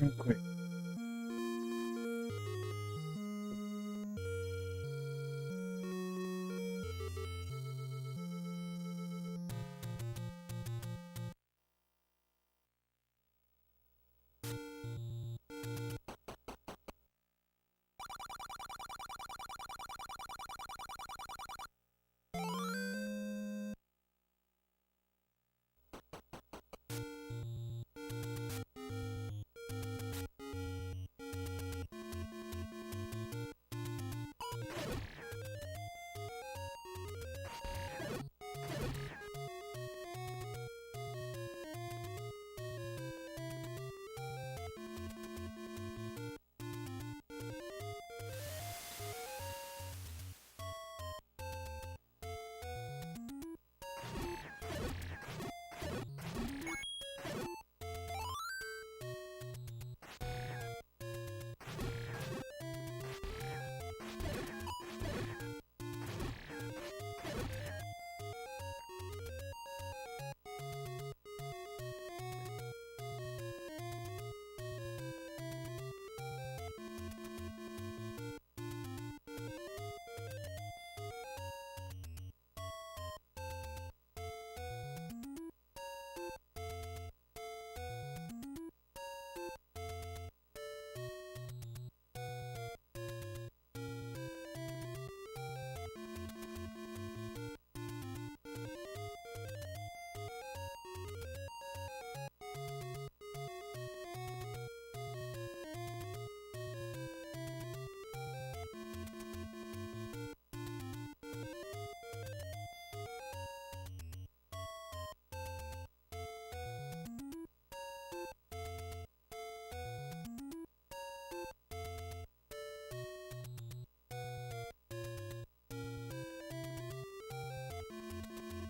Okay.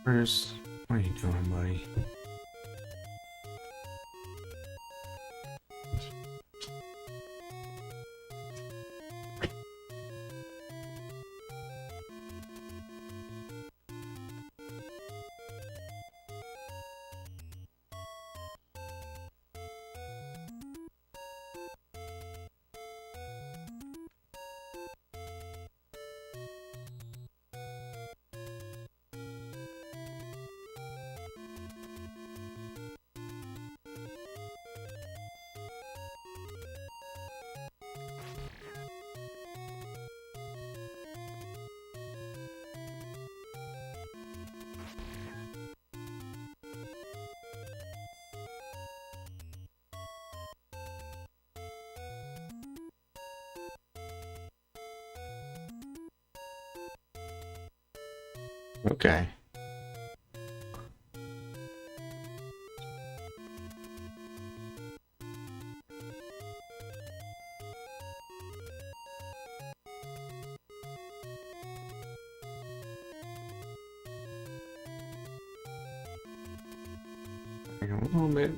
Where's... What are you doing, buddy? Okay. Hang on a little bit.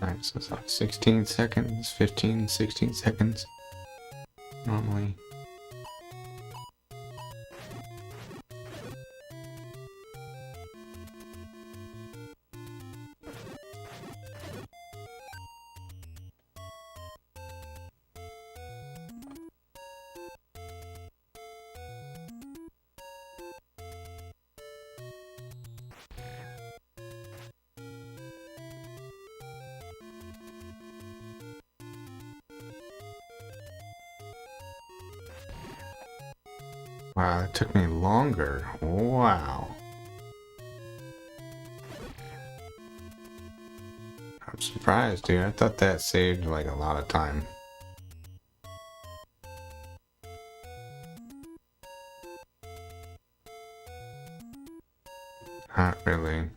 Alright, so it's like 16 seconds, 15, 16 seconds. Normally. Wow, it took me longer. Wow. I'm surprised, dude. I thought that saved like a lot of time. Not really.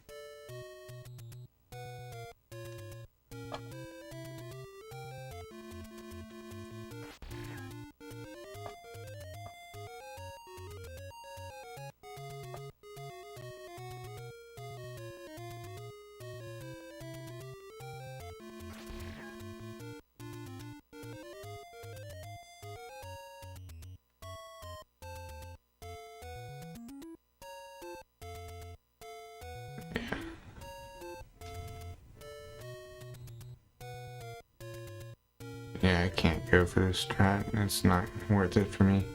Yeah, I can't go for this strat. It's not worth it for me.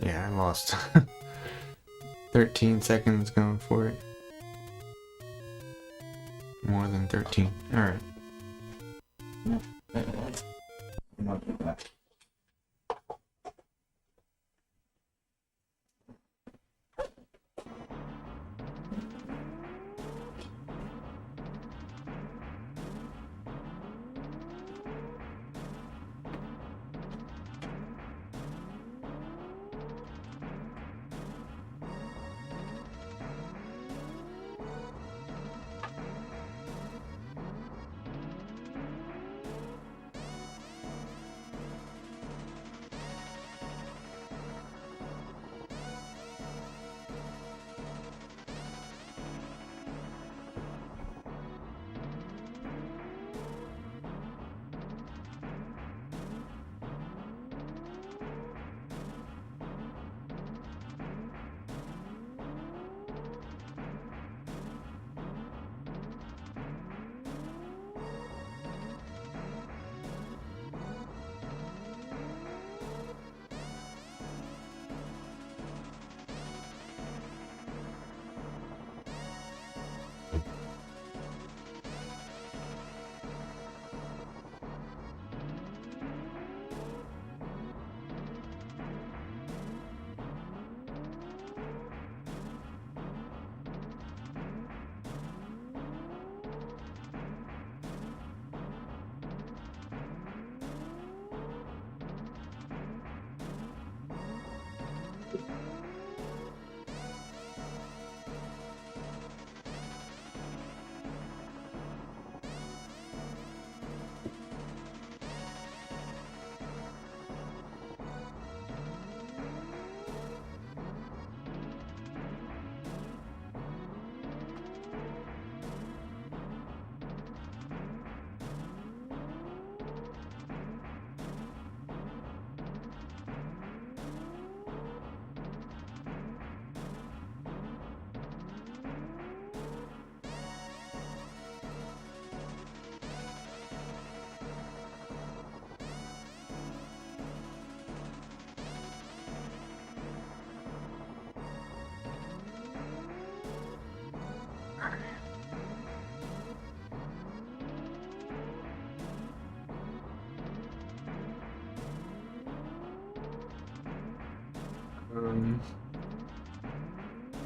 Yeah, I lost 13 seconds going for it. More than 13. Alright.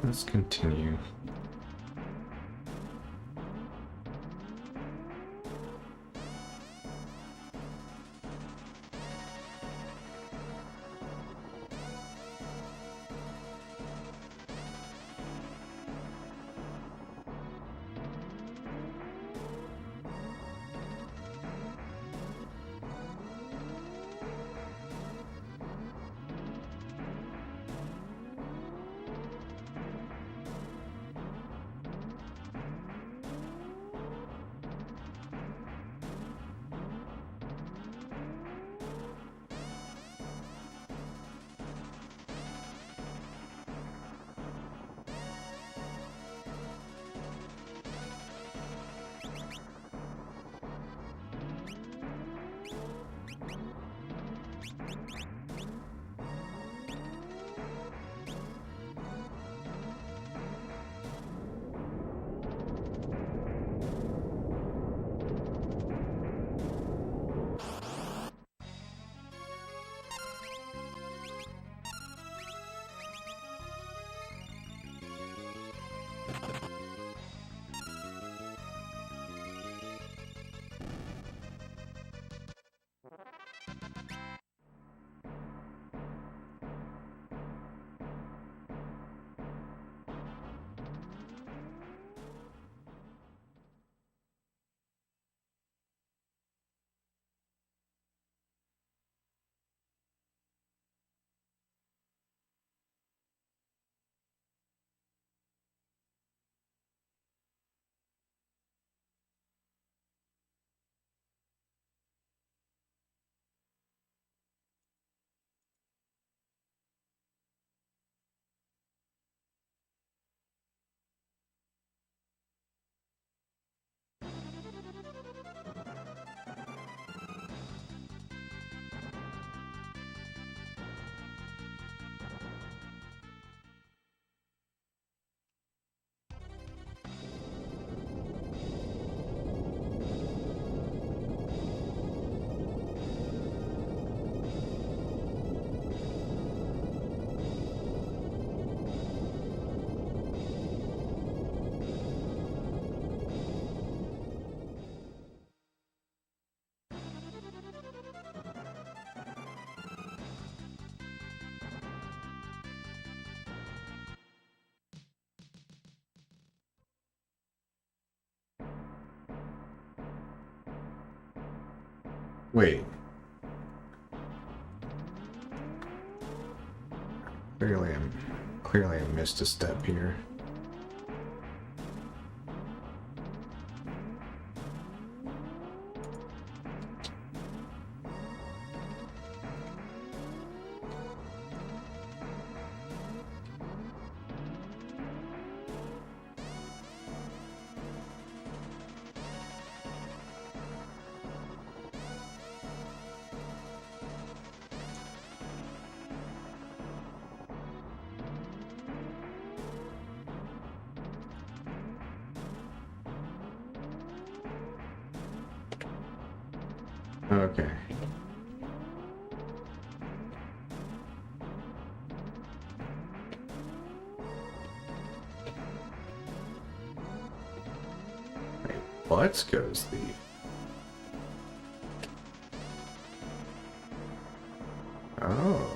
Let's continue. Wait. Clearly I missed a step here. Okay. Wait, let's goes the... Oh.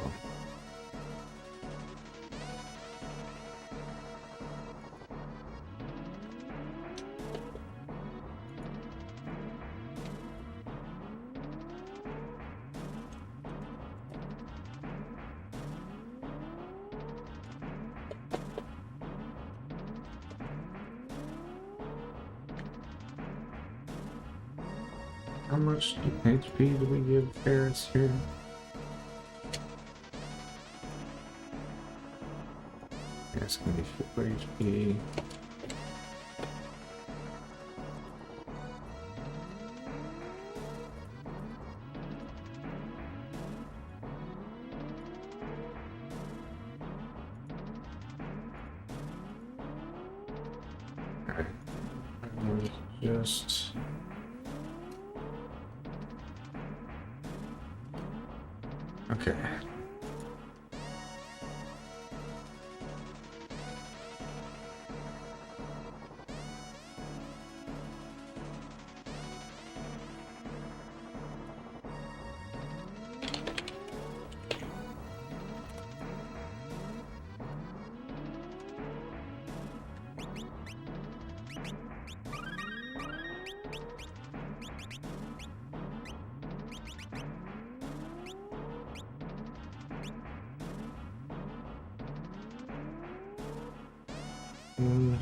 How much HP do we give Ferris here? Yeah, it's gonna be 4 HP. Alright. Just... Okay. Mm.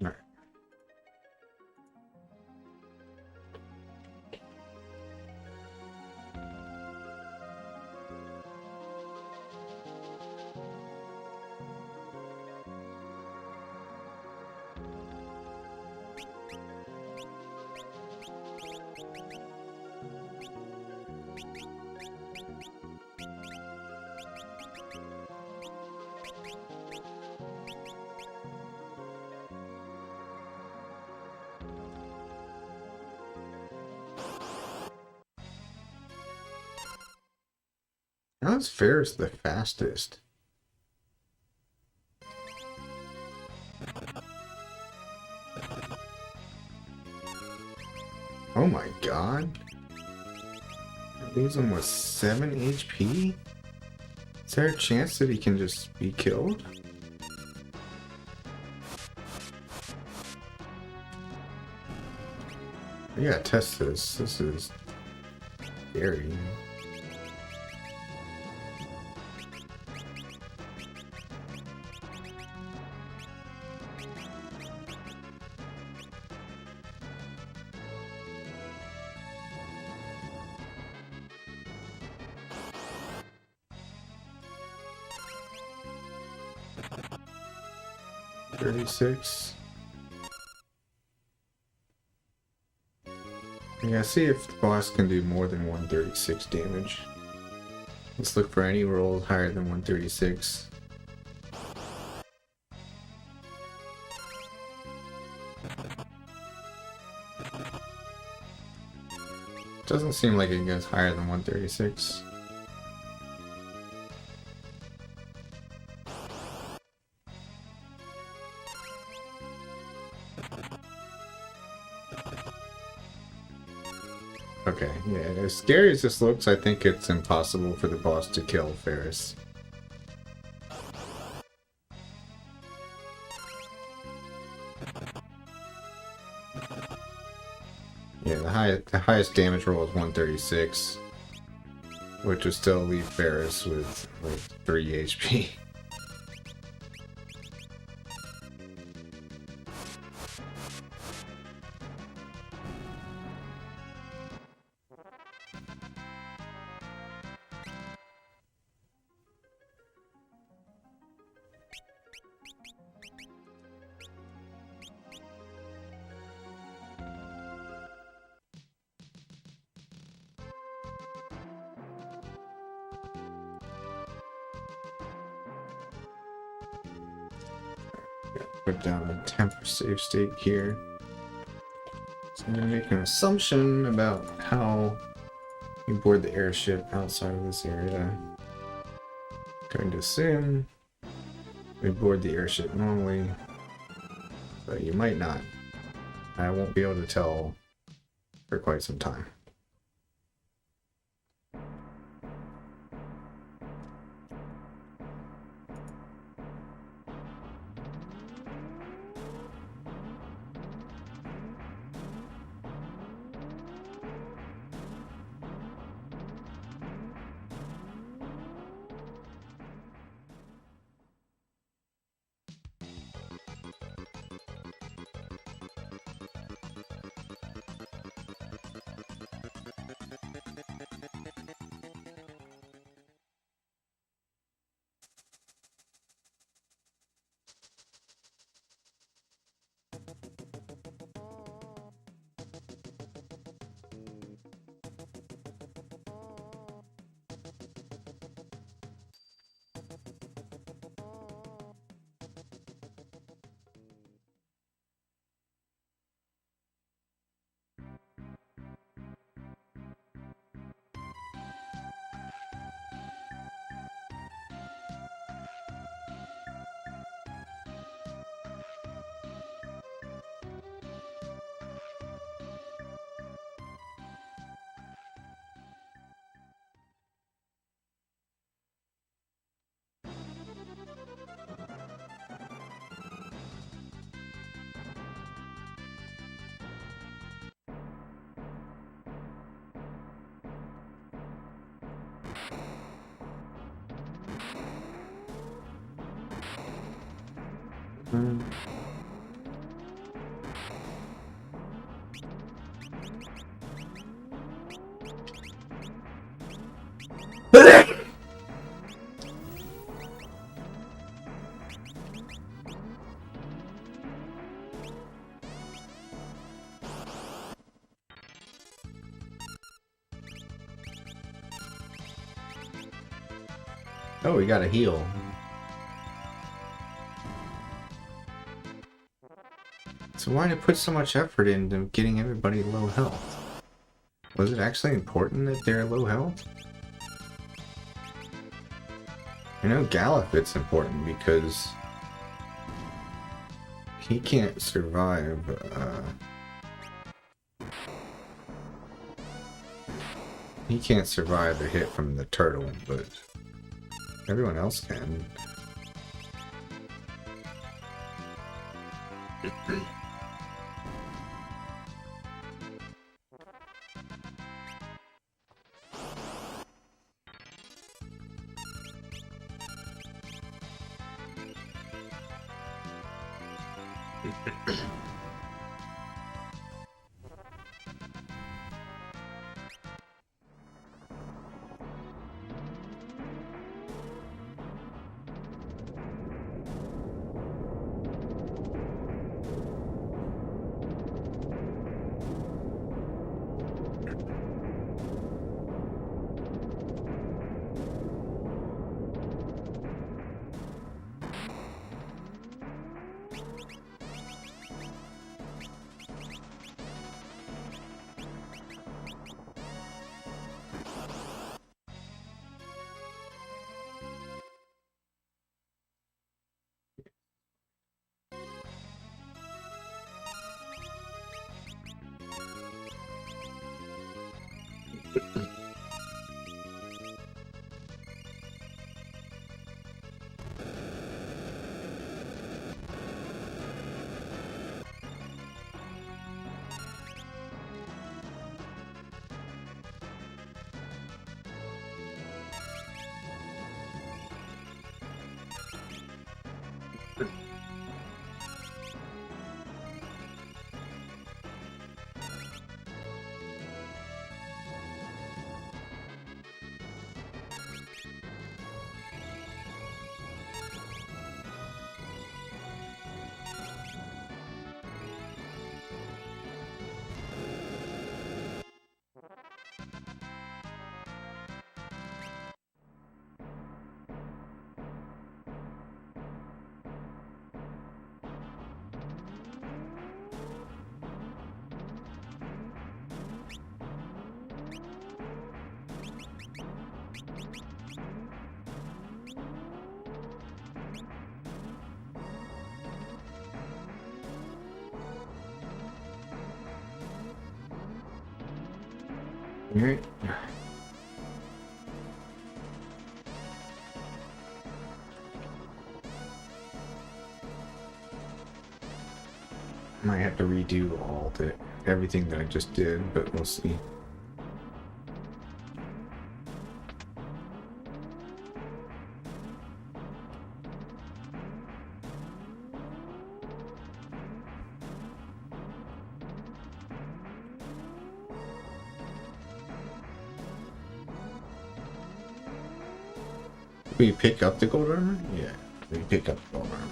Alright. How's Ferris the fastest? Oh my god. Leaves him with 7 HP? Is there a chance that he can just be killed? I gotta test this. This is scary. $36. Yeah, see if the boss can do more than 136 damage. Let's look for any rolls higher than 136. Doesn't seem like it goes higher than 136. Okay, yeah, as scary as this looks, I think it's impossible for the boss to kill Ferris. Yeah, the highest damage roll is 136, which would still leave Ferris with like 3 HP. Put down a temper save state here. So I'm going to make an assumption about how you board the airship outside of this area. Going to assume we board the airship normally, but you might not. I won't be able to tell for quite some time. Oh, we got a heal. So why did it put so much effort into getting everybody low health? Was it actually important that they're low health? I know Galifit's important because he can't survive He can't survive a hit from the turtle, but everyone else can. Alright. Might have to redo everything that I just did, but we'll see. We pick up the gold armor? Yeah, we pick up the gold armor.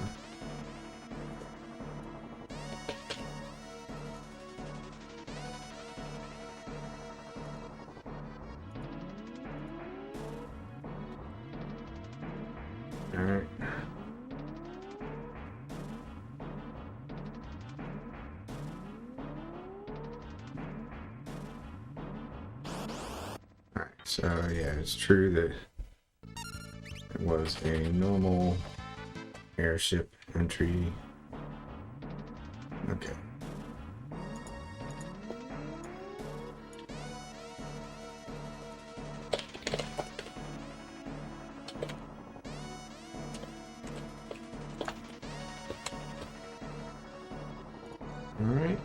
Alright. Alright, so yeah, it's true that it was a normal airship entry. Okay. Alright.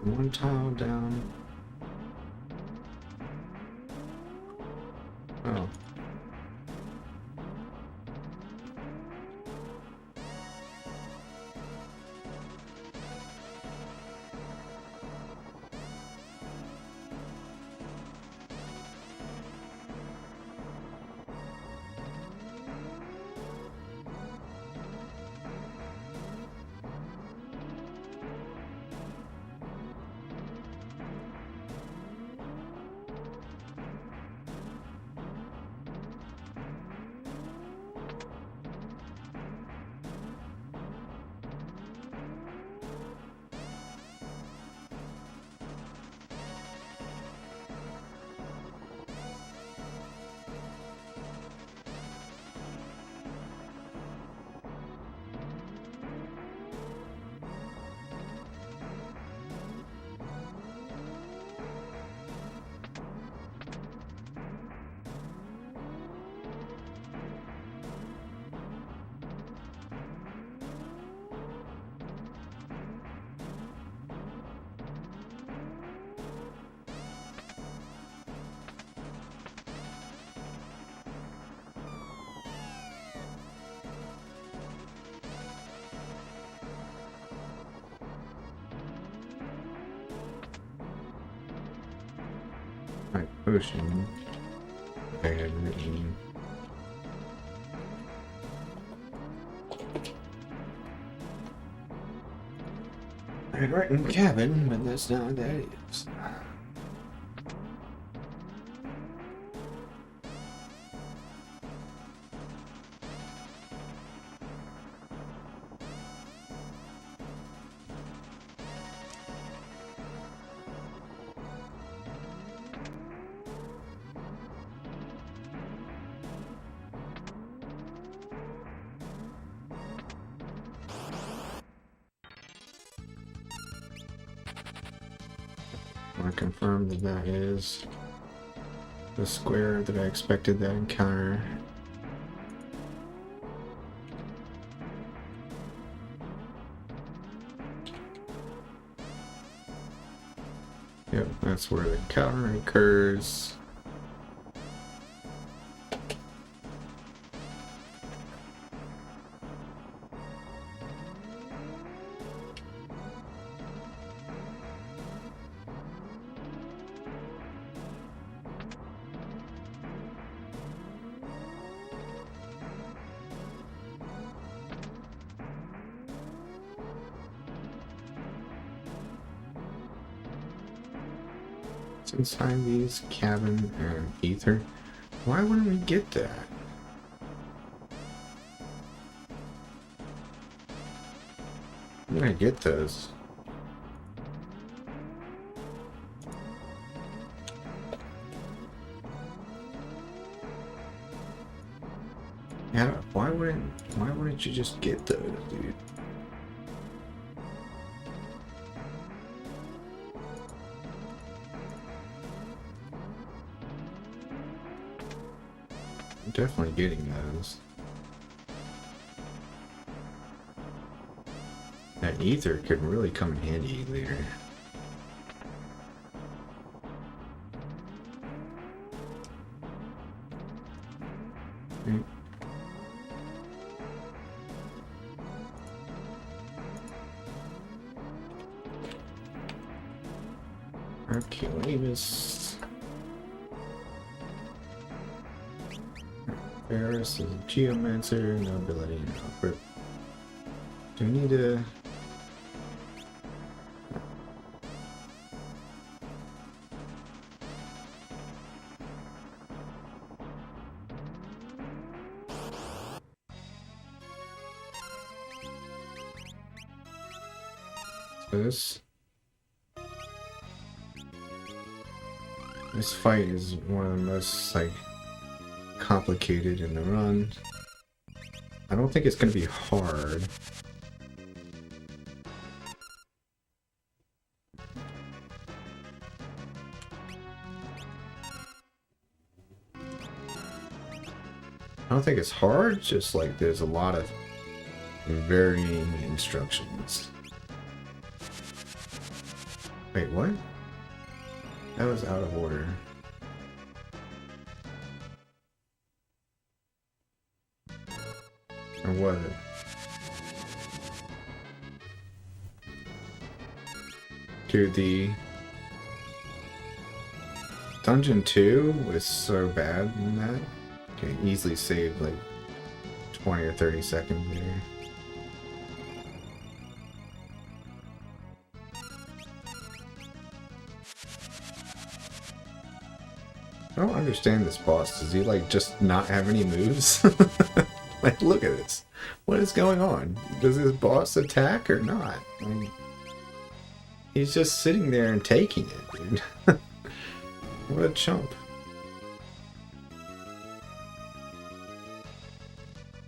One tile down. Oh. My potion. I had written. I had written cabin, but that's not what that is. I confirm that that is the square that I expected that encounter. Yep, that's where the encounter occurs. It's inside these cabin and ether. Why wouldn't we get that? I'm gonna get those. Yeah, why wouldn't you just get those, dude? I'm definitely getting those. That ether could really come in handy later. Archaeologist. Ferris is a geomancer, no ability, no grip. Do we need to... This fight is one of the most like complicated in the run. I don't think it's gonna be hard. I don't think it's hard, just like there's a lot of varying instructions. Wait, what? That was out of order. Or was it? Dude, the Dungeon 2 was so bad in that. You can easily save like 20 or 30 seconds there. I don't understand this boss. Does he like just not have any moves? Like, look at this. What is going on? Does this boss attack or not? I mean, he's just sitting there and taking it, dude. What a chump.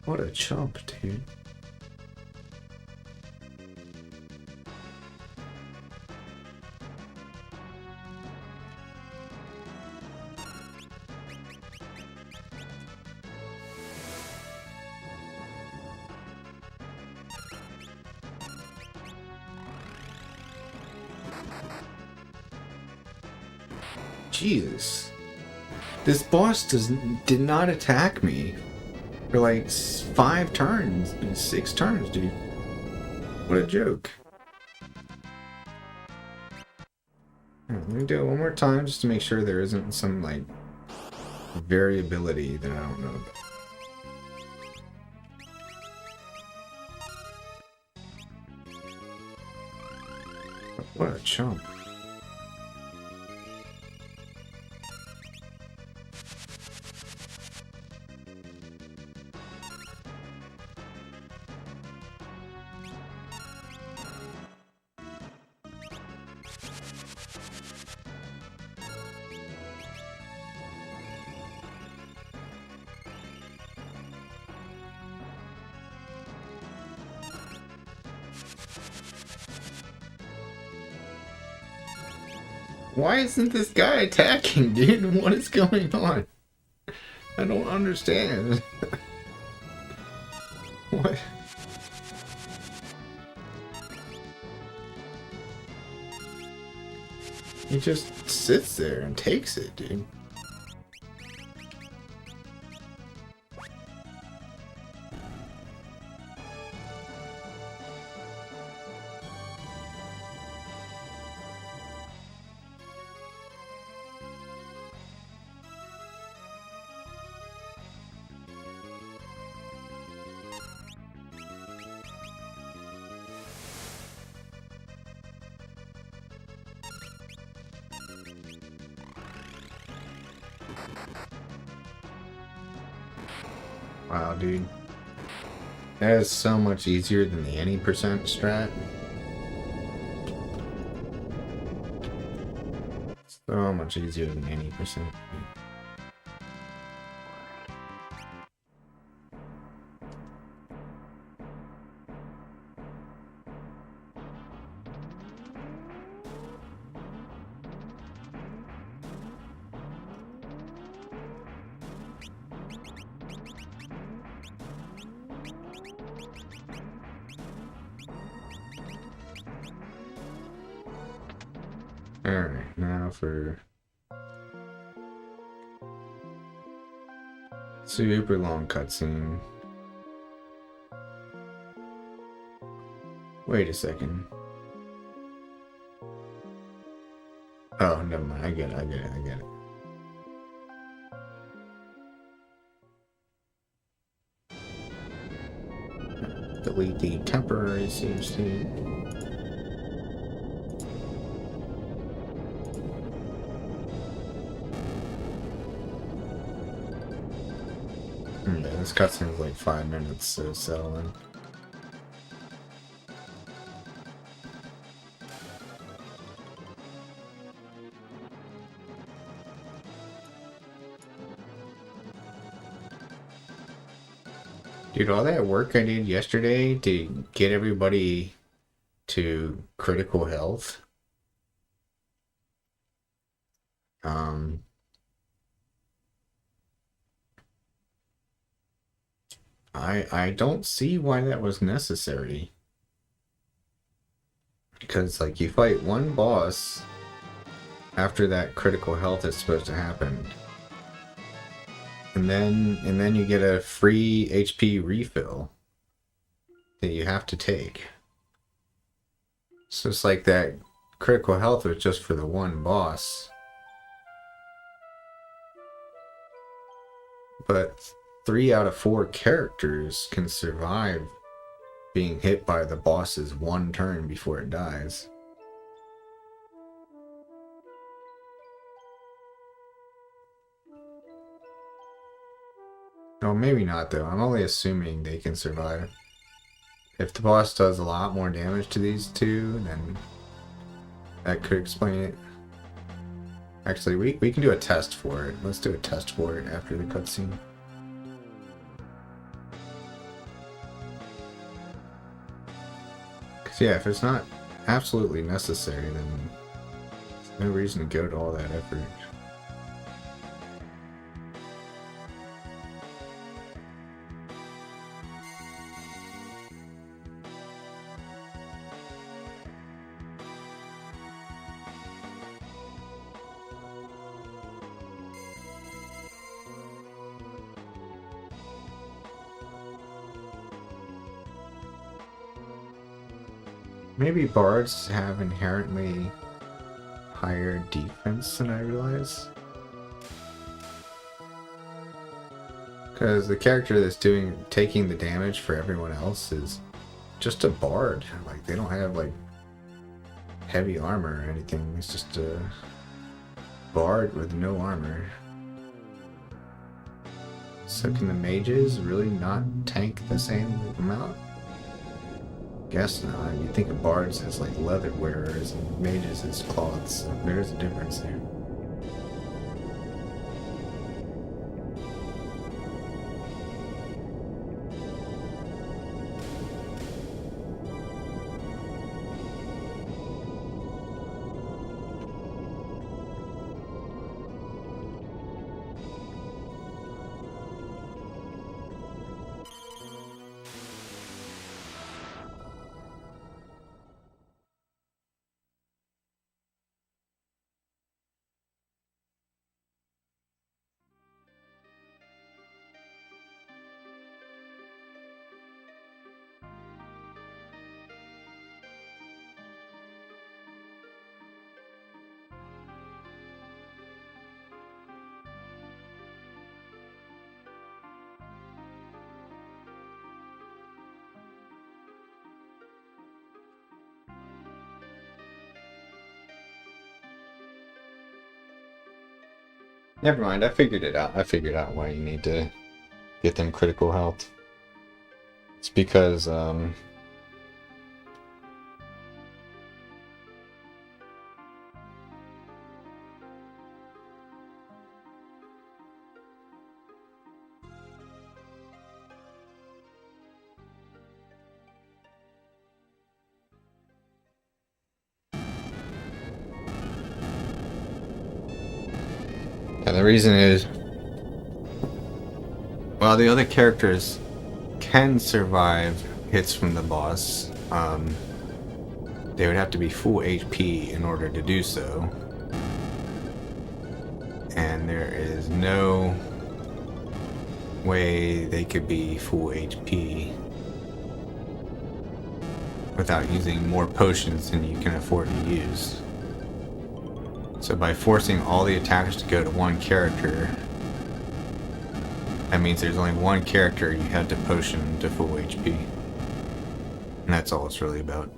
What a chump, dude. Jesus. This boss did not attack me for like 5 turns, 6 turns, dude. What a joke. Alright, let me do it one more time just to make sure there isn't some, like, variability that I don't know about. What a chump. Why isn't this guy attacking, dude? What is going on? I don't understand. What? He just sits there and takes it, dude. Wow, dude. That is so much easier than the any percent strat. So much easier than any percent. Alright, now for super long cutscene. Wait a second. Oh, never mind. I get it. Delete the temporary save state. Yeah, this cutscene is like 5 minutes to settle in. Dude, all that work I did yesterday to get everybody to critical health. I don't see why that was necessary. Because like you fight one boss after that critical health is supposed to happen. And then you get a free HP refill that you have to take. So it's like that critical health was just for the one boss. But 3 out of 4 characters can survive being hit by the boss's one turn before it dies. No, maybe not though. I'm only assuming they can survive. If the boss does a lot more damage to these two, then that could explain it. Actually, we can do a test for it. Let's do a test for it after the cutscene. Because yeah, if it's not absolutely necessary, then there's no reason to go to all that effort. Maybe bards have inherently higher defense than I realized. Because the character that's taking the damage for everyone else is just a bard. Like, they don't have like heavy armor or anything. It's just a bard with no armor. So can the mages really not tank the same amount? Guess not. You think of bards as like leather wearers and mages as cloths. So there's a difference there. Never mind, I figured it out. I figured out why you need to get them critical health. It's because, and the reason is, while the other characters can survive hits from the boss, they would have to be full HP in order to do so. And there is no way they could be full HP without using more potions than you can afford to use. So by forcing all the attacks to go to one character, that means there's only one character you had to potion to full HP. And that's all it's really about.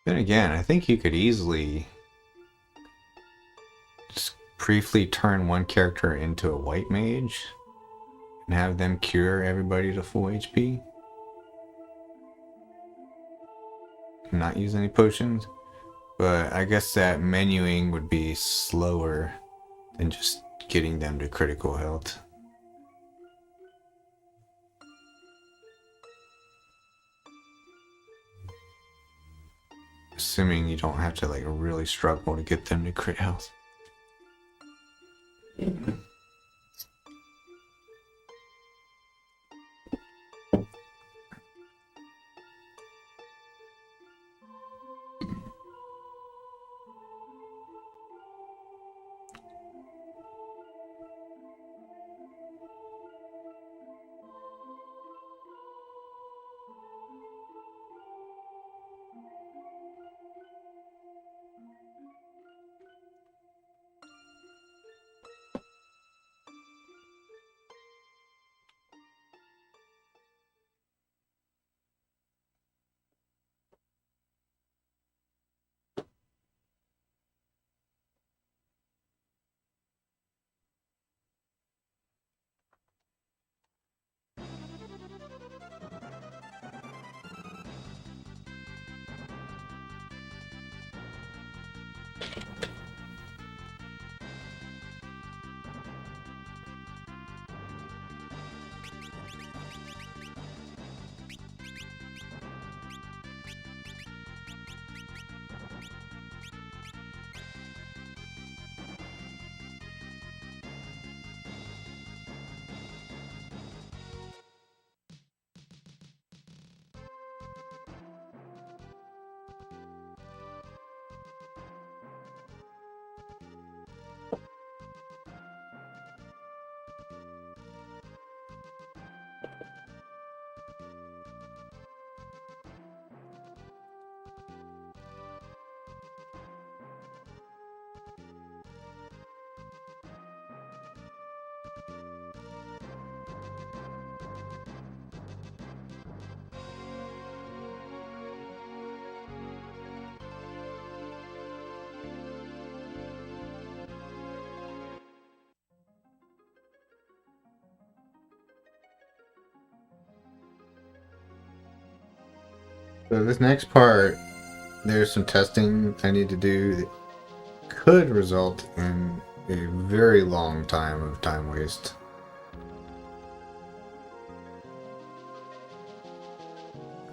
Then again, I think you could easily just briefly turn one character into a white mage and have them cure everybody to full HP. Not use any potions. But I guess that menuing would be slower than just getting them to critical health. Assuming you don't have to like really struggle to get them to crit health. So this next part, there's some testing I need to do that could result in a very long time waste.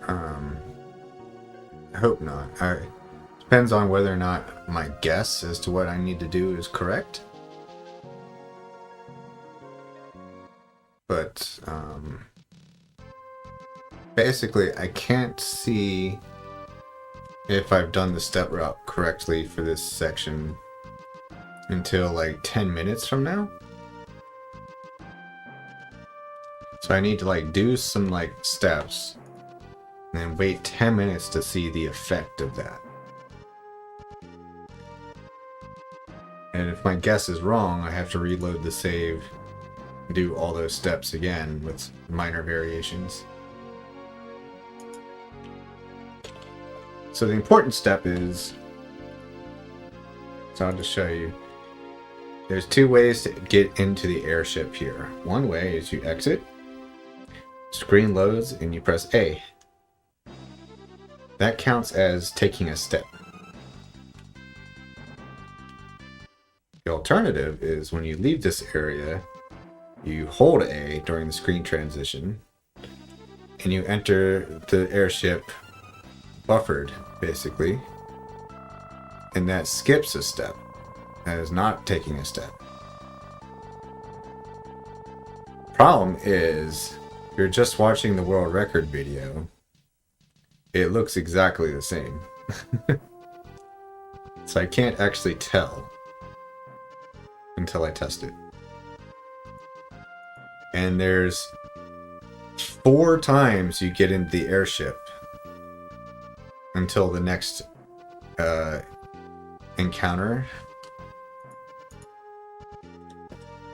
I hope not. Depends on whether or not my guess as to what I need to do is correct. But basically, I can't see if I've done the step route correctly for this section until like 10 minutes from now. So I need to like do some like steps and then wait 10 minutes to see the effect of that. And if my guess is wrong, I have to reload the save, do all those steps again with minor variations. So the important step is, so I'll just show you. There's two ways to get into the airship here. One way is you exit, screen loads, and you press A. That counts as taking a step. The alternative is when you leave this area, you hold A during the screen transition, and you enter the airship buffered, basically, and that skips a step. That is not taking a step. Problem is, if you're just watching the world record video, it looks exactly the same. So I can't actually tell until I test it. And there's 4 times you get into the airship until the next encounter.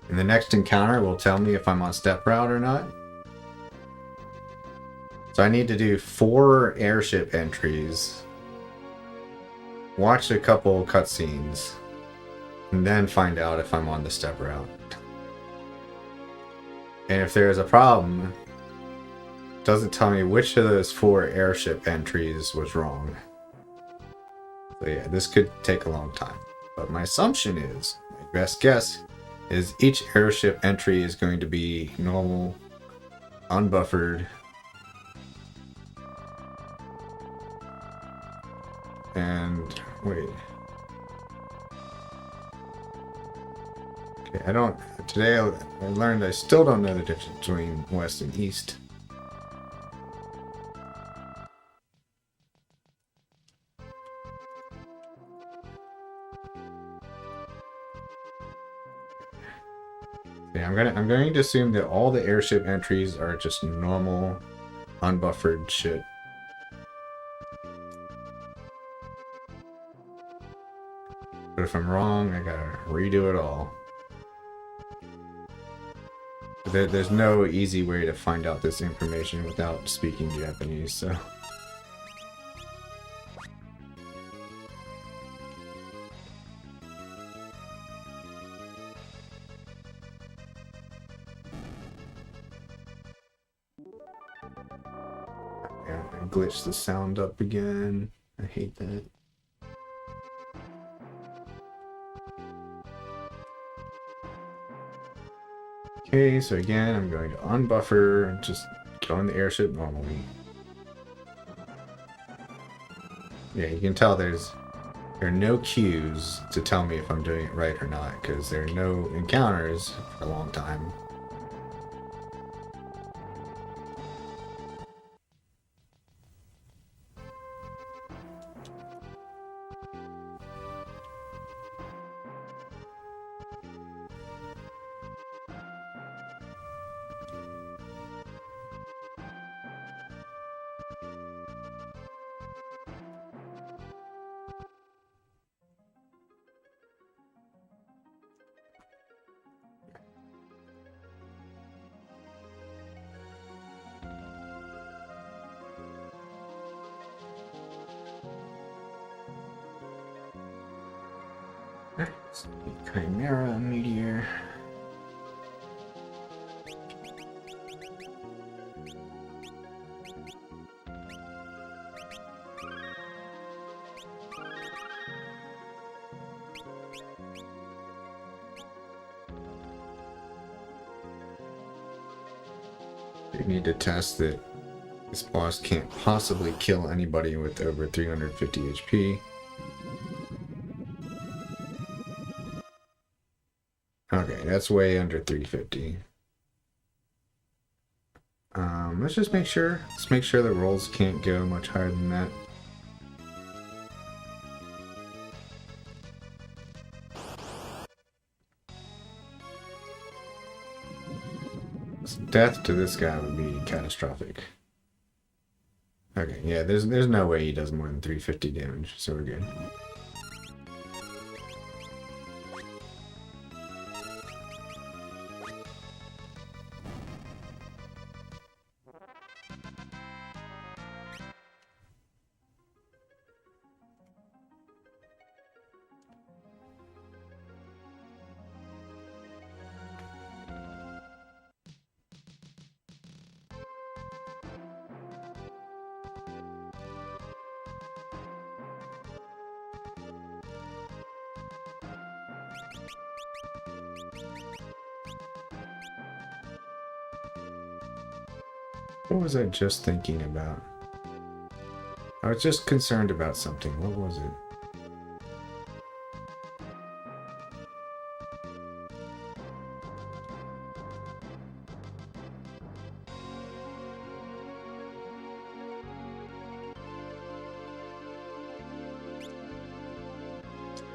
And the next encounter will tell me if I'm on step route or not. So I need to do 4 airship entries, watch a couple cutscenes, and then find out if I'm on the step route. And if there's a problem, it doesn't tell me which of those 4 airship entries was wrong. So yeah, this could take a long time. But my assumption is, my best guess, is each airship entry is going to be normal, unbuffered, and wait. Okay, today I learned I still don't know the difference between west and east. Yeah, I'm going to assume that all the airship entries are just normal, unbuffered shit. But if I'm wrong, I gotta redo it all. There's no easy way to find out this information without speaking Japanese, so... Yeah, I glitched the sound up again. I hate that. Okay, so again, I'm going to unbuffer and just go in the airship normally. Yeah, you can tell there are no cues to tell me if I'm doing it right or not, because there are no encounters for a long time. Chimera meteor. You need to test that this boss can't possibly kill anybody with over 350 HP. Okay, that's way under 350. Let's just make sure. Let's make sure the rolls can't go much higher than that. Death to this guy would be catastrophic. Okay, yeah, there's no way he does more than 350 damage, so we're good. What was I just thinking about? I was just concerned about something. What was it?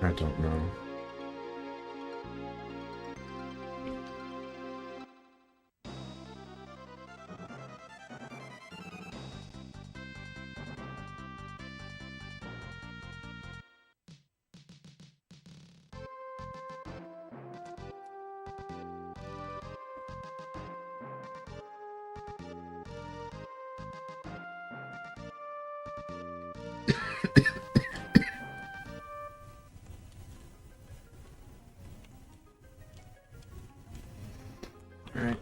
I don't know. Alright.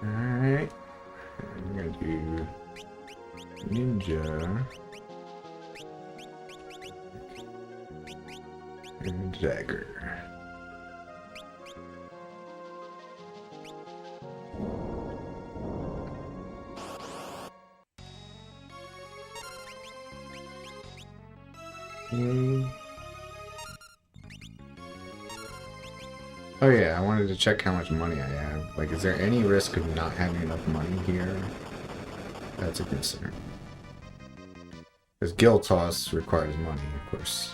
Alright. I'm gonna do ninja and dagger. Oh yeah, I wanted to check how much money I have. Like, is there any risk of not having enough money here? That's a concern. Because Guild Toss requires money, of course.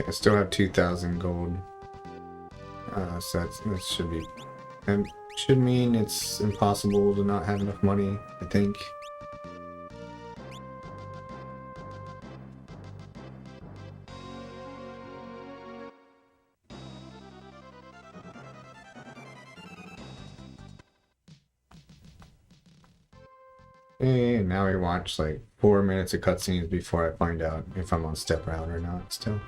I still have 2,000 gold. So that should be... That should mean it's impossible to not have enough money, I think. Hey, now we watch like 4 minutes of cutscenes before I find out if I'm on step route or not still.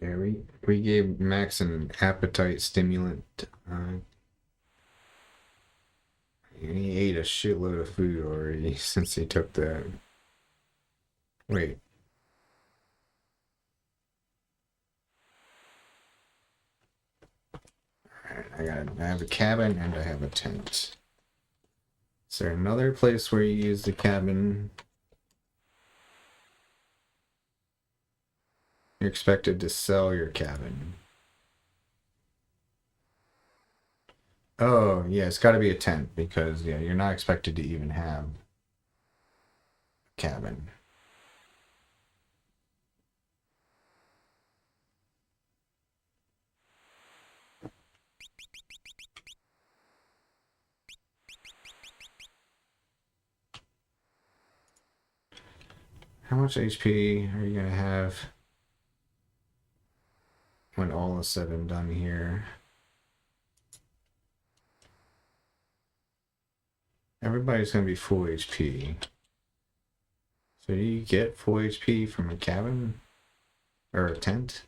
Yeah, we gave Max an appetite stimulant. And he ate a shitload of food already since he took that. Wait. Alright, I have a cabin and I have a tent. Is there another place where you use the cabin? You're expected to sell your cabin. Oh, yeah, it's got to be a tent because, yeah, you're not expected to even have a cabin. How much HP are you going to have when all is said and done here? Everybody's going to be full HP. So do you get full HP from a cabin? Or a tent?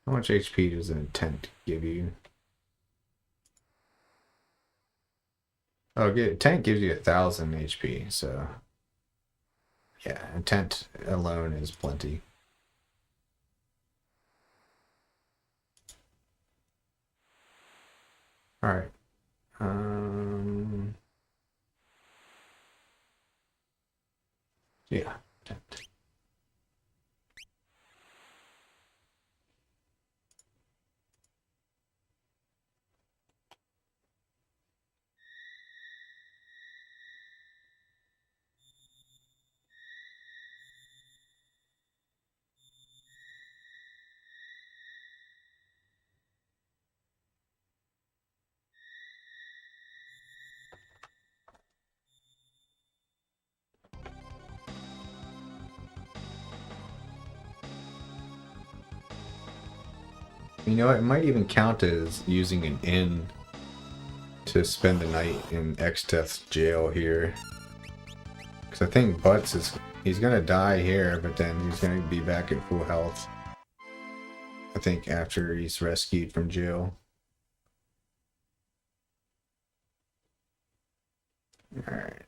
How much HP does a tent give you? Oh, tent gives you 1,000 HP, so... Yeah, a tent alone is plenty. Alright. Yeah, tent. You know, it might even count as using an inn to spend the night in Exteth's jail here. Because I think Butts is... He's gonna die here, but then he's gonna be back at full health. I think after he's rescued from jail. Alright.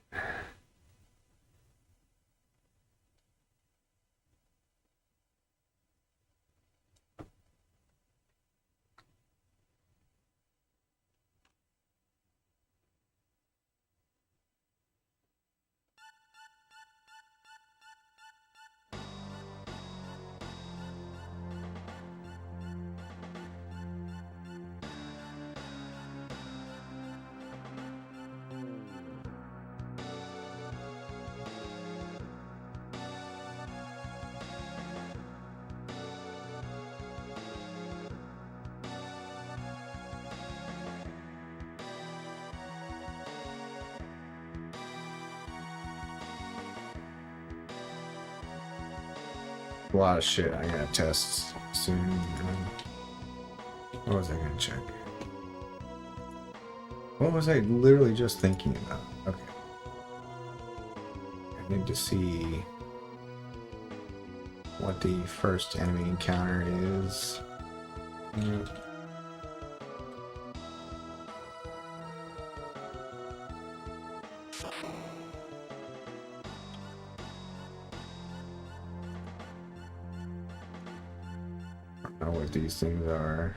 A lot of shit I gotta test soon. What was I gonna check? What was I literally just thinking about? Okay. I need to see what the first enemy encounter is. I don't know what these things are.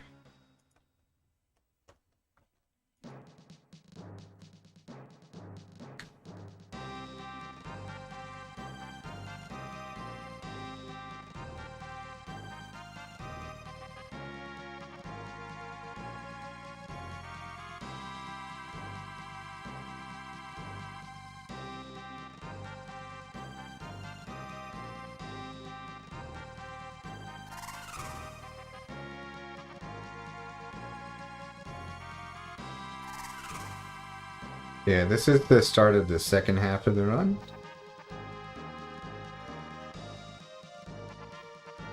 Yeah, this is the start of the second half of the run.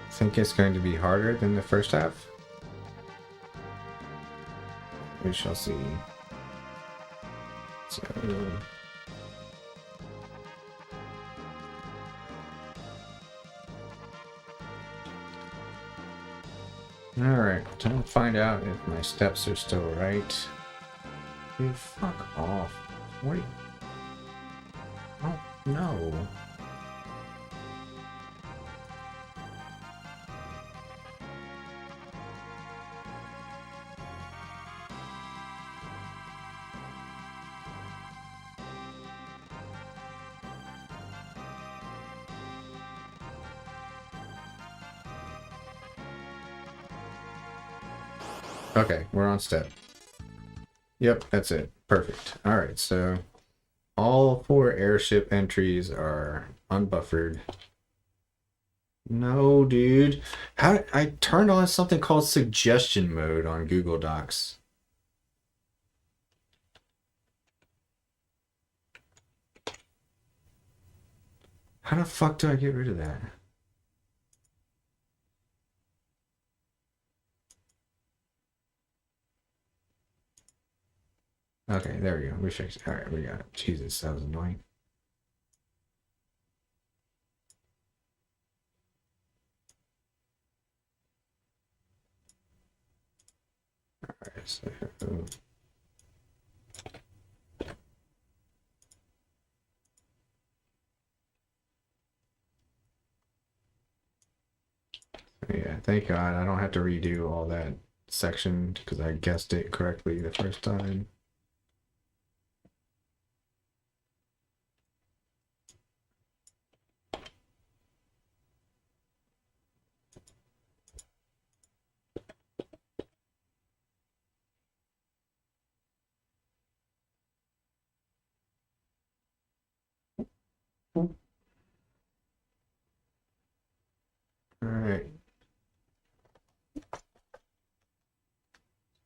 I think it's going to be harder than the first half. We shall see. So, Alright, time to find out if my steps are still right. Dude, fuck off. What? Oh, no. Okay, we're on step. Yep, that's it. Perfect. Alright, so all 4 airship entries are unbuffered. No, dude. How I turned on something called suggestion mode on Google Docs. How the fuck do I get rid of that? Okay, there we go. We fixed it. Alright, we got it. Jesus, that was annoying. Alright, so yeah, thank God I don't have to redo all that section because I guessed it correctly the first time. Alright.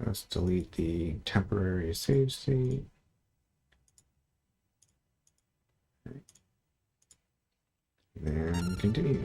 Let's delete the temporary save state. And continue.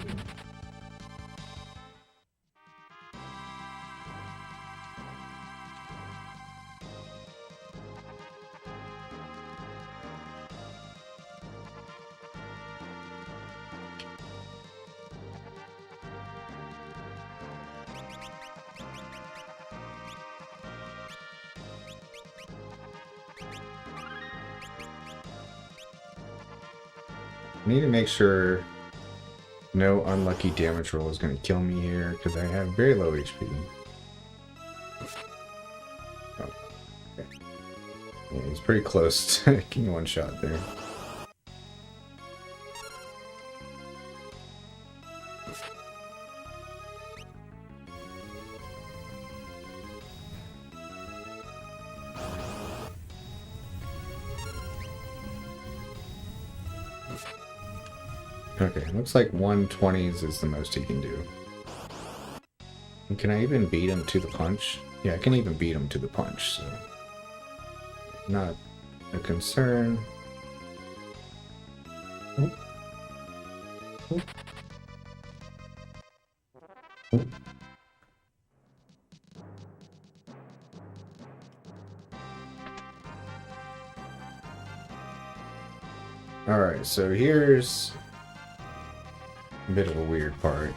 I need to make sure no unlucky damage roll is going to kill me here because I have very low HP. Oh, okay. Yeah, he's pretty close to getting one shot there. Okay, looks like 120s is the most he can do. And can I even beat him to the punch? Yeah, I can even beat him to the punch, so... Not a concern. Oh. Oh. Oh. Alright, so here's a bit of a weird part.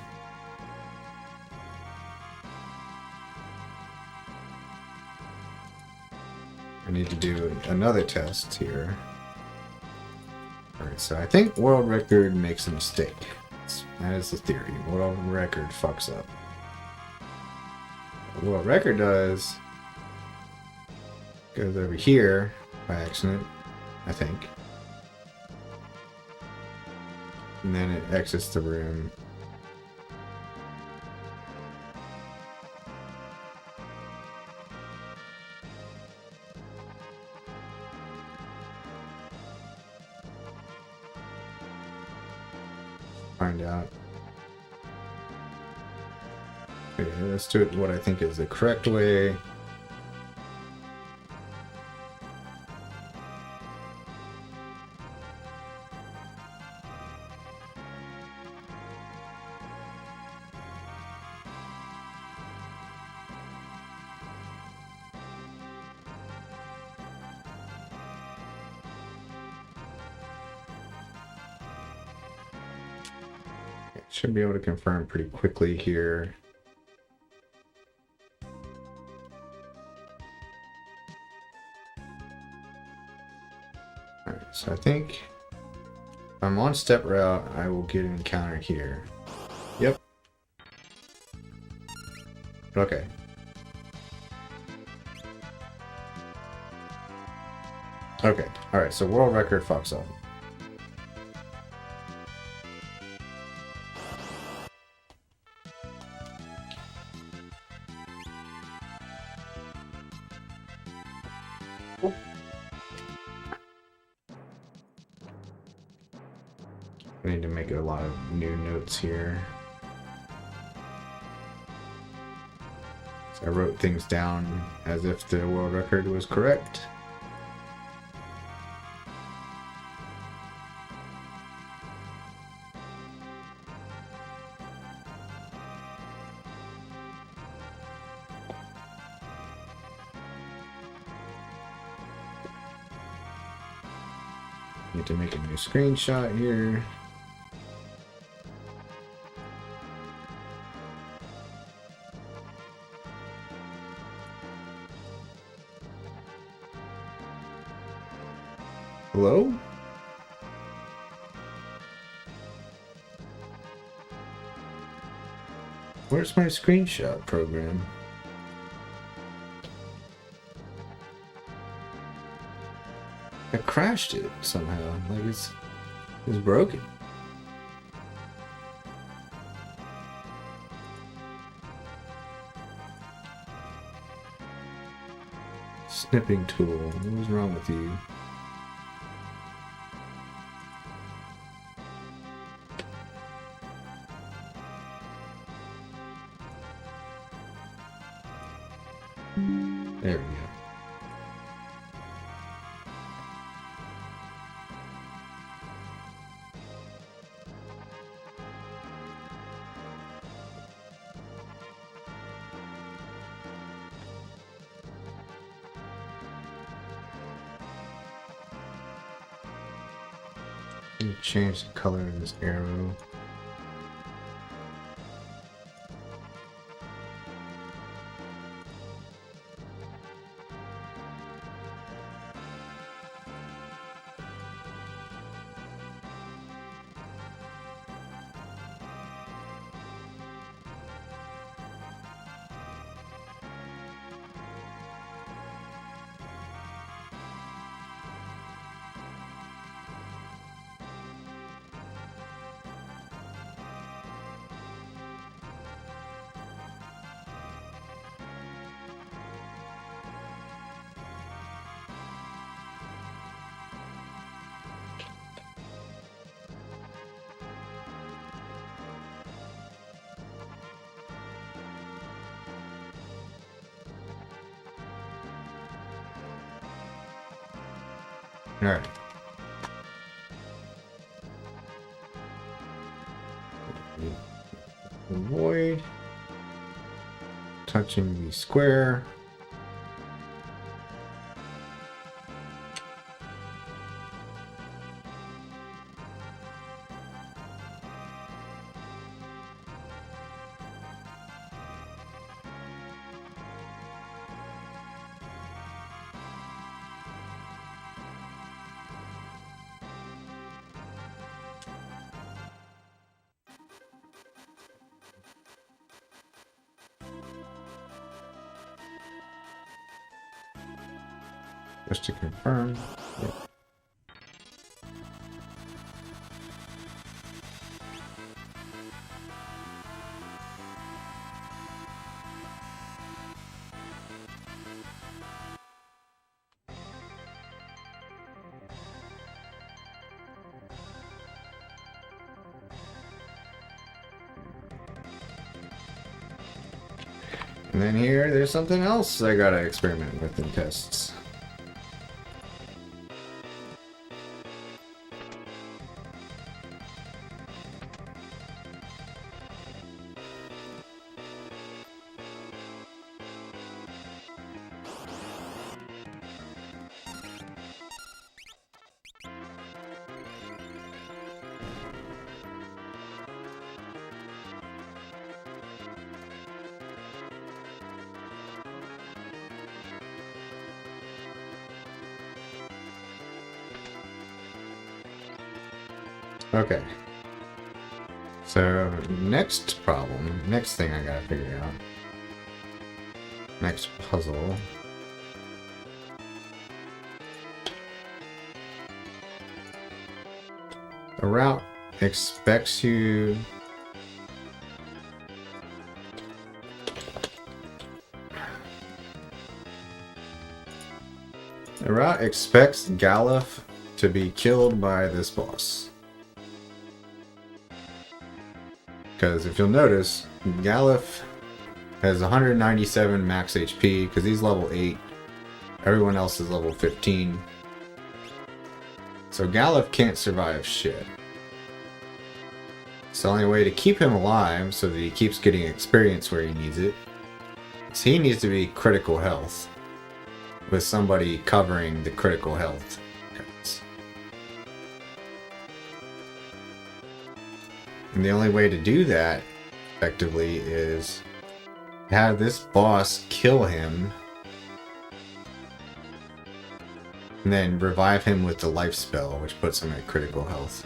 I need to do another test here. Alright, so I think world record makes a mistake. That is the theory. World record fucks up. What world record does goes over here by accident, I think. And then it exits the room. Find out. Okay, let's do it what I think is the correct way. Should be able to confirm pretty quickly here. Alright, so I think if I'm on step route, I will get an encounter here. Yep. Okay. Okay. Alright, so world record Fox Up. I need to make a lot of new notes here. So I wrote things down as if the world record was correct. Need to make a new screenshot here. Hello? Where's my screenshot program? I crashed it somehow. Like it's broken. Snipping tool. What was wrong with you? There we go. Let me change the color of this arrow. Alright. Avoid touching the square. Just to confirm. Yep. And then here, there's something else I gotta experiment with in tests. Okay. So, next problem, next thing I gotta figure out. Next puzzle. A route expects you... The route expects Galuf to be killed by this boss. Because if you'll notice, Galuf has 197 max HP, because he's level 8. Everyone else is level 15. So Galuf can't survive shit. So the only way to keep him alive, so that he keeps getting experience where he needs it, is he needs to be critical health. With somebody covering the critical health cards. And the only way to do that, effectively, is have this boss kill him, and then revive him with the life spell, which puts him at critical health.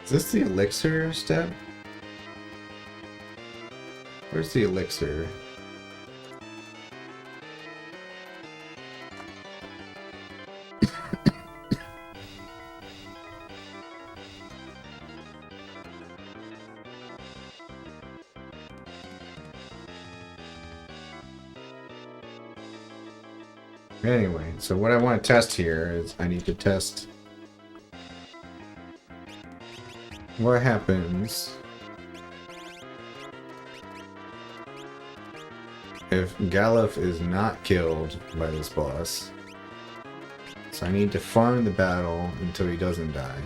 Is this the elixir step? Where's the elixir? Anyway, so what I want to test here is I need to test what happens if Galuf is not killed by this boss. So I need to farm the battle until he doesn't die.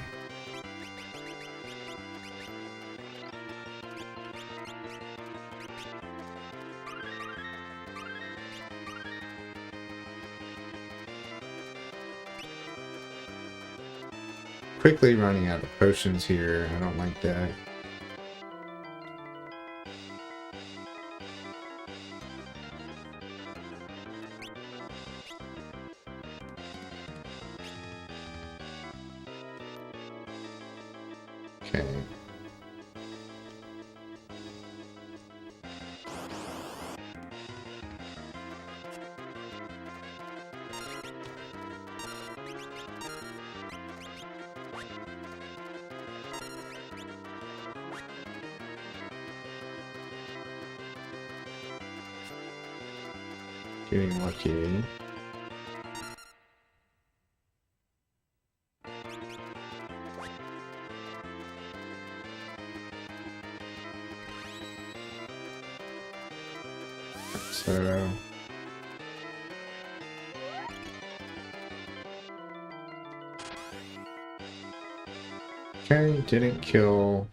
Quickly running out of potions here. I don't like that. Okay. Getting lucky. So okay, didn't kill.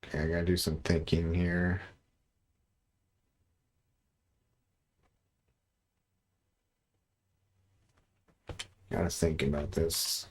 Okay, I gotta do some thinking here. Gotta think about this.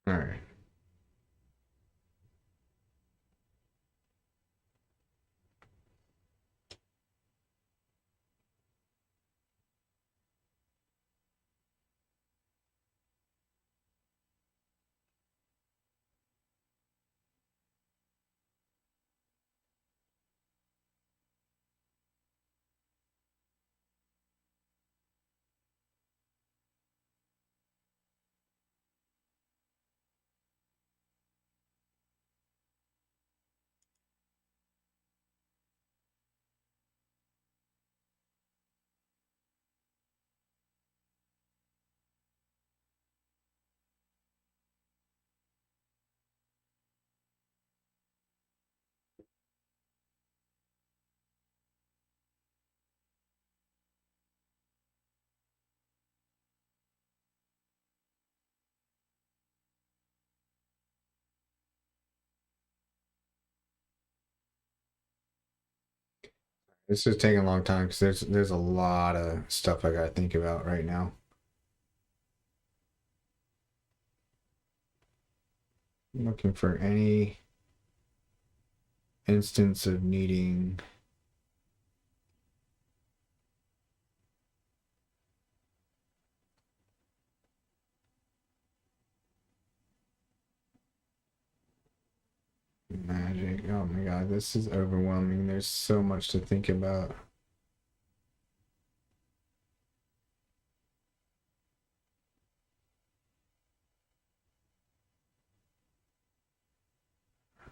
Alright. This is taking a long time because there's a lot of stuff I gotta think about right now. I'm looking for any instance of needing magic. Oh my god, this is overwhelming. There's so much to think about.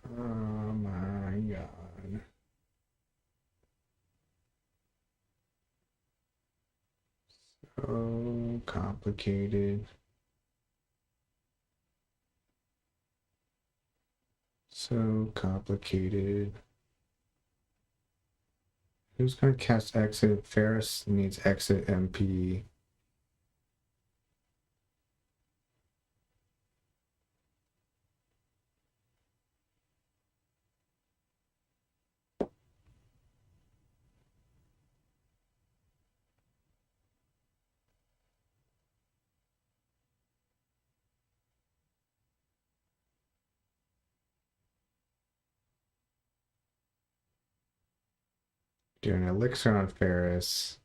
Oh my god. So complicated. So complicated. Who's gonna cast exit? Ferris needs exit MP. Do an elixir on Ferris.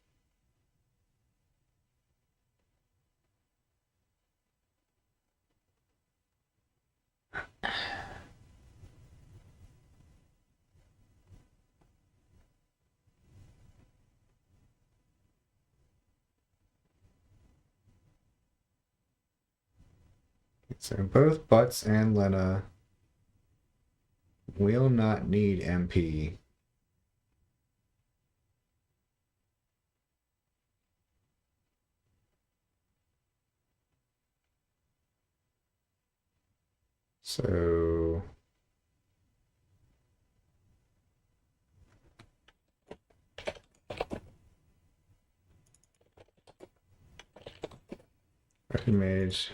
So both Butts and Lena will not need MP. So Red Mage.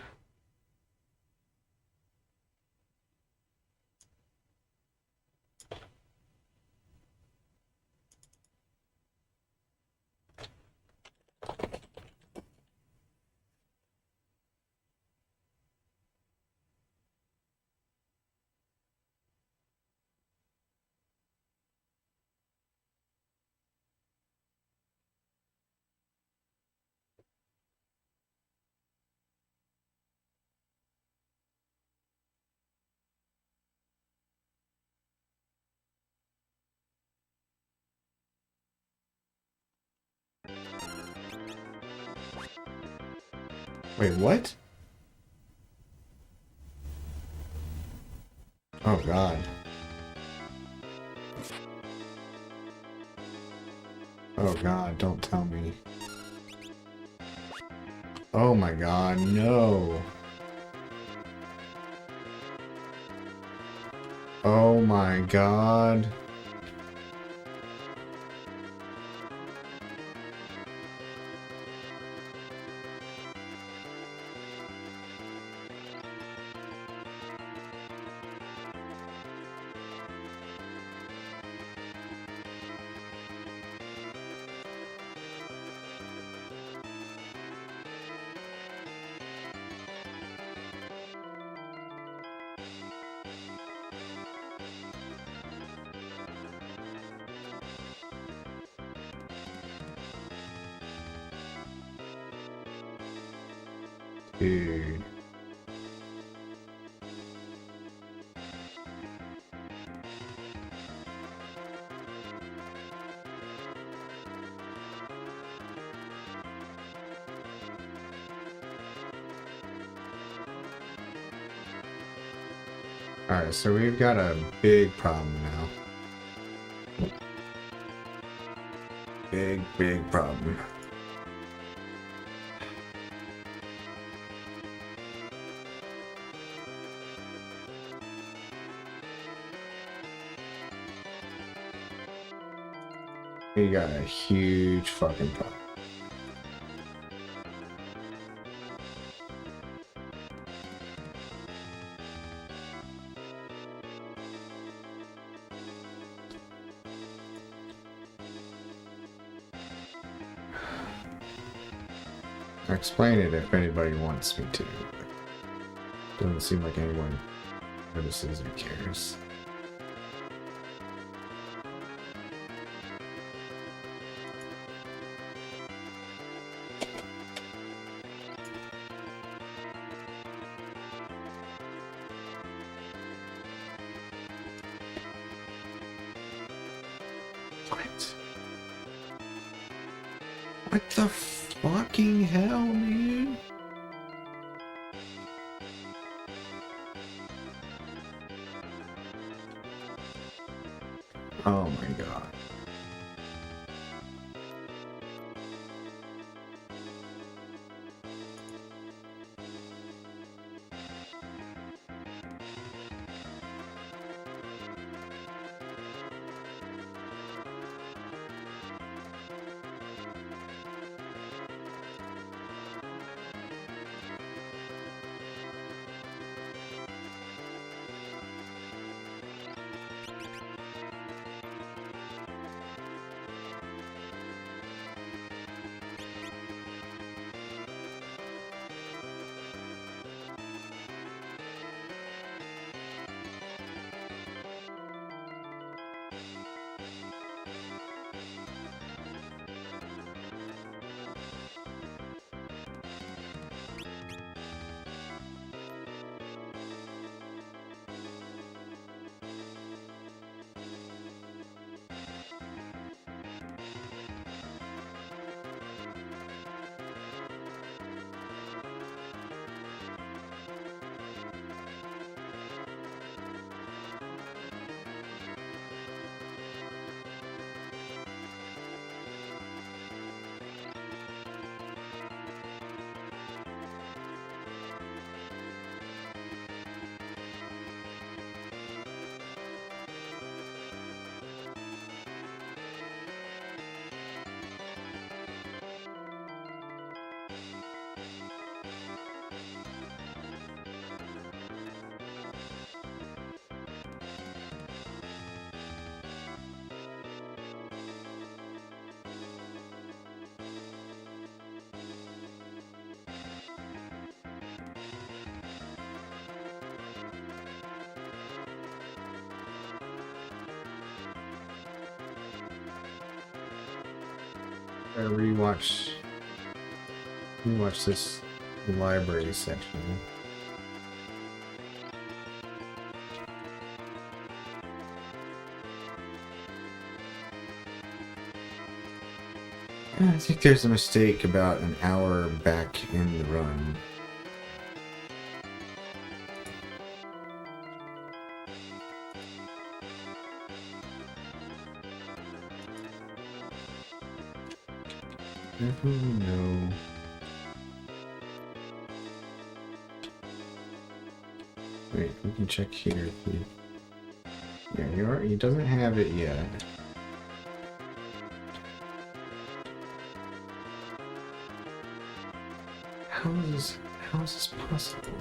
Wait, what? Oh god. Oh god, don't tell me. Oh my god, no. Oh my god. Dude. Alright, so we've got a big problem now. Big problem. We got a huge fucking problem. I'll explain it if anybody wants me to. Doesn't seem like anyone notices or cares. What the fucking hell, man? Oh my god. I rewatch this library section. I think there's a mistake about an hour back in the run. No. Wait, we can check here. Yeah, he doesn't have it yet. How is this possible?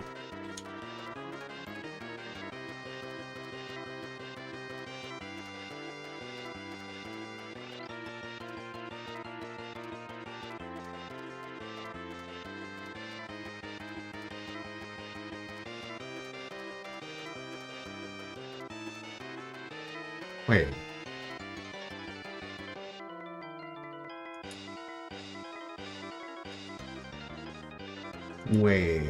Wait. Way.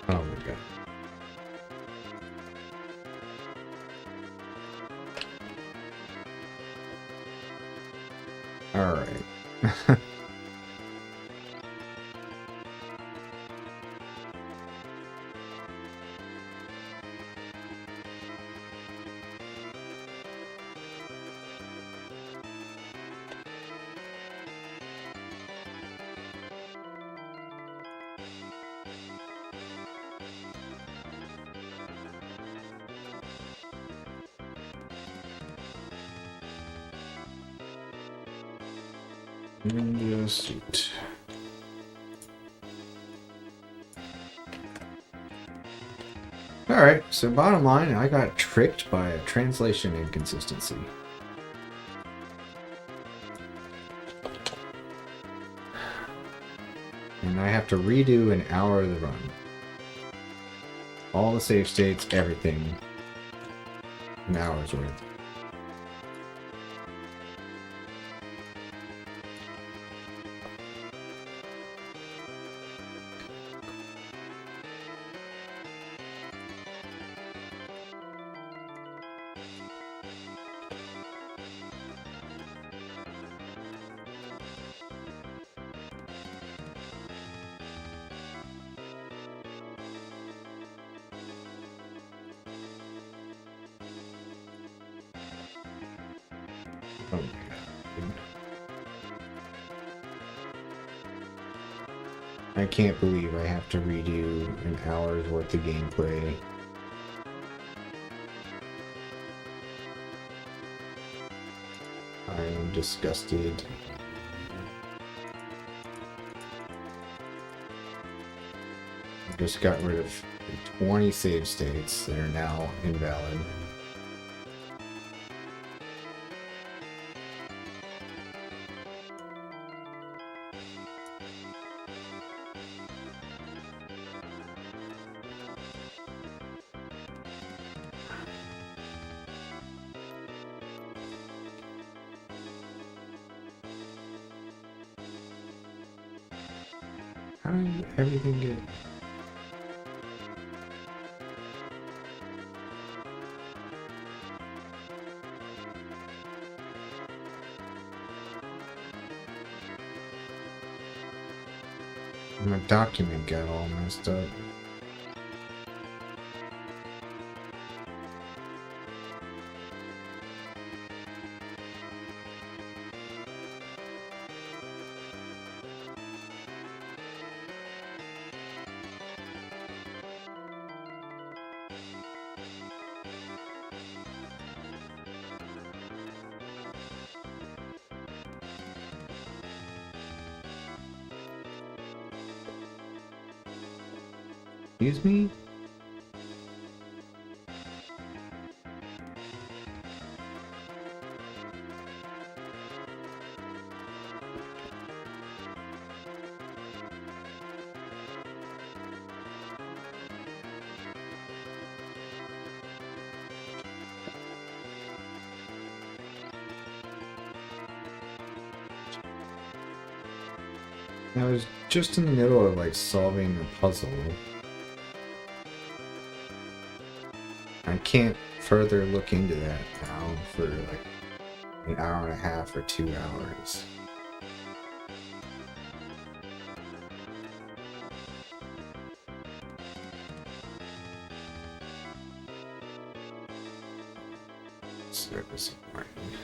Oh my god. Alright. Ninja suit. Alright, so bottom line, I got tricked by a translation inconsistency. And I have to redo an hour of the run. All the save states, everything. An hour's worth. Oh my god. I can't believe I have to redo an hour's worth of gameplay. I am disgusted. I just got rid of 20 save states that are now invalid. How did everything get... My document got all messed up. Excuse me? I was just in the middle of like solving a puzzle. I can't further look into that now for like an hour and a half or 2 hours. Service apartment.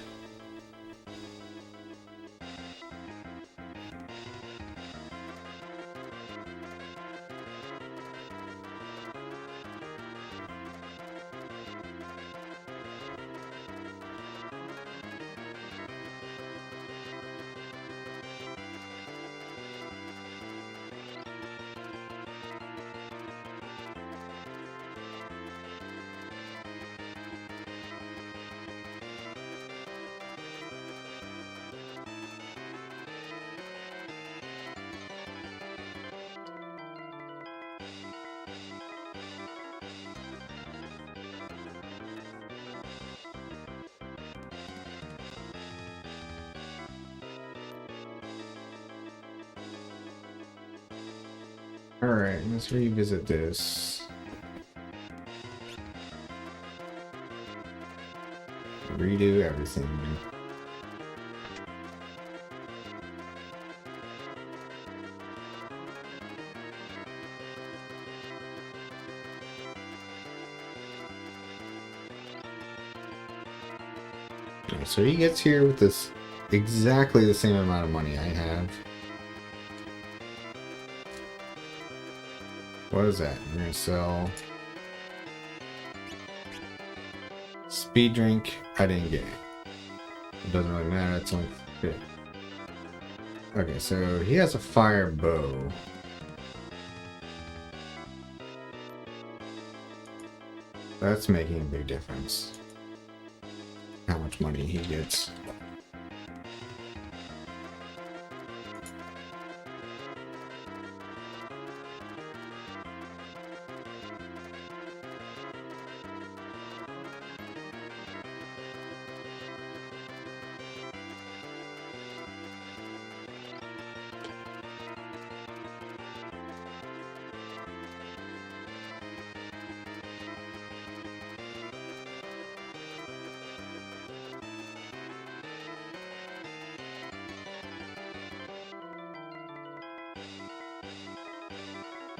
Alright, let's revisit this. Redo everything. So he gets here with this exactly the same amount of money I have. What is that? We're gonna sell speed drink. I didn't get it. It doesn't really matter. It's only good. Okay, so he has a fire bow. That's making a big difference. How much money he gets.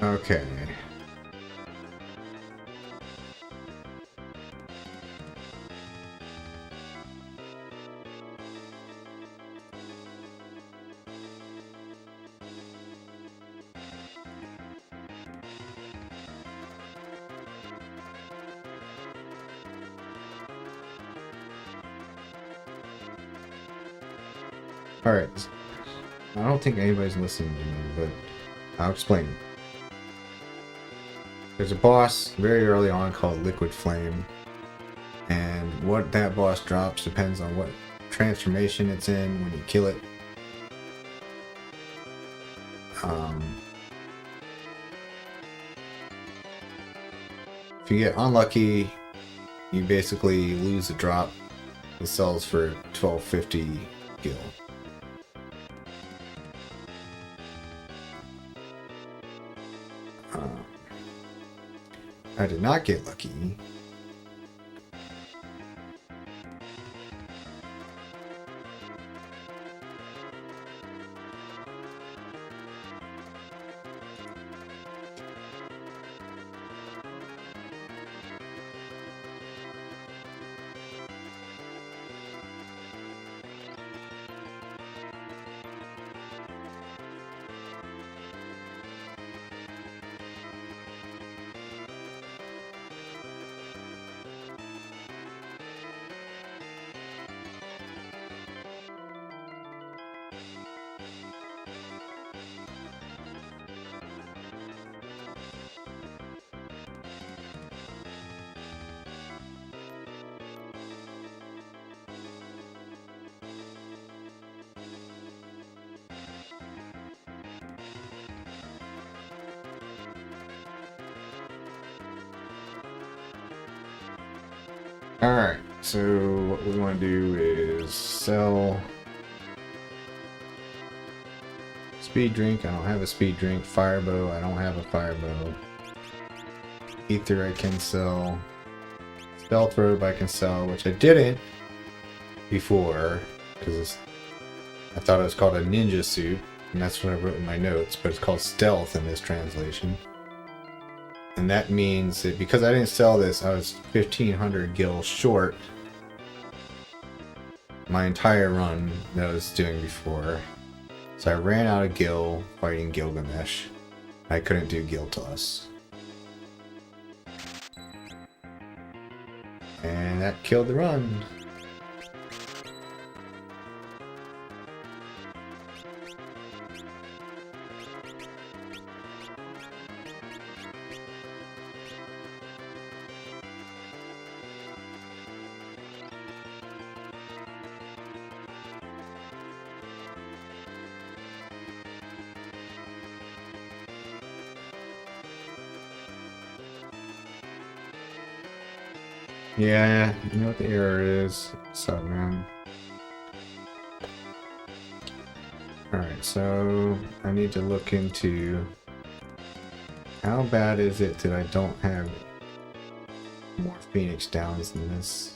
Okay. Alright. I don't think anybody's listening to me, but I'll explain. There's a boss very early on called Liquid Flame, and what that boss drops depends on what transformation it's in when you kill it. If you get unlucky, you basically lose the drop. It sells for 1250 gil. I did not get lucky. Alright, so what we want to do is sell speed drink. I don't have a speed drink. Firebow. I don't have a firebow. Ether I can sell. Stealth robe I can sell, which I didn't before because I thought it was called a ninja suit, and that's what I wrote in my notes, but it's called stealth in this translation. And that means that because I didn't sell this, I was 1500 gil short my entire run that I was doing before. So I ran out of gil fighting Gilgamesh. I couldn't do Gil Toss. And that killed the run. Yeah, you know what the error is. What's up, man? Alright, so I need to look into How bad is it that I don't have more Phoenix Downs than this?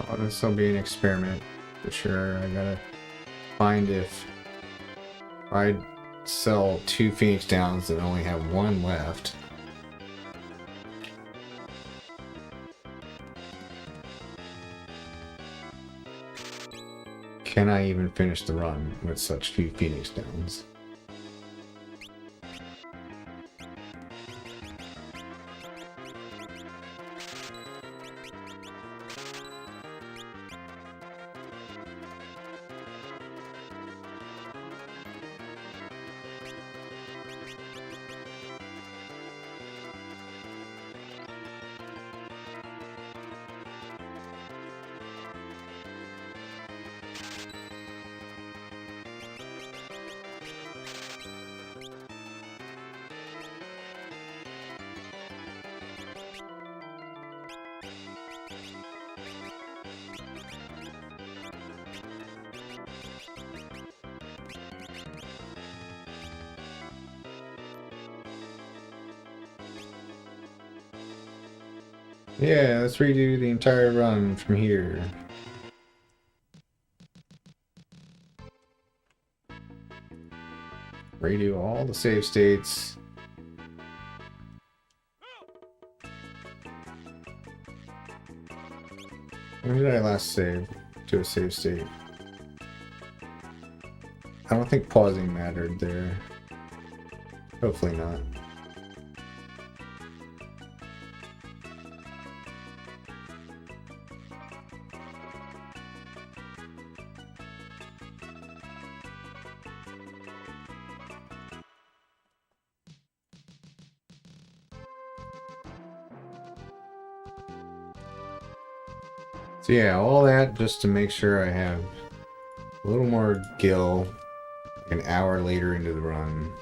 Oh, this will be an experiment for sure. I gotta find if I sell 2 Phoenix Downs and only have 1 left. Can I even finish the run with such few Phoenix Downs? Yeah, let's redo the entire run from here. Redo all the save states. When did I last save to a save state? I don't think pausing mattered there. Hopefully not. So yeah, all that just to make sure I have a little more gil an hour later into the run.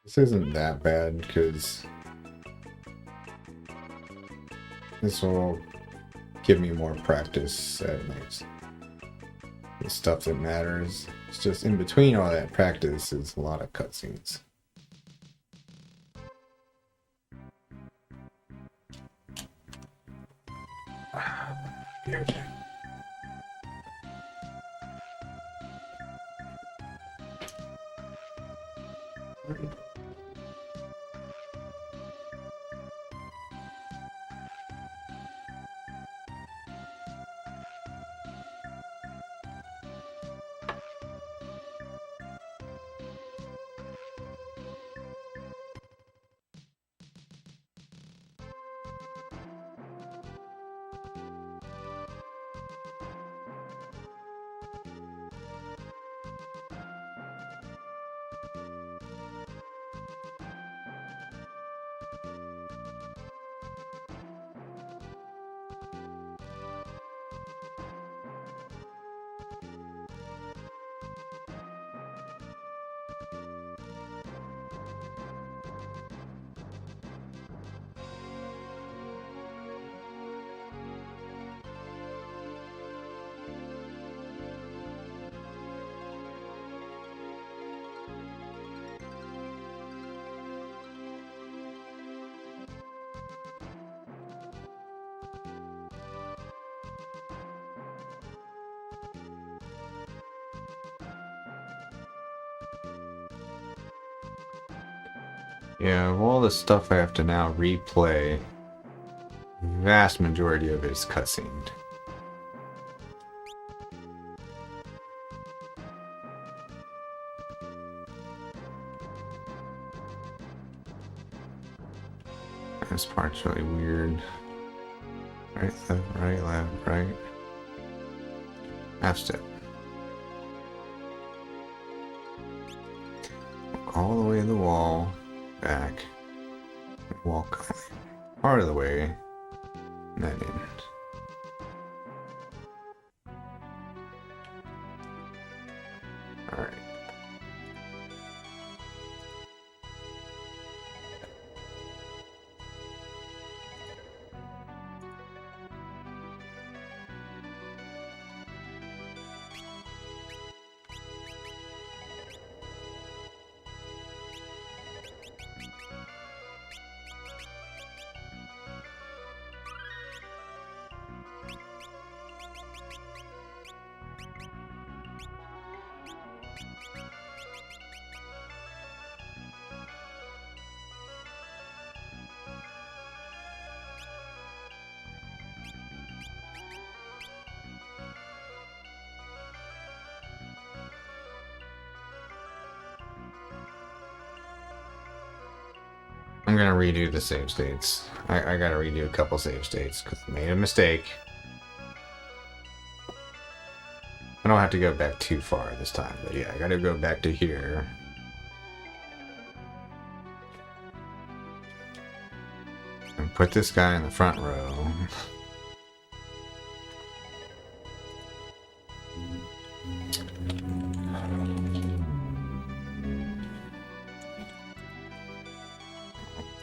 This isn't that bad because this will give me more practice at like the stuff that matters. It's just in between all that practice is a lot of cutscenes. Yeah, of all the stuff I have to now replay, vast majority of it is cutscened. This part's really weird. Right, left, right. Half step. Walk all the way to the wall, back. Walk part of the way, and then in. Alright. I'm gonna redo the save states. I gotta redo a couple save states because I made a mistake. I don't have to go back too far this time, but yeah, I gotta go back to here. And put this guy in the front row.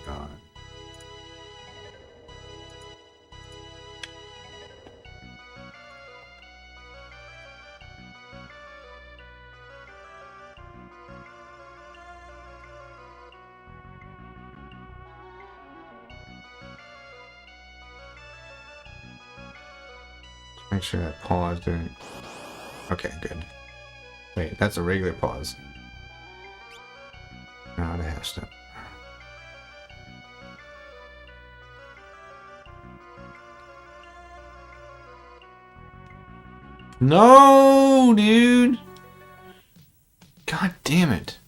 God. Make sure that pause didn't. Okay, good. Wait, that's a regular pause. Not a half step. No, dude! God damn it.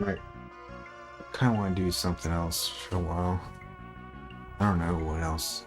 I kind of want to do something else for a while. I don't know what else.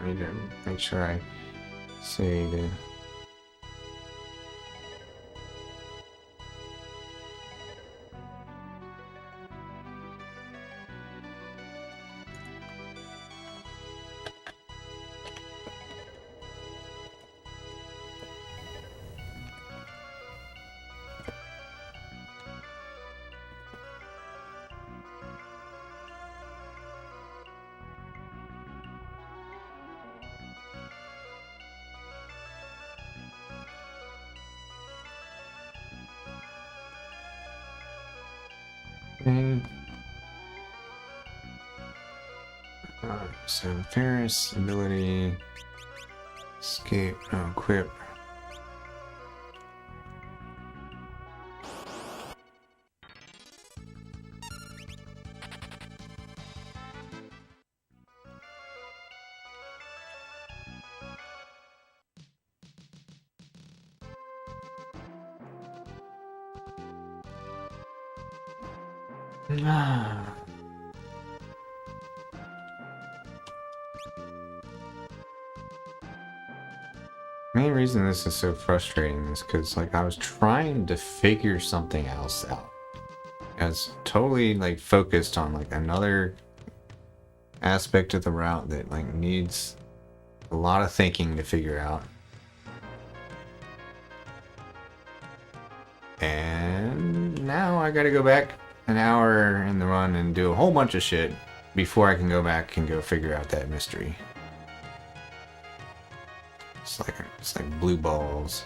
I need to make sure I say the. Okay. So Ferris ability, escape, no, equip. Ah. Main reason this is so frustrating is because like I was trying to figure something else out. I was totally like focused on like another aspect of the route that like needs a lot of thinking to figure out. And now I gotta go back an hour in the run and do a whole bunch of shit before I can go back and go figure out that mystery. It's like blue balls.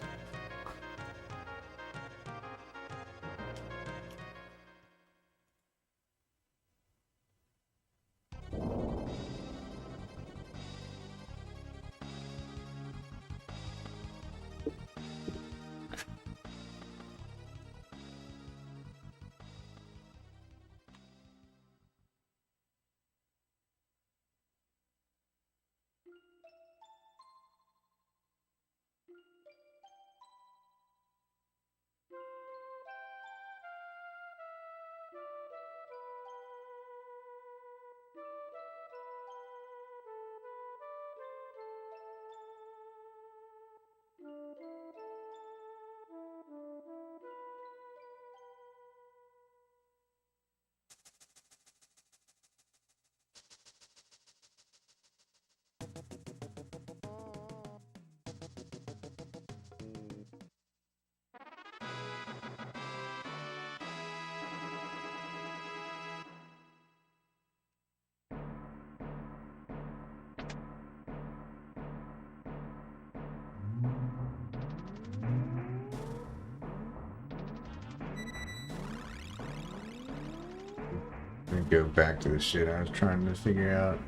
Let me go back to the shit I was trying to figure out.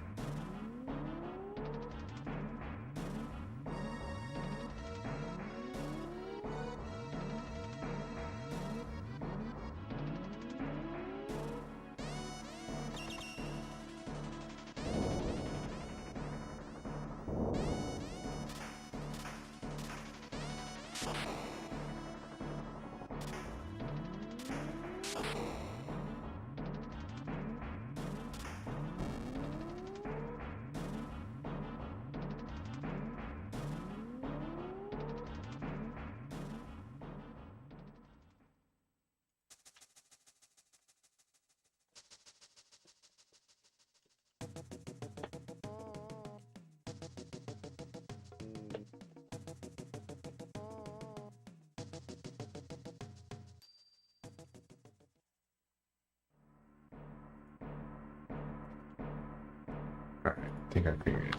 Alright, I think I figured it.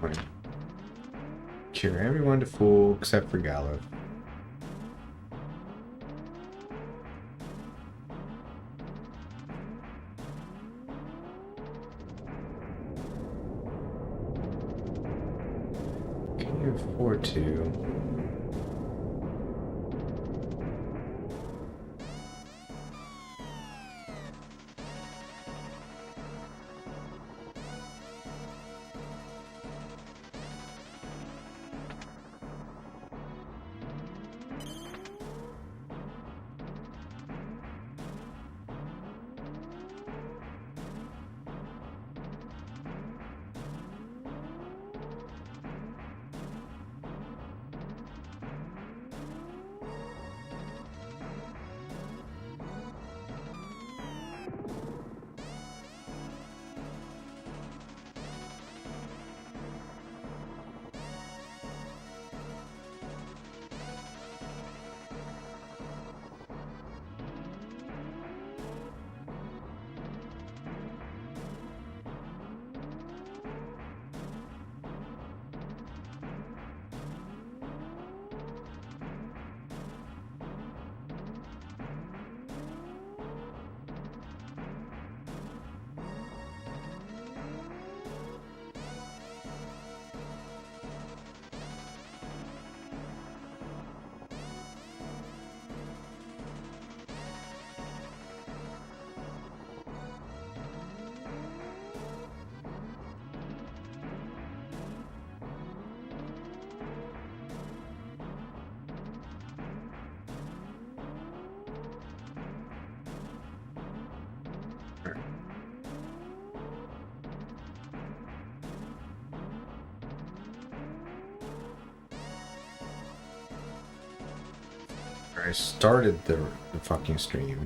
I'm gonna cure everyone to full except for Gallo. Can you afford to? I started the fucking stream.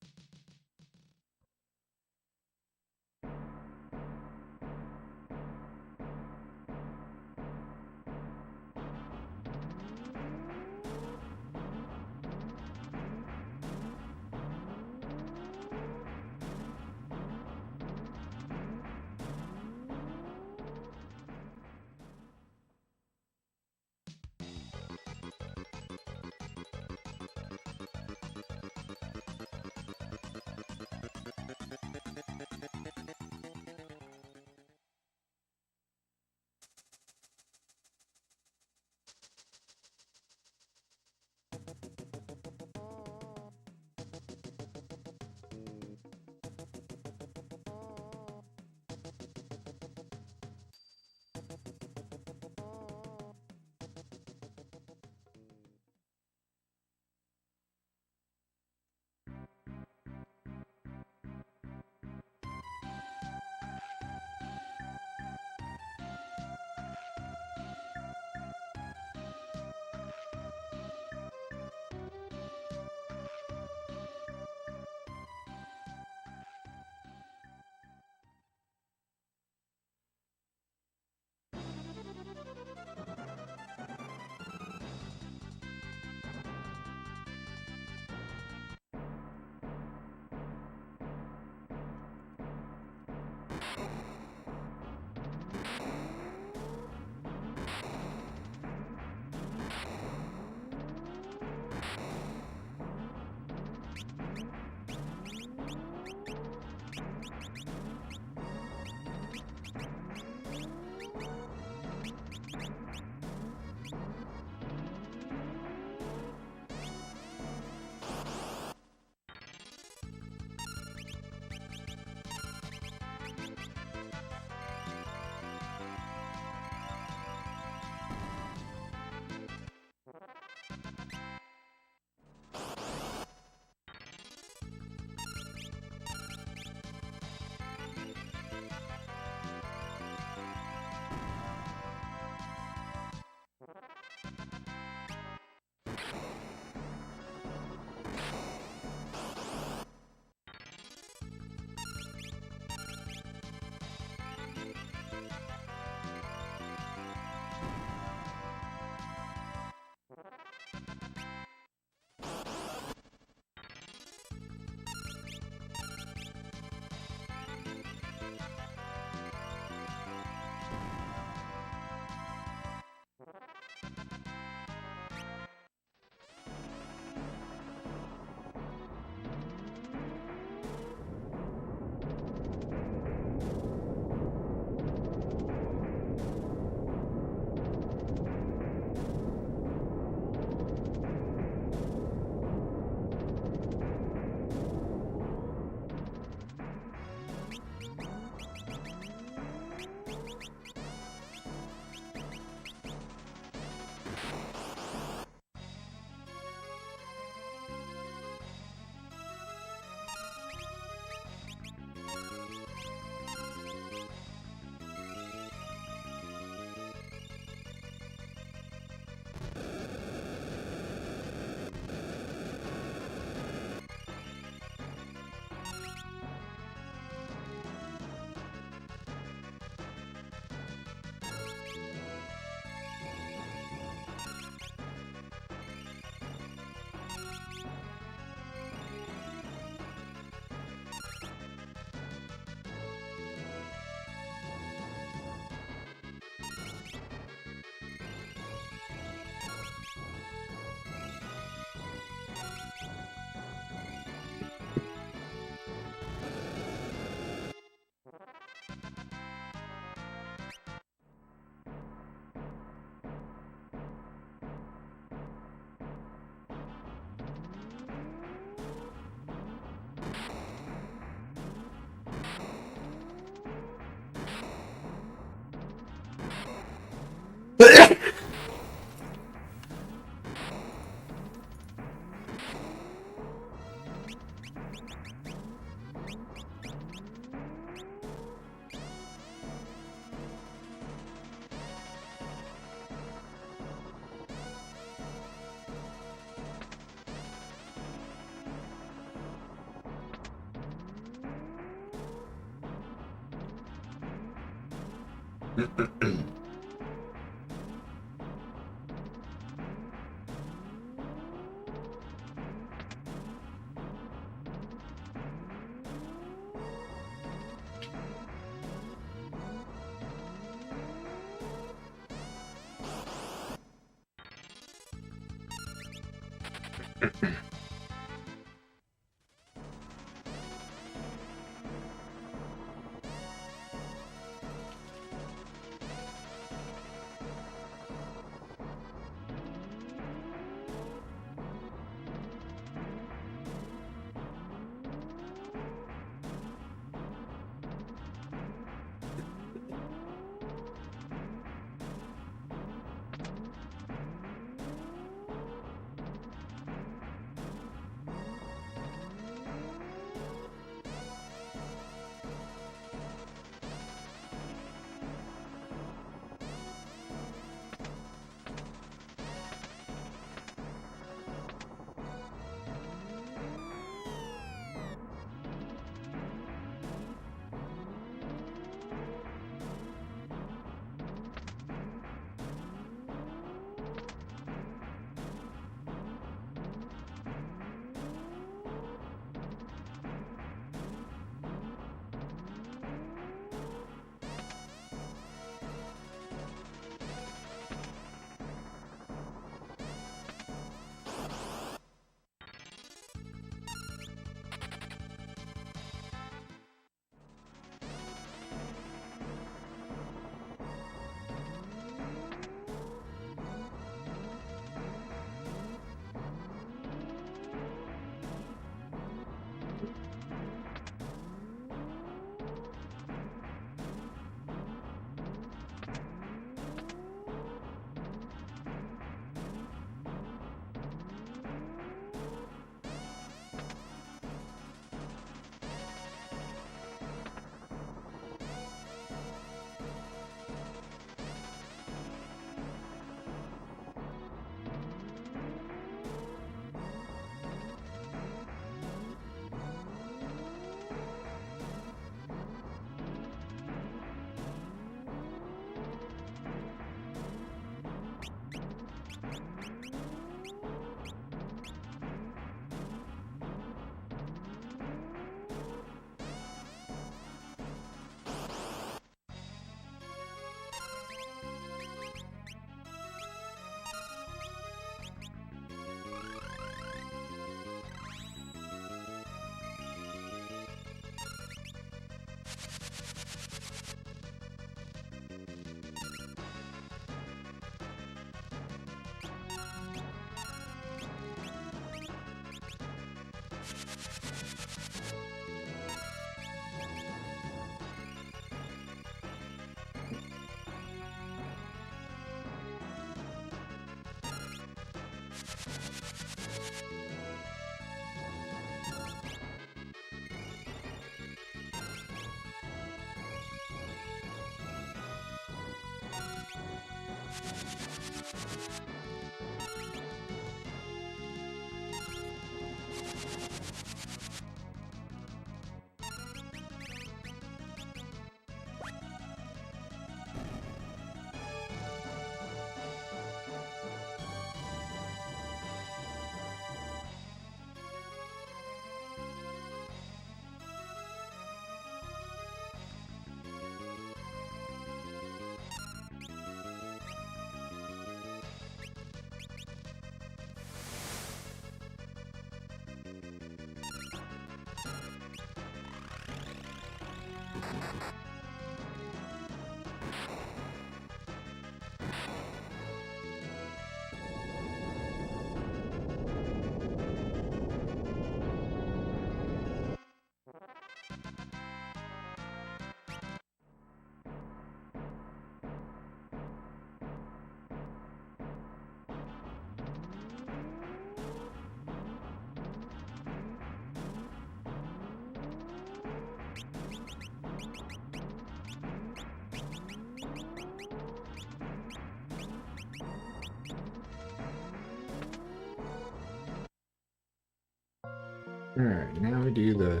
Alright, now we do the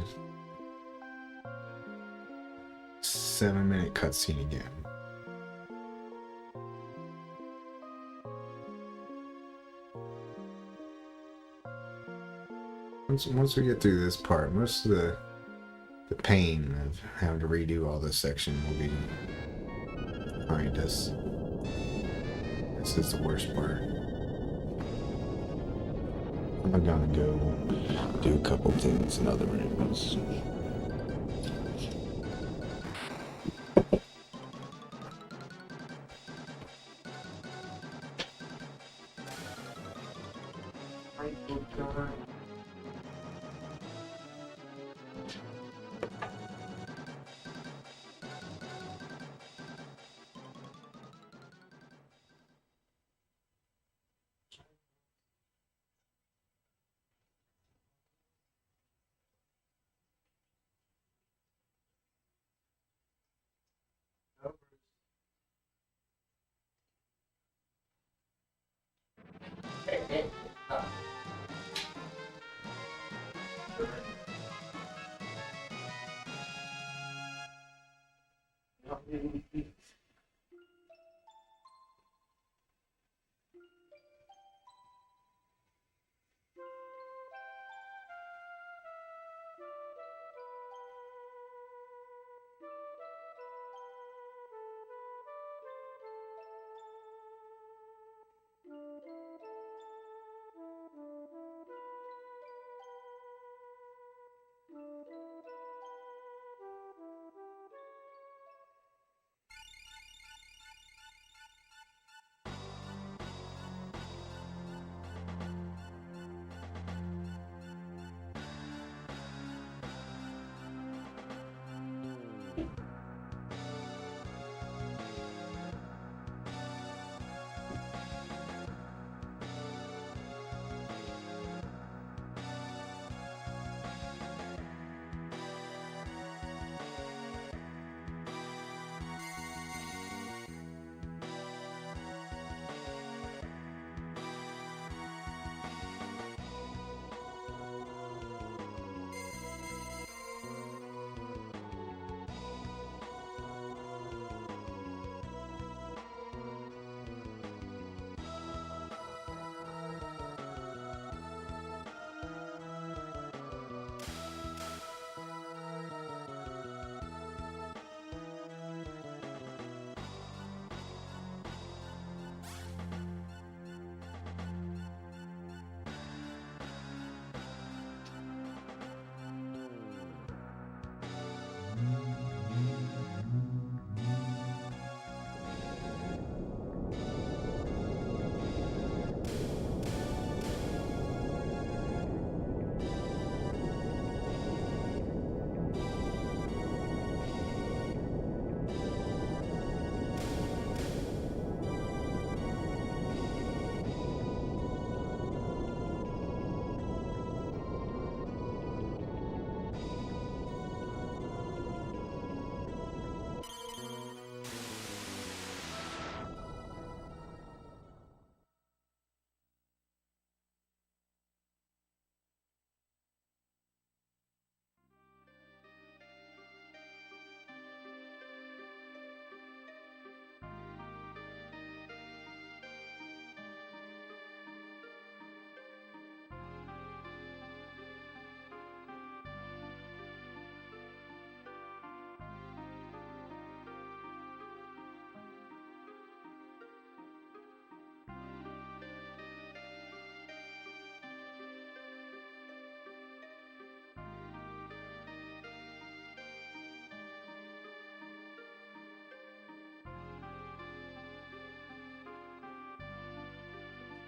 7-minute cutscene again. Once we get through this part, most of the pain of having to redo all this section will be behind us. This is the worst part. I'm gonna go do a couple things in other rooms.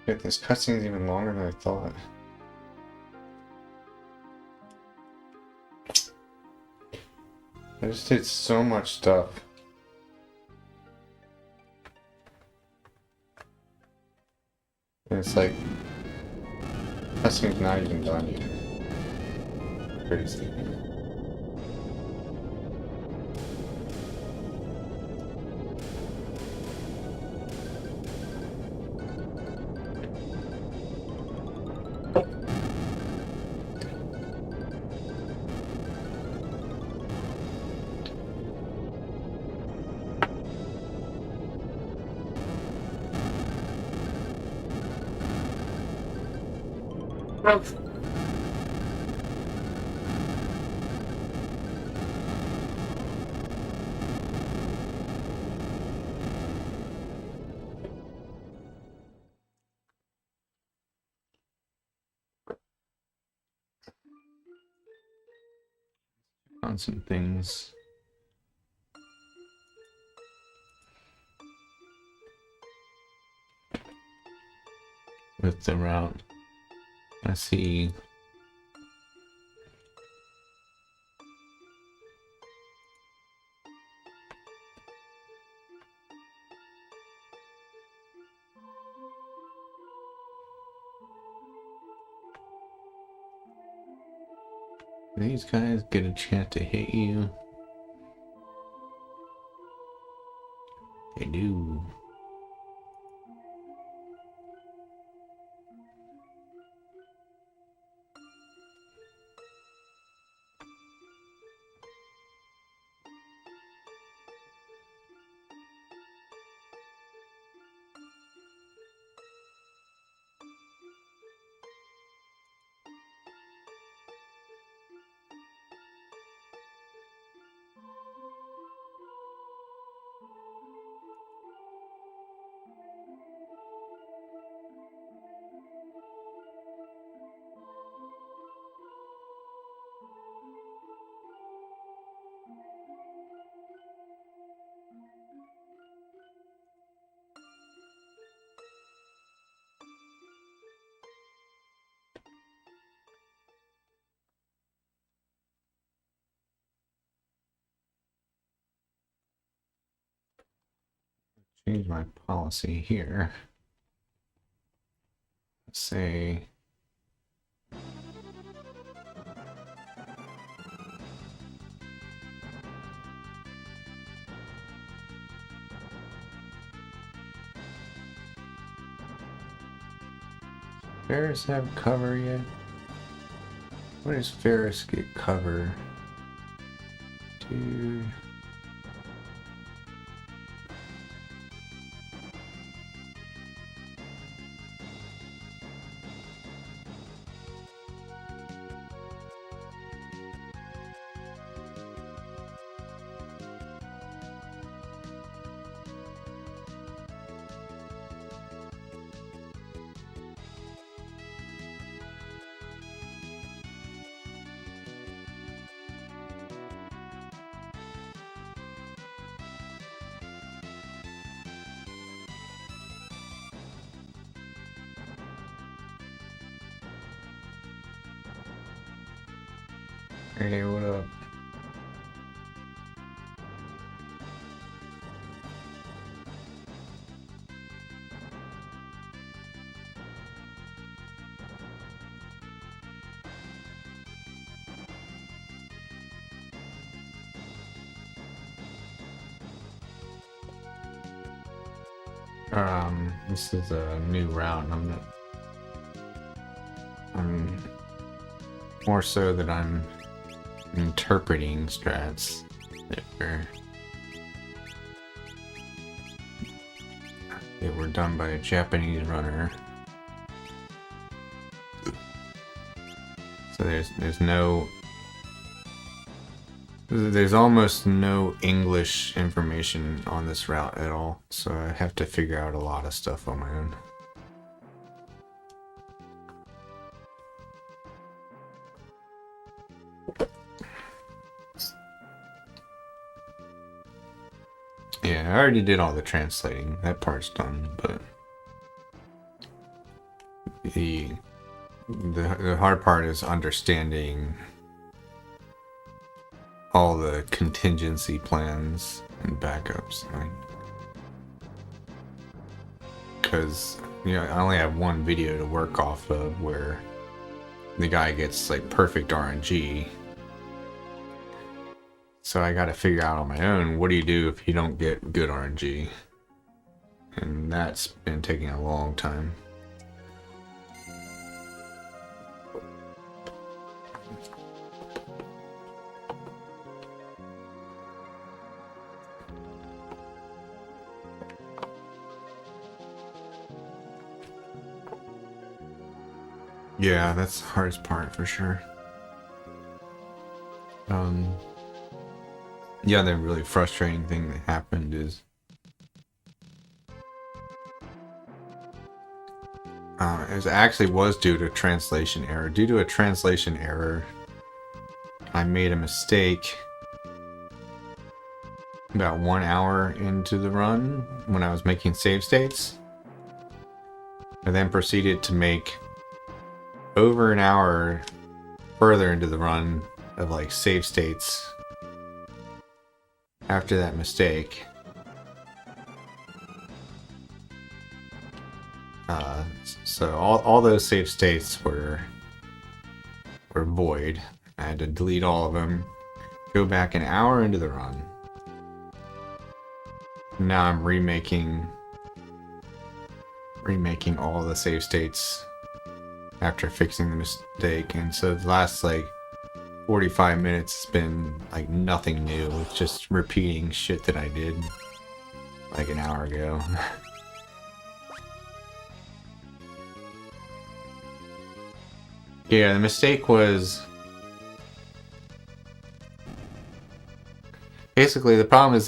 Shit, this cutscene is even longer than I thought. I just did so much stuff. And it's like, cutscene's not even done yet. Crazy. on some things. With the route. I see. These guys get a chance to hit you. They do. Change my policy here. Let's say Ferris have cover yet? What does Ferris get cover? Dude. Hey, what up? This is a new route. I'm more so that I'm interpreting strats that were done by a Japanese runner. So there's almost no English information on this route at all, so I have to figure out a lot of stuff on my own. Yeah, I already did all the translating. That part's done, but the hard part is understanding all the contingency plans and backups, like, because I only have one video to work off of where the guy gets like perfect RNG. So I got to figure out on my own, what do you do if you don't get good RNG? And that's been taking a long time. Yeah, that's the hardest part for sure. Yeah, the really frustrating thing that happened is it actually was due to translation error. Due to a translation error I made a mistake about 1 hour into the run when I was making save states. I then proceeded to make over an hour further into the run of like save states after that mistake. So all those save states were void. I had to delete all of them, go back an hour into the run. Now I'm remaking all the save states after fixing the mistake, and so the last like 45 minutes has been like nothing new. It's just repeating shit that I did like an hour ago. Yeah, the mistake was basically the problem is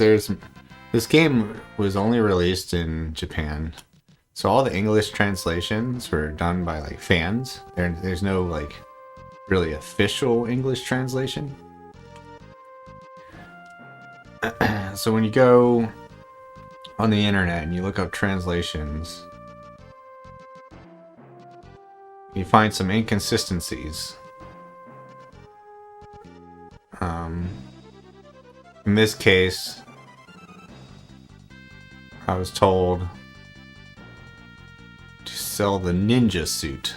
this game was only released in Japan, so all the English translations were done by like fans. There's no like really official English translation. So when you go on the internet and you look up translations, you find some inconsistencies. In this case, I was told to sell the ninja suit.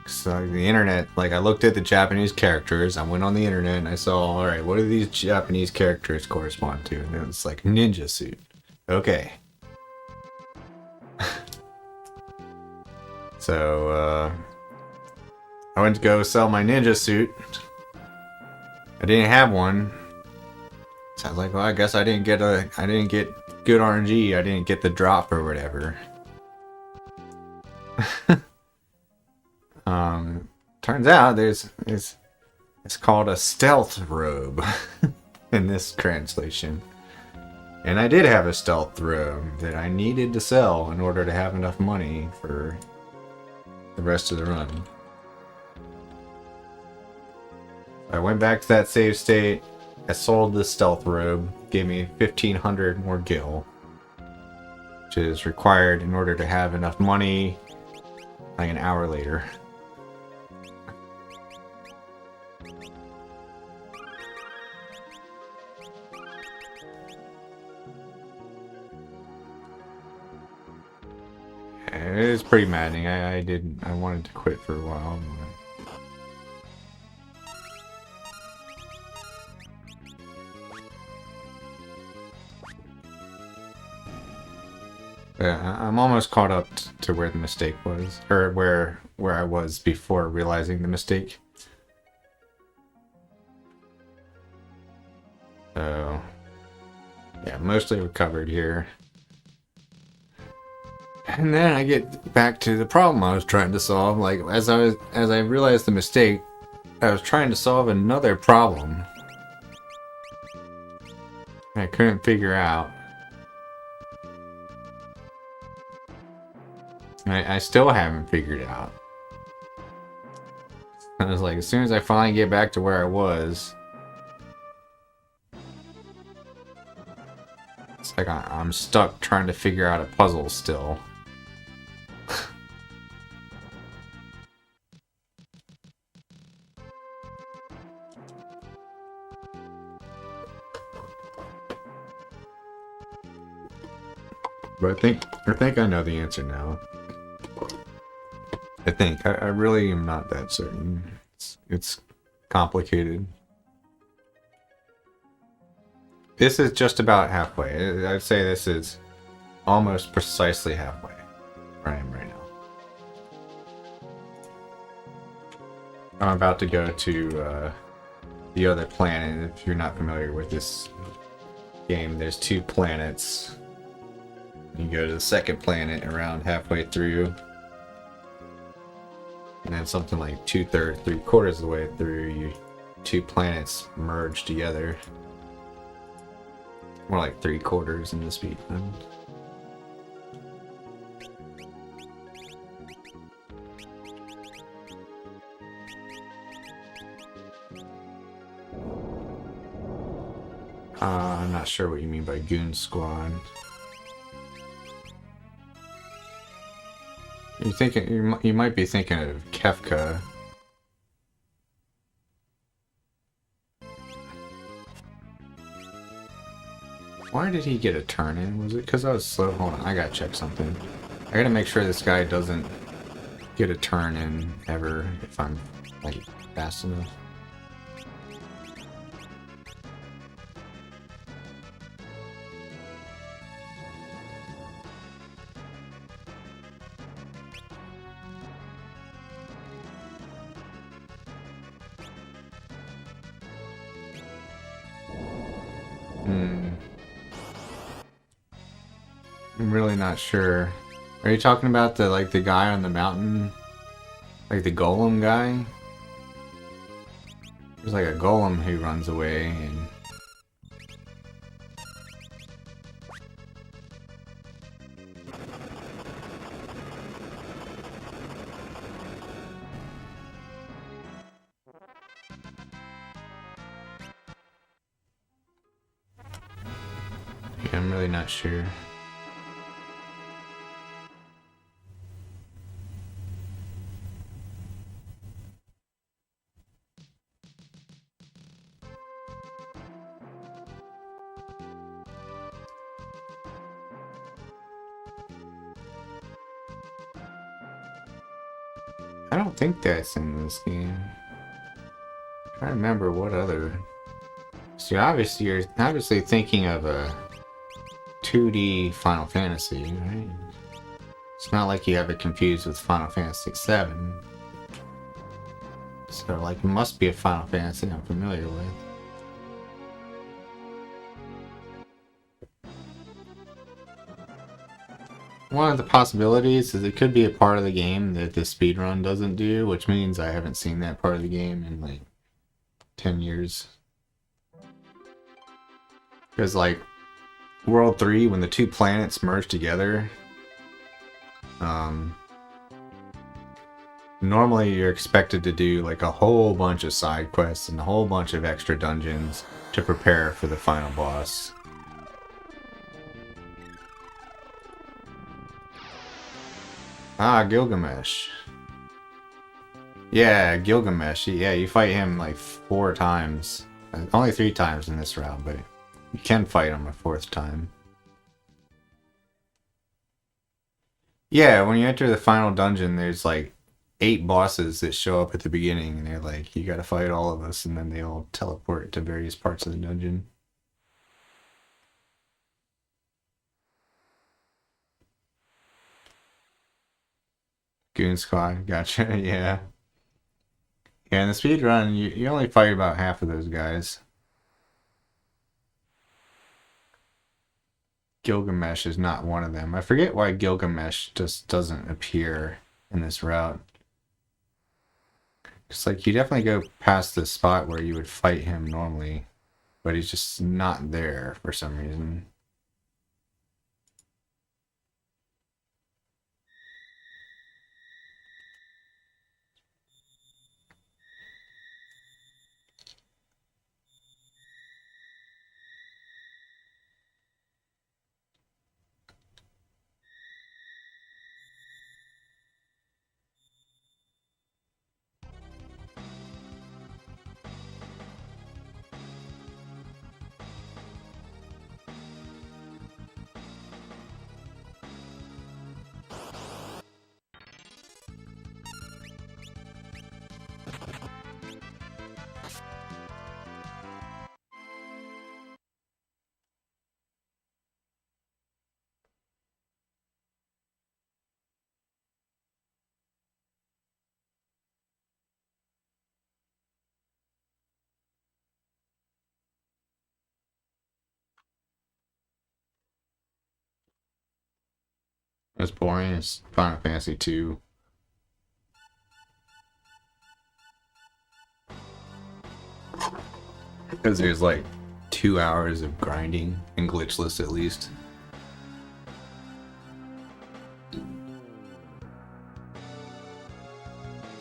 So the internet, like I looked at the Japanese characters, I went on the internet and I saw, alright, what do these Japanese characters correspond to? And it was like ninja suit. Okay. So, I went to go sell my ninja suit. I didn't have one. So I was like, well, I guess I didn't get good RNG. I didn't get the drop or whatever. Turns out it's called a stealth robe in this translation. And I did have a stealth robe that I needed to sell in order to have enough money for the rest of the run. I went back to that save state. I sold the stealth robe, gave me 1,500 more gil, which is required in order to have enough money like an hour later. It was pretty maddening. I wanted to quit for a while. I'm almost caught up to where the mistake was, or where I was before realizing the mistake. So, yeah, mostly recovered here. And then I get back to the problem I was trying to solve. Like as I realized the mistake, I was trying to solve another problem I couldn't figure out. I still haven't figured it out. I was like, as soon as I finally get back to where I was, it's like I'm stuck trying to figure out a puzzle still. But I think I know the answer now. I really am not that certain. It's complicated. This is just about halfway. I'd say this is almost precisely halfway where I am right now. I'm about to go to the other planet. If you're not familiar with this game, there's 2 planets. You go to the second planet around halfway through. And then something like 2/3, 3/4 of the way through, 2 planets merge together. More like 3/4 in the speed run. I'm not sure what you mean by Goon Squad. You're thinking you might be thinking of Kefka. Why did he get a turn in? Was it because I was slow? Hold on, I gotta check something. I gotta make sure this guy doesn't get a turn in ever if I'm like fast enough. I'm really not sure. Are you talking about the guy on the mountain? Like the golem guy? There's like a golem who runs away and... Yeah, I'm really not sure. I don't think that's in this game. I'm trying to remember what other... So you're obviously thinking of a 2D Final Fantasy, right? It's not like you have it confused with Final Fantasy VII. So like it must be a Final Fantasy I'm familiar with. One of the possibilities is it could be a part of the game that the speedrun doesn't do, which means I haven't seen that part of the game in like 10 years. Because like World 3, when the two planets merge together, normally you're expected to do like a whole bunch of side quests and a whole bunch of extra dungeons to prepare for the final boss. Ah, Gilgamesh. Yeah, Gilgamesh. Yeah, you fight him like 4 times. Only 3 times in this round, but you can fight him a 4th time. Yeah, when you enter the final dungeon, there's like 8 bosses that show up at the beginning, and they're like, you gotta fight all of us, and then they all teleport to various parts of the dungeon. Goon Squad, gotcha, yeah. Yeah, in the speedrun, you only fight about half of those guys. Gilgamesh is not one of them. I forget why Gilgamesh just doesn't appear in this route. It's like you definitely go past the spot where you would fight him normally, but he's just not there for some reason. It's boring. It's Final Fantasy 2. Because there's like 2 hours of grinding and glitchless at least.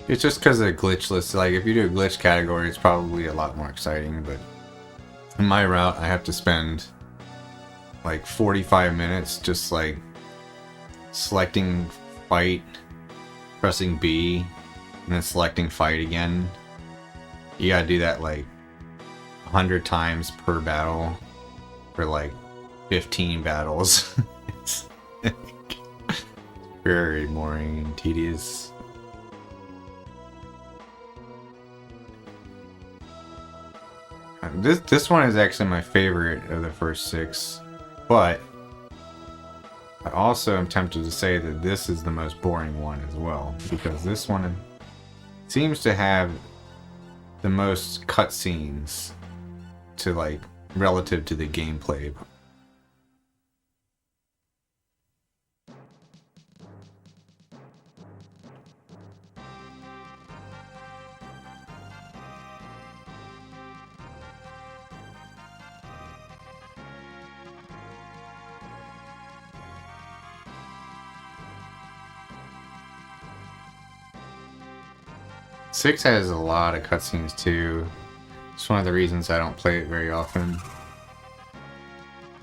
It's just because of glitchless. Like if you do a glitch category, it's probably a lot more exciting. But In my route, I have to spend like 45 minutes just like selecting fight, pressing B, and then selecting fight again. You gotta do that like 100 times per battle for like 15 battles. It's very boring and tedious. This one is actually my favorite of the first 6, but I also am tempted to say that this is the most boring one as well, because this one seems to have the most cutscenes to like relative to the gameplay. Six has a lot of cutscenes too. It's one of the reasons I don't play it very often.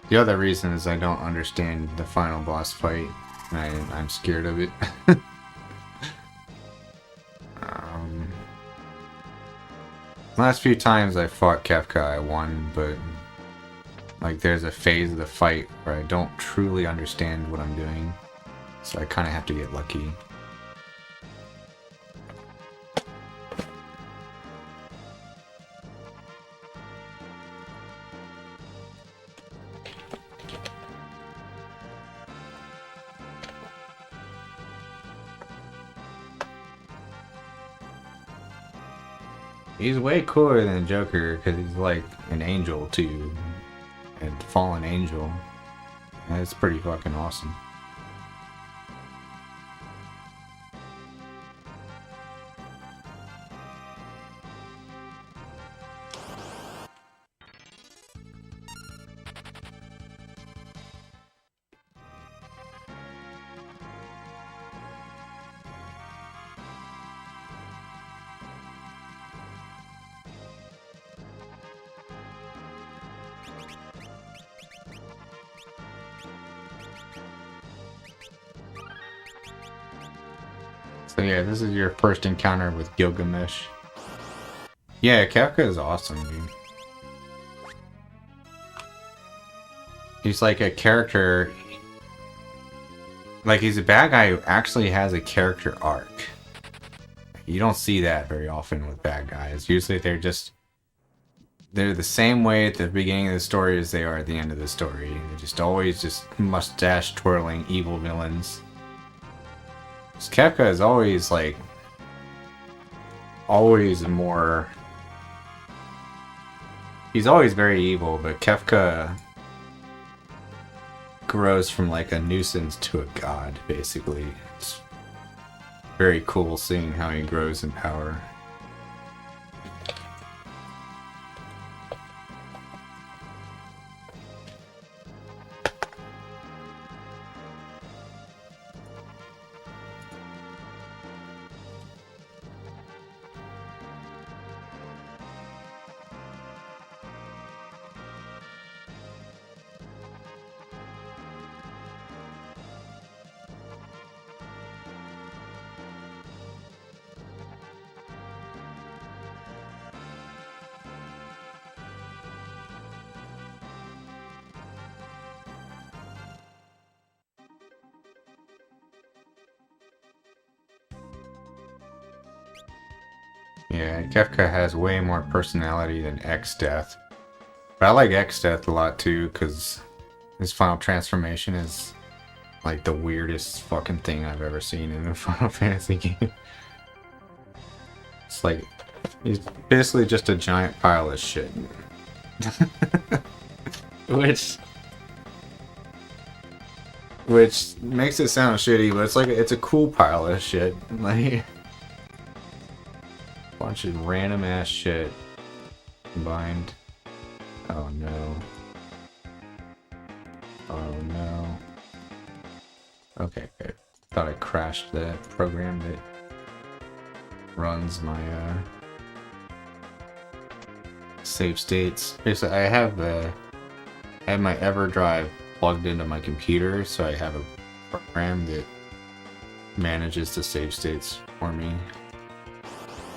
The other reason is I don't understand the final boss fight, and I'm scared of it. Last few times I fought Kefka, I won, but like there's a phase of the fight where I don't truly understand what I'm doing, so I kind of have to get lucky. He's way cooler than Joker because he's like an angel too, and fallen angel. And it's pretty fucking awesome. So yeah, this is your first encounter with Gilgamesh. Yeah, Kefka is awesome, dude. He's like a character... Like, he's a bad guy who actually has a character arc. You don't see that very often with bad guys. Usually they're the same way at the beginning of the story as they are at the end of the story. They're just always just mustache-twirling evil villains. Kefka is always like more, he's always very evil, but Kefka grows from like a nuisance to a god, basically. It's very cool seeing how he grows in power. Yeah, Kefka has way more personality than X-Death. But I like X-Death a lot too, because his final transformation is like the weirdest fucking thing I've ever seen in a Final Fantasy game. It's like, he's basically just a giant pile of shit. Which makes it sound shitty, but it's like, it's a cool pile of shit. Like... bunch of random ass shit combined. Oh no. Oh no. Okay, good. Thought I crashed the program that runs my save states. Basically, I have my EverDrive plugged into my computer, so I have a program that manages the save states for me.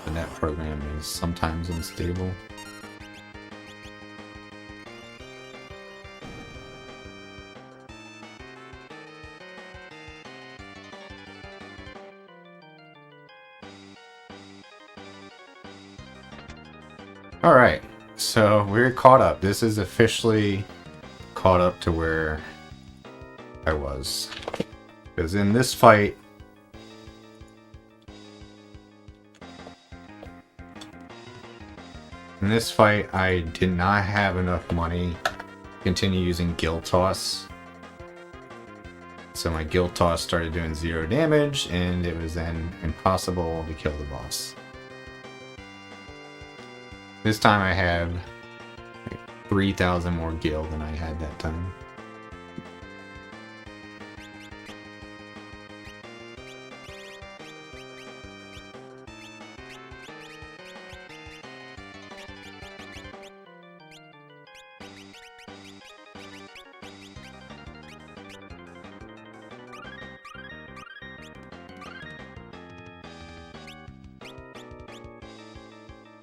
And that program is sometimes unstable. Alright, so we're caught up. This is officially caught up to where I was. Because in this fight, I did not have enough money to continue using Guild Toss. So my Guild Toss started doing 0 damage, and it was then impossible to kill the boss. This time I have 3,000 more gil than I had that time.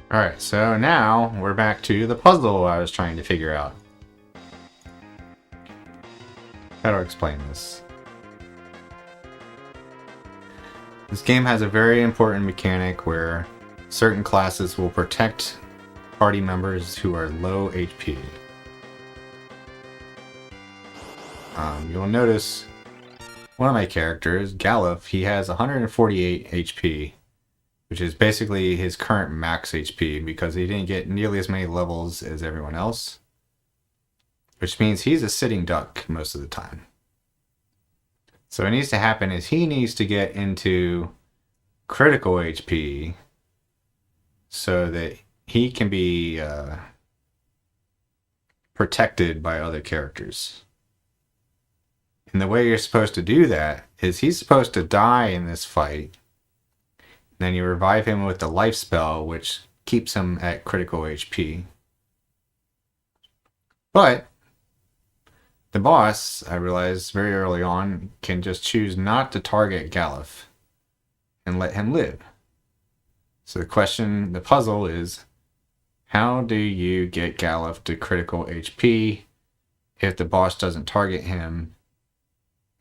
Alright, so now we're back to the puzzle I was trying to figure out. How do I explain this? This game has a very important mechanic where certain classes will protect party members who are low HP. You'll notice one of my characters, Galuf, he has 148 HP. Which is basically his current max HP because he didn't get nearly as many levels as everyone else. Which means he's a sitting duck most of the time. So what needs to happen is he needs to get into critical HP so that he can be protected by other characters. And the way you're supposed to do that is he's supposed to die in this fight. Then you revive him with the life spell, which keeps him at critical HP. But the boss, I realized very early on, can just choose not to target Galuf and let him live. So the puzzle is, how do you get Galuf to critical HP if the boss doesn't target him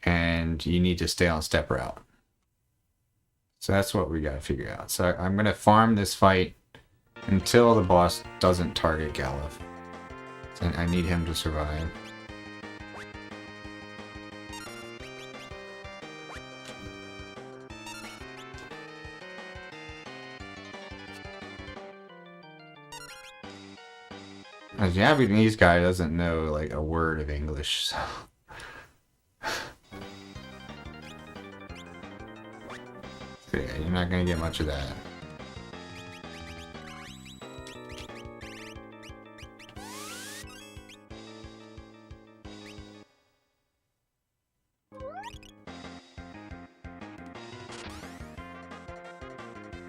and you need to stay on step route? So that's what we gotta figure out. So I'm gonna farm this fight until the boss doesn't target Galuf. So I need him to survive. A Japanese guy doesn't know like a word of English, so. Yeah, you're not gonna get much of that.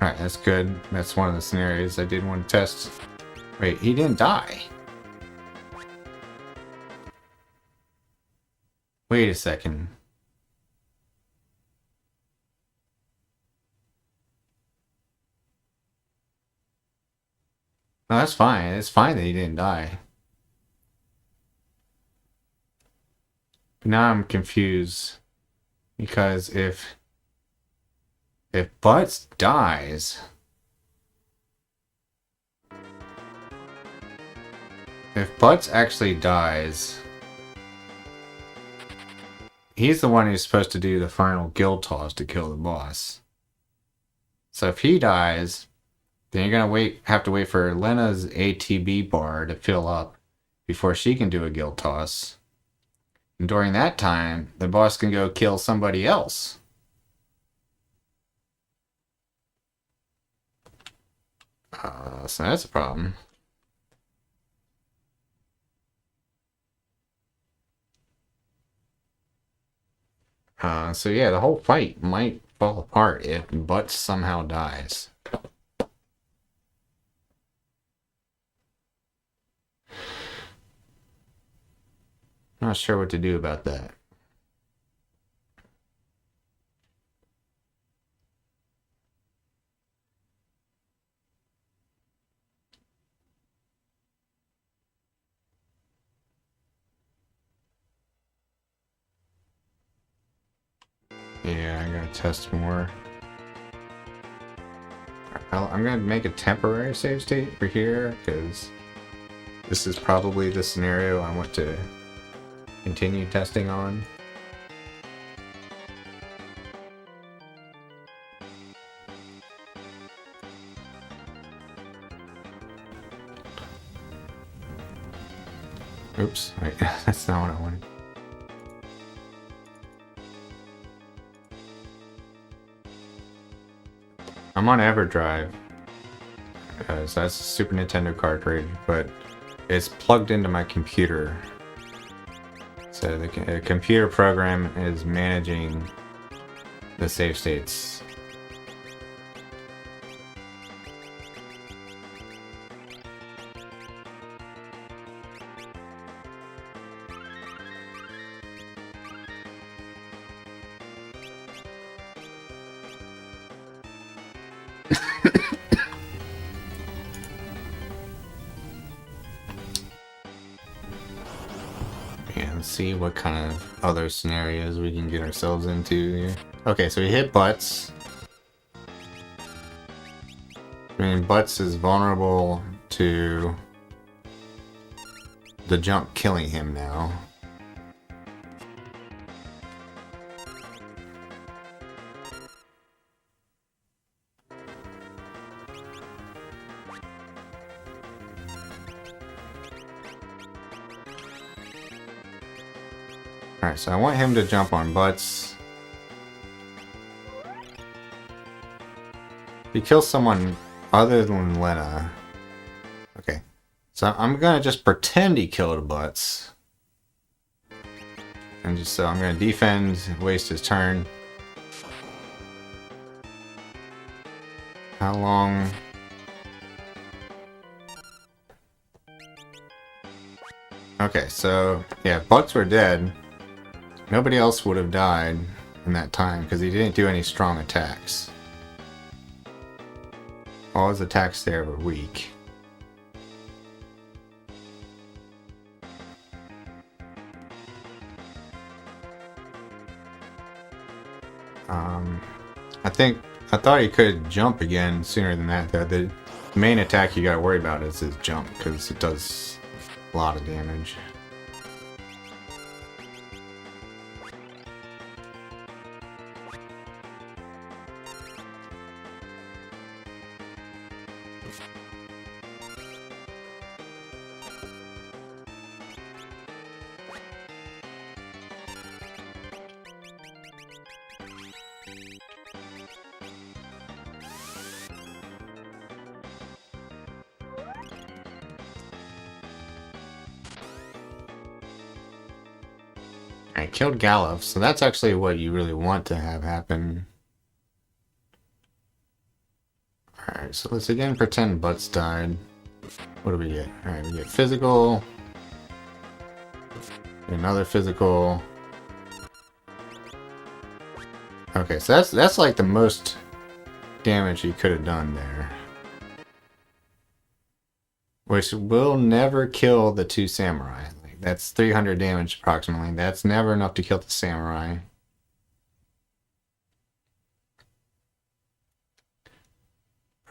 Alright, that's good. That's one of the scenarios I did want to test. Wait, he didn't die. Wait a second. No, that's fine. It's fine that he didn't die. But now I'm confused. Because if Butts dies... If Butts actually dies... He's the one who's supposed to do the final guild toss to kill the boss. So if he dies... Then you're gonna have to wait for Lena's ATB bar to fill up before she can do a guild toss. And during that time, the boss can go kill somebody else. So that's a problem. So yeah, the whole fight might fall apart if Butts somehow dies. Not sure what to do about that. Yeah, I gotta test more. I'm gonna make a temporary save state for here, because this is probably the scenario I want to continue testing on. Oops, wait, that's not what I wanted. I'm on EverDrive, so that's a Super Nintendo cartridge, but it's plugged into my computer. So the computer program is managing the save states. And see what kind of other scenarios we can get ourselves into here. Okay, so we hit Butts. I mean, Butts is vulnerable to the jump killing him now. Alright, so I want him to jump on Butts. If he kills someone other than Lena... Okay, so I'm gonna just pretend he killed Butts. And just so I'm gonna defend, waste his turn. How long... Okay, so yeah, if Butts were dead, nobody else would have died in that time because he didn't do any strong attacks. All his attacks there were weak. I thought he could jump again sooner than that. The main attack you gotta worry about is his jump because it does a lot of damage. I killed Galuf, so that's actually what you really want to have happen. Alright, so let's again pretend Butts died. What do we get? Alright, we get physical. Another physical. Okay, so that's like the most damage he could have done there. Which will never kill the two samurai. That's 300 damage approximately. That's never enough to kill the samurai.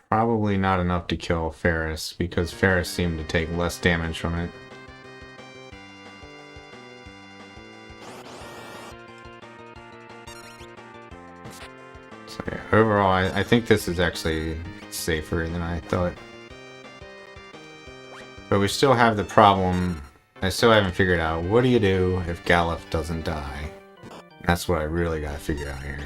Probably not enough to kill Ferris, because Ferris seemed to take less damage from it. So yeah, overall, I think this is actually safer than I thought. But we still have the problem. I still haven't figured out, what do you do if Galuf doesn't die? That's what I really gotta figure out here.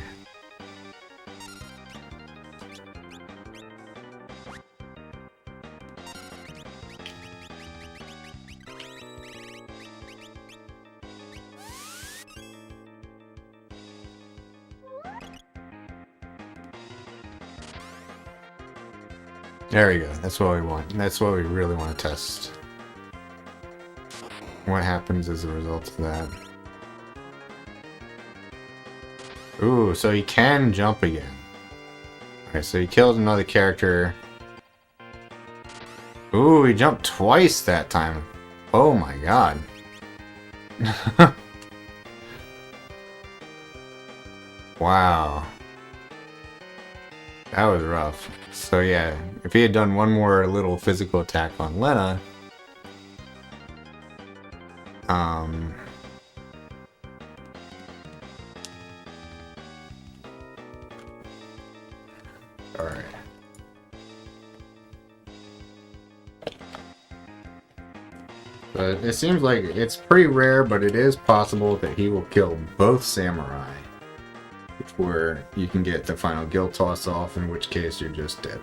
There we go. That's what we want. That's what we really want to test. what happens as a result of that. Ooh, so he can jump again. Alright, so he killed another character. Ooh, he jumped twice that time. Oh my god. Wow. That was rough. So yeah, if he had done one more little physical attack on Lena, alright. But it seems like it's pretty rare, but it is possible that he will kill both samurai before you can get the final guild toss off, in which case you're just dead.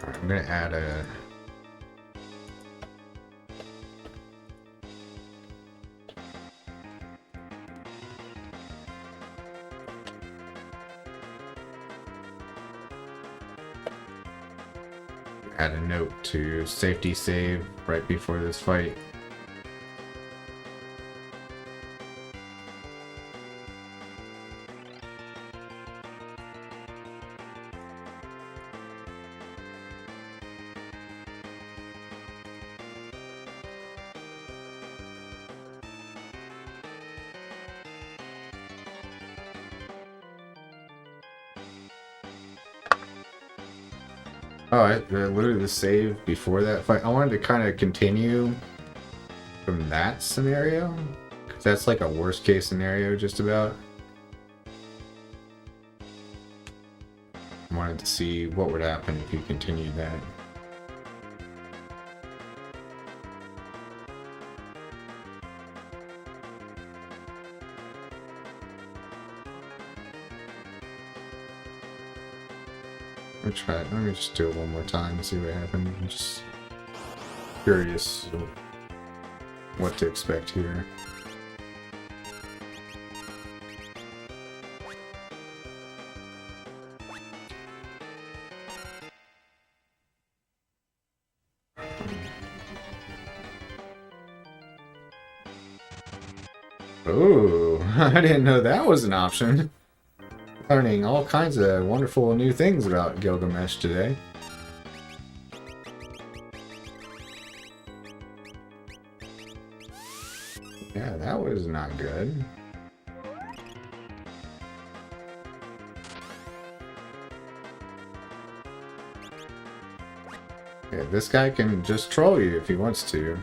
I'm gonna add a note to safety save right before this fight. Oh, I literally the save before that fight. I wanted to kind of continue from that scenario, because that's like a worst case scenario just about. I wanted to see what would happen if you continued that. Let me just do it one more time and see what happens. I'm just curious what to expect here. Oh, I didn't know that was an option. Learning all kinds of wonderful new things about Gilgamesh today. Yeah, that was not good. Yeah, this guy can just troll you if he wants to.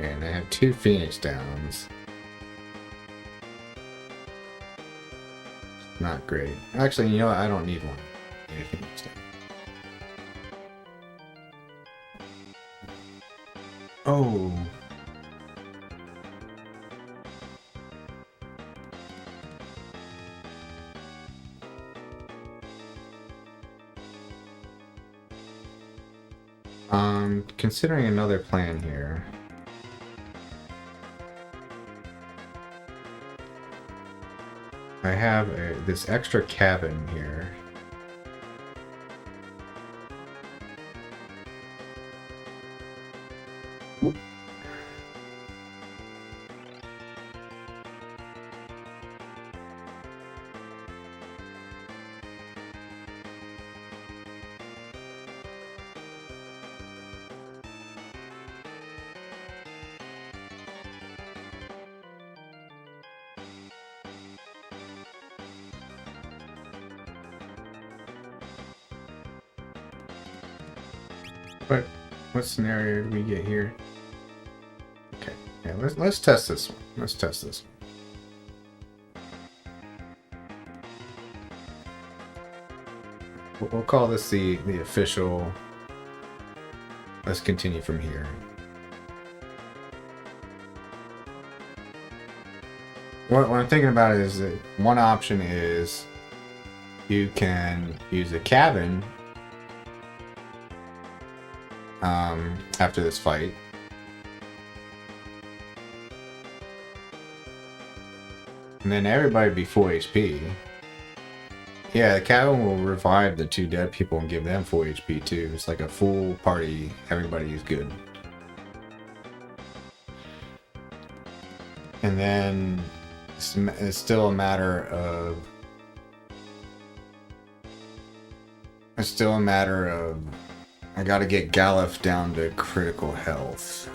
And I have 2 Phoenix Downs. Not great. Actually, you know what? I don't need one. I need a Phoenix Down. Oh. Considering another plan here. I have this extra cabin here. What scenario did we get here? Okay, yeah, let's test this one. Let's test this one. We'll call this the official. Let's continue from here. What I'm thinking about is that one option is you can use a cabin after this fight. And then everybody be full HP. Yeah, the cabin will revive the 2 dead people and give them full HP too. It's like a full party, everybody is good. And then it's still a matter of... I gotta get Galuf down to critical health.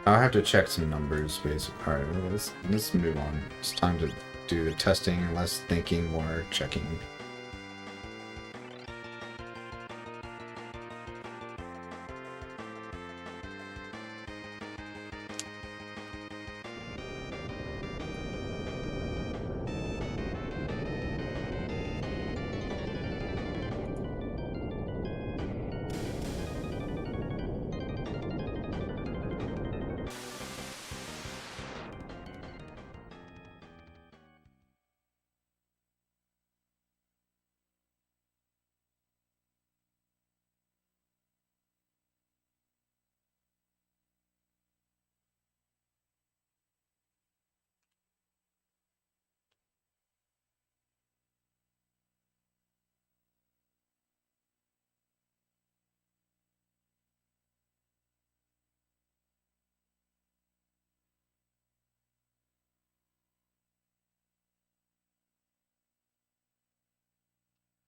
I'll have to check some numbers, basically. Alright, let's move on. It's time to do the testing, less thinking, more checking.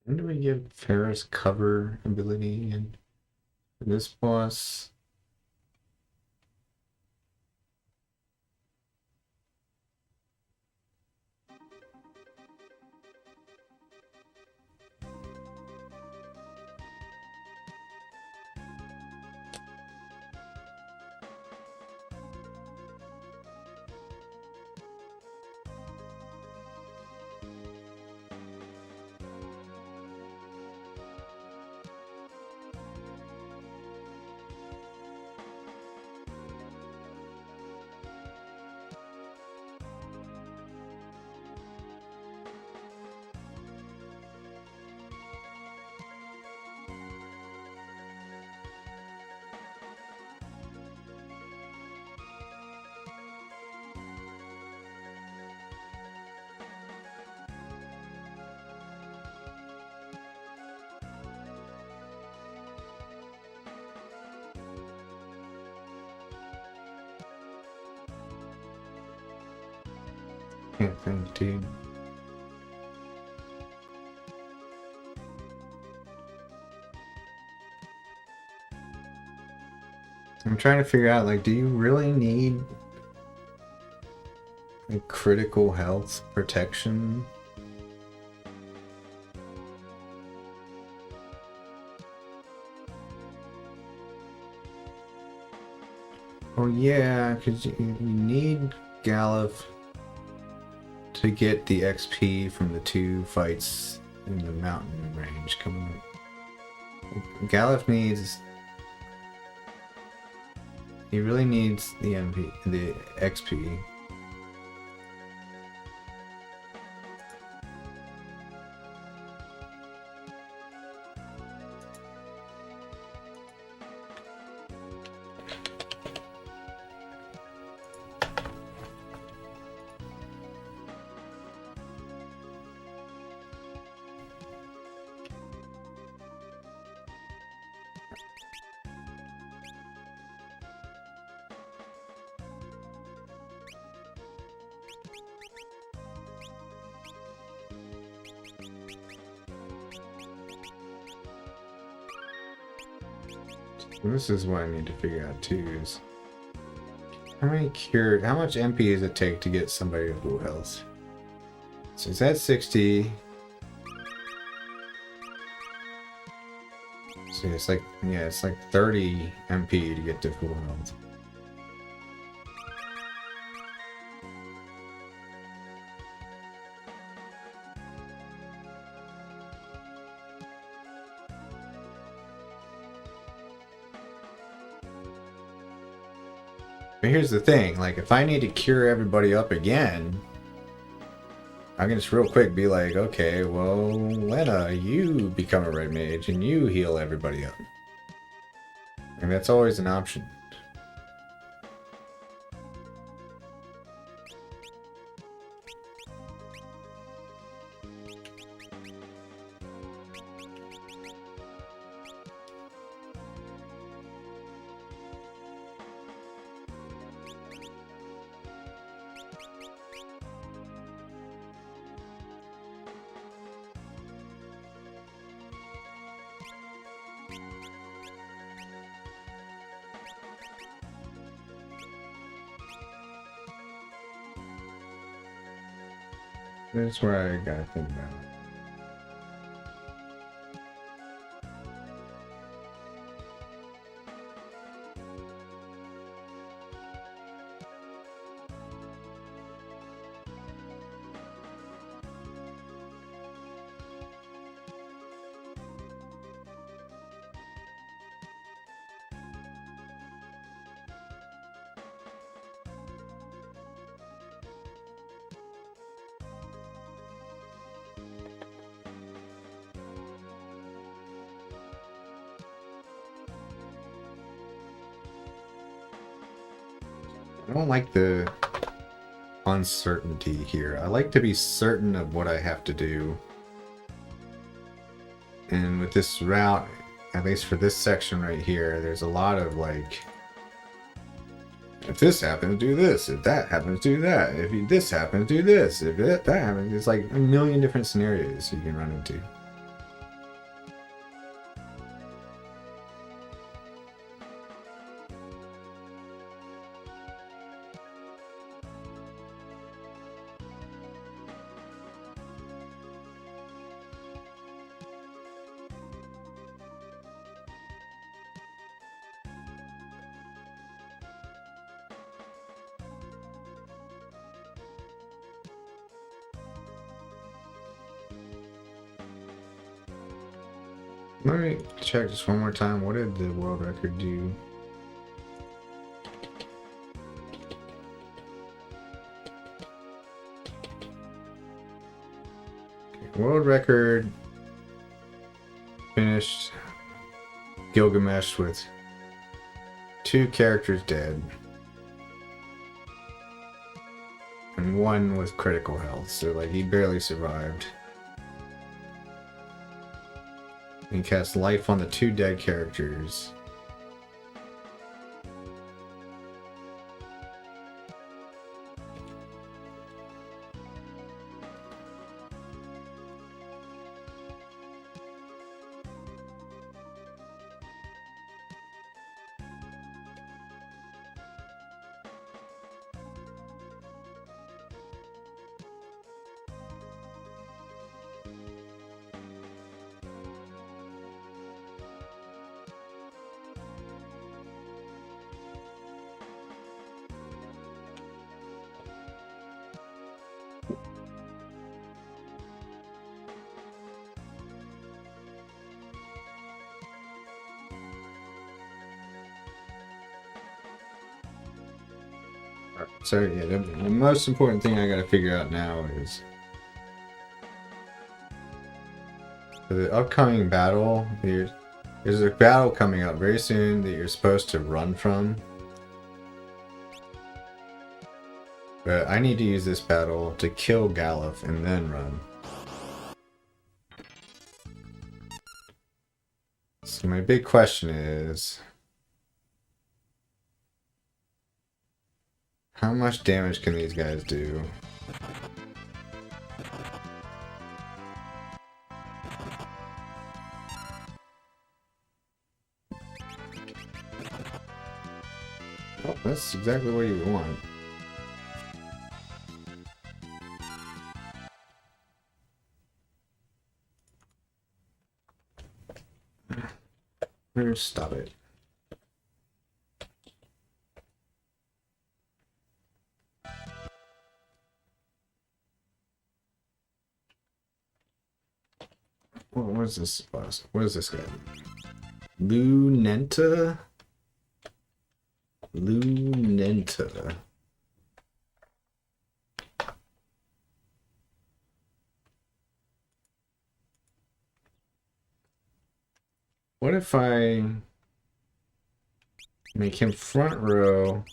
When do we give Ferris cover ability in this boss? Can't think, dude. I'm trying to figure out, like, do you really need like critical health protection? Oh yeah, because you need Galuf to get the XP from the 2 fights in the mountain range coming up. Galuf needs... He really needs the XP. This is what I need to figure out too, is how much MP does it take to get somebody to full health? So it's at 60. See, it's like, yeah, it's like 30 MP to get to full health. But here's the thing, like, if I need to cure everybody up again, I can just real quick be like, okay, well, Lena, you become a red mage and you heal everybody up. And that's always an option. That's where I gotta think about it. I don't like the uncertainty here. I like to be certain of what I have to do. And with this route, at least for this section right here, there's a lot of like, if this happens, do this. If that happens, do that. If this happens, do this. If that happens, it's like a million different scenarios you can run into. Let me check just one more time. What did the world record do? Okay, world record finished Gilgamesh with 2 characters dead. And 1 with critical health, so like he barely survived. He cast life on the 2 dead characters. So yeah, the most important thing I gotta figure out now is for the upcoming battle. There's a battle coming up very soon that you're supposed to run from. But I need to use this battle to kill Galuf and then run. So my big question is, how much damage can these guys do? Oh, that's exactly what you want. Stop it. What is this? What is this guy? Lunenta? Lunenta. What if I make him front row,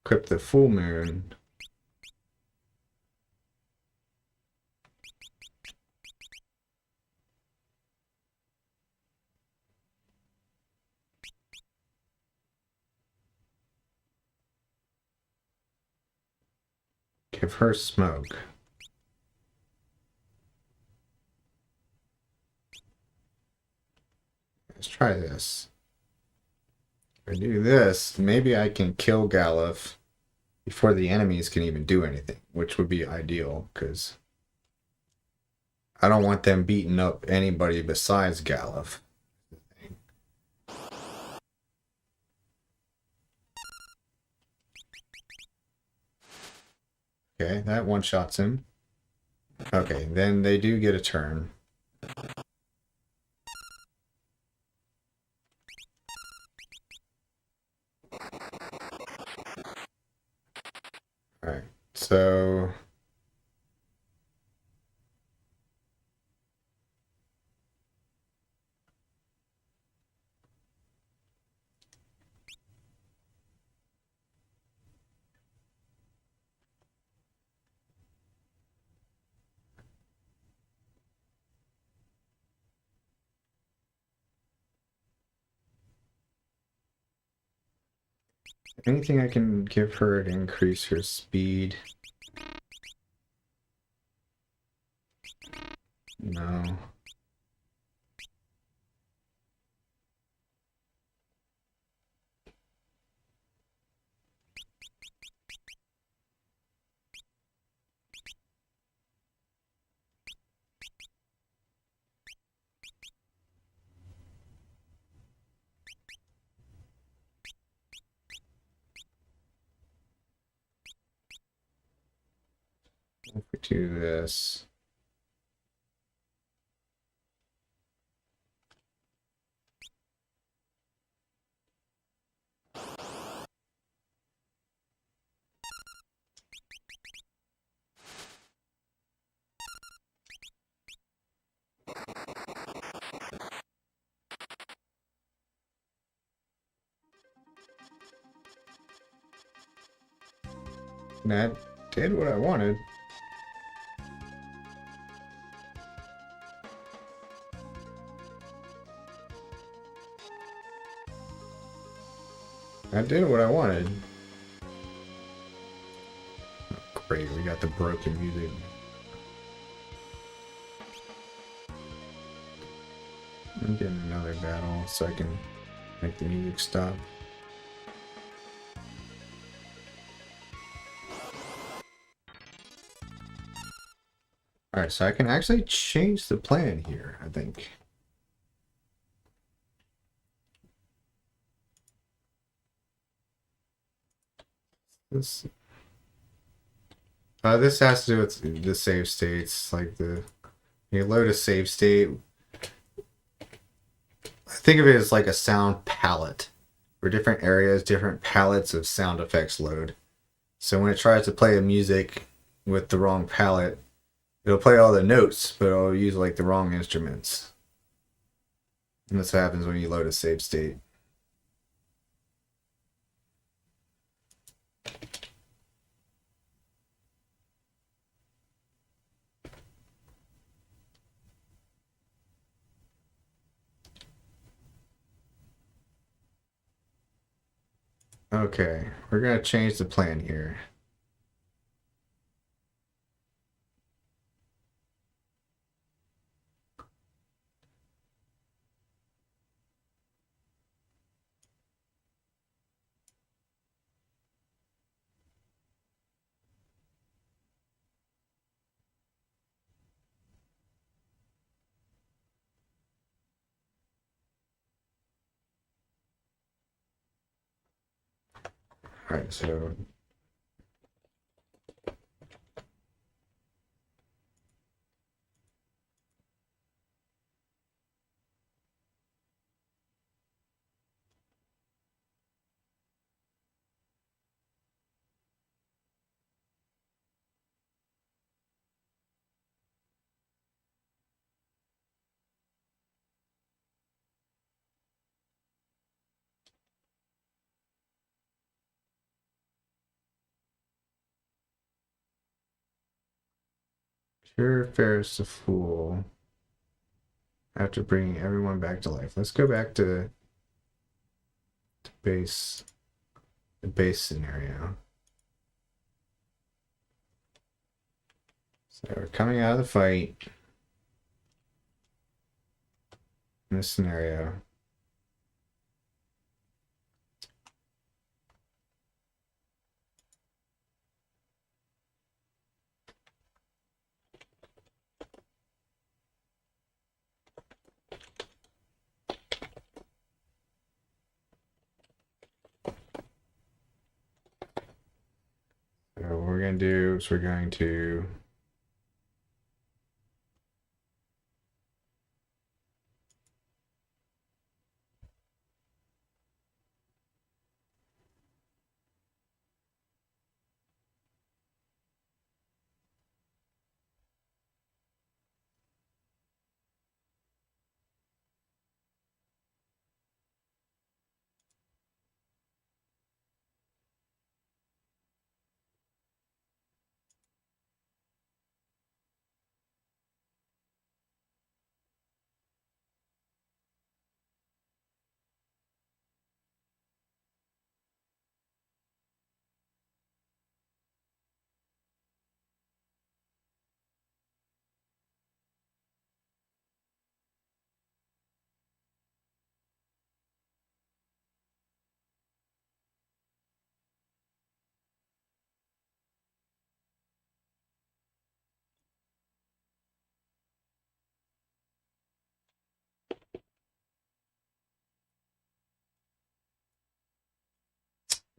equip the full moon? Give her smoke. Let's try this. If I do this, maybe I can kill Galuf before the enemies can even do anything, which would be ideal, because I don't want them beating up anybody besides Galuf. Okay, that one-shots him. Okay, then they do get a turn. Alright, so... anything I can give her to increase her speed? No. If we do this... That did what I wanted. That did what I wanted. Great, we got the broken music. I'm getting another battle so I can make the music stop. Alright, so I can actually change the plan here, I think. This has to do with the save states, like you load a save state. Think of it as like a sound palette, where different areas, different palettes of sound effects load. So when it tries to play a music with the wrong palette, it'll play all the notes, but it'll use like the wrong instruments. And that's what happens when you load a save state. Okay, we're gonna change the plan here. Alright, so Cure Ferris the Fool after bringing everyone back to life. Let's go back to base, the base scenario. So we're coming out of the fight in this scenario. So what we're going to do is we're going to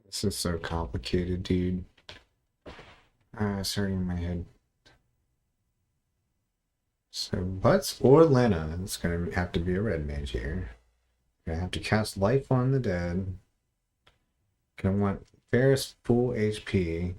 this is so complicated, dude. It's hurting my head. So Butts or Lena, it's gonna have to be a red mage here. Gonna have to cast Life on the Dead. Gonna want Ferris full HP.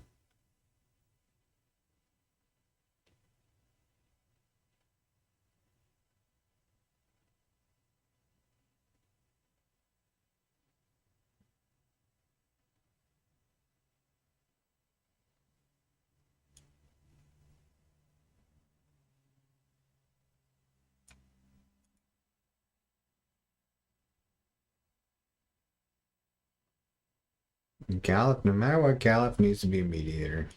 Gallop, no matter what, Gallop needs to be a mediator.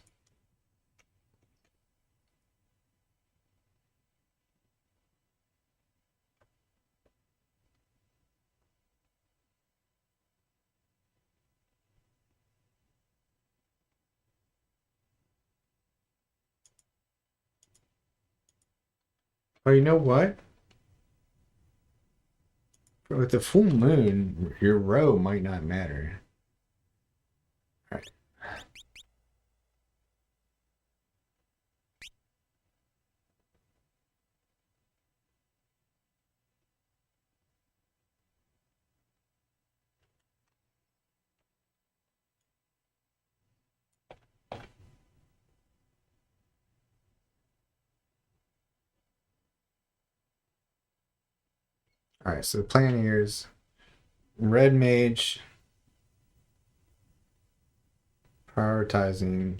Oh, you know what? With the full moon, your row might not matter. Alright. Alright, so the plan here is red mage prioritizing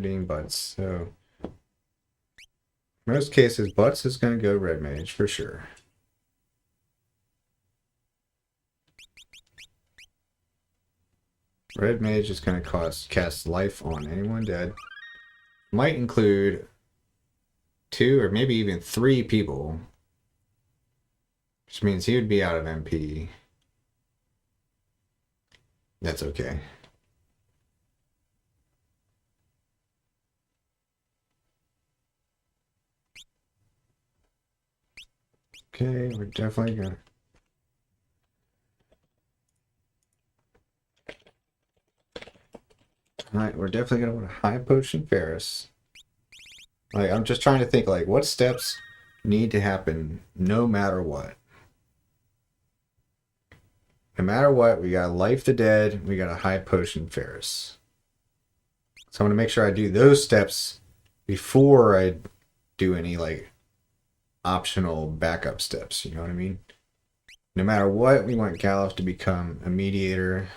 being Butts. So most cases, Butts is going to go red mage for sure. Red mage is going to cast Life on anyone dead. Might include 2 or maybe even 3 people. Which means he would be out of MP. That's okay. Okay, we're definitely gonna... Alright, we're definitely gonna want a high potion Ferris. Like, I'm just trying to think, like, what steps need to happen no matter what. No matter what, we got Life the Dead, we got a high potion Ferris. So I'm gonna make sure I do those steps before I do any, like, optional backup steps, you know what I mean? No matter what, we want Galuf to become a mediator.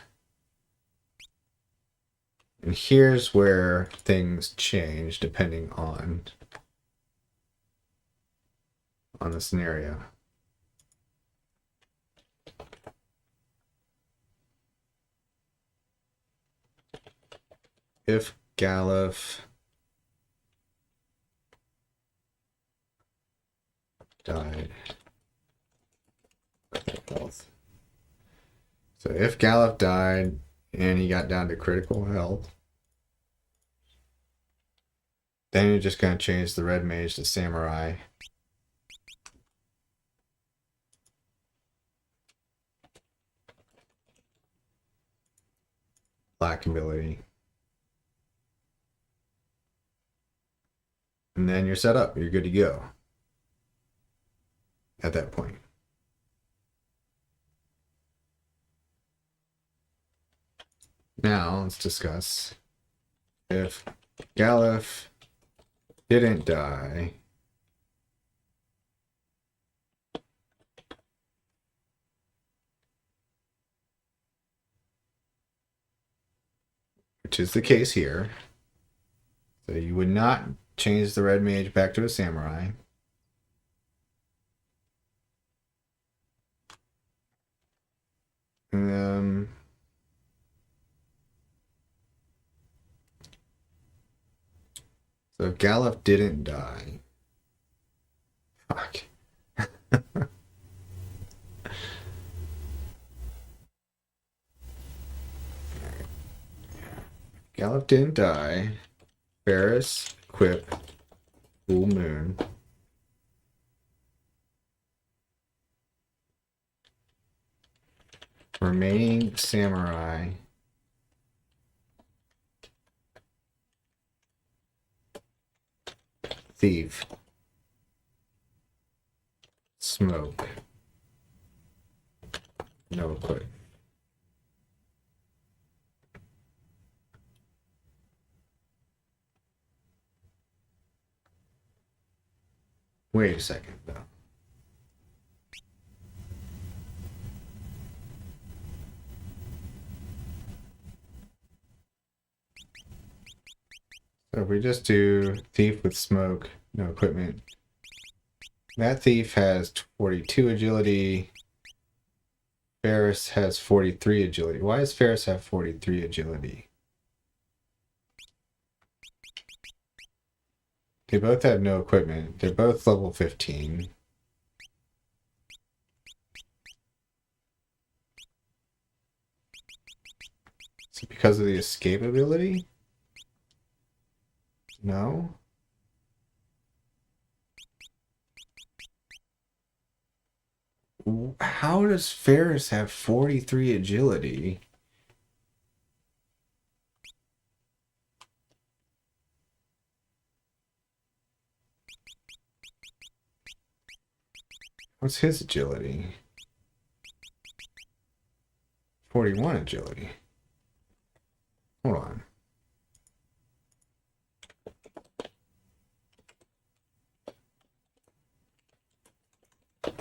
And here's where things change depending on the scenario. If Galuf died, health. So if Galuf died and he got down to critical health, then you're just going to change the red mage to samurai. Black ability. And then you're set up. You're good to go at that point. Now let's discuss if Galuf didn't die. Which is the case here. So you would not change the red mage back to a samurai. So if Galuf didn't die. Fuck. Galuf didn't die. Ferris, equip, full moon. Remaining samurai. Thief. Smoke. No equip. Wait a second, though. So if we just do thief with smoke, no equipment. That thief has 42 agility. Ferris has 43 agility. Why does Ferris have 43 agility? They both have no equipment. They're both level 15. Is it because of the escape ability? No? How does Ferris have 43 agility? What's his agility? 41 agility. Hold on.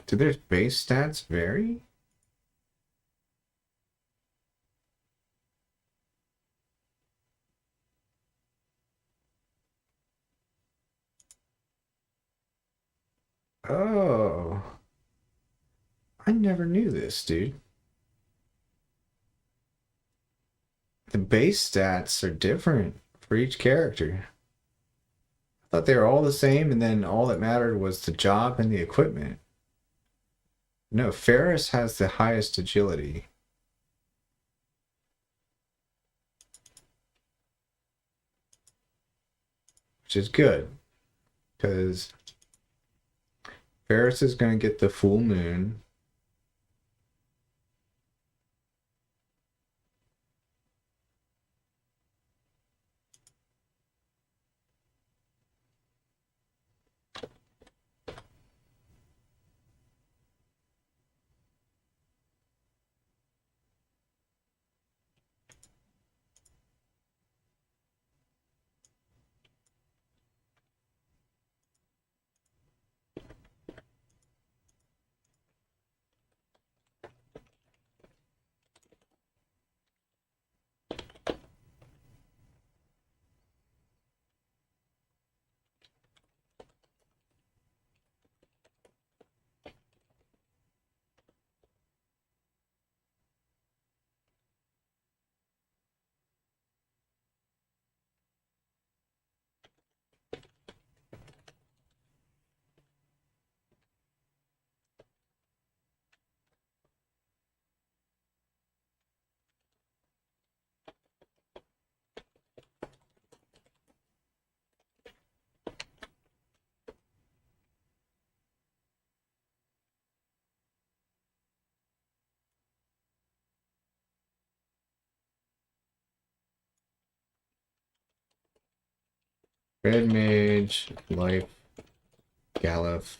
Do their base stats vary? Oh. I never knew this, dude. The base stats are different for each character. I thought they were all the same, and then all that mattered was the job and the equipment. No, Ferris has the highest agility. Which is good, because Ferris is going to get the full moon. Red Mage, Life, Galuf.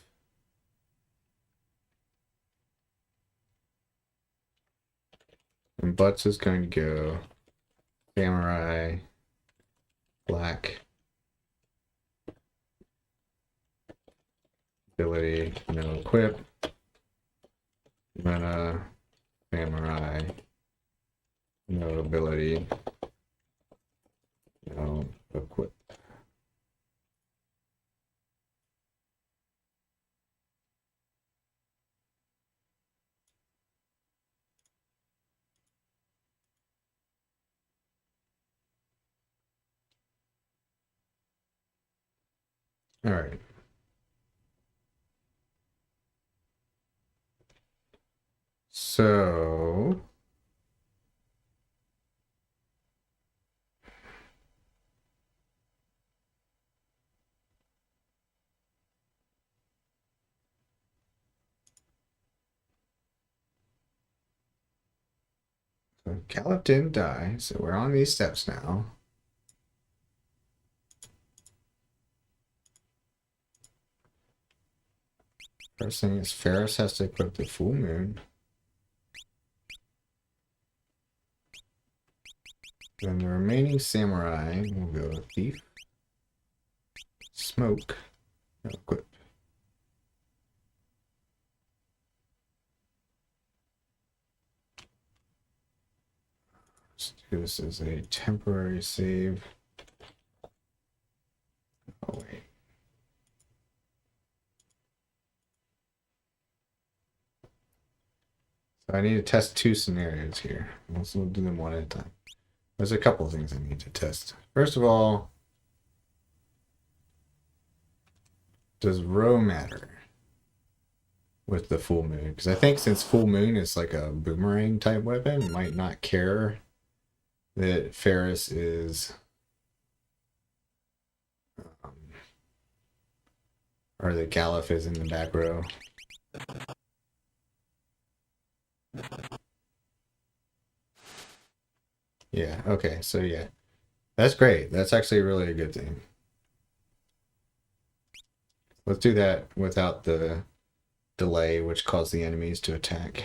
And Butts is going to go Samurai, Black, ability, no equip, Mana, Samurai, no ability, no equip. All right. So Caliph didn't die, so we're on these steps now. First thing is Ferris has to equip the full moon. Then the remaining samurai will go thief, smoke, no equip. Let's do this as a temporary save. Oh wait. So I need to test two scenarios here. We'll do them one at a time. There's a couple of things I need to test. First of all, does row matter with the full moon? Because I think since full moon is like a boomerang type weapon, it might not care that Ferris is or that Galuf is in the back row. Yeah, okay, so yeah. That's great. That's actually really a good thing. Let's do that without the delay, which caused the enemies to attack.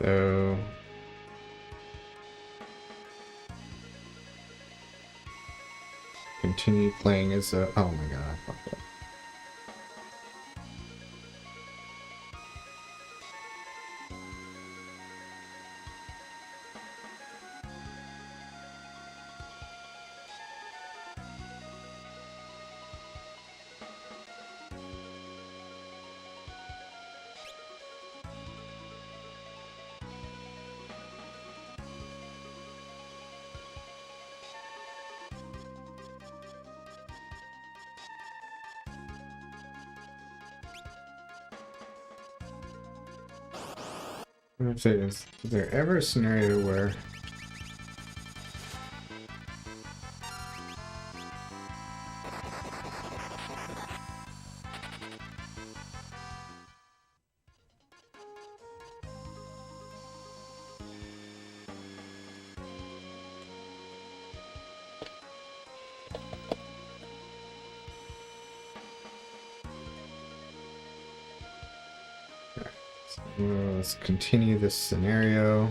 So continue playing as a oh my god, I fucked up. I'm gonna say this. Is there ever a scenario where let's continue this scenario.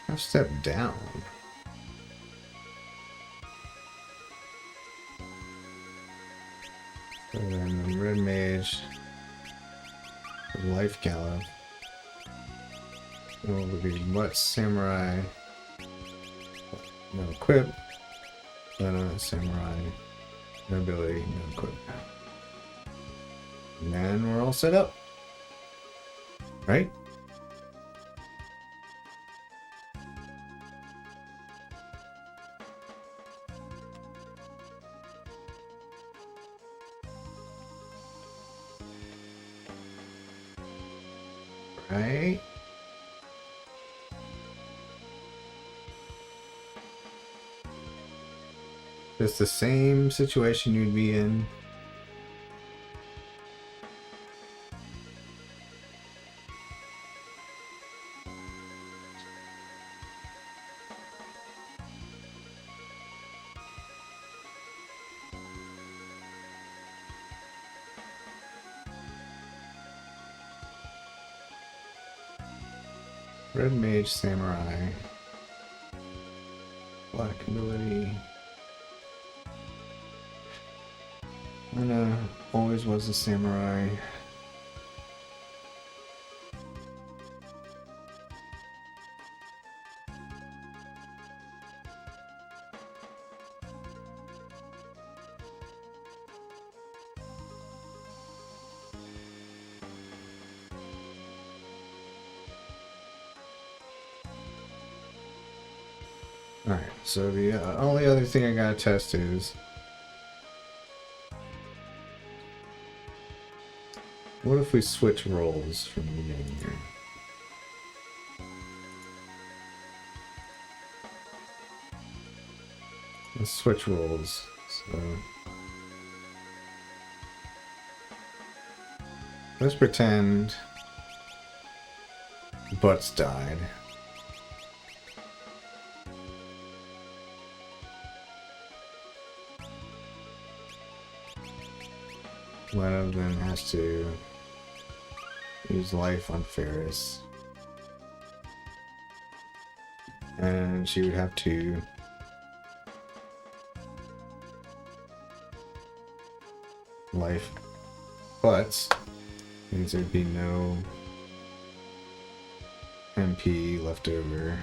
I've stepped down. And then the red mage, the life gallows. Well, would be what samurai? No equip. Samurai. No ability. No equip. And then we're all set up. Right? Right? It's the same situation you'd be in. Red Mage Samurai. Black ability. Anna always was a samurai. Alright, so the only other thing I gotta test is what if we switch roles from the beginning here? Let's switch roles. So let's pretend Butts died. One of them has to use life on Ferris. And she would have to life Butts. Means there'd be no MP left over.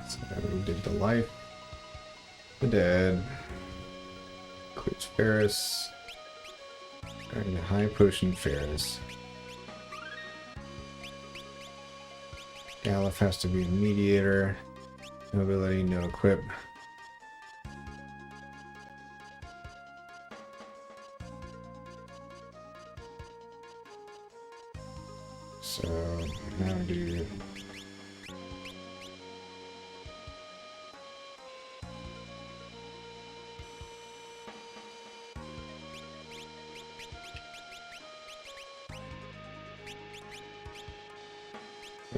So we did the life, the dead, includes Ferris, and the high potion Ferris. Galif has to be a mediator, no ability, no equip. So now do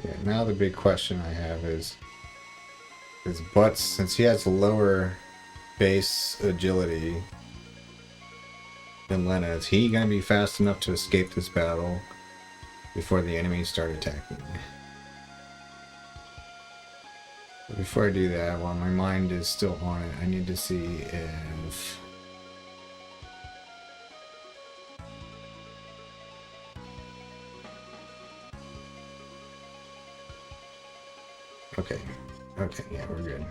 yeah, now the big question I have is Butts, since he has lower base agility than Lena, is he gonna be fast enough to escape this battle before the enemies start attacking? But before I do that, while my mind is still on it, I need to see if okay, yeah, we're good.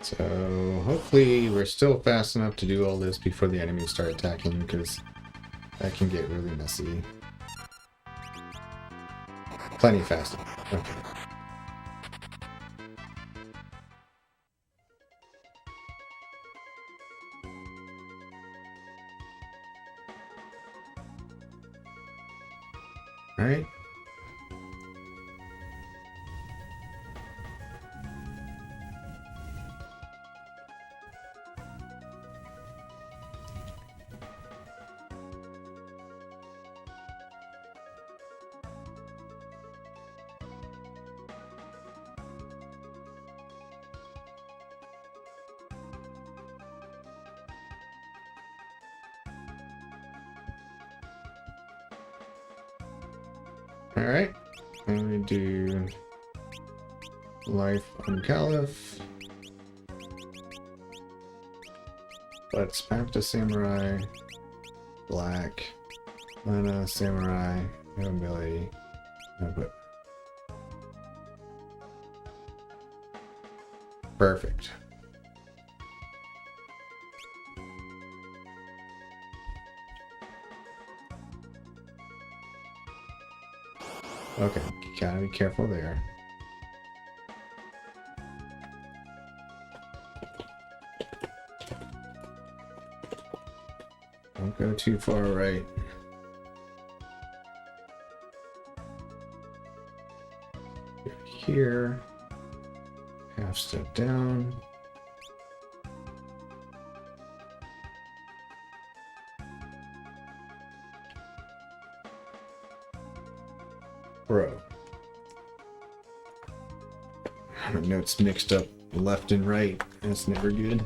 So hopefully we're still fast enough to do all this before the enemies start attacking, because that can get really messy. Plenty fast enough. Okay. Alright. Alright. And we do life on Caliph. Let's back to Samurai. Black. Lana, Samurai. No ability. No but. Perfect. Okay, gotta be careful there. Don't go too far right. Here. Half step down. Bro. My notes mixed up left and right. That's never good.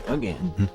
Again.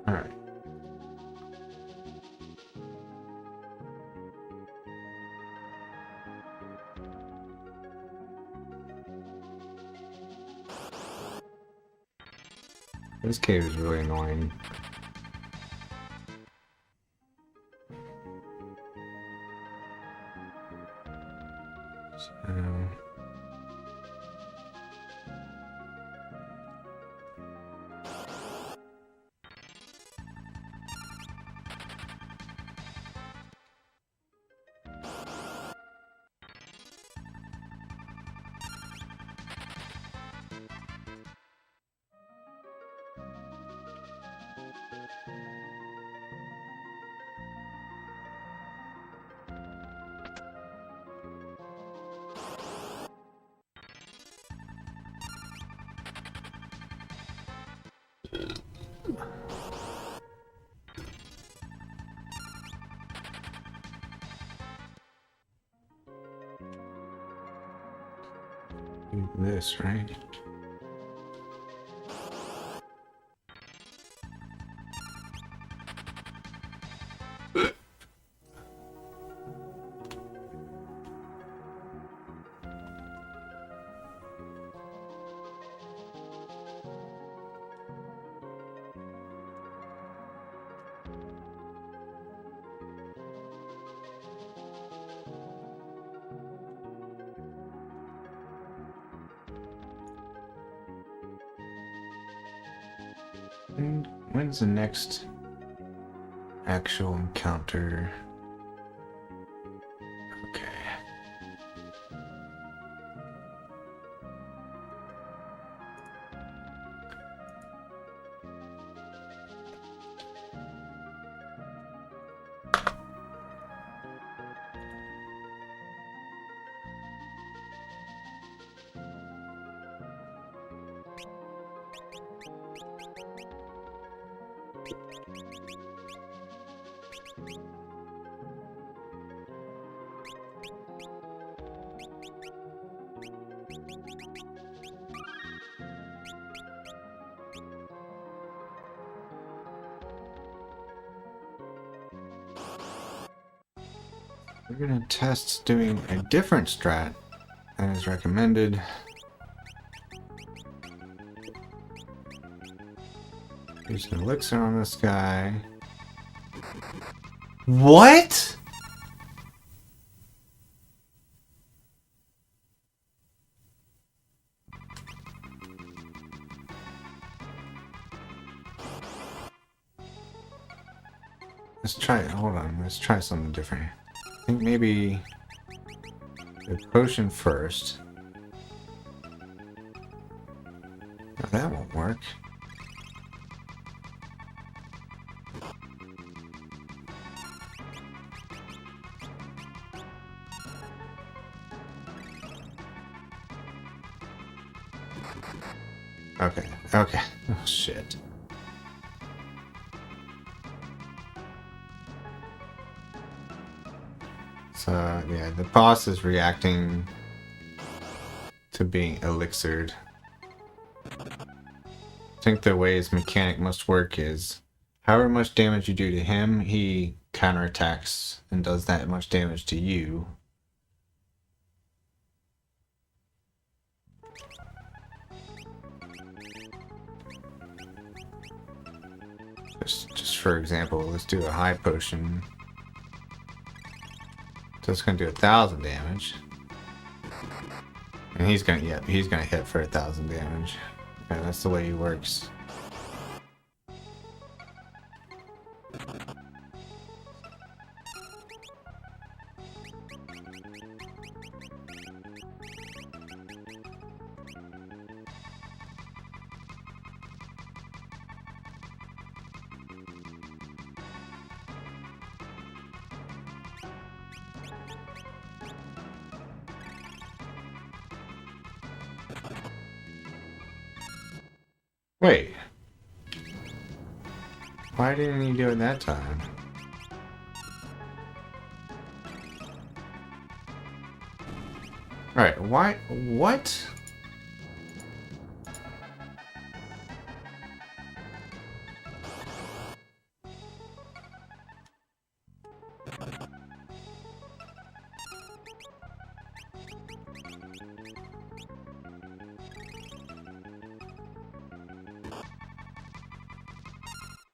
Alright. This cave is really annoying. So... This, right? And when's the next actual encounter? Okay. We're gonna test doing a different strat than is recommended. Use an elixir on this guy. What? Let's try it. Hold on. Let's try something different. I think maybe the potion first. No, that won't work. Okay, okay. Oh, shit. So, yeah, the boss is reacting to being elixired. I think the way his mechanic must work is however much damage you do to him, he counterattacks and does that much damage to you. Just for example, let's do a high potion. So it's gonna do 1,000 damage. And he's gonna hit for 1,000 damage. Okay, that's the way he works. Wait. Why didn't he do it that time? Alright, why? What?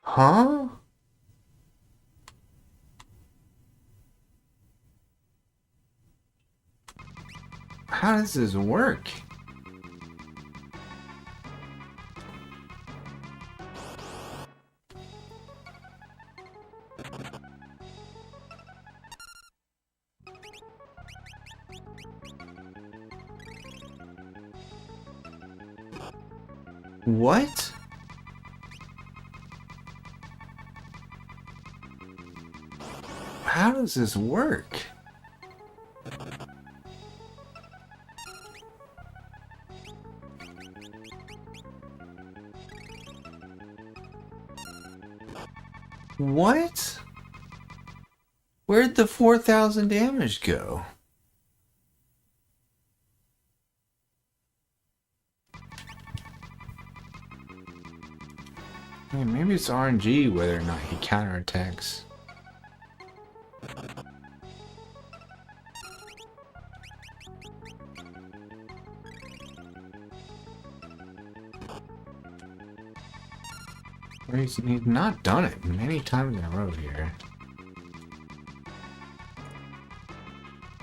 Huh? How does this work? What? How does this work? What? Where'd the 4,000 damage go? Hey, maybe it's RNG whether or not he counterattacks. He's not done it many times in a row here.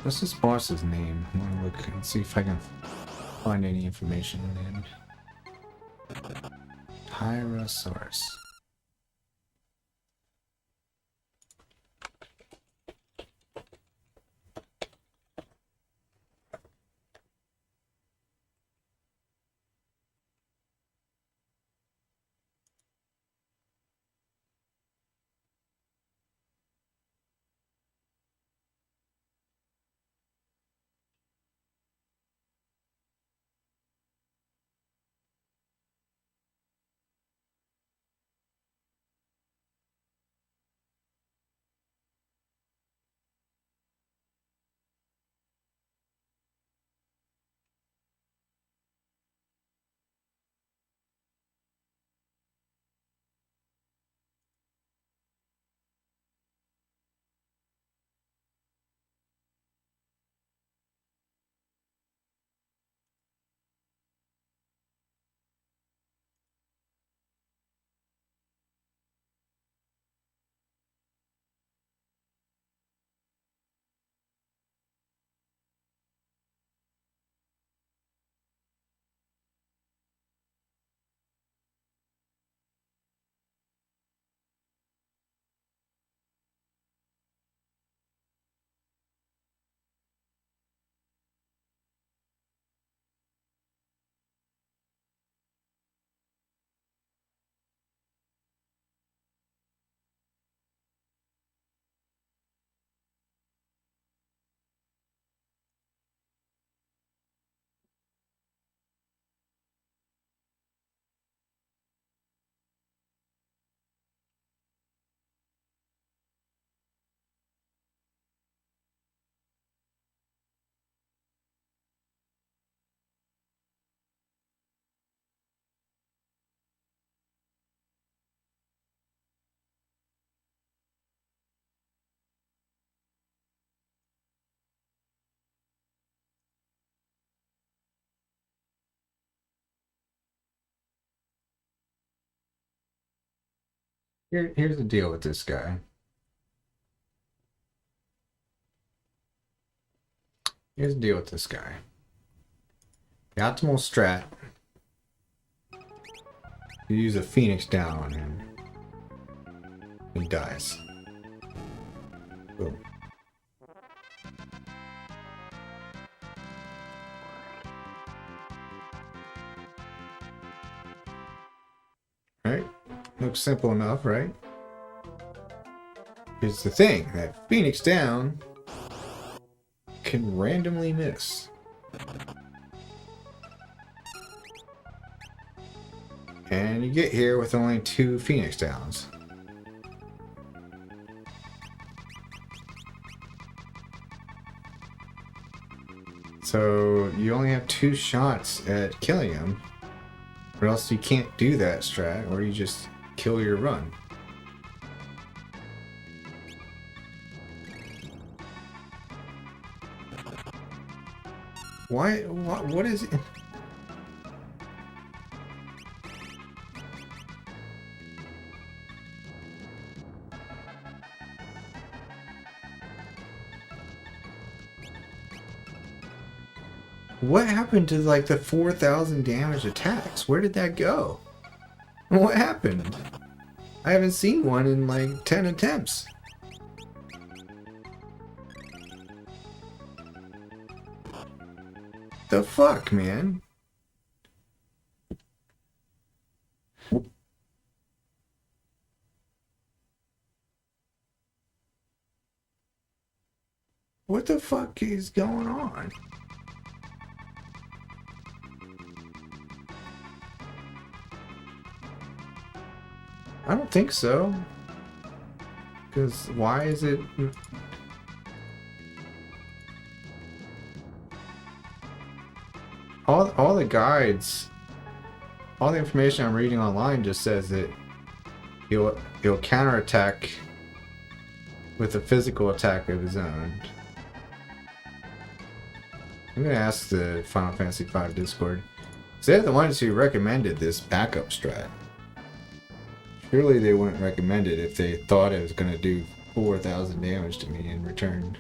What's this boss's name? I want to look and see if I can find any information on him. Tyrannosaurus. Here's the deal with this guy. Here's the deal with this guy. The optimal strat. You use a Phoenix down on him. He dies. Boom. Right? Looks simple enough, right? Here's the thing, that Phoenix down can randomly miss. And you get here with only 2 Phoenix downs. So you only have 2 shots at killing him, or else you can't do that strat, or you just kill your run. Why? What is it? What happened to like the 4,000 damage attacks? Where did that go? What happened? I haven't seen one in like 10 attempts. The fuck, man? What the fuck is going on? I don't think so. Because why is it... All the guides, all the information I'm reading online just says that he'll counterattack with a physical attack of his own. I'm gonna ask the Final Fantasy V Discord. They're the ones who recommended this backup strat. Surely they wouldn't recommend it if they thought it was gonna do 4,000 damage to me in return.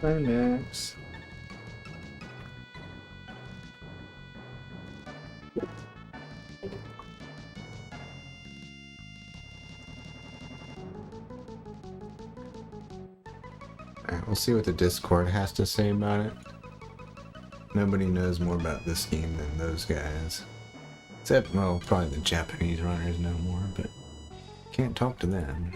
Climax. Alright, we'll see what the Discord has to say about it. Nobody knows more about this game than those guys. Except, well, probably the Japanese runners know more, but can't talk to them.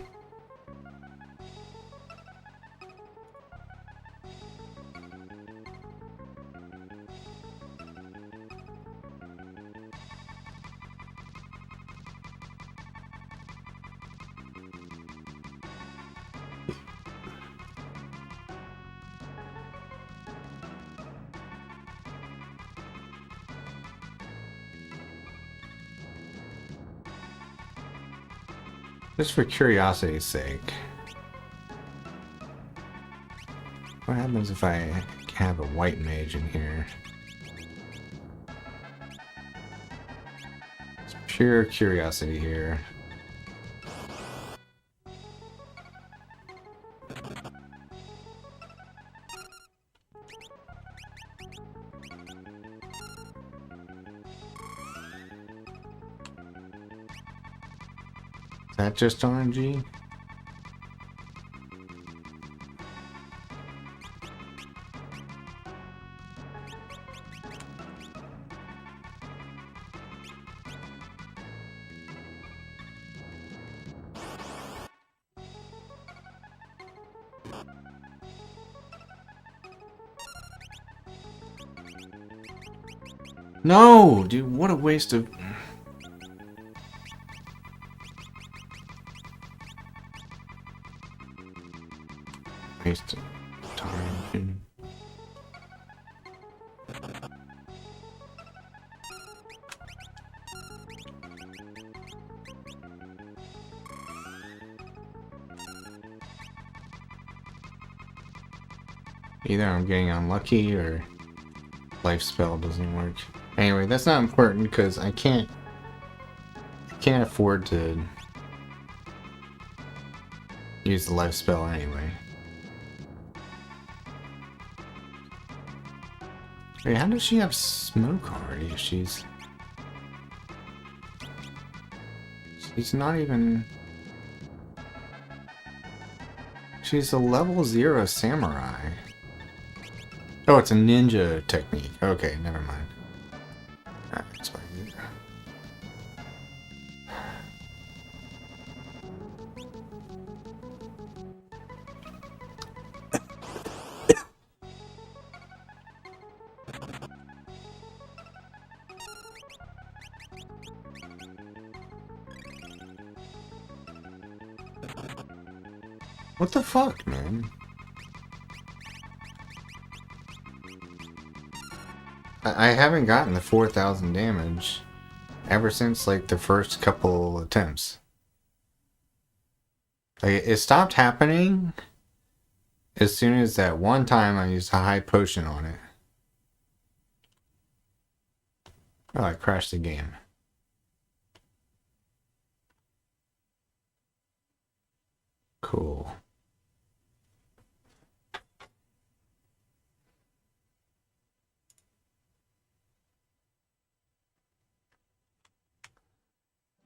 Just for curiosity's sake. What happens if I have a white mage in here? It's pure curiosity here. Is that just RNG? No, dude, what a waste of... Waste of time, dude. Either I'm getting unlucky or life spell doesn't work. Anyway, that's not important because I can't afford to use the life spell anyway. Wait, how does she have smoke already if she's not even... She's a level 0 samurai. Oh, it's a ninja technique. Okay, never mind. Alright, that's fine. What the fuck, man? I haven't gotten the 4,000 damage ever since, like, the first couple attempts. Like, it stopped happening as soon as that one time I used a high potion on it. Oh, I crashed the game. Cool.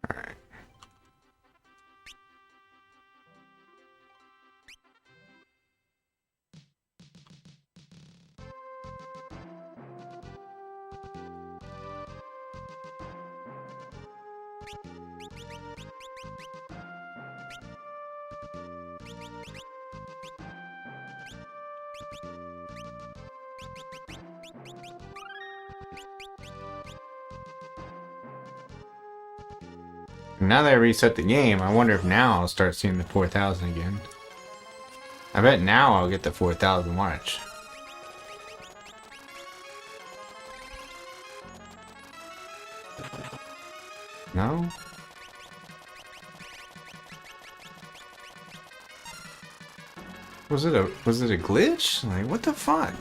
Alright. Now that I reset the game, I wonder if now I'll start seeing the 4,000 again. I bet now I'll get the 4,000 watch. No? Was it a glitch? Like, what the fuck?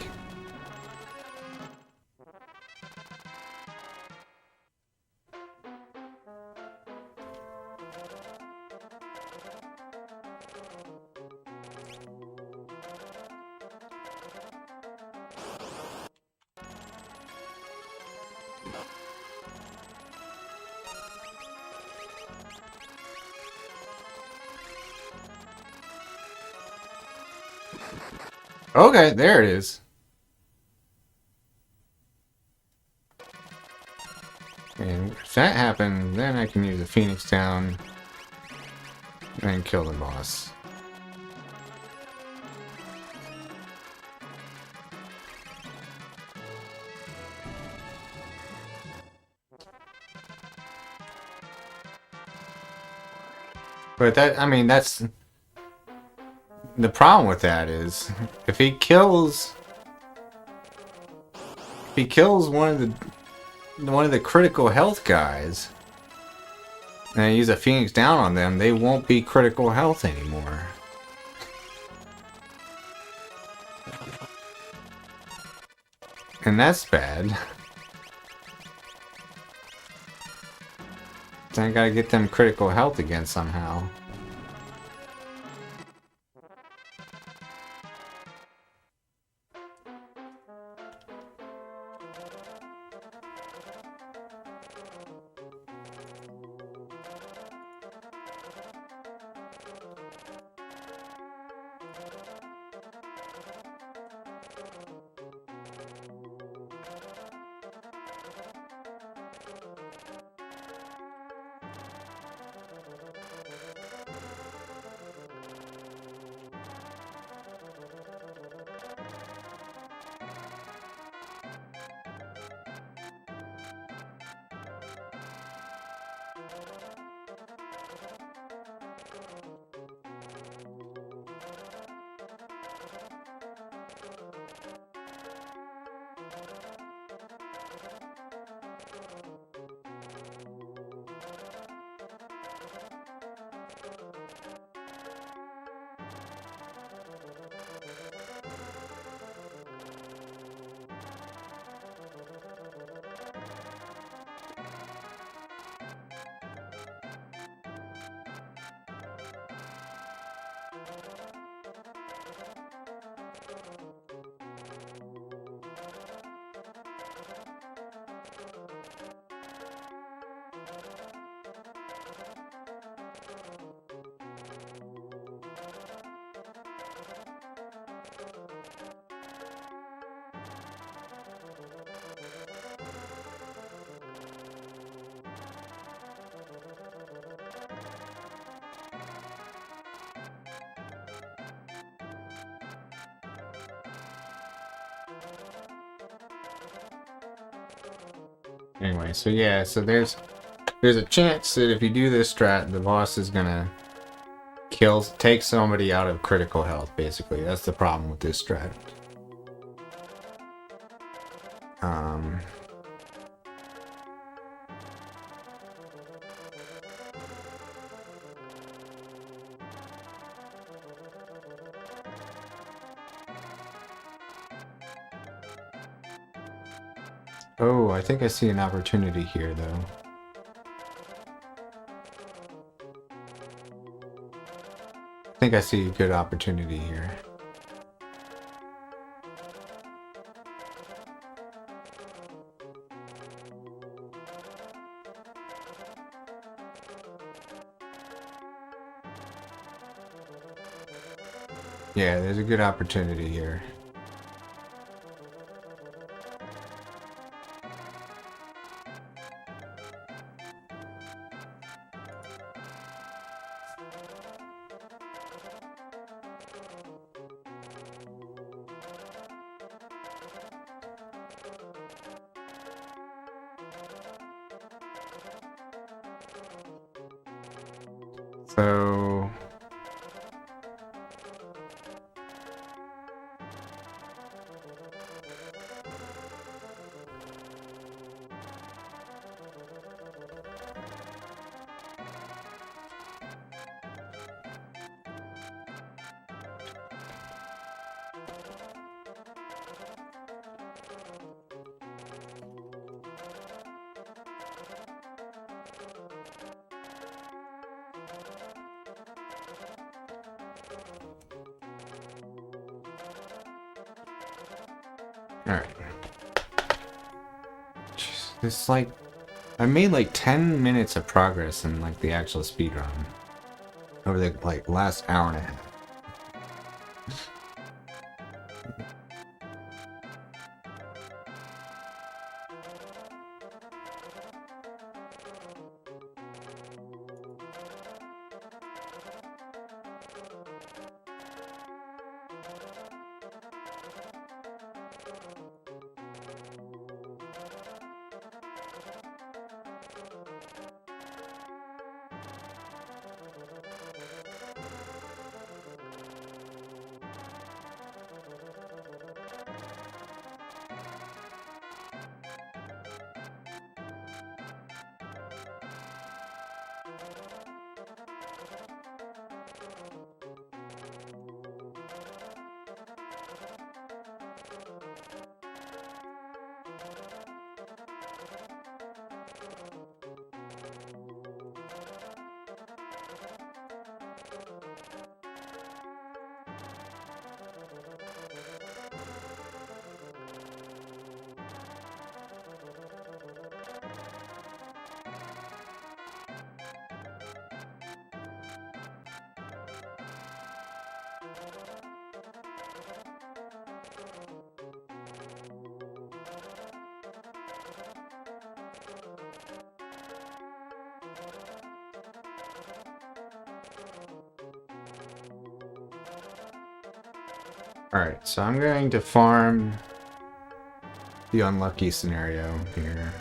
Okay, there it is. And if that happens, then I can use a Phoenix Down and kill the boss. But that, I mean, that's... The problem with that is, if he kills one of the critical health guys, and I use a Phoenix Down on them, they won't be critical health anymore. And that's bad. Then I gotta get them critical health again somehow. Anyway, so yeah, so there's a chance that if you do this strat, the boss is gonna take somebody out of critical health, basically. That's the problem with this strat. Oh, I think I see an opportunity here, though. I think I see a good opportunity here. Yeah, there's a good opportunity here. So... Alright. It's like... I made like 10 minutes of progress in like the actual speedrun. Over the like last hour and a half. Alright, so I'm going to farm the unlucky scenario here.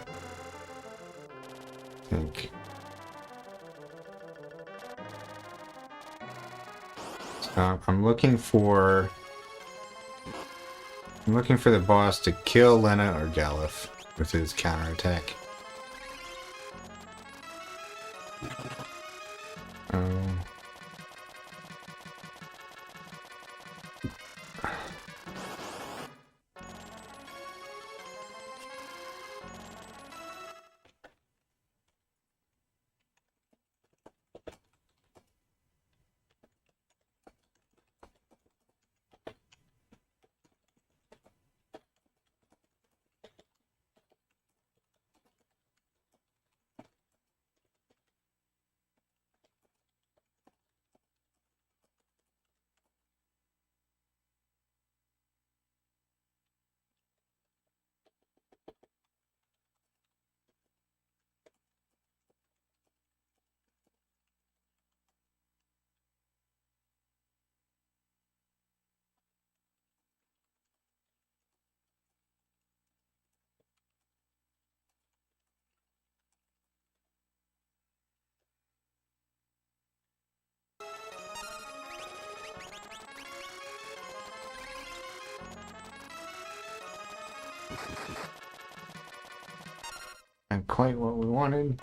I think. So I'm looking for the boss to kill Lena or Galuf with his counterattack. Not quite what we wanted.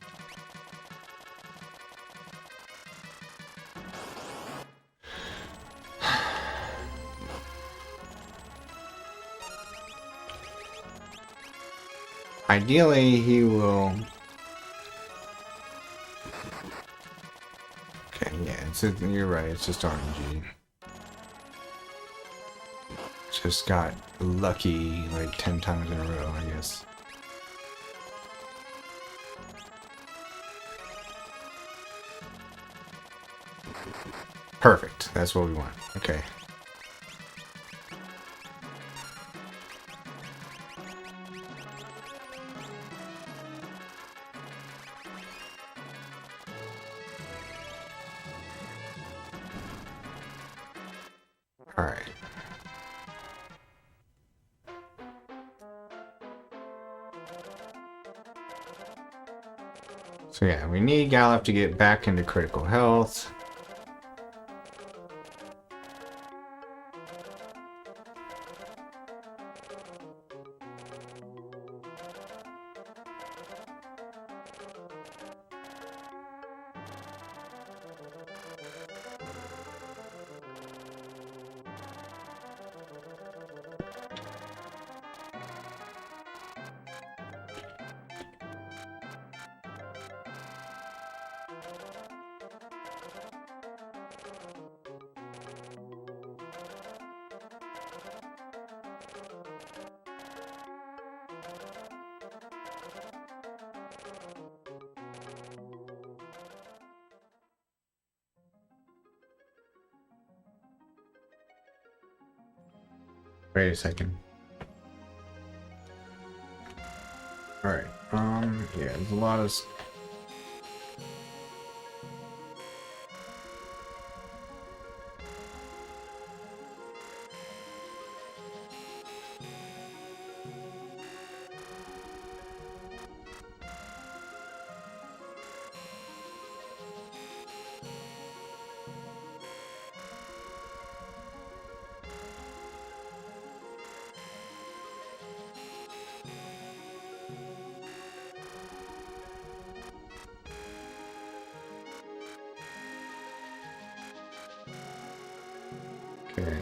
Ideally, he will... Okay, yeah, you're right, it's just RNG. Just got lucky like 10 times in a row, I guess. Perfect, that's what we want. Okay. Alright. So yeah, we need Gallop to get back into critical health. Wait a second. Alright, yeah, there's a lot of... Okay.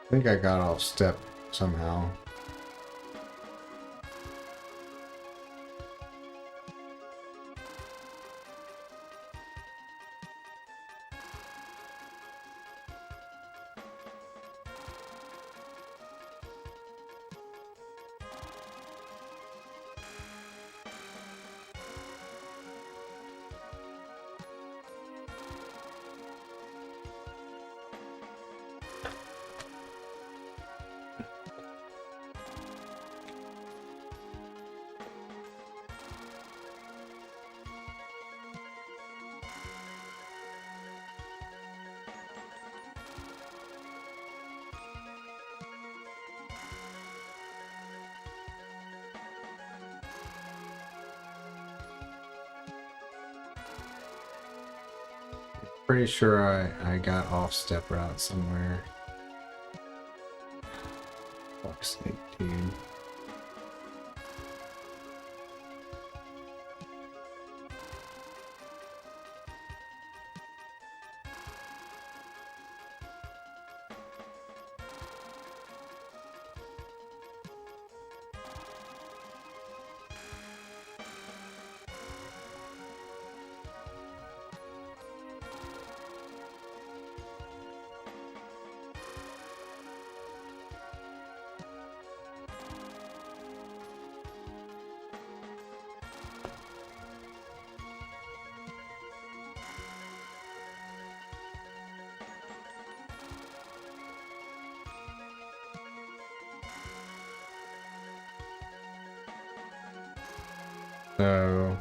I think I got off step somehow. pretty sure I got off step route somewhere. Fuck's sake, dude. So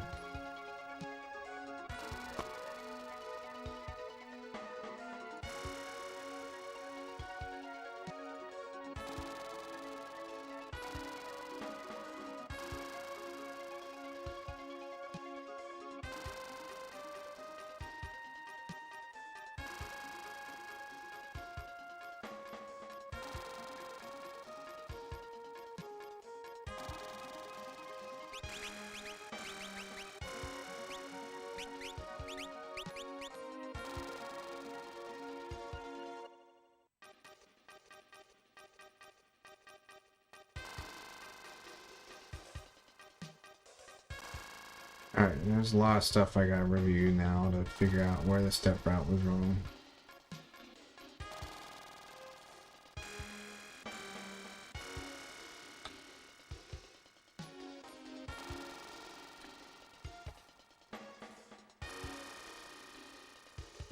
alright, there's a lot of stuff I gotta review now to figure out where the step route was wrong.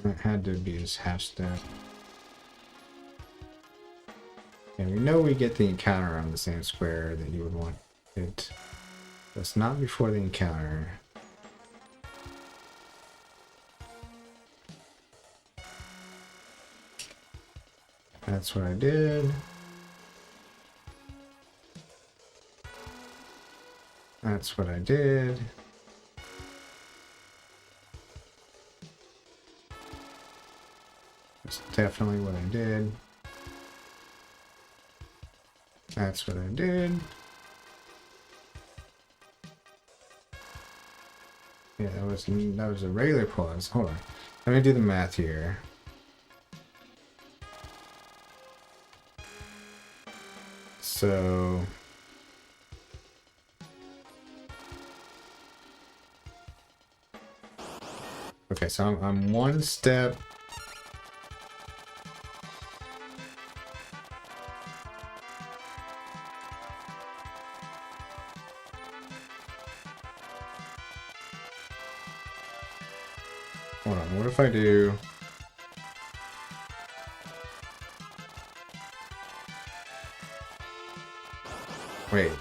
It had to be this half step. And we know we get the encounter on the same square that you would want it. That's not before the encounter. That's what I did. That's what I did. That's definitely what I did. That's what I did. Yeah, that was a regular pause. Hold on. Let me do the math here. So okay, so I'm one step. Hold on, what if I do... Wait.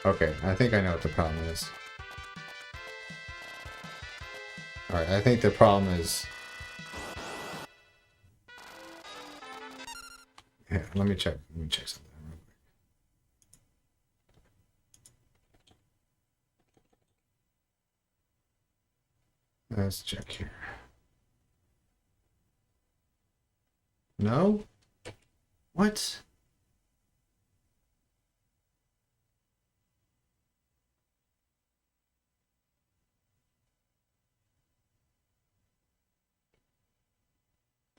Okay, I think I know what the problem is. Alright, I think the problem is... Yeah, let me check something real quick. Let's check here. No? What?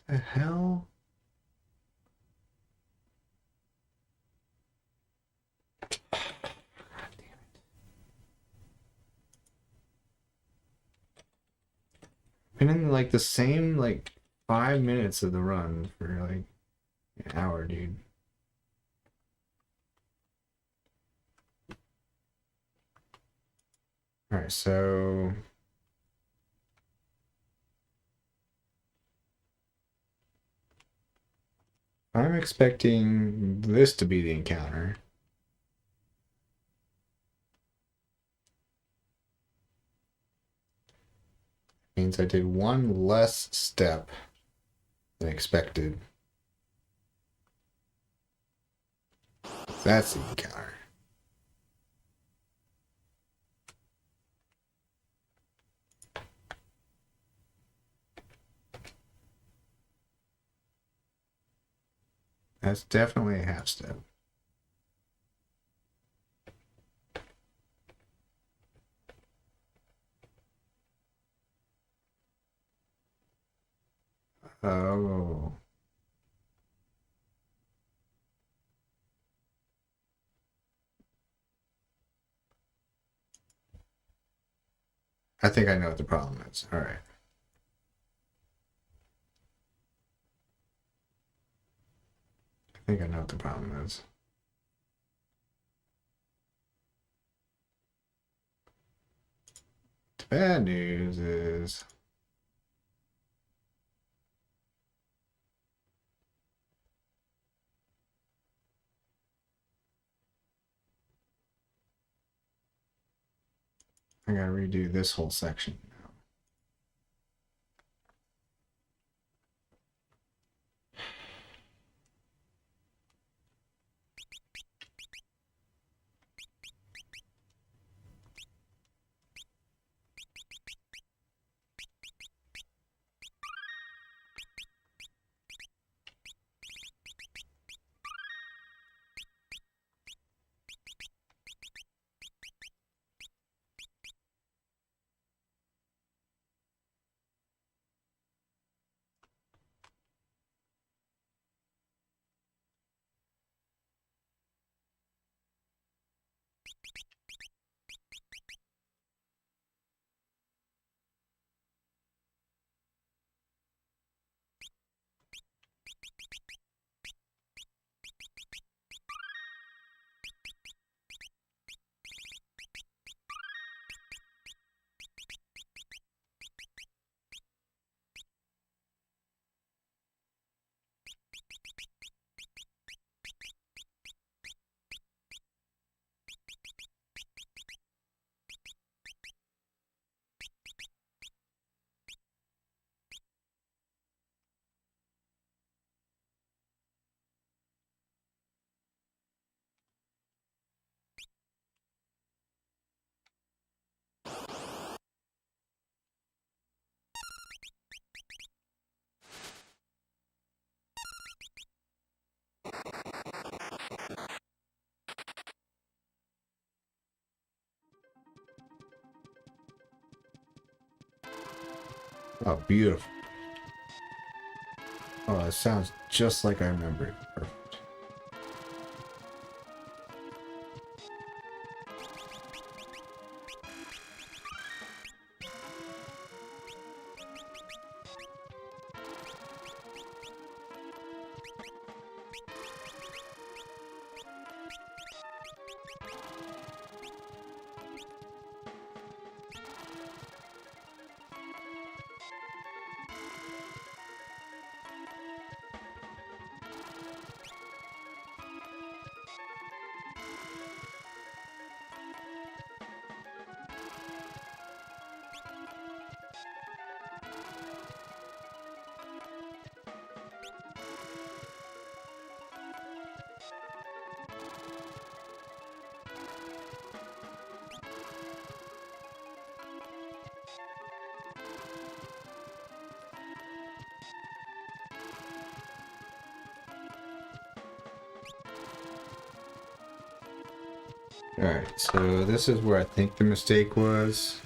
The hell? God damn it. Been in like the same like 5 minutes of the run for like an hour, dude. Alright, so I'm expecting this to be the encounter. Means I did one less step than expected. That's the encounter. That's definitely a half step. Oh. I think I know what the problem is. All right. I think I know what the problem is. The bad news is I gotta redo this whole section now. Oh, beautiful. Oh, it sounds just like I remember it. Perfect. Alright, so this is where I think the mistake was.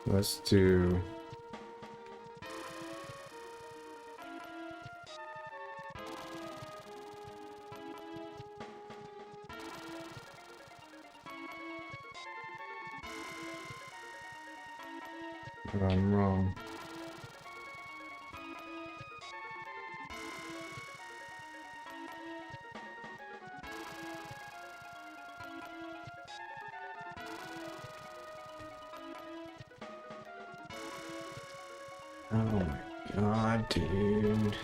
Let's do... I'm wrong. Oh my god, dude.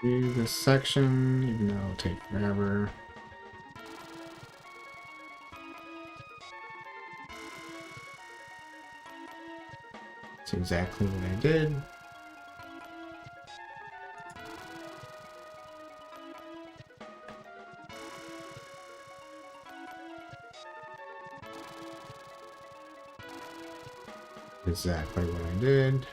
do this section, even though it'll take forever. That's exactly what I did. Exactly what I did.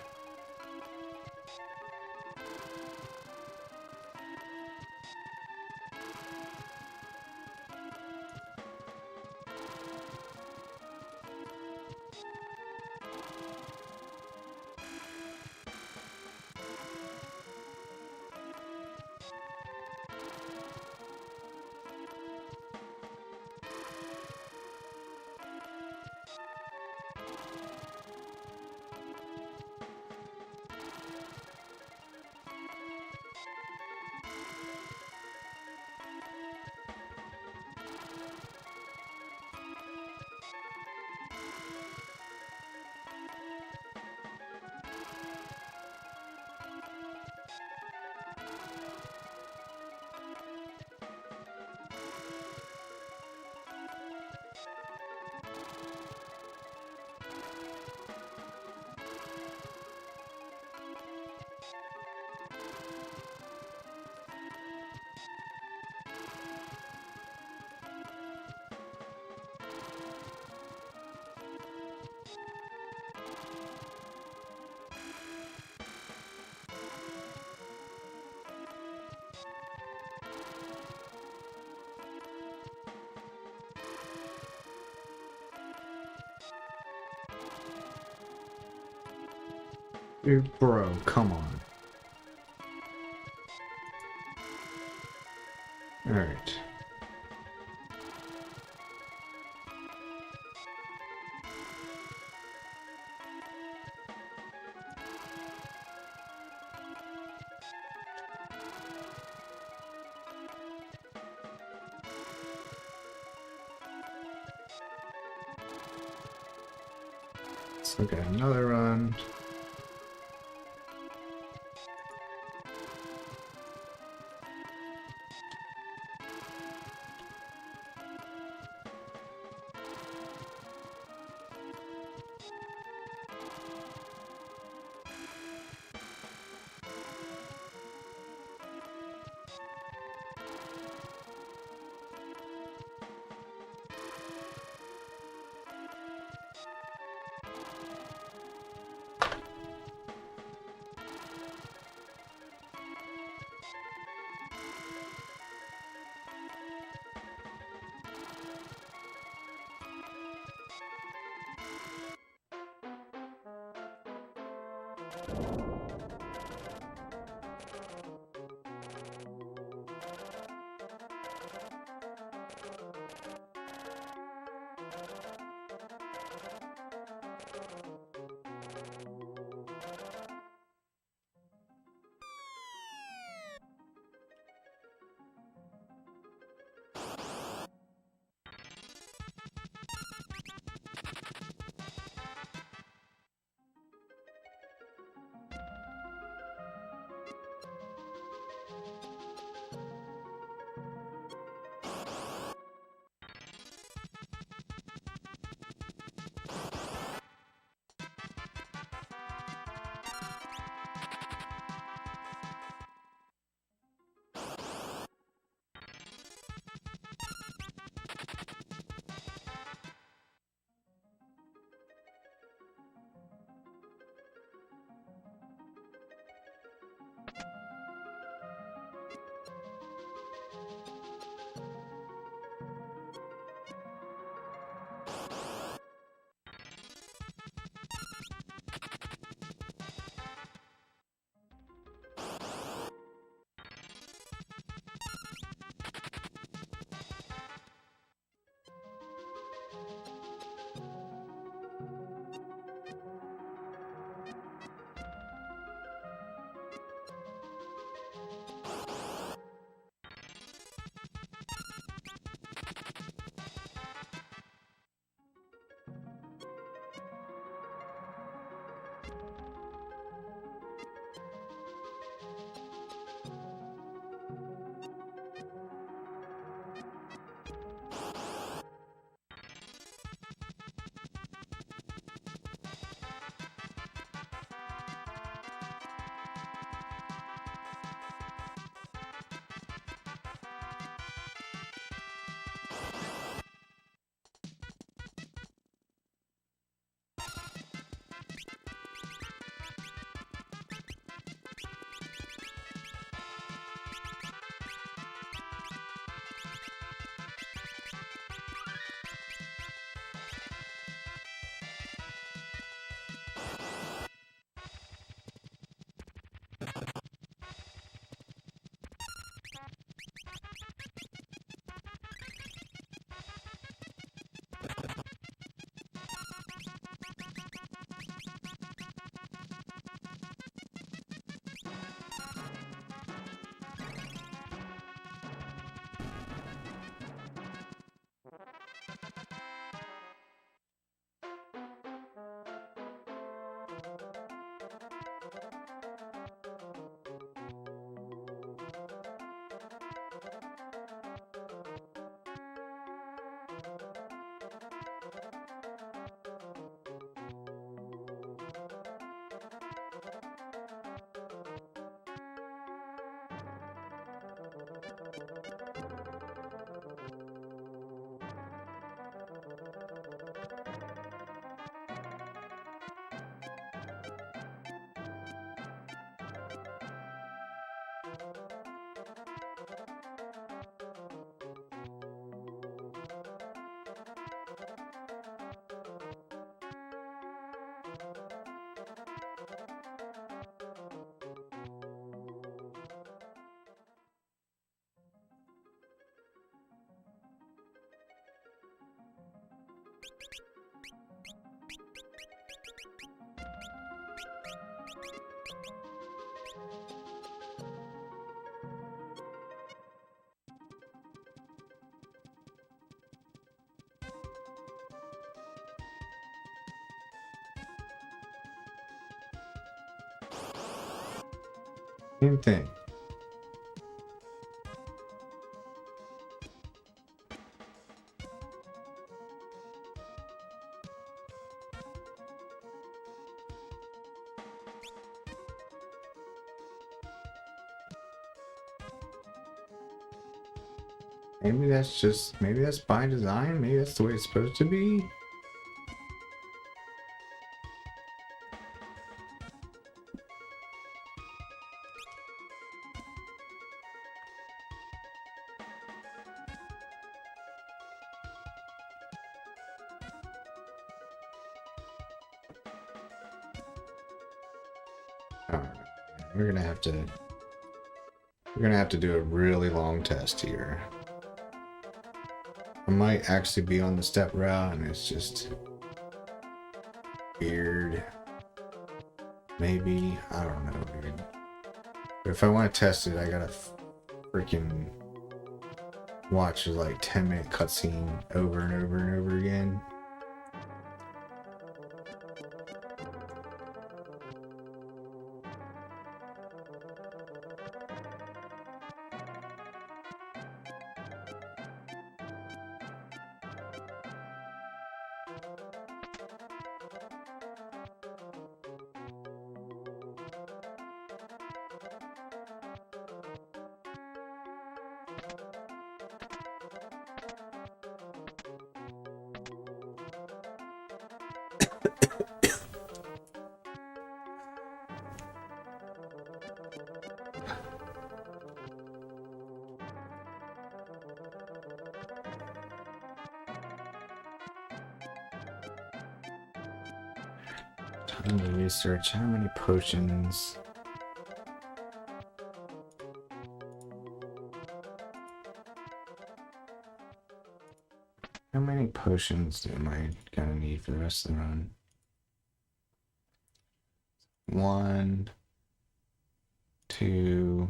Dude, bro, come on. Alright. Let's look at another run. Same thing. Maybe that's by design, maybe that's the way it's supposed to be. Alright, we're gonna have to do a really long test here. I might actually be on the step route and it's just weird. Maybe, I don't know, dude. But if I want to test it, I gotta freaking watch a like 10-minute cutscene over and over and over again. Time to research how many potions. How many potions am I gonna need for the rest of the run? 1, 2,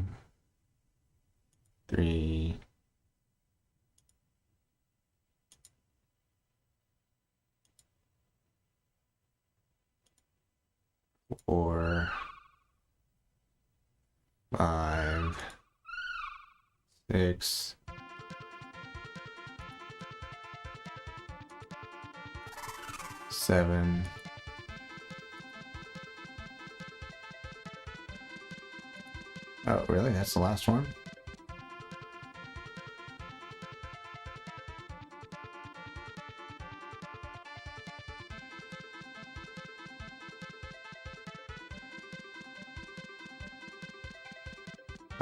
3. 4, 5, 6, 7. Oh, really? That's the last one?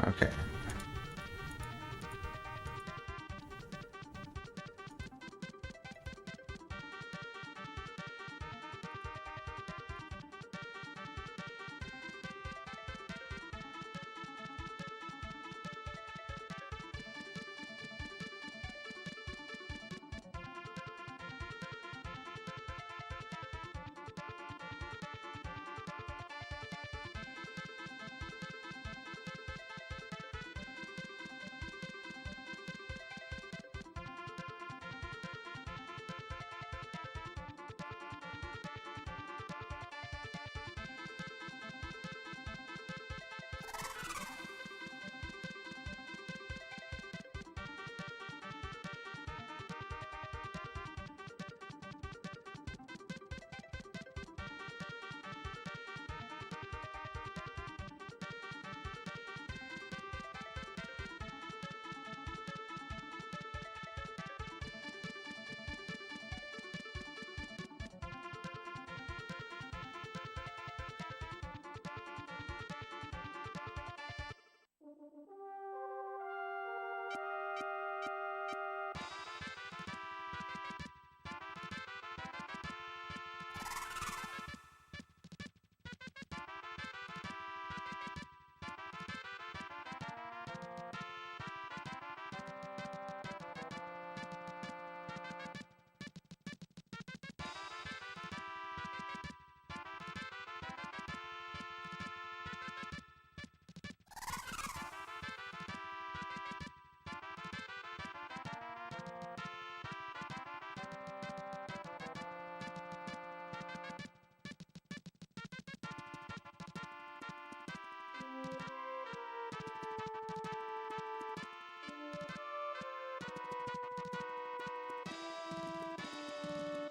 Okay.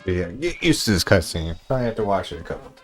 But yeah, get used to this cutscene. Probably have to watch it a couple times.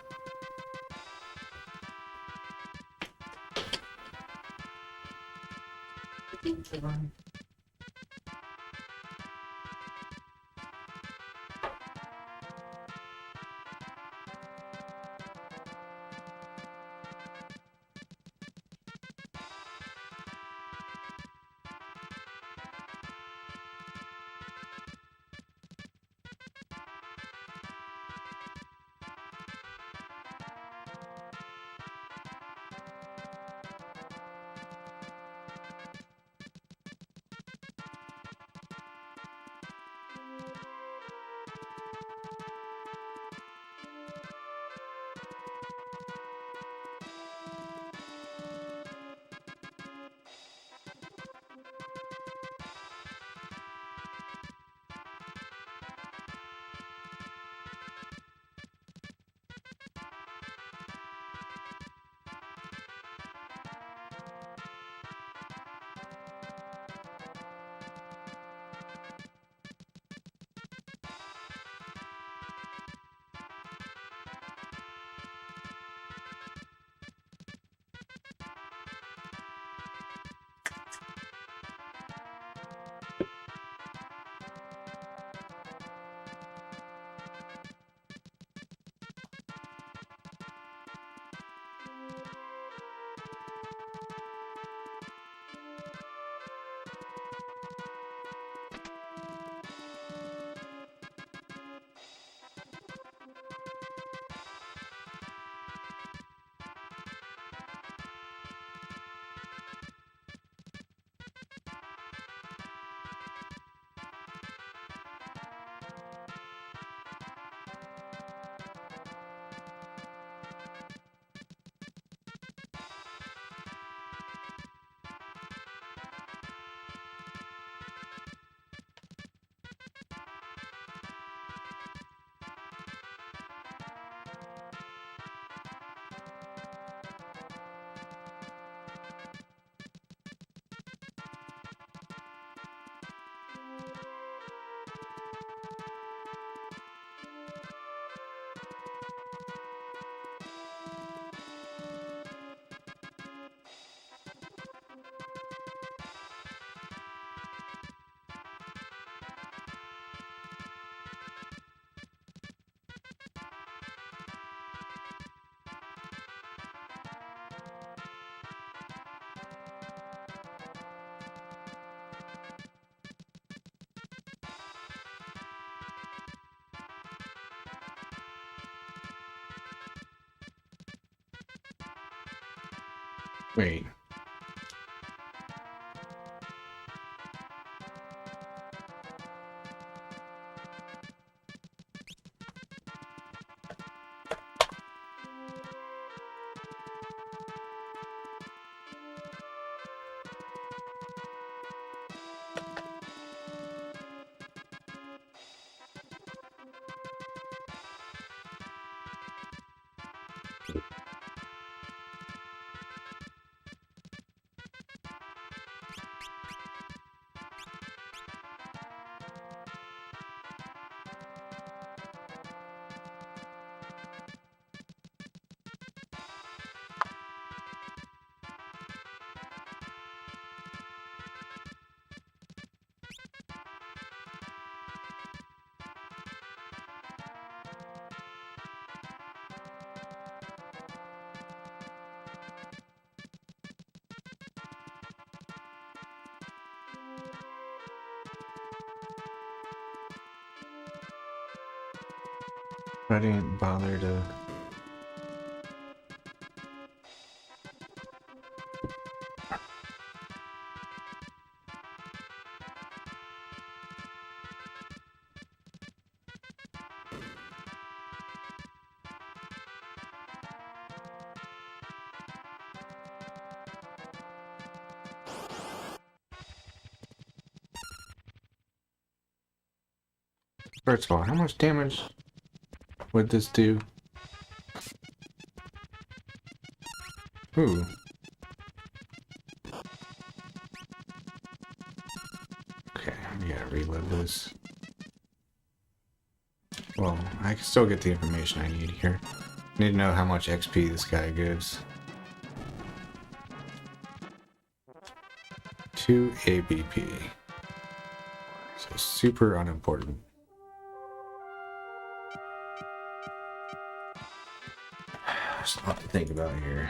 Wait. I didn't bother to. First of all, how much damage would this do? Ooh. Okay, I gotta reload this. Well, I can still get the information I need here. I need to know how much XP this guy gives. 2 ABP. So super unimportant. There's a lot to think about here.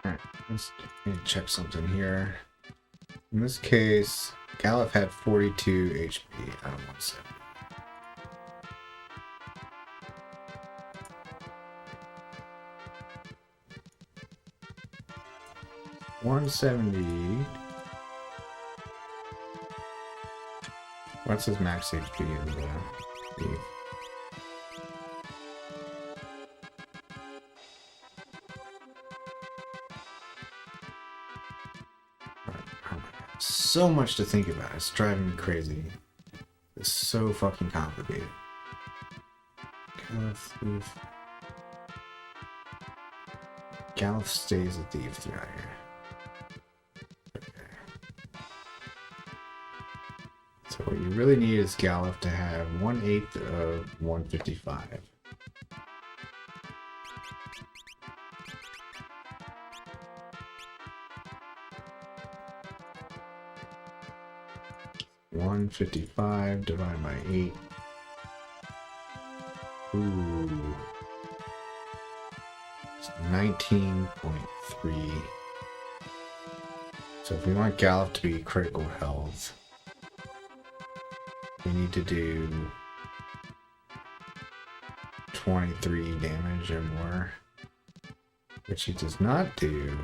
Alright, let's check something here. In this case, Galuf had 42 HP out of 170. 170. What's his max HP in the thief? So much to think about. It's driving me crazy. It's so fucking complicated. Galuf stays a thief throughout here. Okay. So what you really need is Galuf to have 1/8 of 155. $155 divided by 8. Ooh. It's 19.3. So if we want Galuf to be critical health, we need to do 23 damage or more, which he does not do.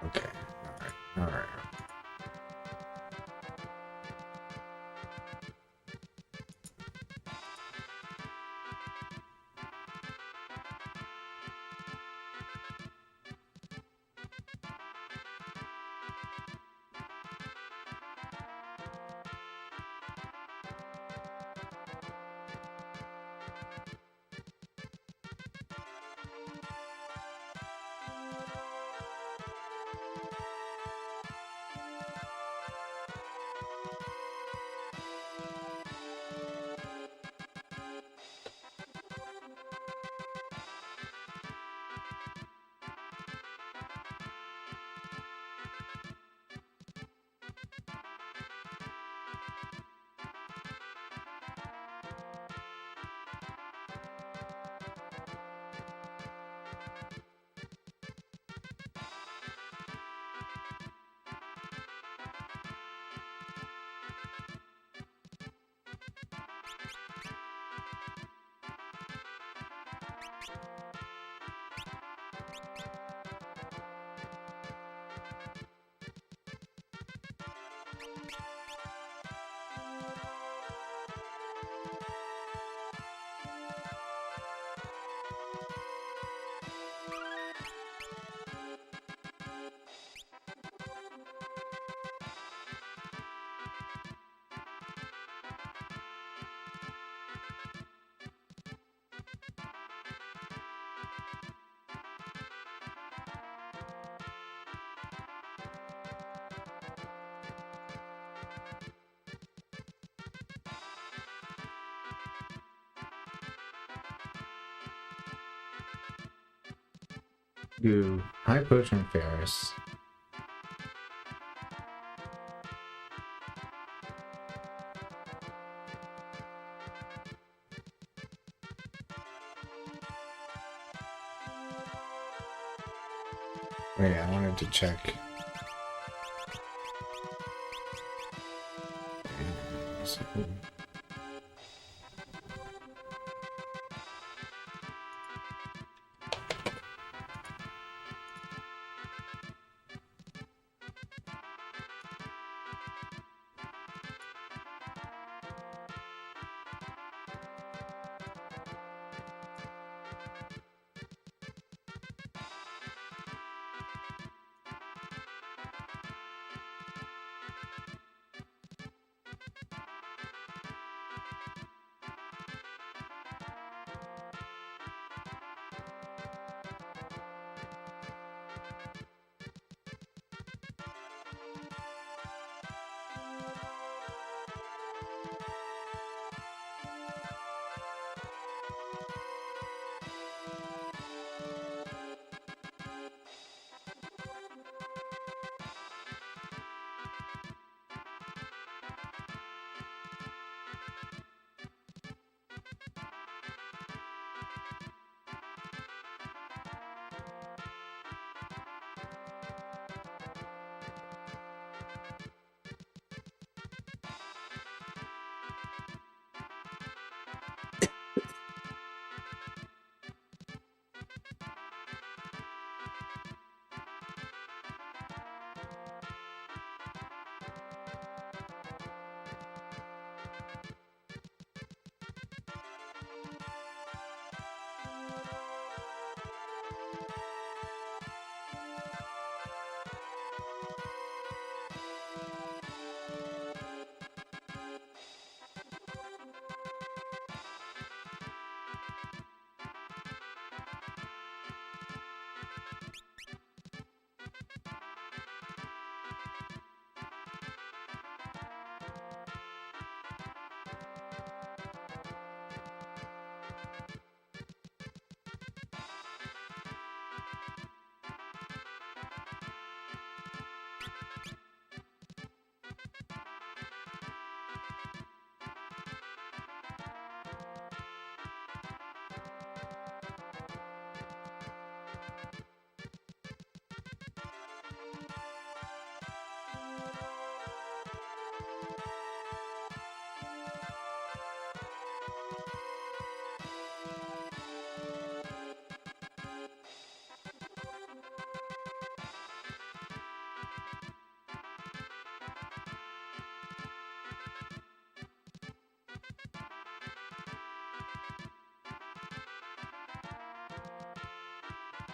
Okay, alright. do high potion Ferris. Oh yeah, I wanted to check. So,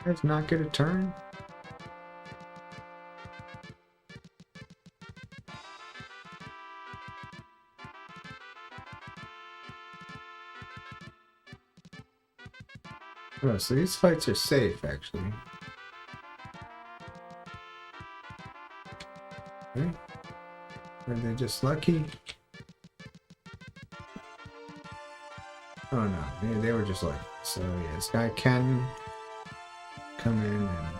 let's not get a turn. Oh, so these fights are safe, actually. Okay. Are they just lucky? Oh no, they were just lucky. So yeah, this guy can come in and...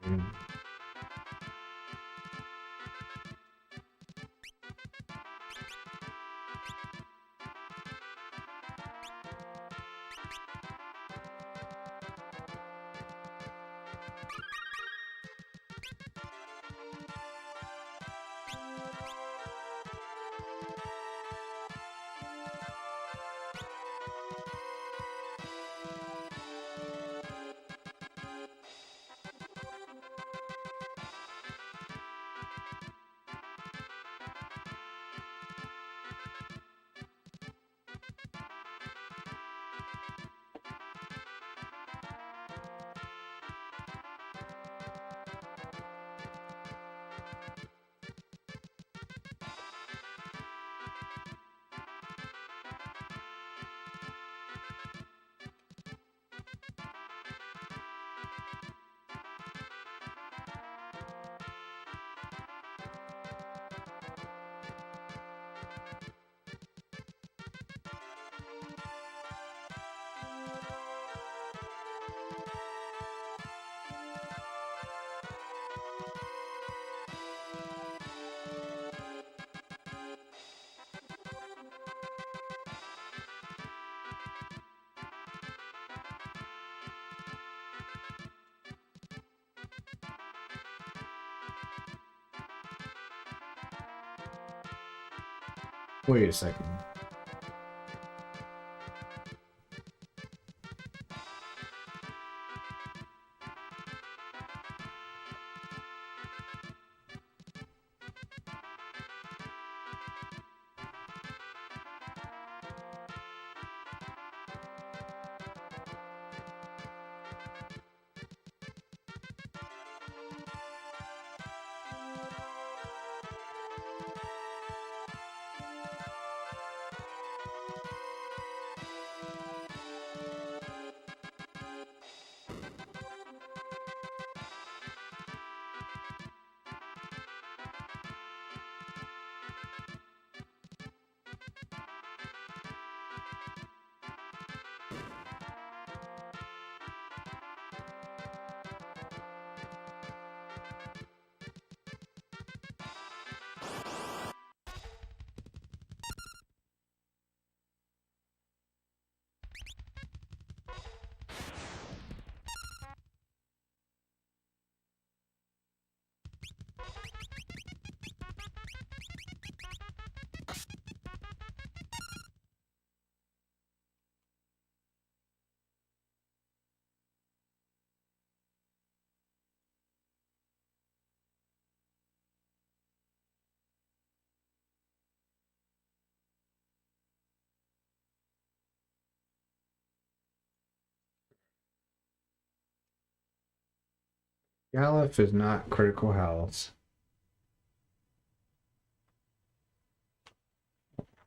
Mm. Wait a second. Galuf is not critical health.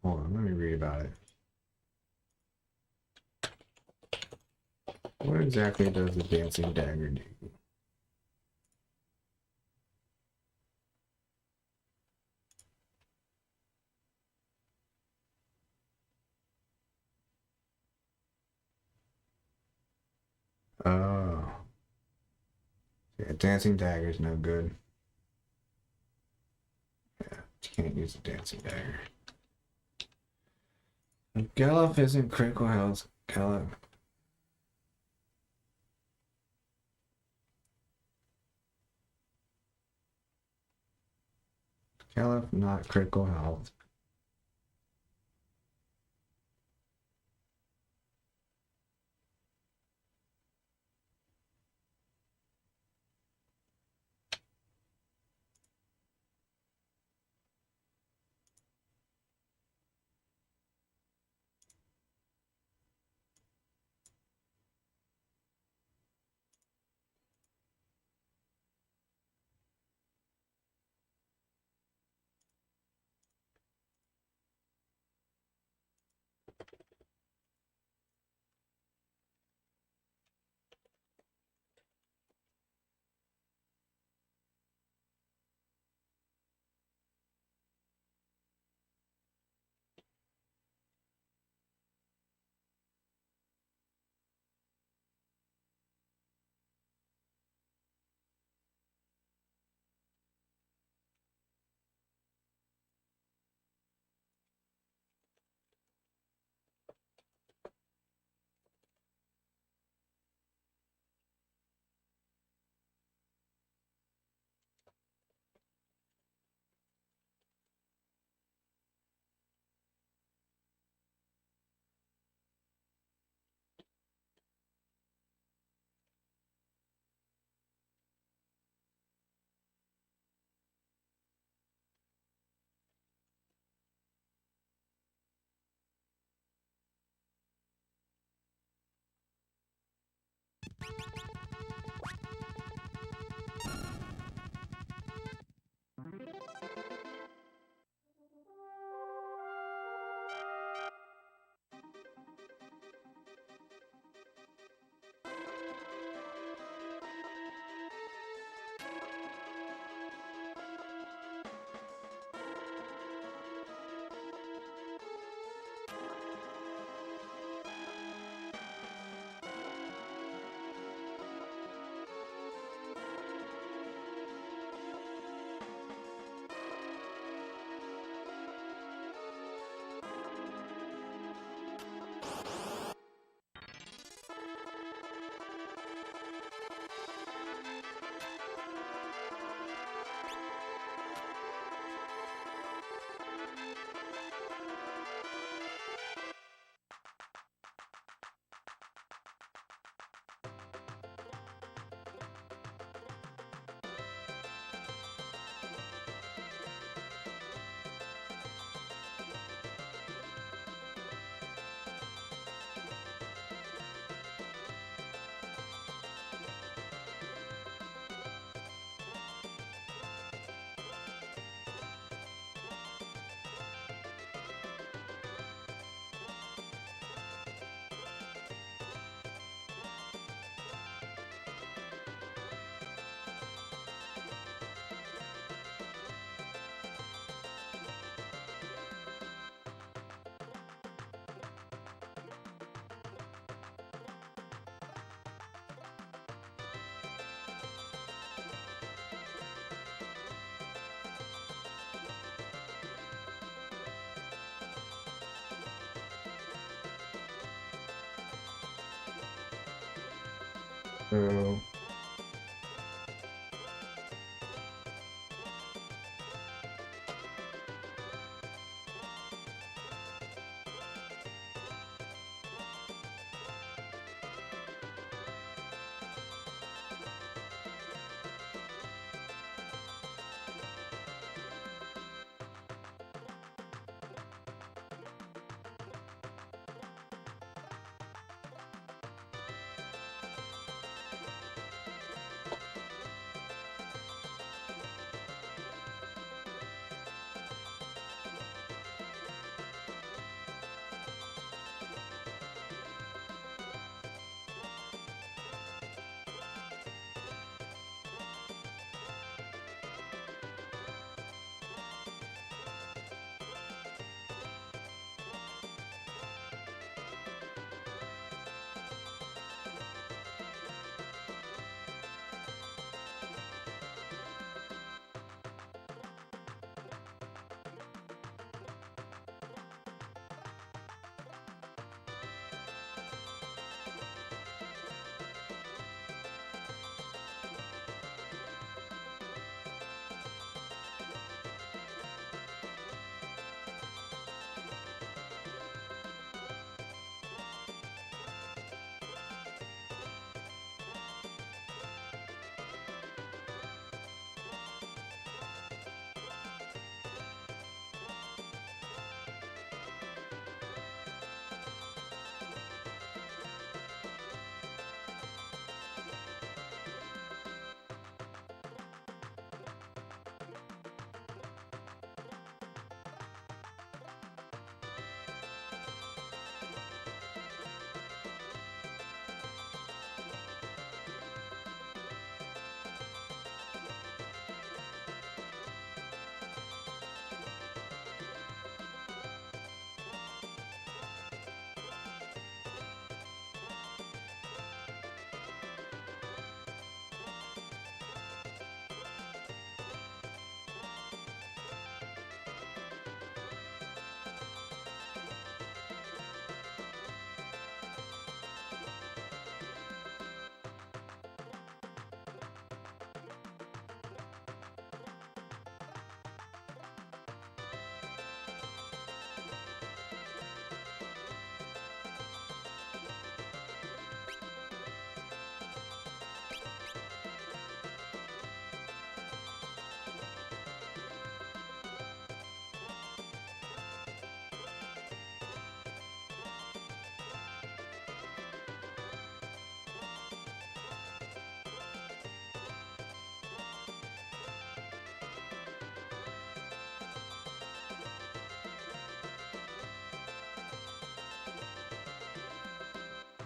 Hold on, let me read about it. What exactly does the dancing dagger do? Oh. Yeah, dancing dagger is no good. Yeah, you can't use a dancing dagger. If Galuf isn't critical health, Galuf. Galuf not critical health. So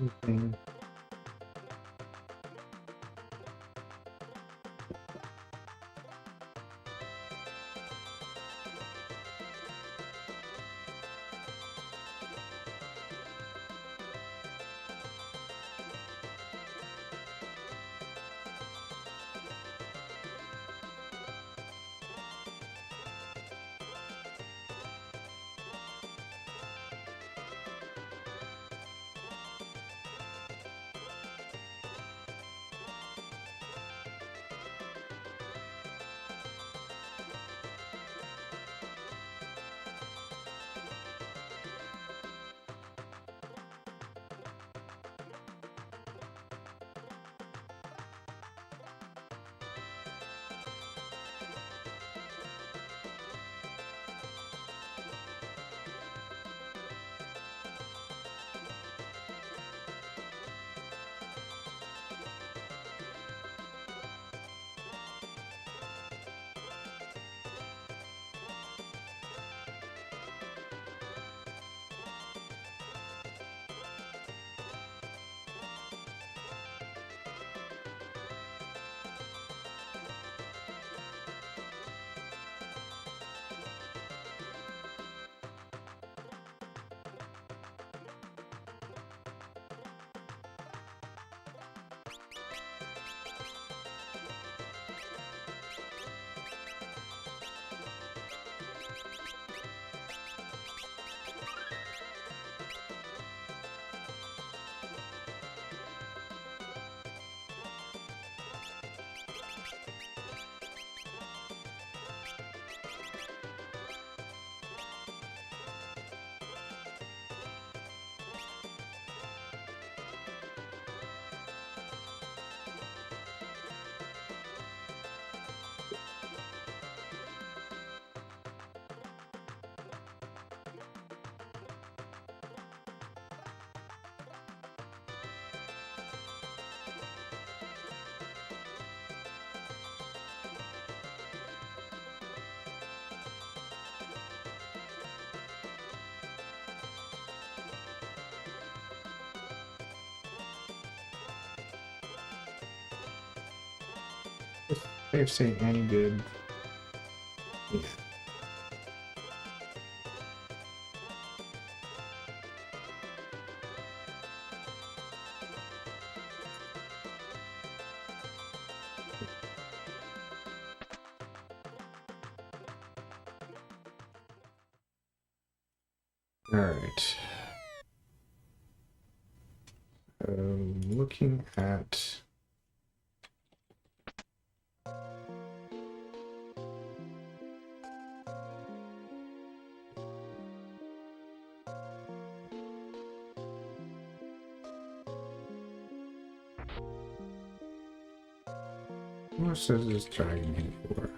okay. Save state any good. Yeah. Alright. Looking at what says this dragon here for?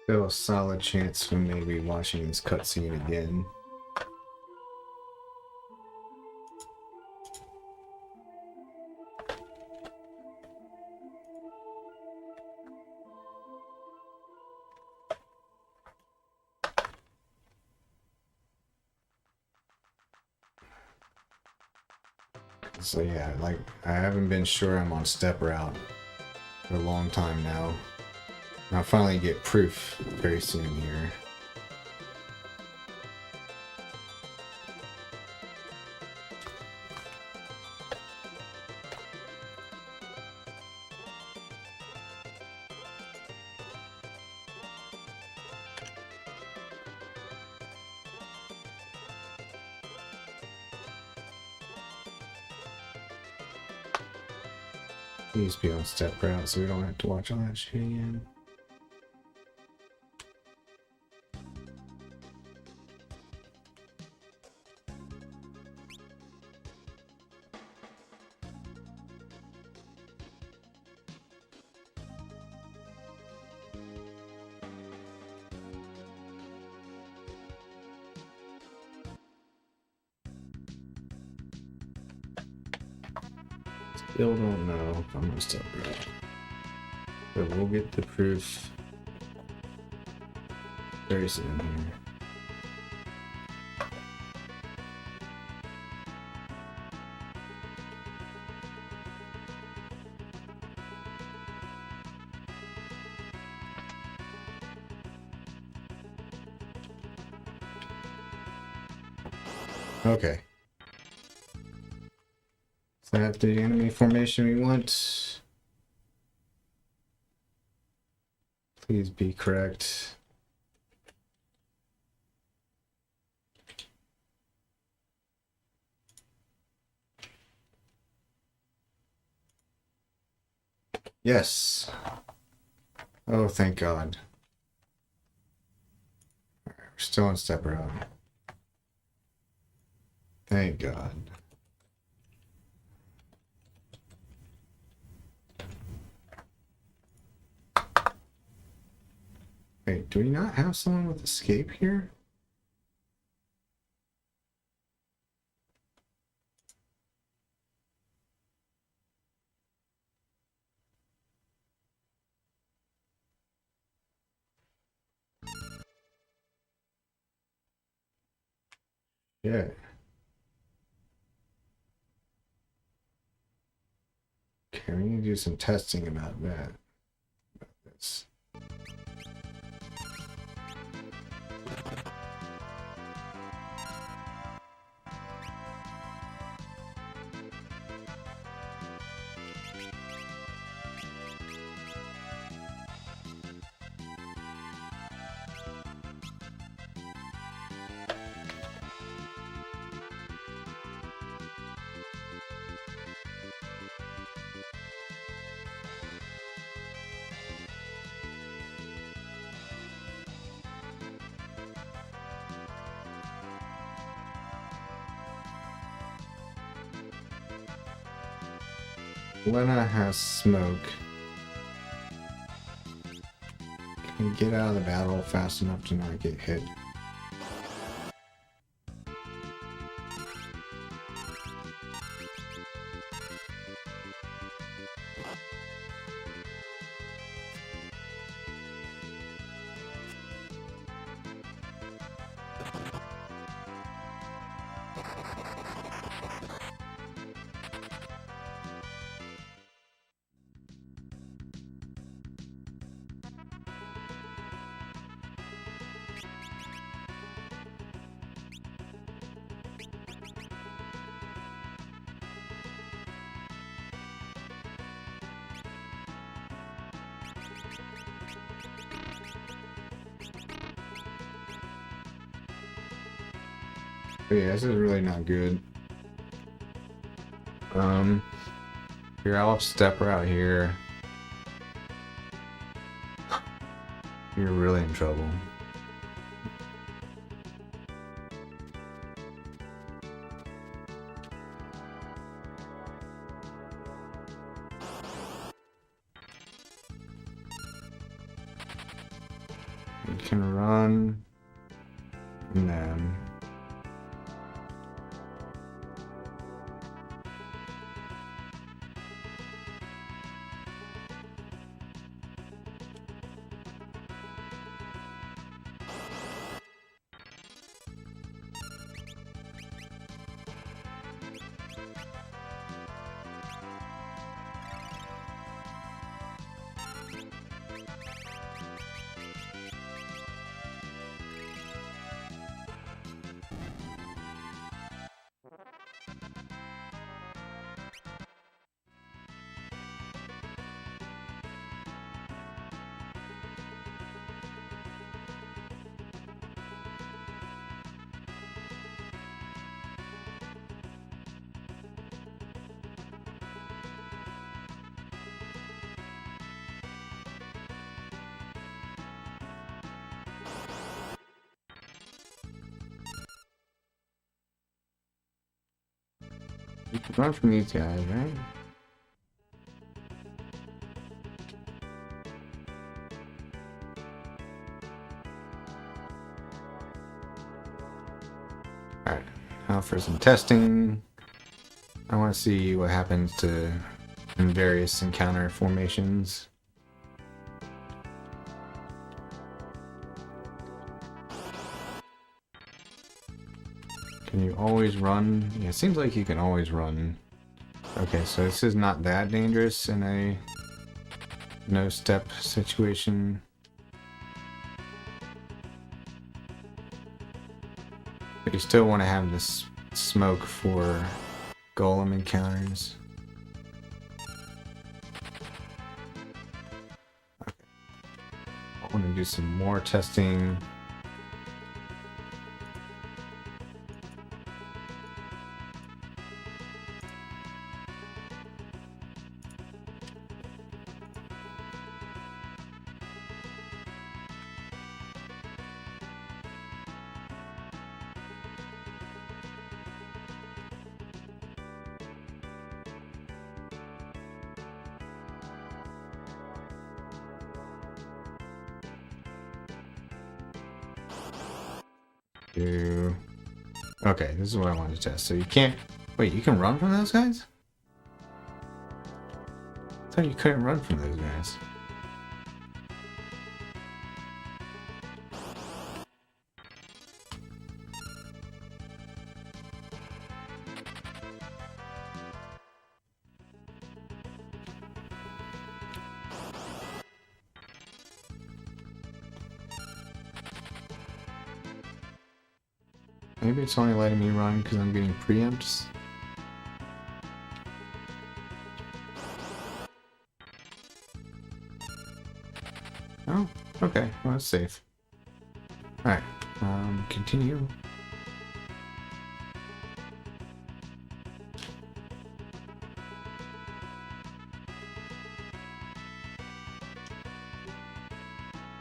Still a solid chance we may be watching this cutscene again. So yeah, like I haven't been sure I'm on step route for a long time now. And I'll finally get proof very soon here. Please be on step route so we don't have to watch all that shit again. Still don't know if I'm gonna step route. But we'll get the proof very soon here. Okay. Is that the enemy formation we want? Please be correct. Yes. Oh, thank God. We're still in step route. Thank God. Wait, do we not have someone with escape here? Yeah. Okay, we need to do some testing about that. About this. Lena has smoke. Can you get out of the battle fast enough to not get hit? But yeah, this is really not good. Here, I'll step her out here. You're really in trouble. You can run, and then you can run from these guys, right? Alright, now for some testing. I want to see what happens to in various encounter formations. Can you always run? Yeah, it seems like you can always run. Okay, so this is not that dangerous in a no-step situation. But you still want to have this smoke for golem encounters. Okay. I want to do some more testing. Okay, this is what I wanted to test. So you can't... Wait, you can run from those guys? I thought you couldn't run from those guys. Maybe it's only letting me run because I'm getting preempts. Oh, okay. Well, that's safe. Alright, continue.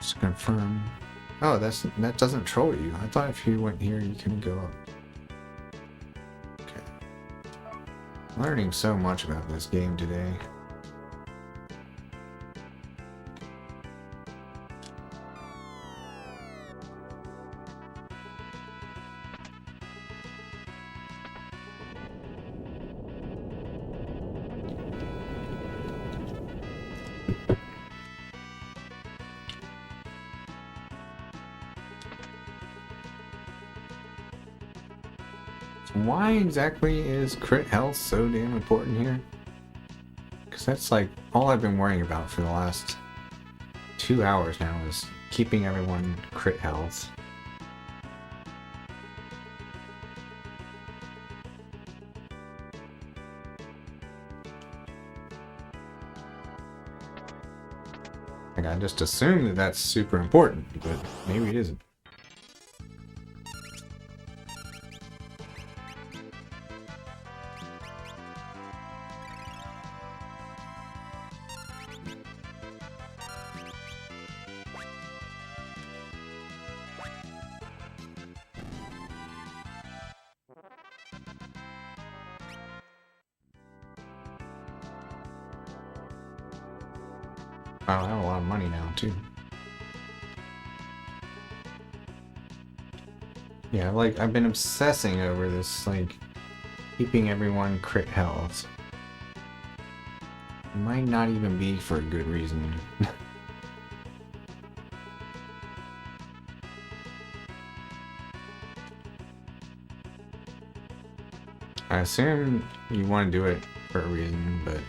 Just confirm. Oh, that doesn't troll you. I thought if you went here, you couldn't go up. Okay. Learning so much about this game today. Why exactly is crit health so damn important here? Because that's like all I've been worrying about for the last 2 hours now is keeping everyone crit health. Like I just assume that that's super important, but maybe it isn't. Wow, I have a lot of money now, too. Yeah, like, I've been obsessing over this, like, keeping everyone crit health. It might not even be for a good reason. I assume you want to do it for a reason, but...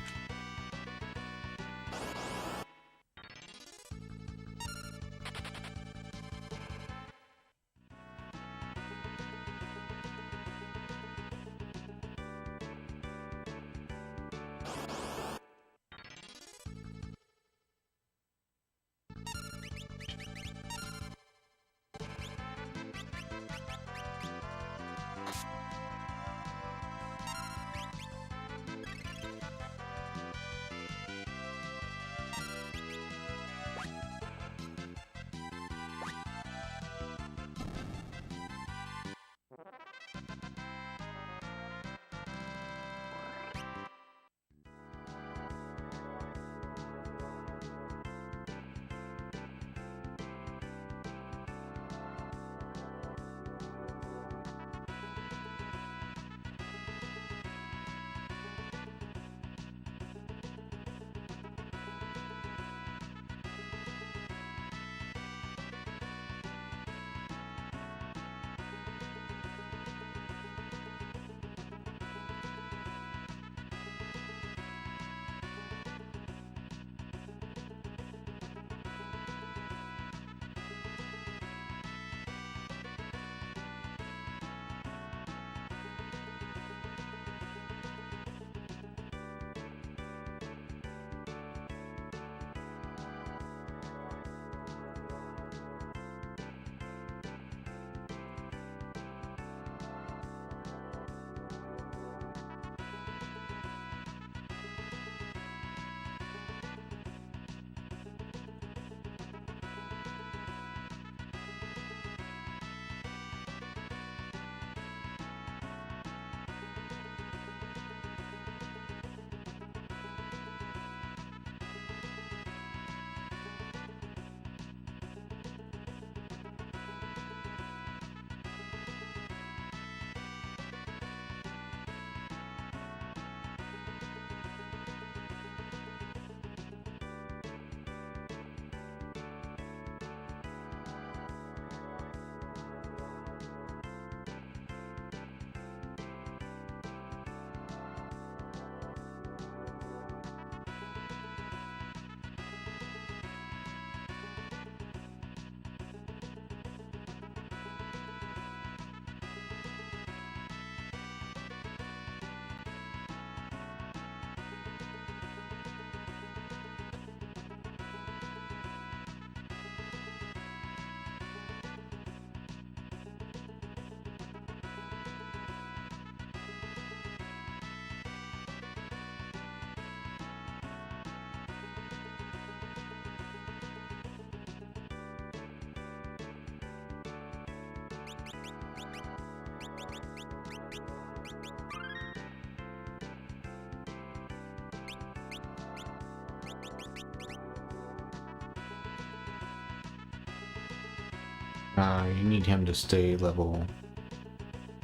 You need him to stay level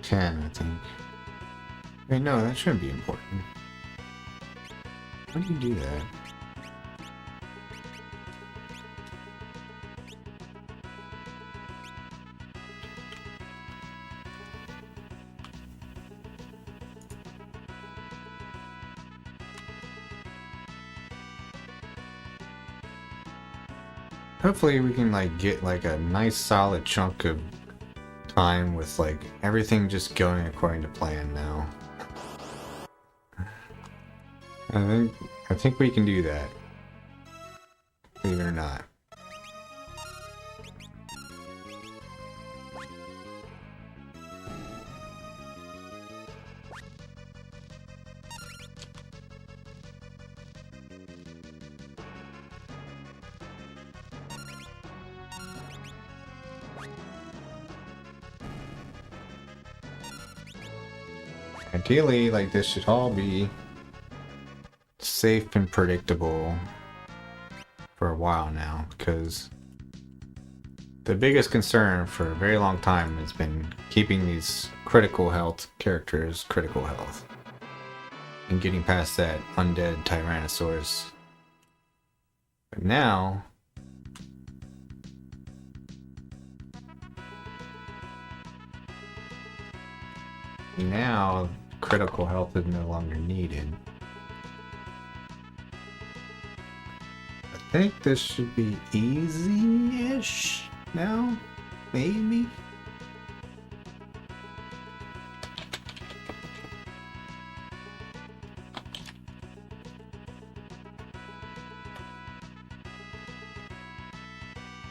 10, I think. Wait, no, that shouldn't be important. Why do you do that? Hopefully we can like get like a nice solid chunk of time with like everything just going according to plan now. I think we can do that. Believe it or not. Ideally, like this should all be safe and predictable for a while now, because the biggest concern for a very long time has been keeping these critical health characters critical health and getting past that undead Tyrannosaurus. But now critical health is no longer needed. I think this should be easy-ish now, maybe?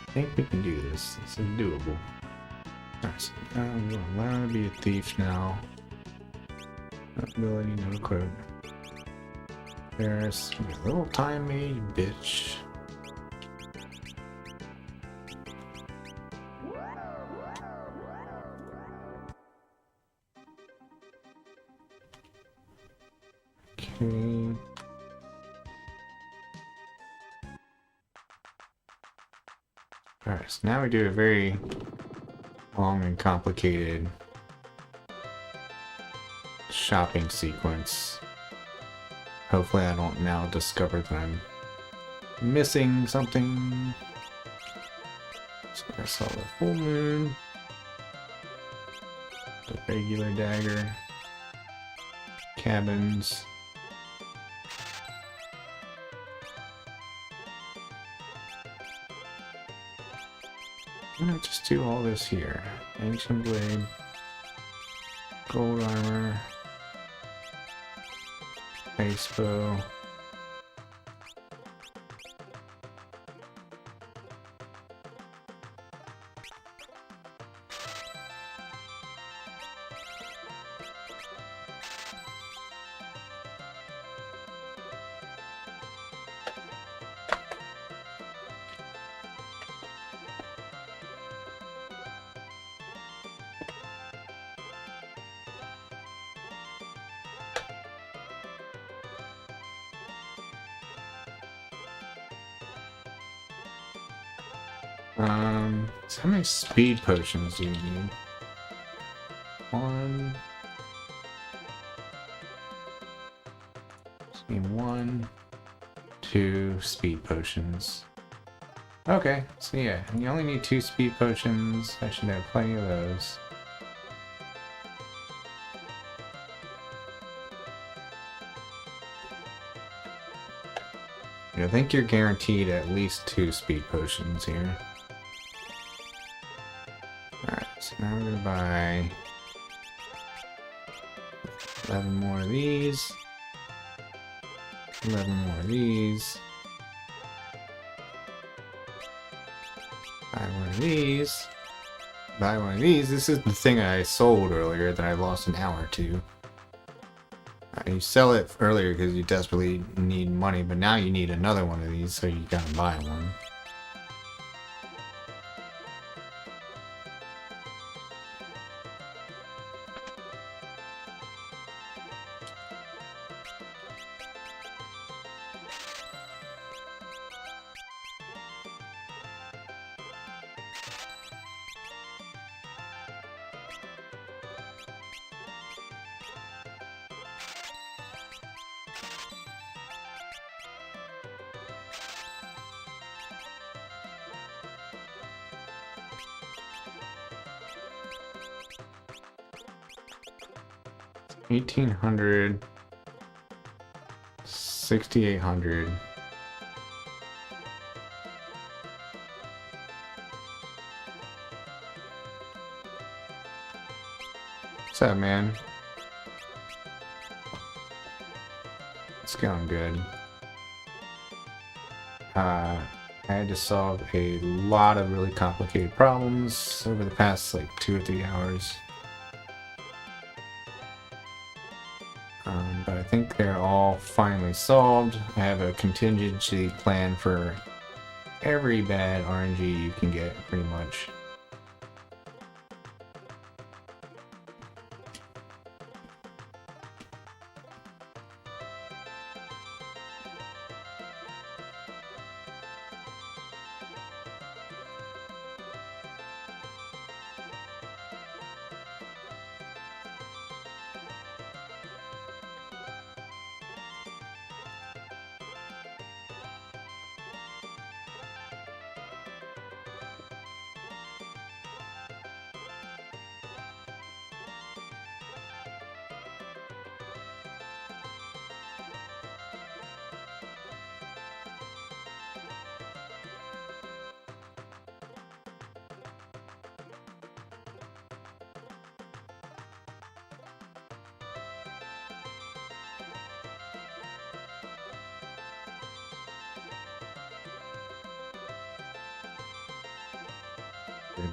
I think we can do this. This is doable. Alright, so I'm going to allow to be a thief now. Ability, no equip. There's a little time made bitch. Okay. Alright, so now we do a very long and complicated shopping sequence. Hopefully I don't now discover that I'm missing something. So I saw the full moon, the regular dagger, cabins. I'm gonna just do all this here. Ancient blade, gold armor, ice bow. So how many speed potions do you need? 1. Just need 1, 2 speed potions. Okay, so yeah, you only need 2 speed potions. I should have plenty of those. I think you're guaranteed at least 2 speed potions here. Alright, so now we're gonna buy 11 more of these. 11 more of these. Buy one of these. Buy one of these. This is the thing I sold earlier that I lost an hour to. You sell it earlier because you desperately need money, but now you need another one of these, so you gotta buy one. 1800, 6800. What's up, man? It's going good. I had to solve a lot of really complicated problems over the past like 2 or 3 hours. But I think they're all finally solved. I have a contingency plan for every bad RNG you can get, pretty much.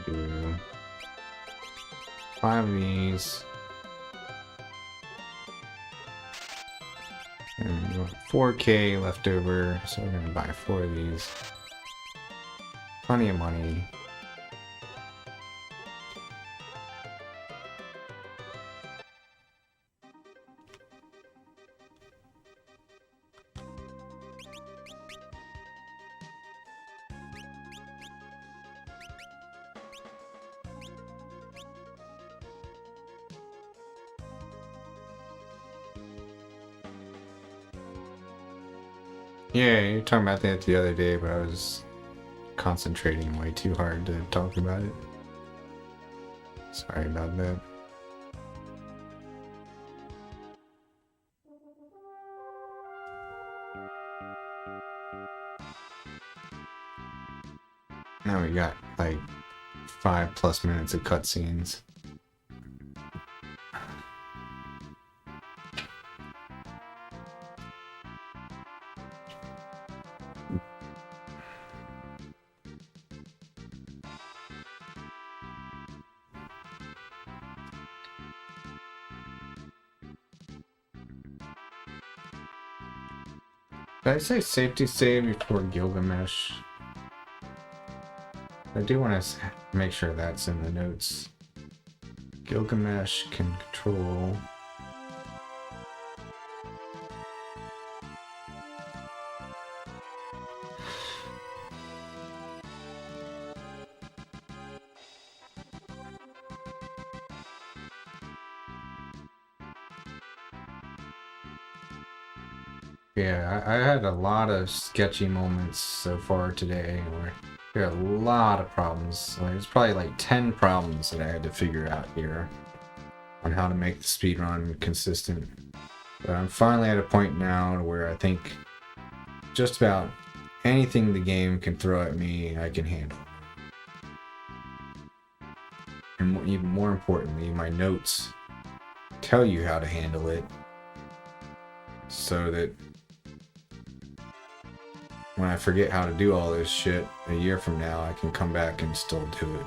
Do 5 of these. And we want 4K left over, so we're gonna buy 4 of these. Plenty of money. Yeah, you were talking about that the other day, but I was concentrating way too hard to talk about it. Sorry about that. Now we got like 5+ minutes of cutscenes. Did I say safety save before Gilgamesh? I do want to make sure that's in the notes. Gilgamesh can control... Yeah, I had a lot of sketchy moments so far today where there are a lot of problems. Like, there's probably like 10 problems that I had to figure out here on how to make the speedrun consistent. But I'm finally at a point now where I think just about anything the game can throw at me, I can handle. And even more importantly, my notes tell you how to handle it so that when I forget how to do all this shit a year from now, I can come back and still do it.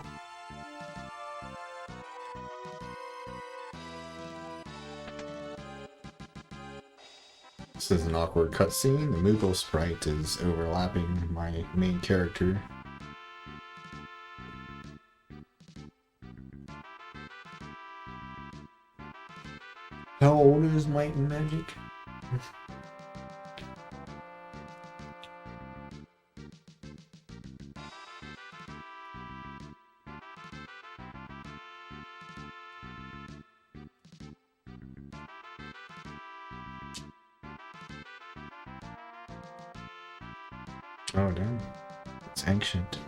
This is an awkward cutscene. The Moogle sprite is overlapping my main character. How old is Might and Magic? Oh damn, it's ancient.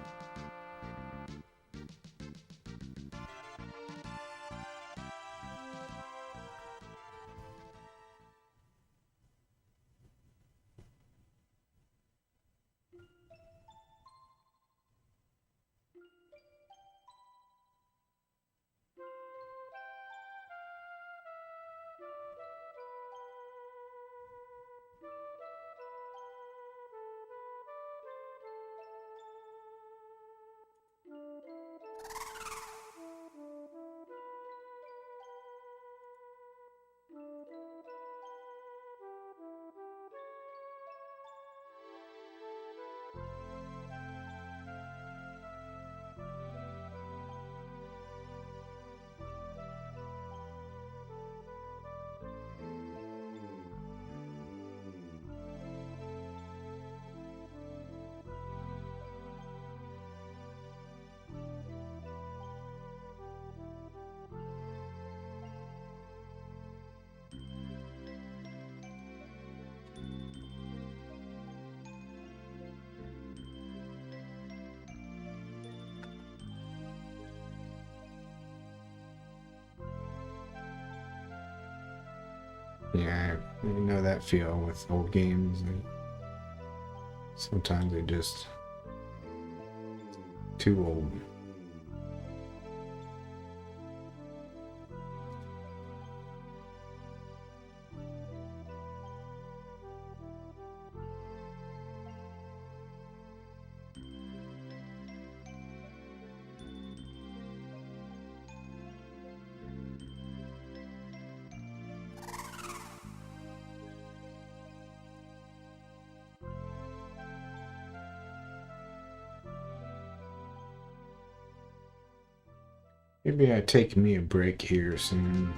Yeah, you know that feel with old games. Sometimes they just too old. Maybe I take me a break here soon.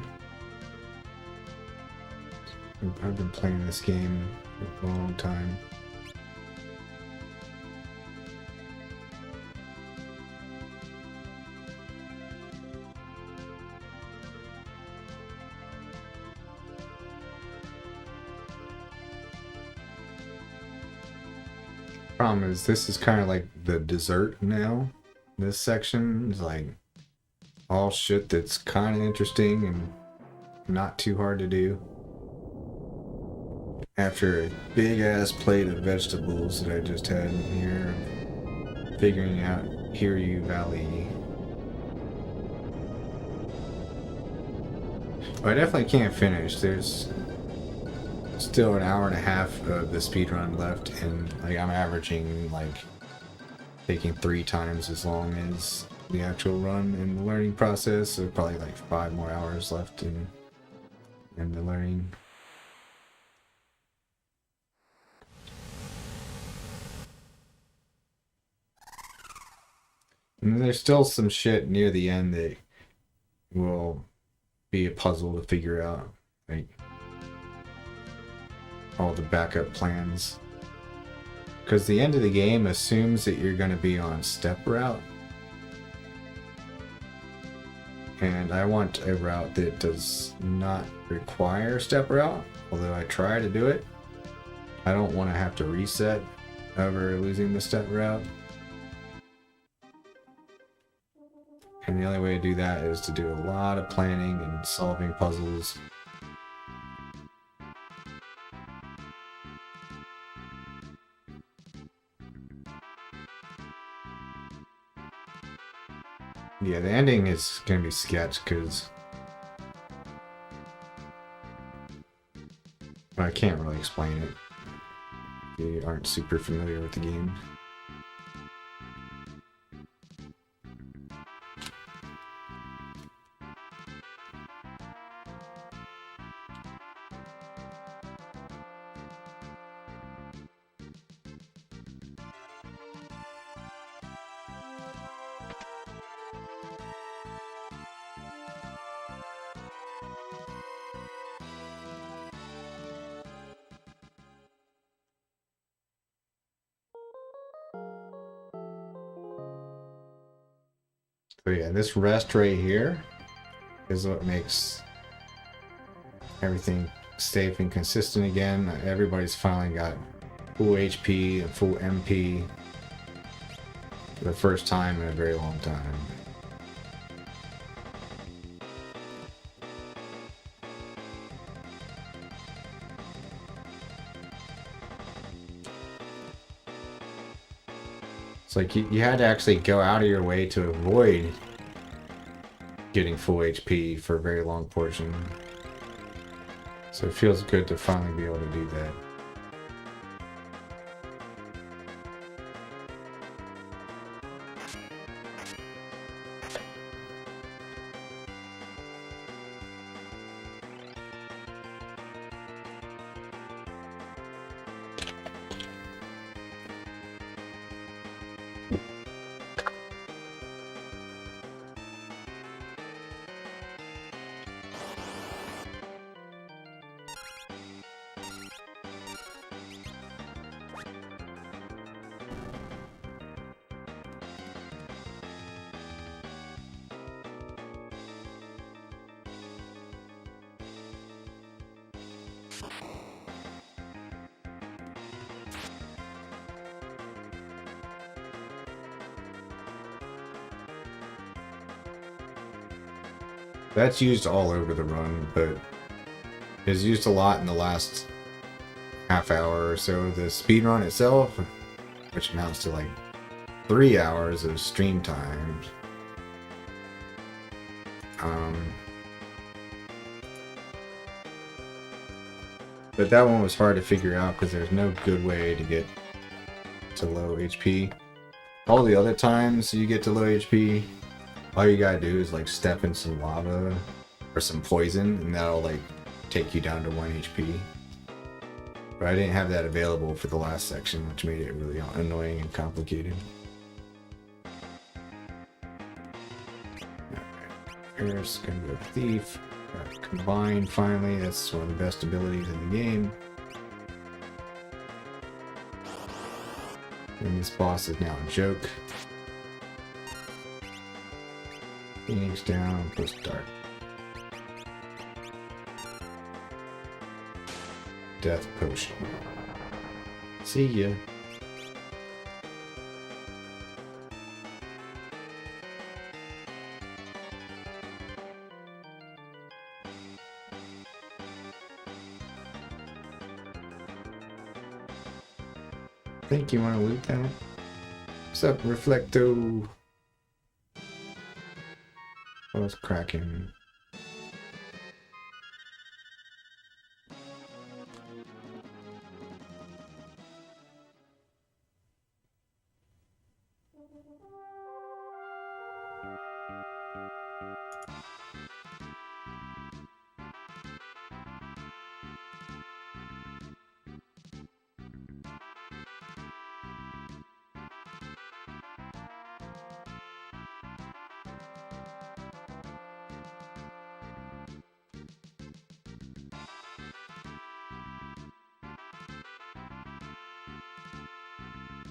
I've been playing this game for a long time. Problem is, this is kind of like the dessert now. This section is like all shit that's kind of interesting and not too hard to do. After a big ass plate of vegetables that I just had in here, figuring out Hiryu Valley. Oh, I definitely can't finish. There's still an hour and a half of the speedrun left, and like I'm averaging like taking 3 times as long as the actual run and the learning process, so probably like 5 more hours left in the learning. And there's still some shit near the end that will be a puzzle to figure out, like all the backup plans. Because the end of the game assumes that you're going to be on step route. And I want a route that does not require step route, although I try to do it. I don't want to have to reset over losing the step route. And the only way to do that is to do a lot of planning and solving puzzles. Yeah, the ending is going to be sketch because I can't really explain it if you aren't super familiar with the game. So yeah, this rest right here is what makes everything safe and consistent again. Everybody's finally got full HP and full MP for the first time in a very long time. It's like you had to actually go out of your way to avoid getting full HP for a very long portion. So it feels good to finally be able to do that. That's used all over the run, but is used a lot in the last half hour or so. The speedrun itself, which amounts to like 3 hours of stream time. But that one was hard to figure out because there's no good way to get to low HP. All the other times you get to low HP, all you gotta do is like step in some lava or some poison and that'll like take you down to 1 HP. But I didn't have that available for the last section, which made it really annoying and complicated. Here's gonna go Thief. Combine finally, that's one of the best abilities in the game. And this boss is now a joke. Phoenix down, plus dark. Death potion. See ya. Think you want to loot that? What's up, Reflecto? What's cracking?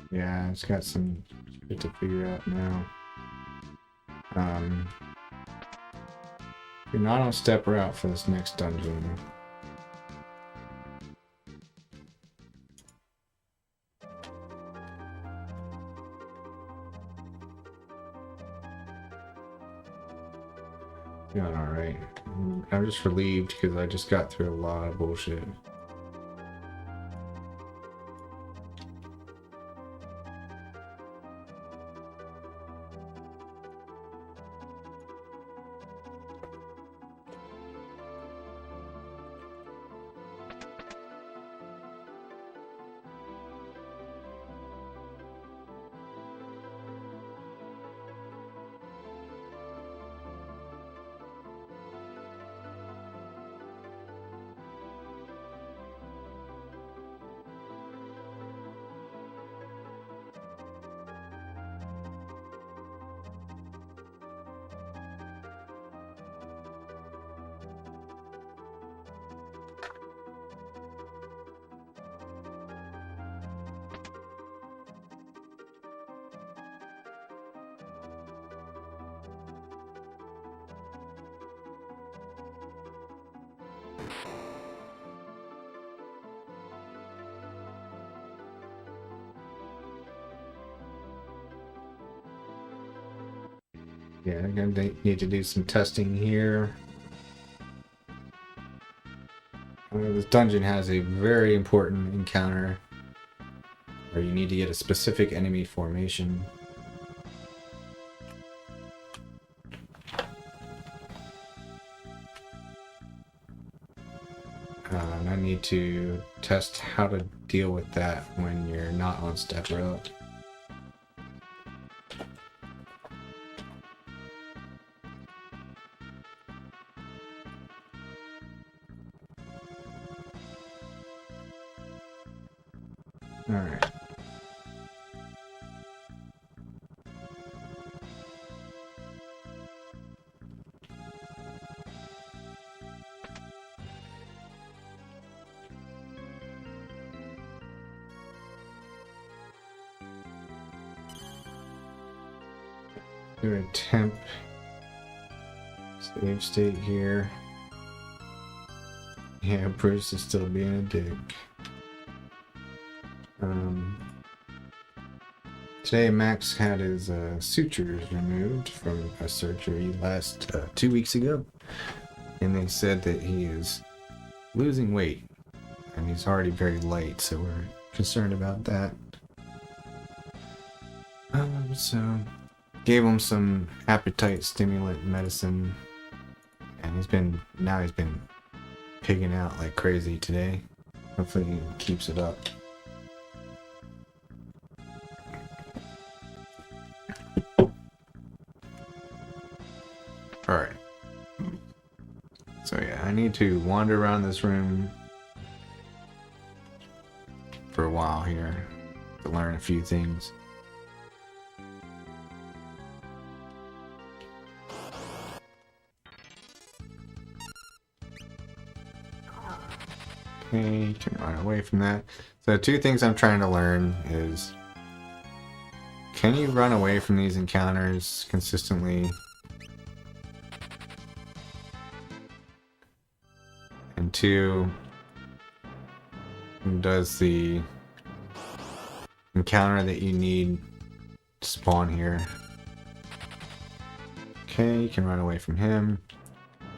Yeah, it's got some shit to figure out now. You're not on step route for this next dungeon. Doing alright. I'm just relieved because I just got through a lot of bullshit. Yeah, I'm gonna need to do some testing here. This dungeon has a very important encounter where you need to get a specific enemy formation. And I need to test how to deal with that when you're not on step route. Alright. Do a temp save state here. Yeah, Bruce is still being a dick. Today Max had his sutures removed from a surgery last 2 weeks ago, and they said that he is losing weight. And he's already very light, so we're concerned about that. So gave him some appetite stimulant medicine, and he's been pigging out like crazy today. Hopefully he keeps it up. Alright. So yeah, I need to wander around this room for a while here to learn a few things. Okay, can run away from that. So two things I'm trying to learn is, can you run away from these encounters consistently? And two, does the encounter that you need spawn here? Okay, you can run away from him.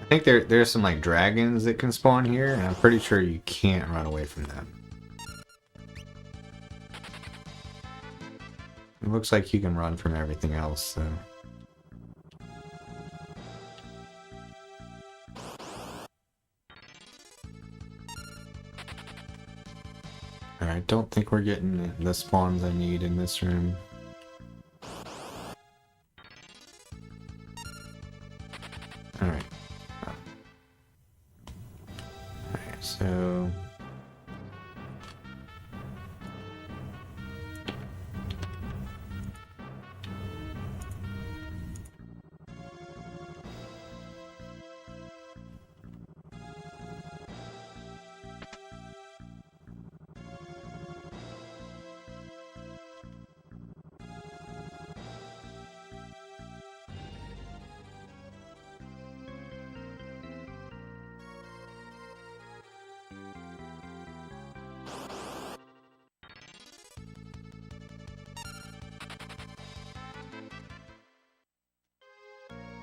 I think there's some like dragons that can spawn here, and I'm pretty sure you can't run away from them. It looks like you can run from everything else, so. Alright, don't think we're getting the spawns I need in this room. Alright. Alright, so...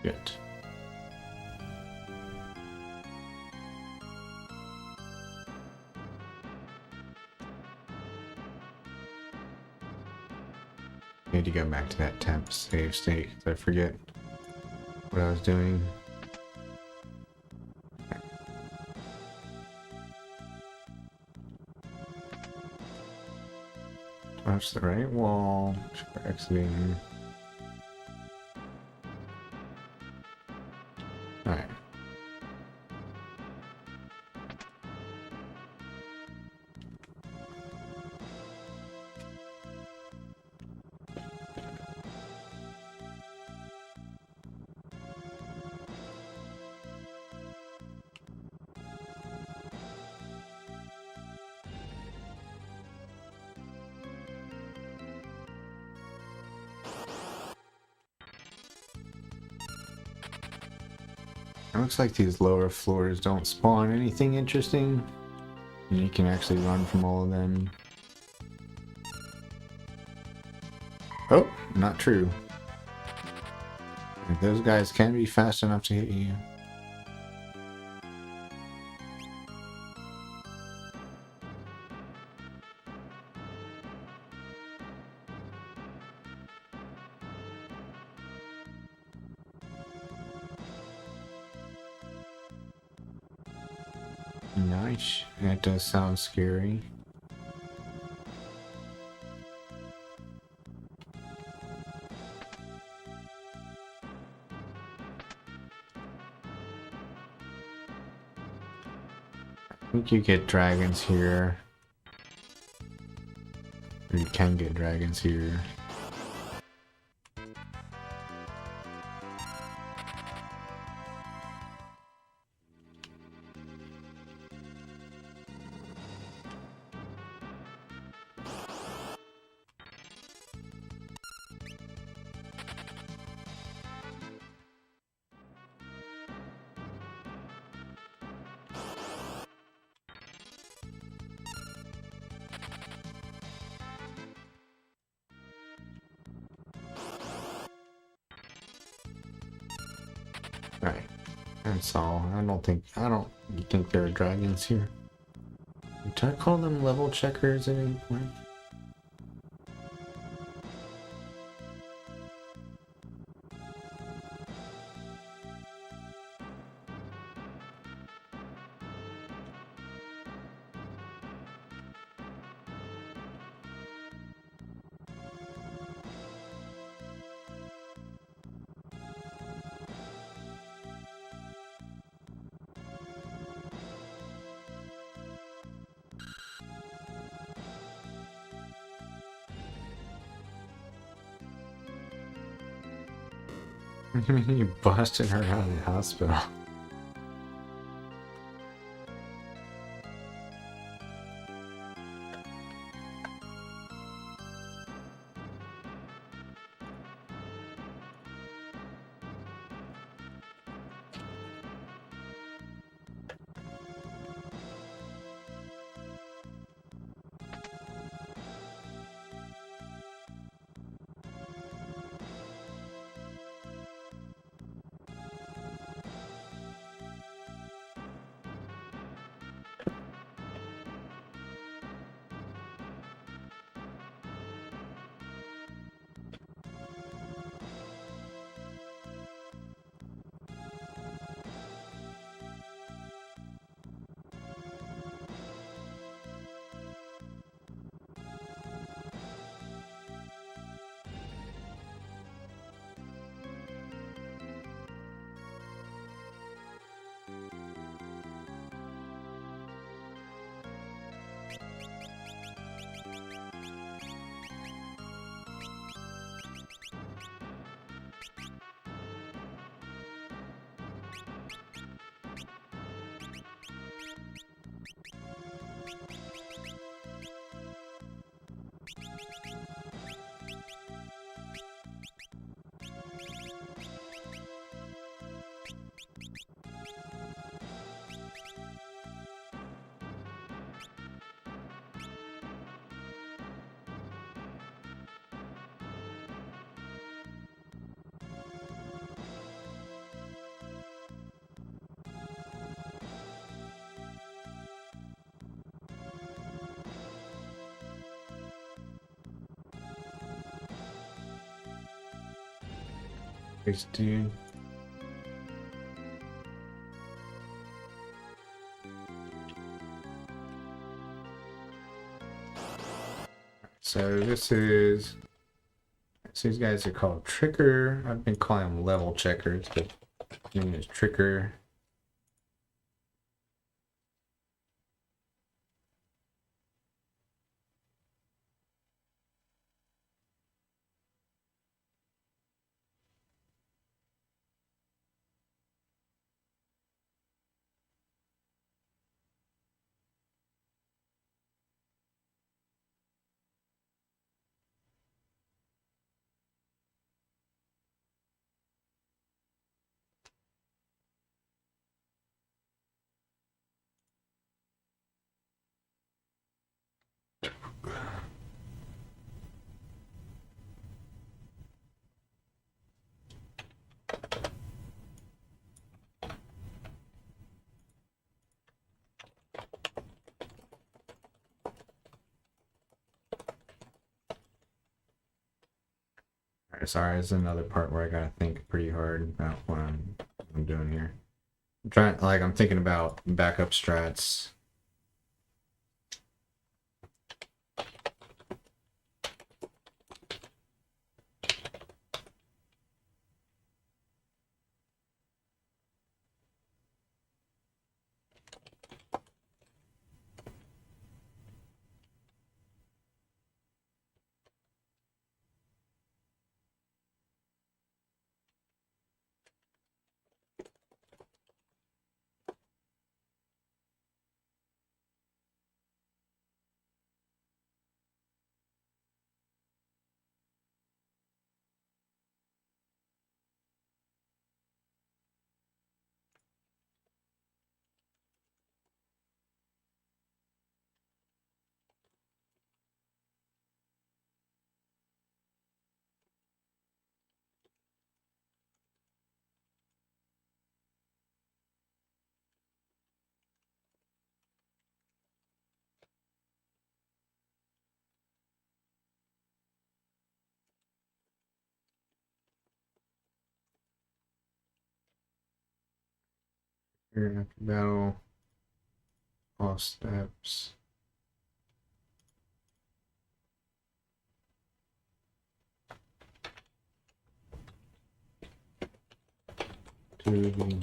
Good. Need to go back to that temp save state, because I forget what I was doing. Touch the right wall for exiting. Alright. It looks like these lower floors don't spawn anything interesting, and you can actually run from all of them. Oh, not true. Those guys can be fast enough to hit you. Nice. That does sound scary. I think you get dragons here. Or you can get dragons here. That's all. I don't think you think there are dragons here. Did I call them level checkers at any point? You busted her out of the hospital. This dude. So these guys are called Tricker. I've been calling them level checkers, but his name is Tricker. Alright, sorry, this is another part where I gotta think pretty hard about what I'm doing here. I'm thinking about backup strats. We're gonna have to battle all steps. To the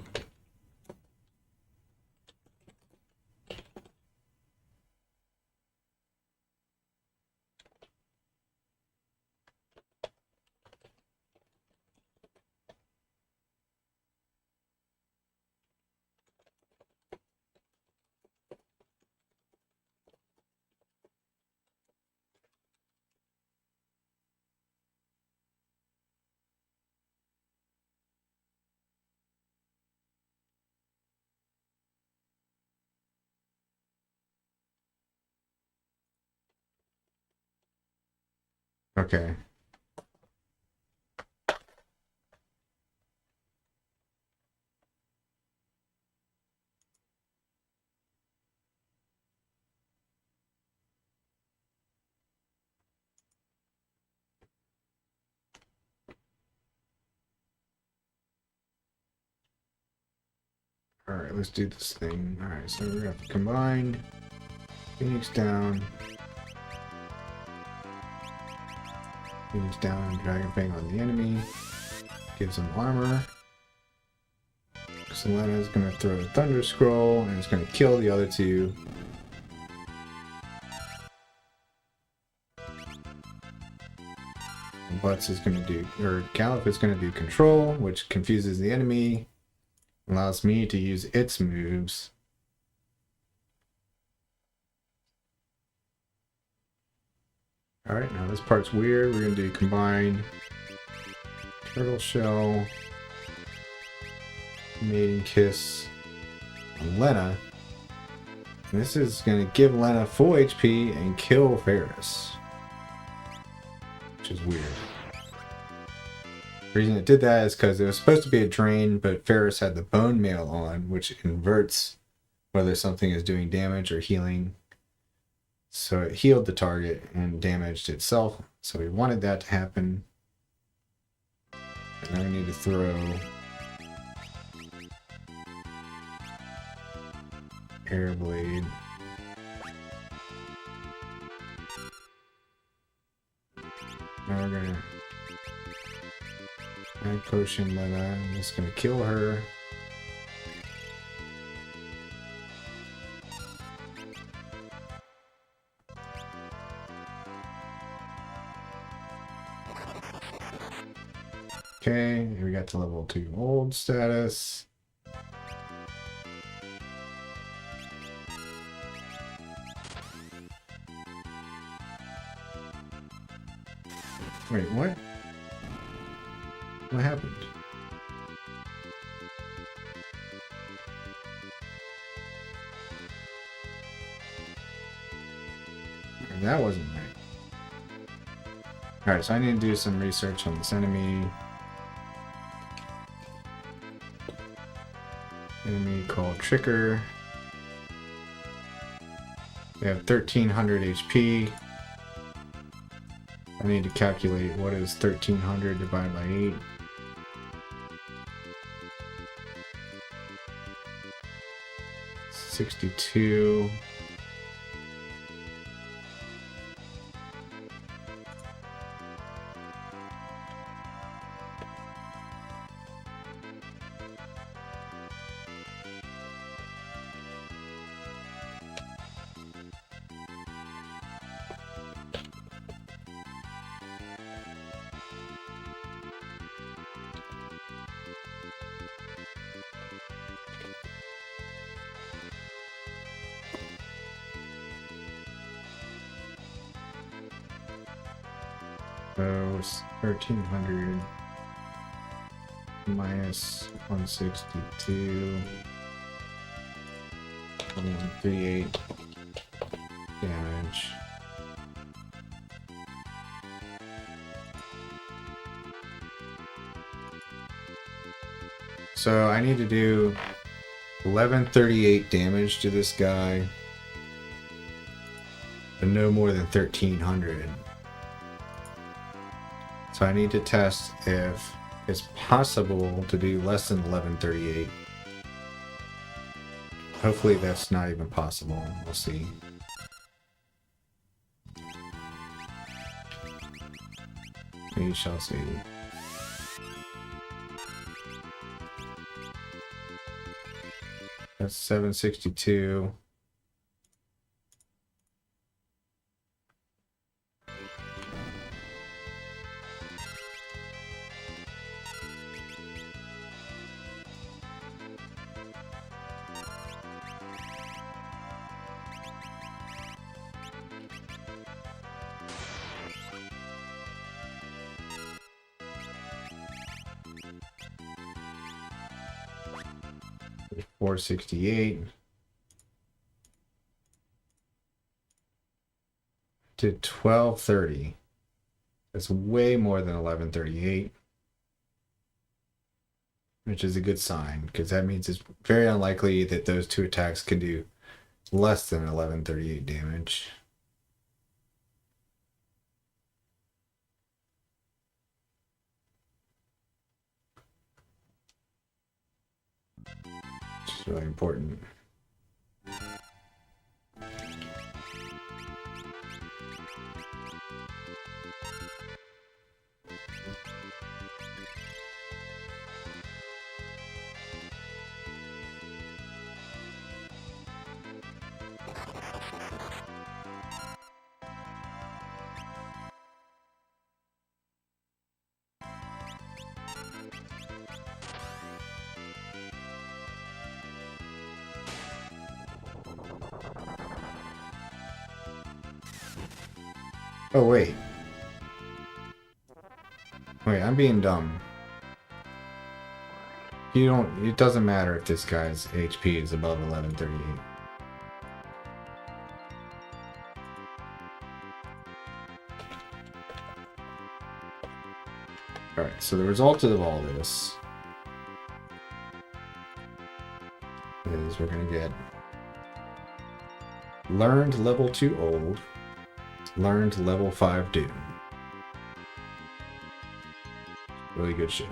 okay. Alright, let's do this thing. Alright, so we're gonna have to combine Phoenix down. Phoenix down, Dragon Fang on the enemy. Gives him armor. Selena's gonna throw a Thunder Scroll and it's gonna kill the other two. Butts is gonna do, or Gallop is gonna do Control, which confuses the enemy. Allows me to use its moves. Alright, now this part's weird. We're gonna do combined Turtle Shell, Maiden Kiss on Lena. And this is gonna give Lena full HP and kill Ferris. Which is weird. The reason it did that is because it was supposed to be a drain, but Ferris had the bone mail on, which inverts whether something is doing damage or healing. So it healed the target and damaged itself. So we wanted that to happen. And now we need to throw Air Blade. Now we're gonna add Potion Lena. I'm just gonna kill her. Okay, we got to level 2 old status. Wait, what? What happened? That wasn't right. Alright, so I need to do some research on this enemy. Enemy called Tricker. They have 1300 HP. I need to calculate what is 1300 divided by 8. $62. So it's 1300 minus 162, 138 damage. So I need to do 1138 damage to this guy, but no more than 1300. So I need to test if it's possible to do less than 1138. Hopefully that's not even possible. We'll see. We shall see. That's 762. $468 to $1230. That's way more than $1138, which is a good sign because that means it's very unlikely that those two attacks can do less than 1138 damage. Which is really important. Oh, wait. Wait, I'm being dumb. It doesn't matter if this guy's HP is above 1138. Alright, so the result of all this is we're gonna get learned level 2 old, learned level 5 doom. Really good shit.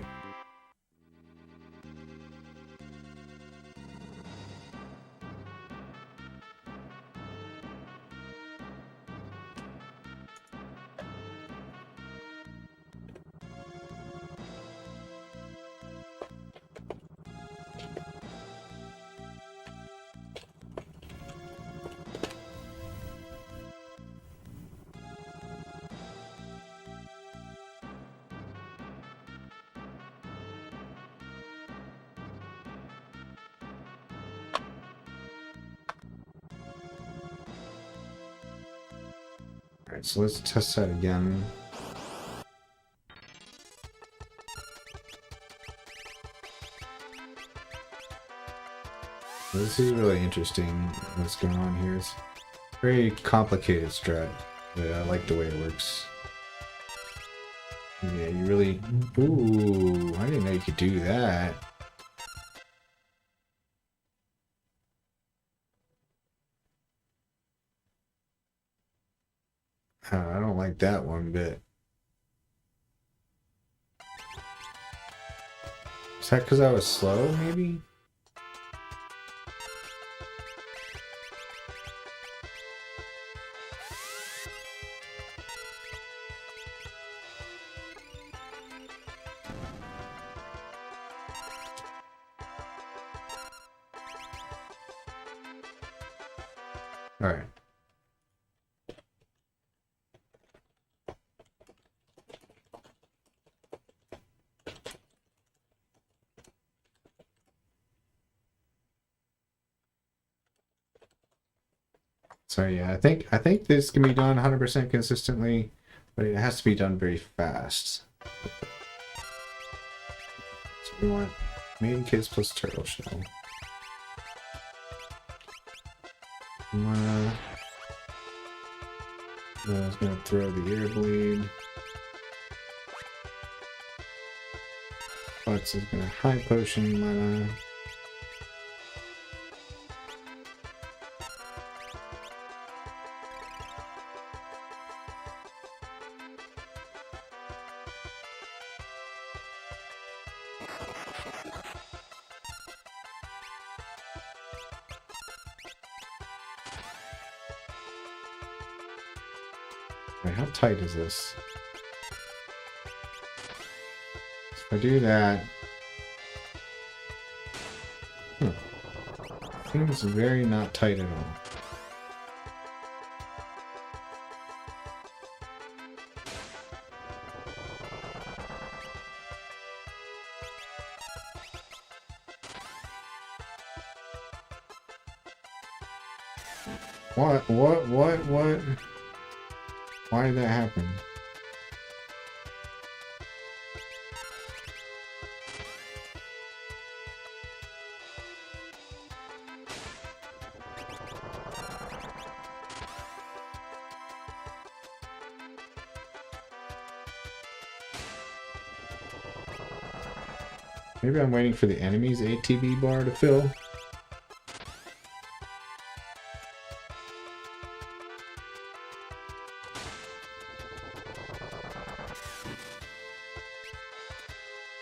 Alright, so let's test that again. This is really interesting what's going on here. It's a very complicated strat, but I like the way it works. Yeah, you really... Ooh, I didn't know you could do that. I don't like that one bit. Is that because I was slow, maybe? Alright. So yeah, I think this can be done 100% consistently, but it has to be done very fast. So we want main kids plus turtle shell. I was gonna throw the air bleed. Flex is gonna high potion mana. Wait, how tight is this? If I do that... Seems very not tight at all. What? Why did that happen? Maybe I'm waiting for the enemy's ATB bar to fill.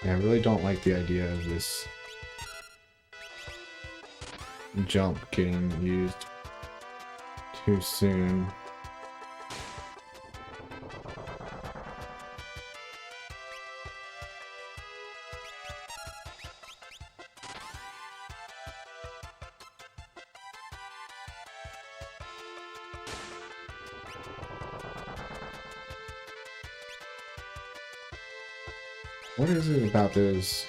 Yeah, I really don't like the idea of this jump getting used too soon. What is it about those?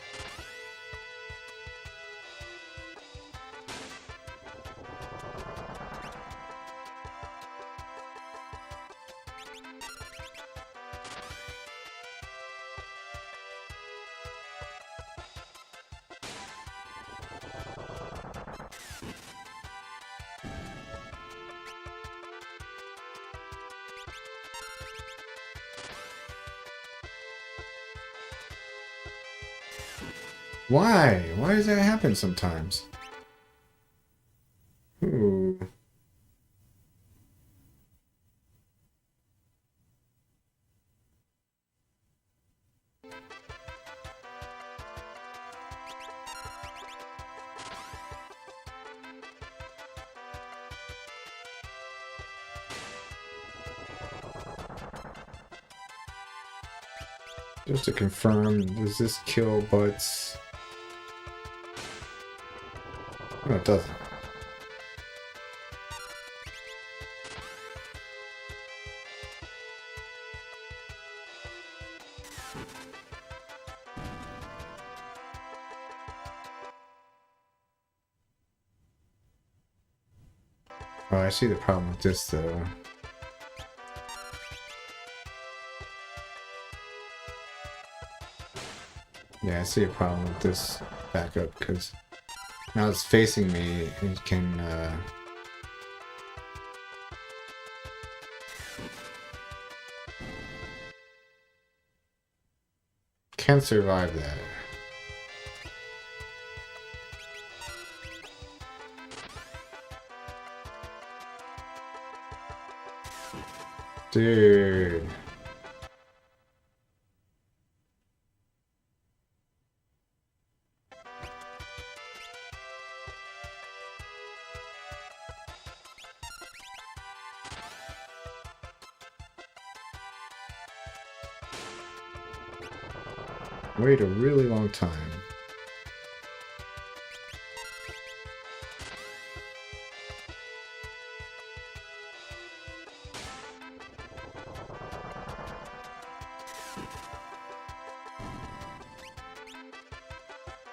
Why? Why does that happen sometimes? Ooh. Just to confirm, does this kill butts? No, it doesn't. Oh, I see the problem with this, though. Yeah, I see a problem with this backup, because now it's facing me, it can survive that. Dude. Wait a really long time.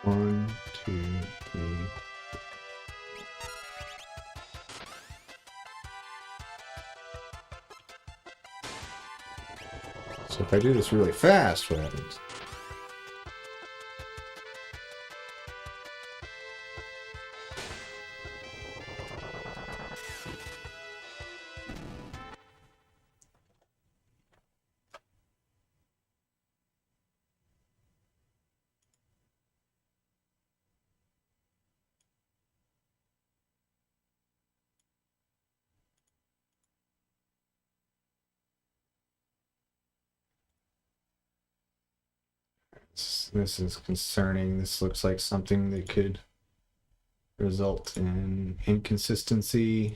One, two, three. So if I do this really fast, what happens? This is concerning. This looks like something that could result in inconsistency.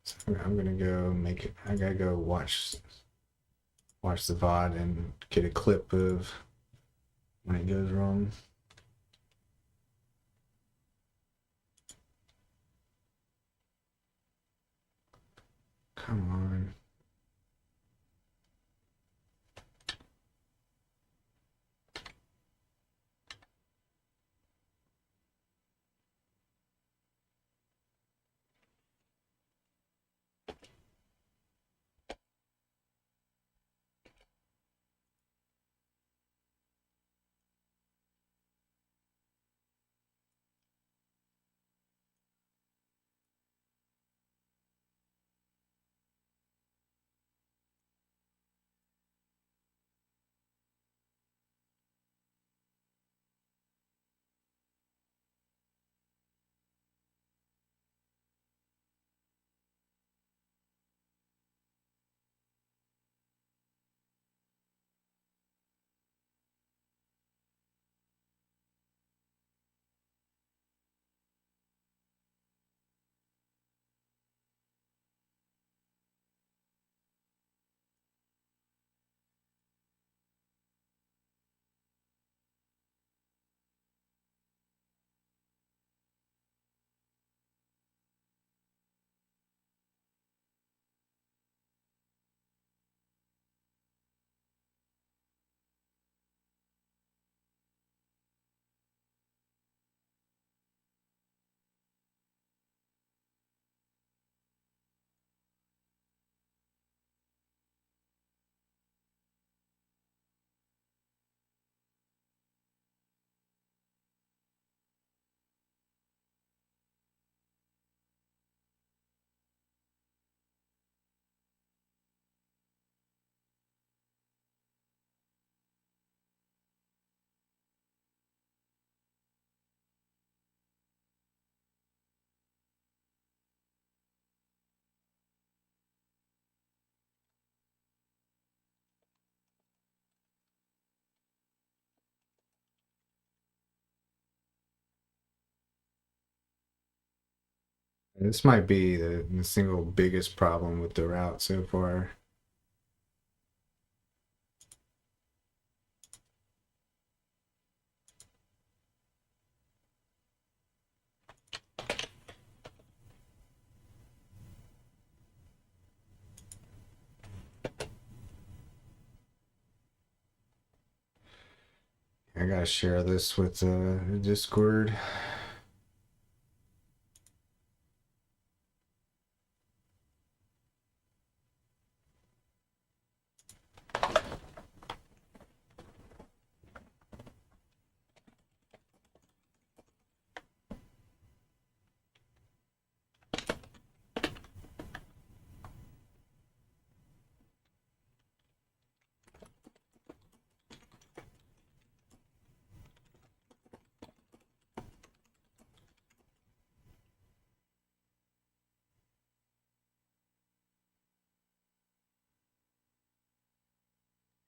So I'm gonna go make it. I gotta go watch the VOD and get a clip of when it goes wrong. Come on. This might be the single biggest problem with the route so far. I gotta share this with Discord.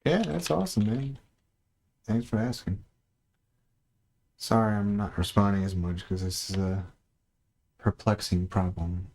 Yeah, that's awesome, man. Thanks for asking. Sorry, I'm not responding as much because this is a perplexing problem.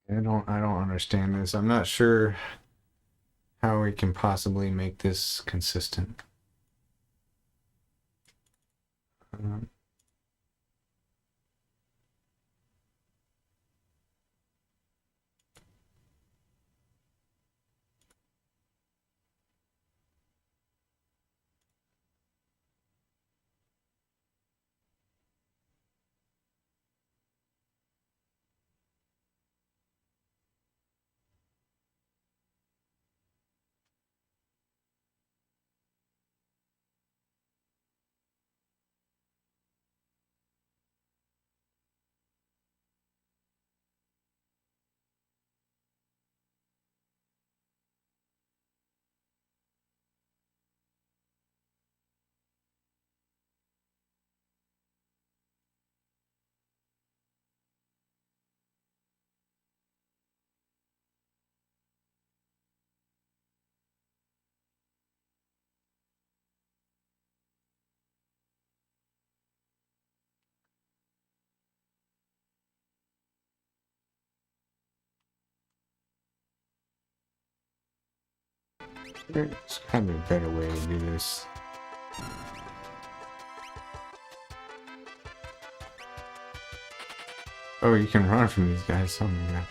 I don't understand this. I'm not sure how we can possibly make this consistent. Um, There's kind of a better way to do this. Oh, you can run from these guys. Oh my god.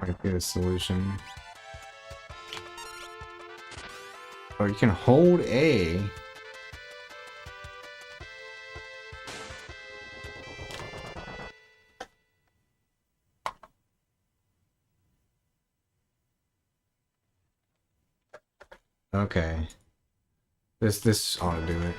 Might be a solution. Oh, you can hold A. Okay. This ought to do it.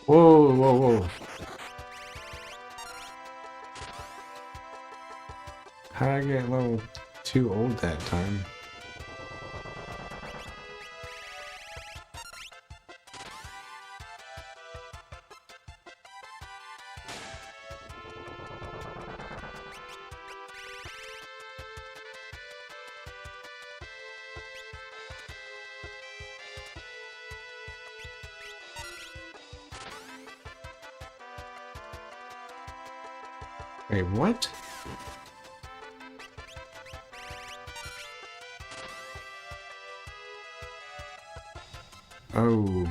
Whoa, whoa, whoa. How did I get level 2 old that time? Wait, what? Oh.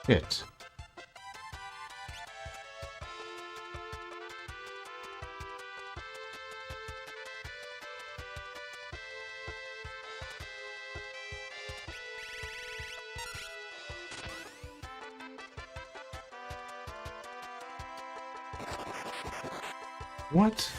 It. What?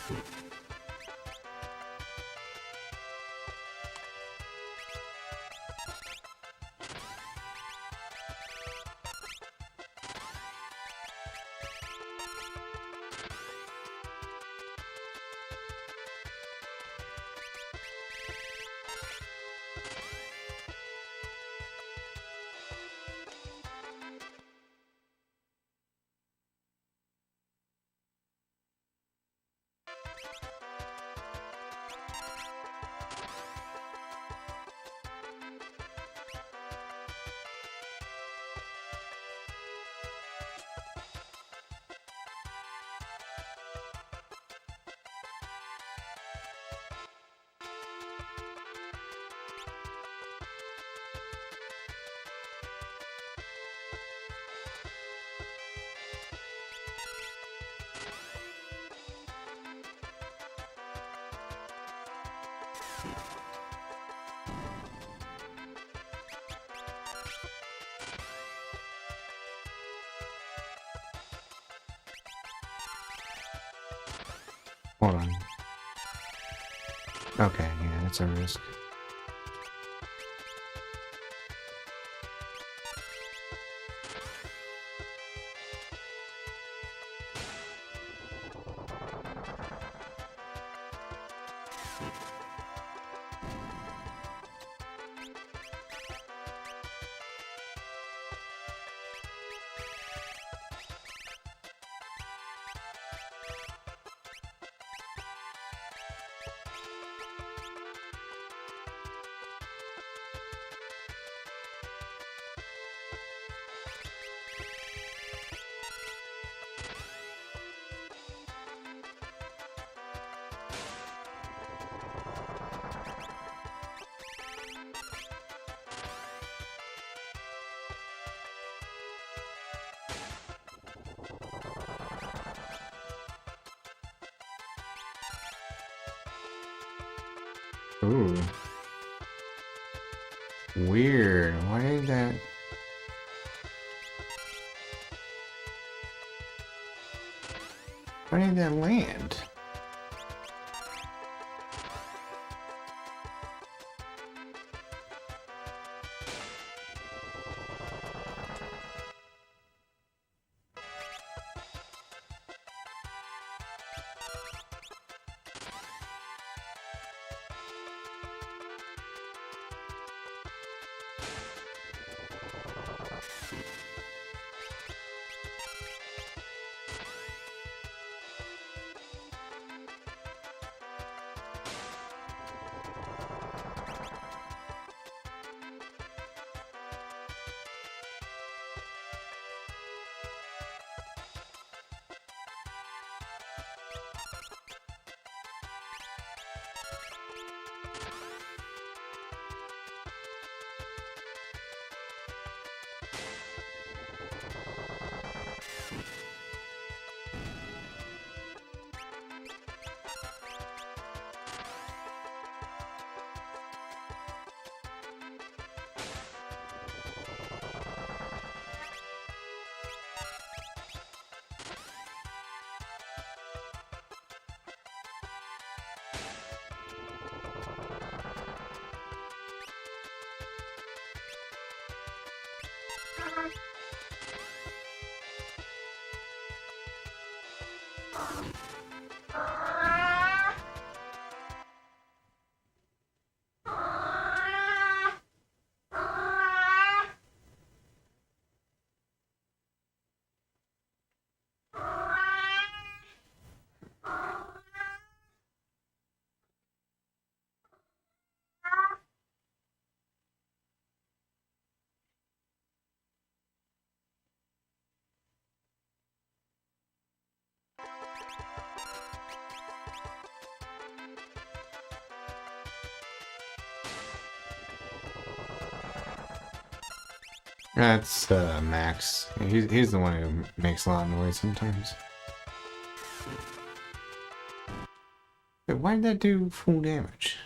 Hold on. Okay, yeah, it's a risk. Ooh. Weird. Why did that... Why did that land? That's Max. He's the one who makes a lot of noise sometimes. Wait, why did that do full damage?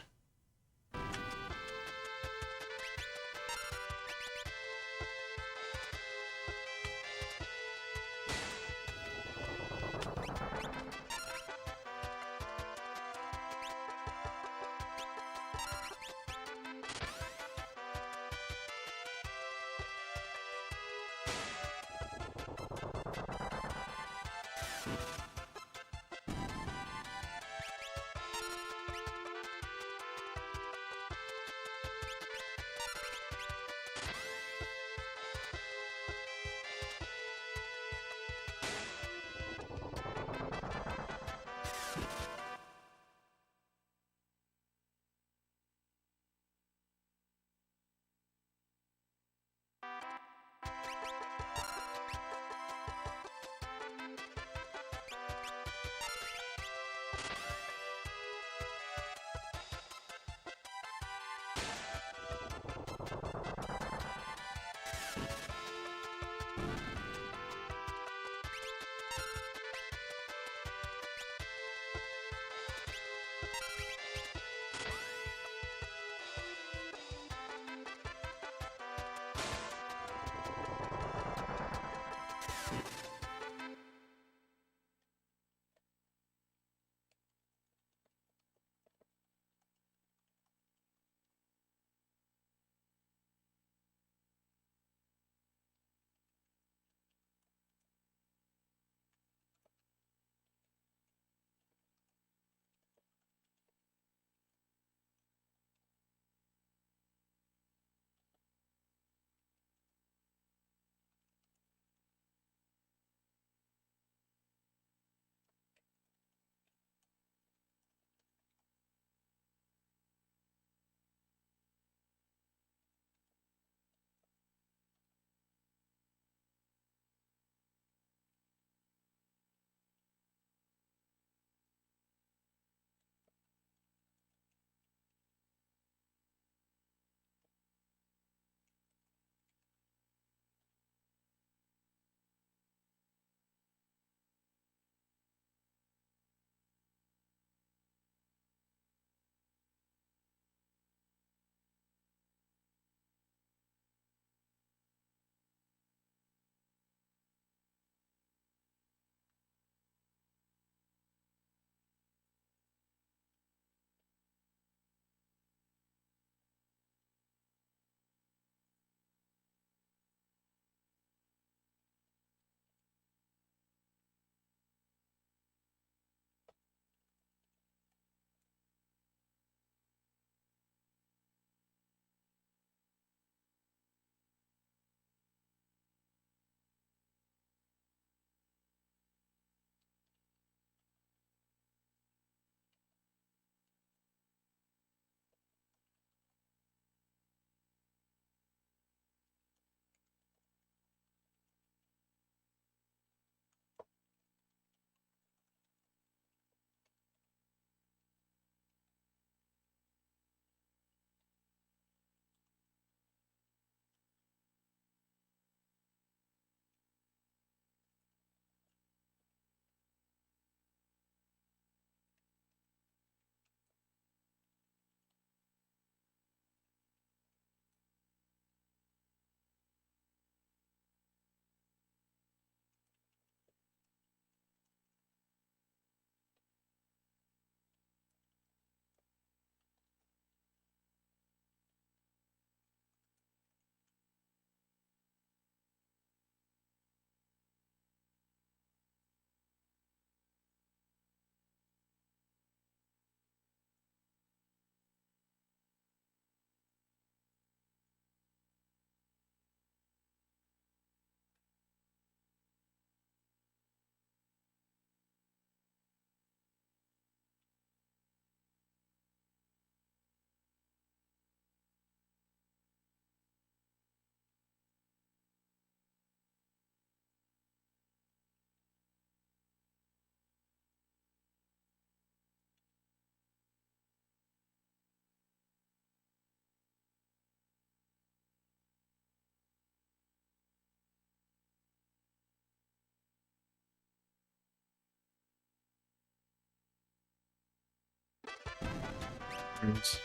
turns.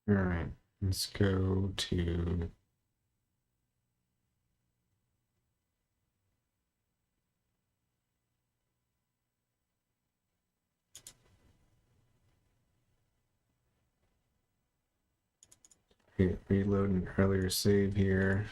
Alright, let's go to reload an earlier save here.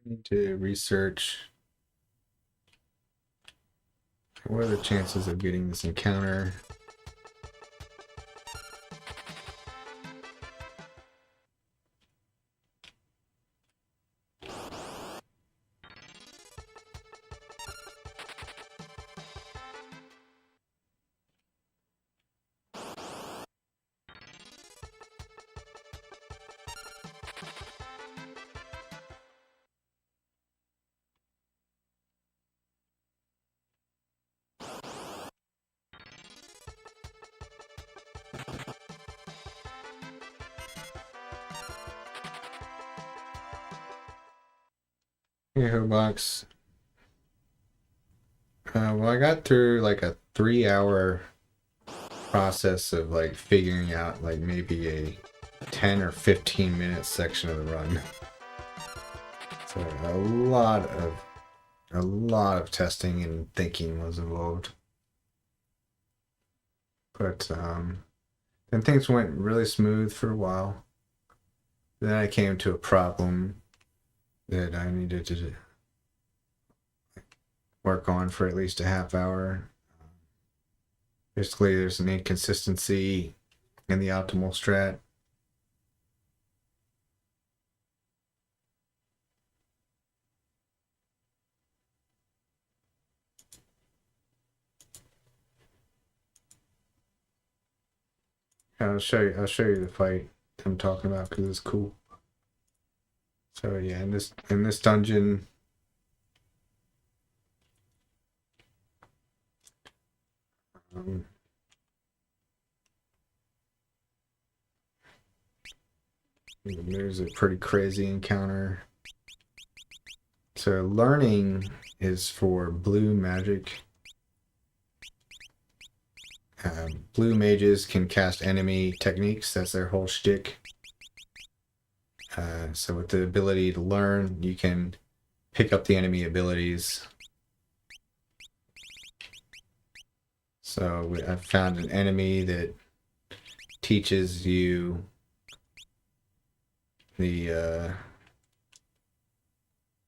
Need to research what are the chances of getting this encounter. Hey, Hobox. Well, I got through like a 3 hour process of like figuring out like maybe a 10 or 15 minute section of the run. So a lot of testing and thinking was involved. But then things went really smooth for a while. Then I came to a problem that I needed to work on for at least a half hour. Basically, there's an inconsistency in the optimal strat. I'll show you. I'll show you the fight I'm talking about because it's cool. So yeah, in this dungeon, there's a pretty crazy encounter. So learning is for blue magic. Blue mages can cast enemy techniques. That's their whole shtick. So with the ability to learn, you can pick up the enemy abilities. So I've found an enemy that teaches you the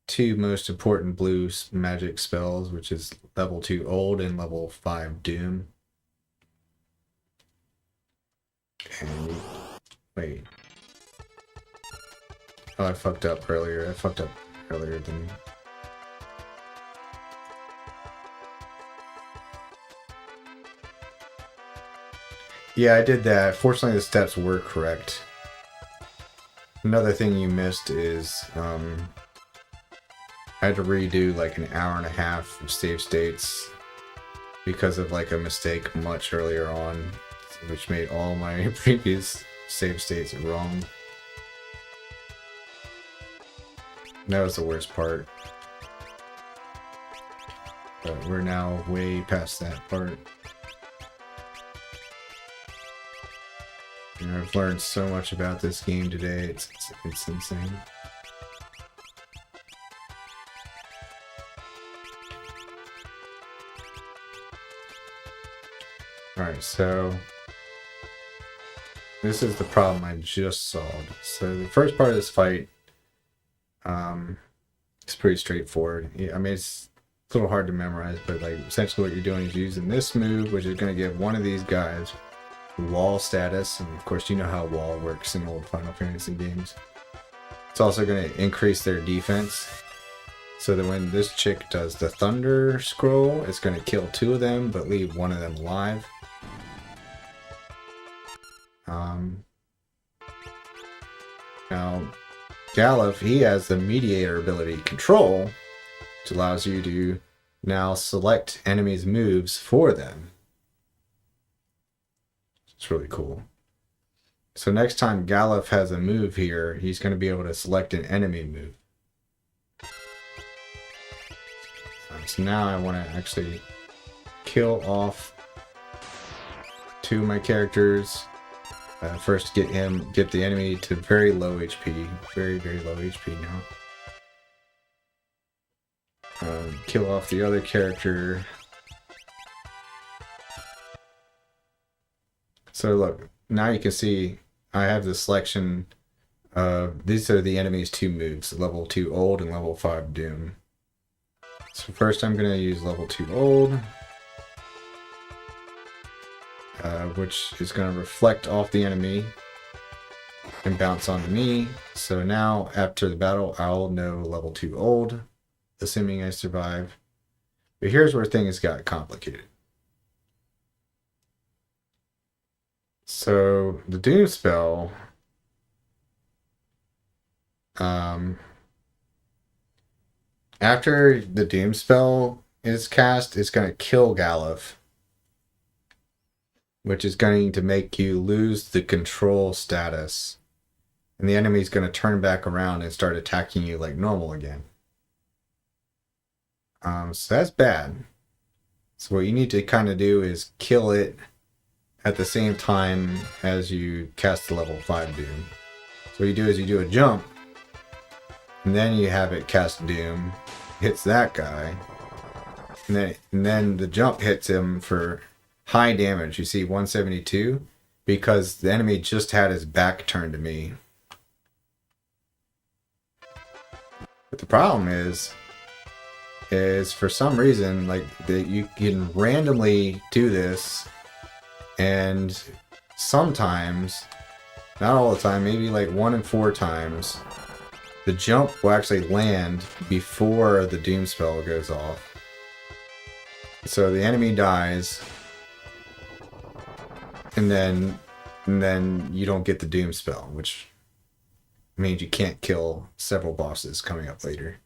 two most important blue magic spells, which is level 2 Old and level 5 Doom. And wait. Oh, I fucked up earlier. I fucked up earlier than... Yeah, I did that. Fortunately, the steps were correct. Another thing you missed is I had to redo like an hour and a half of save states because of like a mistake much earlier on, which made all my previous save states wrong. That was the worst part. But we're now way past that part. And I've learned so much about this game today, it's insane. Alright, so this is the problem I just solved. So the first part of this fight, it's pretty straightforward. I mean, it's a little hard to memorize, but like essentially what you're doing is using this move, which is going to give one of these guys wall status, and of course you know how wall works in old Final Fantasy games. It's also going to increase their defense, so that when this chick does the thunder scroll, it's going to kill 2 of them but leave 1 of them alive. Now Galuf, he has the mediator ability control, which allows you to now select enemies' moves for them. It's really cool. So next time Galuf has a move here, he's going to be able to select an enemy move. So now I want to actually kill off 2 of my characters. First get the enemy to very low HP. Very, very low HP now. Kill off the other character. So look, now you can see I have the selection These are the enemy's 2 moves, level 2 Old and level 5 Doom. So first I'm going to use level 2 Old, which is going to reflect off the enemy and bounce onto me. So now after the battle, I'll know level 2 Old, assuming I survive. But here's where things got complicated. So the Doom spell, after the Doom spell is cast, it's going to kill Galuf, which is going to make you lose the control status. And the enemy's going to turn back around and start attacking you like normal again. So that's bad. So what you need to kind of do is kill it at the same time as you cast the level 5 Doom. So what you do is you do a jump, and then you have it cast Doom, hits that guy, and then the jump hits him for high damage. You see 172, because the enemy just had his back turned to me. But the problem is for some reason, like, you can randomly do this, and sometimes, not all the time, maybe like 1 in 4 times, the jump will actually land before the Doom spell goes off. So the enemy dies, and then you don't get the Doom spell, which means you can't kill several bosses coming up later.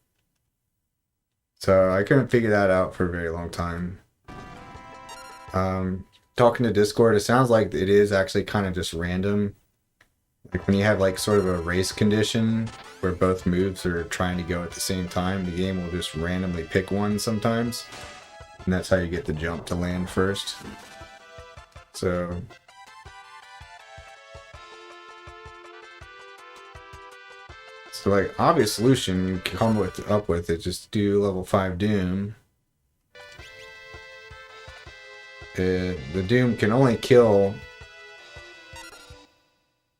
So I couldn't figure that out for a very long time. Talking to Discord, it sounds like it is actually kind of just random. Like when you have like sort of a race condition where both moves are trying to go at the same time, the game will just randomly pick one sometimes. And that's how you get the jump to land first. So like, obvious solution you can come up with is just do level 5 Doom. The Doom can only kill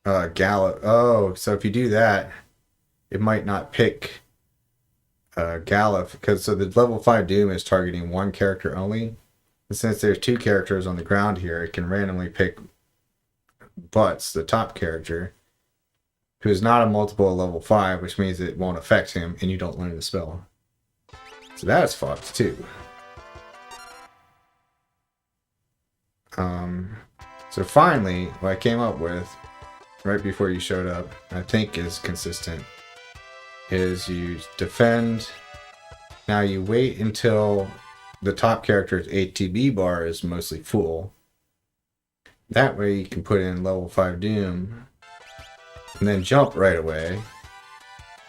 Galuf. Oh, so if you do that, it might not pick Galuf, because so the level 5 Doom is targeting one character only. And since there's 2 characters on the ground here, it can randomly pick Butts, the top character, who is not a multiple of level 5, which means it won't affect him and you don't learn the spell. So that's fucked too. So finally, what I came up with, right before you showed up, I think is consistent, is you defend. Now you wait until the top character's ATB bar is mostly full. That way you can put in level 5 Doom, and then jump right away.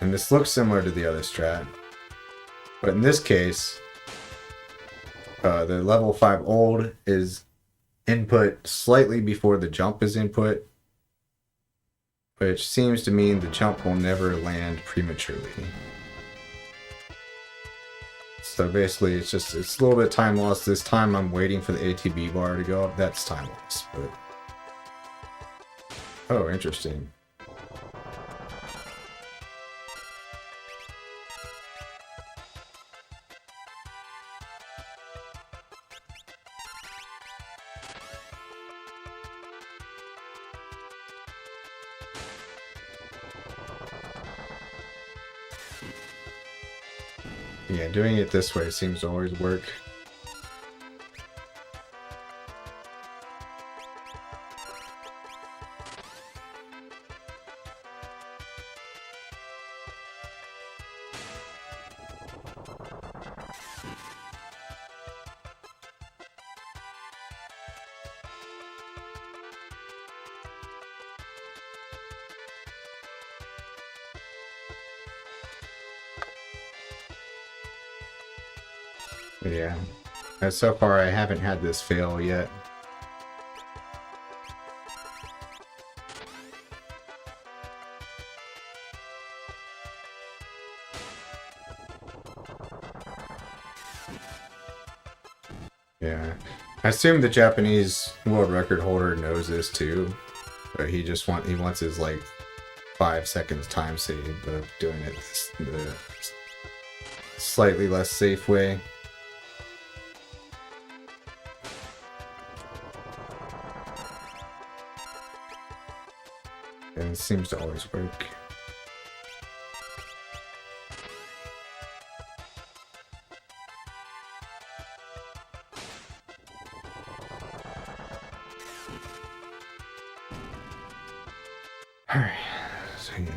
And this looks similar to the other strat, but in this case, the level 5 Old is input slightly before the jump is input, which seems to mean the jump will never land prematurely. So basically it's a little bit time loss. This time I'm waiting for the ATB bar to go up. That's time loss, but oh, interesting. Yeah, doing it this way seems to always work. Yeah, so far I haven't had this fail yet. Yeah, I assume the Japanese world record holder knows this too, but he wants his like 5 seconds time save, but I'm doing it the slightly less safe way. And it seems to always work. Alright, so yeah.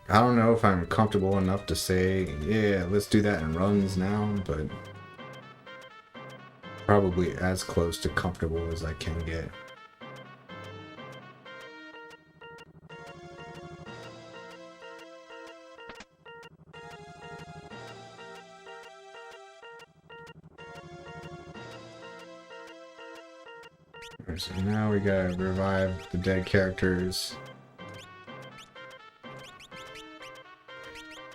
I don't know if I'm comfortable enough to say, yeah, let's do that in runs now, but probably as close to comfortable as I can get. So now we gotta revive the dead characters.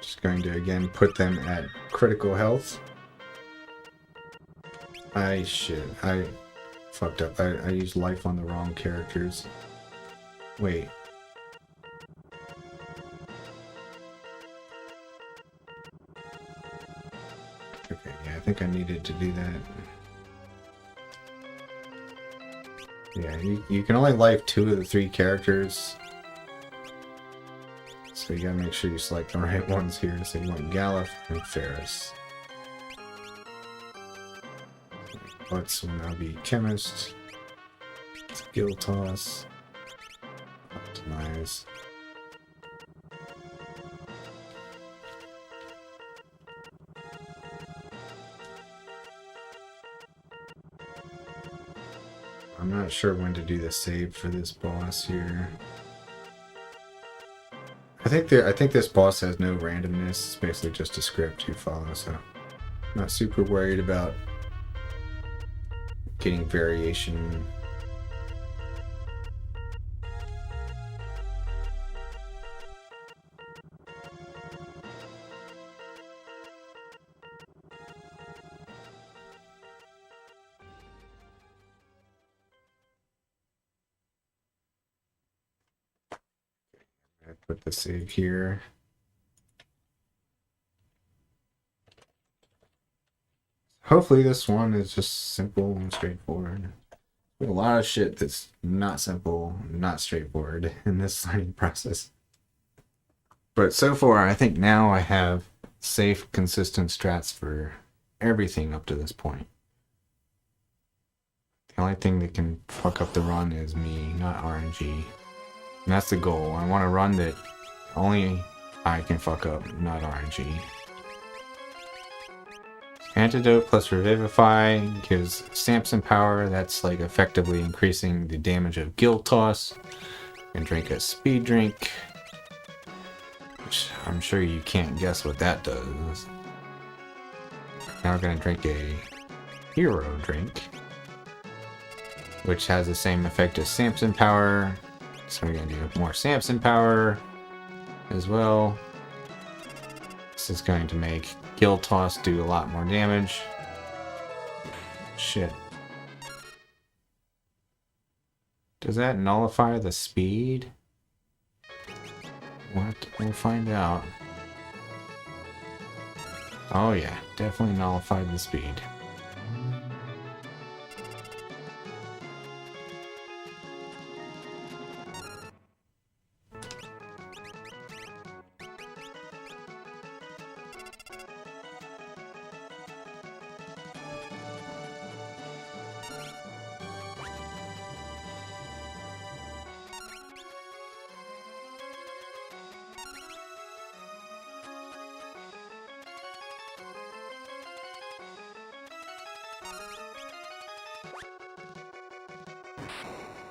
Just going to again put them at critical health. I fucked up. I used life on the wrong characters. Wait. Okay, yeah, I think I needed to do that. Yeah, you can only life 2 of the 3 characters. So you gotta make sure you select the right ones here. So you want Galuf and Ferris. Butts will now be Chemist. Skill Toss. Optimize. I'm not sure when to do the save for this boss here. I think this boss has no randomness. It's basically just a script you follow, so I'm not super worried about getting variation. I put the save here. Hopefully this one is just simple and straightforward. A lot of shit that's not simple, not straightforward in this learning process. But so far, I think now I have safe, consistent strats for everything up to this point. The only thing that can fuck up the run is me, not RNG. And that's the goal. I want a run that only I can fuck up, not RNG. Antidote plus Revivify gives Samson power. That's like effectively increasing the damage of Guild Toss. And drink a speed drink, which I'm sure you can't guess what that does. Now we're gonna drink a hero drink, which has the same effect as Samson power. So we're gonna do more Samson power as well. This is going to make Guild Toss do a lot more damage. Shit. Does that nullify the speed? What? We'll find out. Oh yeah, definitely nullified the speed.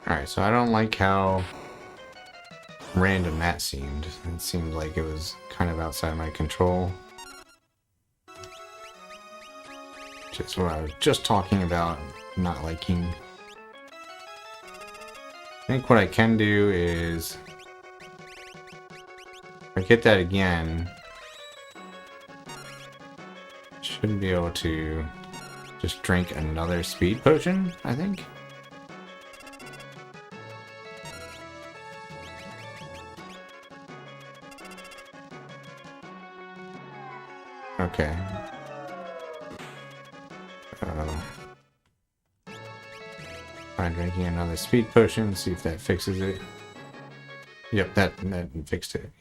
Alright, so I don't like how random that seemed. It seemed like it was kind of outside my control. Which is what I was just talking about, not liking. I think what I can do is, if I get that again, I should be able to just drink another speed potion, I think. Okay. Try drinking another speed potion, see if that fixes it. Yep, that fixed it.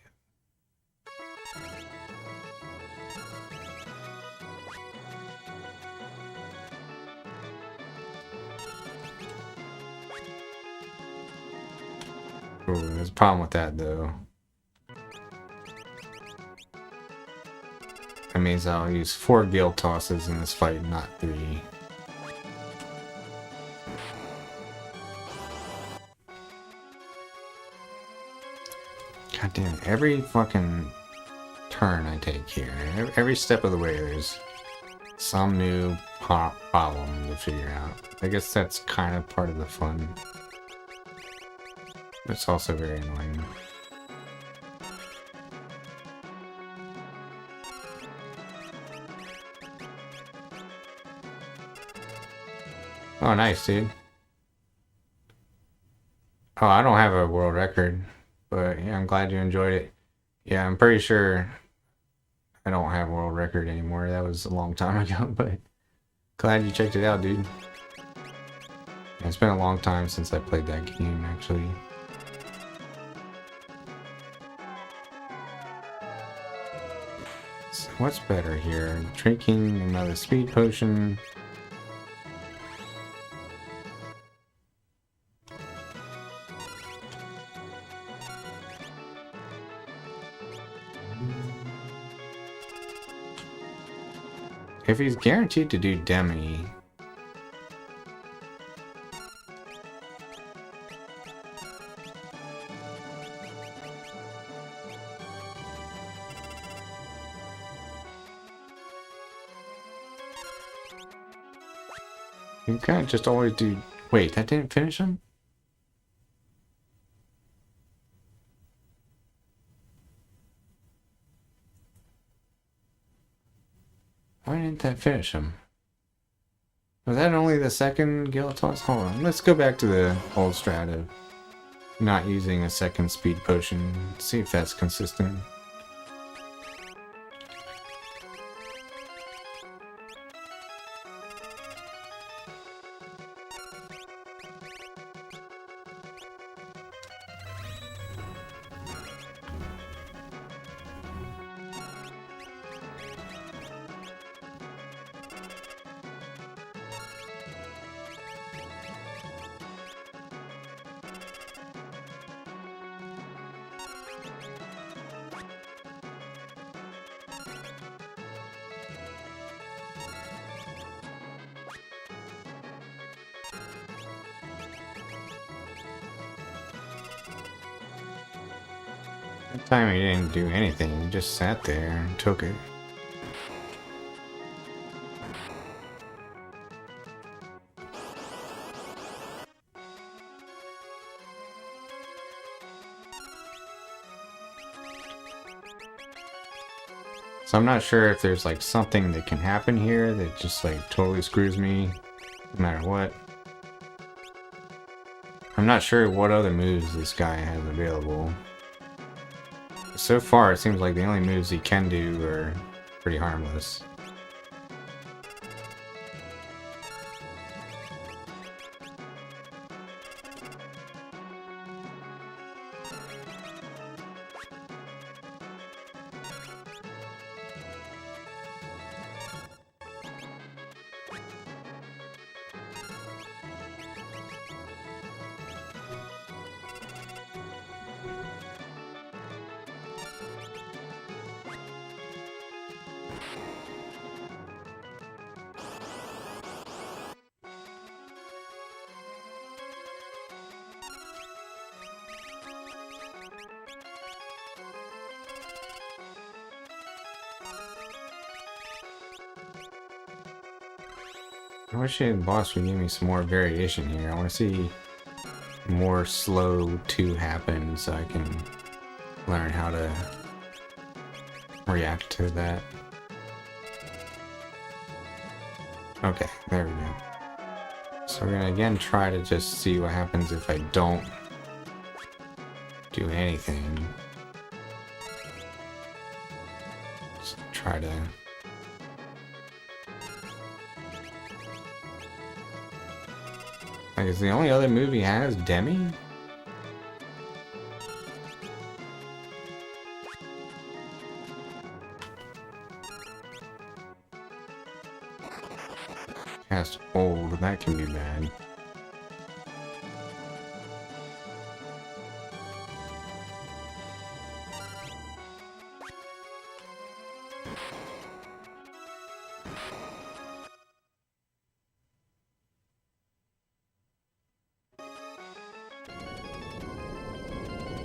Ooh, there's a problem with that though. That means I'll use 4 gale tosses in this fight, not 3. God damn it, every fucking turn I take here, every step of the way there's some new problem to figure out. I guess that's kind of part of the fun. It's also very annoying. Oh, nice, dude. Oh, I don't have a world record, but yeah, I'm glad you enjoyed it. Yeah, I'm pretty sure I don't have a world record anymore. That was a long time ago, but glad you checked it out, dude. Yeah, it's been a long time since I played that game, actually. So what's better here? Drinking another speed potion. If he's guaranteed to do Demi... You can't just always do... Wait, that didn't finish him? Why didn't that finish him? Was that only the second Gale Toss? Hold on, let's go back to the old strat of not using a second speed potion. See if that's consistent. That time he didn't do anything, he just sat there and took it. So I'm not sure if there's like something that can happen here that just like totally screws me no matter what. I'm not sure what other moves this guy has available. So far it seems like the only moves he can do are pretty harmless. I wish the boss would give me some more variation here. I want to see more slow 2 happen so I can learn how to react to that. Okay, there we go. So we're gonna again try to just see what happens if I don't do anything. Just try to Like, is the only other move he has Demi? Cast Old, that can be bad.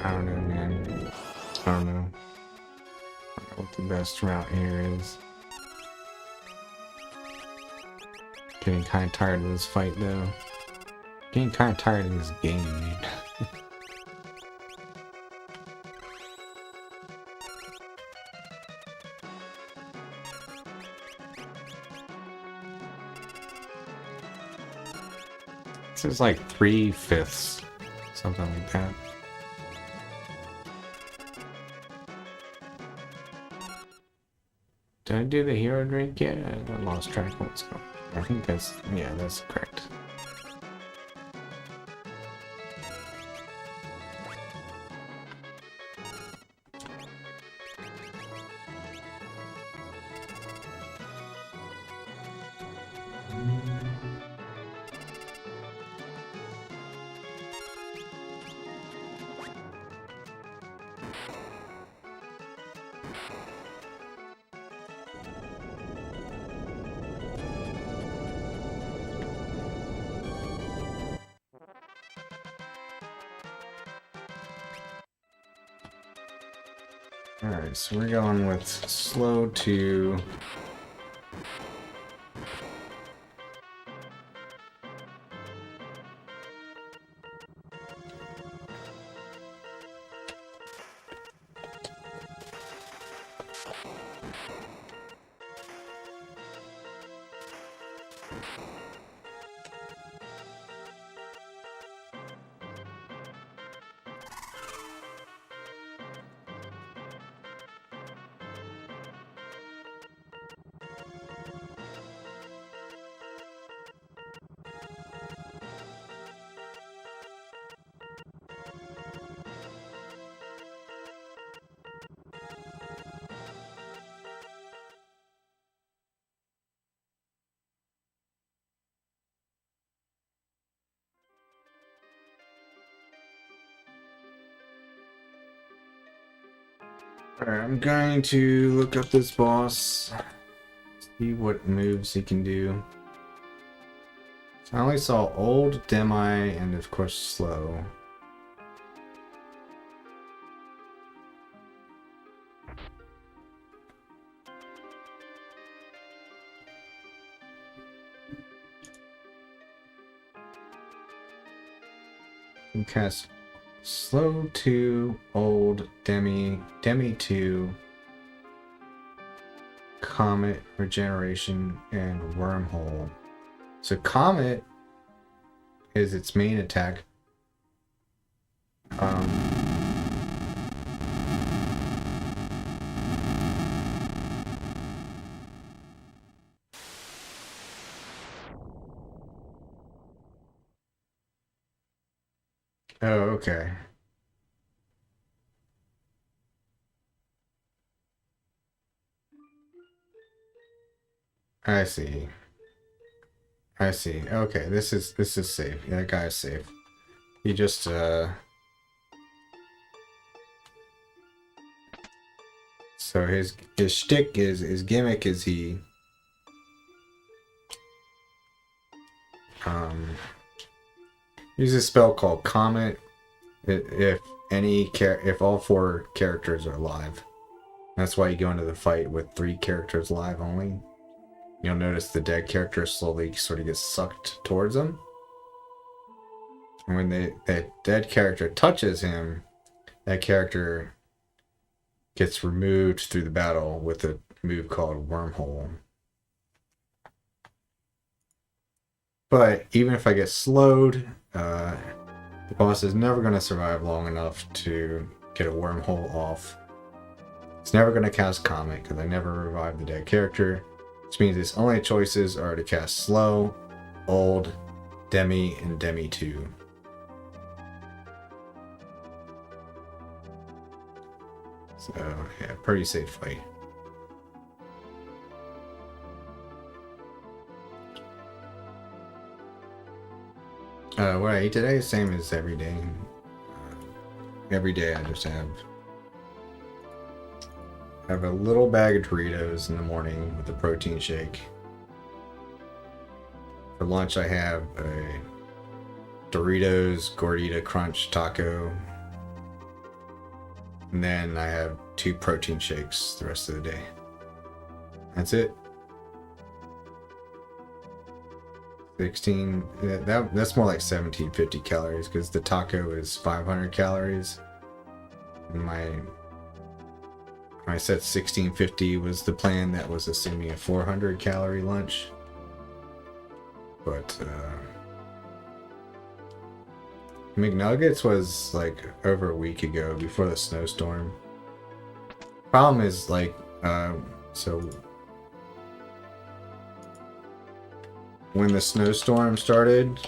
I don't know, man. I don't know what the best route here is. Getting kind of tired of this fight, though. Getting kind of tired of this game, dude. This is like 3/5, something like that. Did I do the hero drink yet? I lost track of what's going on. I think that's, yeah, that's correct. Alright, so we're going with slow to... Alright, I'm going to look up this boss, see what moves he can do. So I only saw old, demi, and of course slow. You can cast slow 2, old, demi 2, comet, regeneration, and wormhole. So comet is its main attack. Oh, okay. I see. I see. Okay, this is safe. Yeah, that guy's safe. He just so his shtick is, his gimmick is he uses a spell called Comet if all 4 characters are alive. That's why you go into the fight with 3 characters alive only. You'll notice the dead character slowly sort of gets sucked towards him. And when that dead character touches him, that character gets removed through the battle with a move called Wormhole. But even if I get slowed, the boss is never going to survive long enough to get a Wormhole off. It's never going to cast Comet because I never revived the dead character. Which means its only choices are to cast slow, old, Demi and Demi 2. So, yeah, pretty safe fight. What I eat today is same as every day. Every day I just have a little bag of Doritos in the morning with a protein shake. For lunch I have a Doritos Gordita Crunch taco. And then I have 2 protein shakes the rest of the day. That's it. 16, that's more like 1750 calories because the taco is 500 calories. And I said 1650 was the plan, that was assuming a 400 calorie lunch. But McNuggets was like over a week ago before the snowstorm. Problem is like so when the snowstorm started,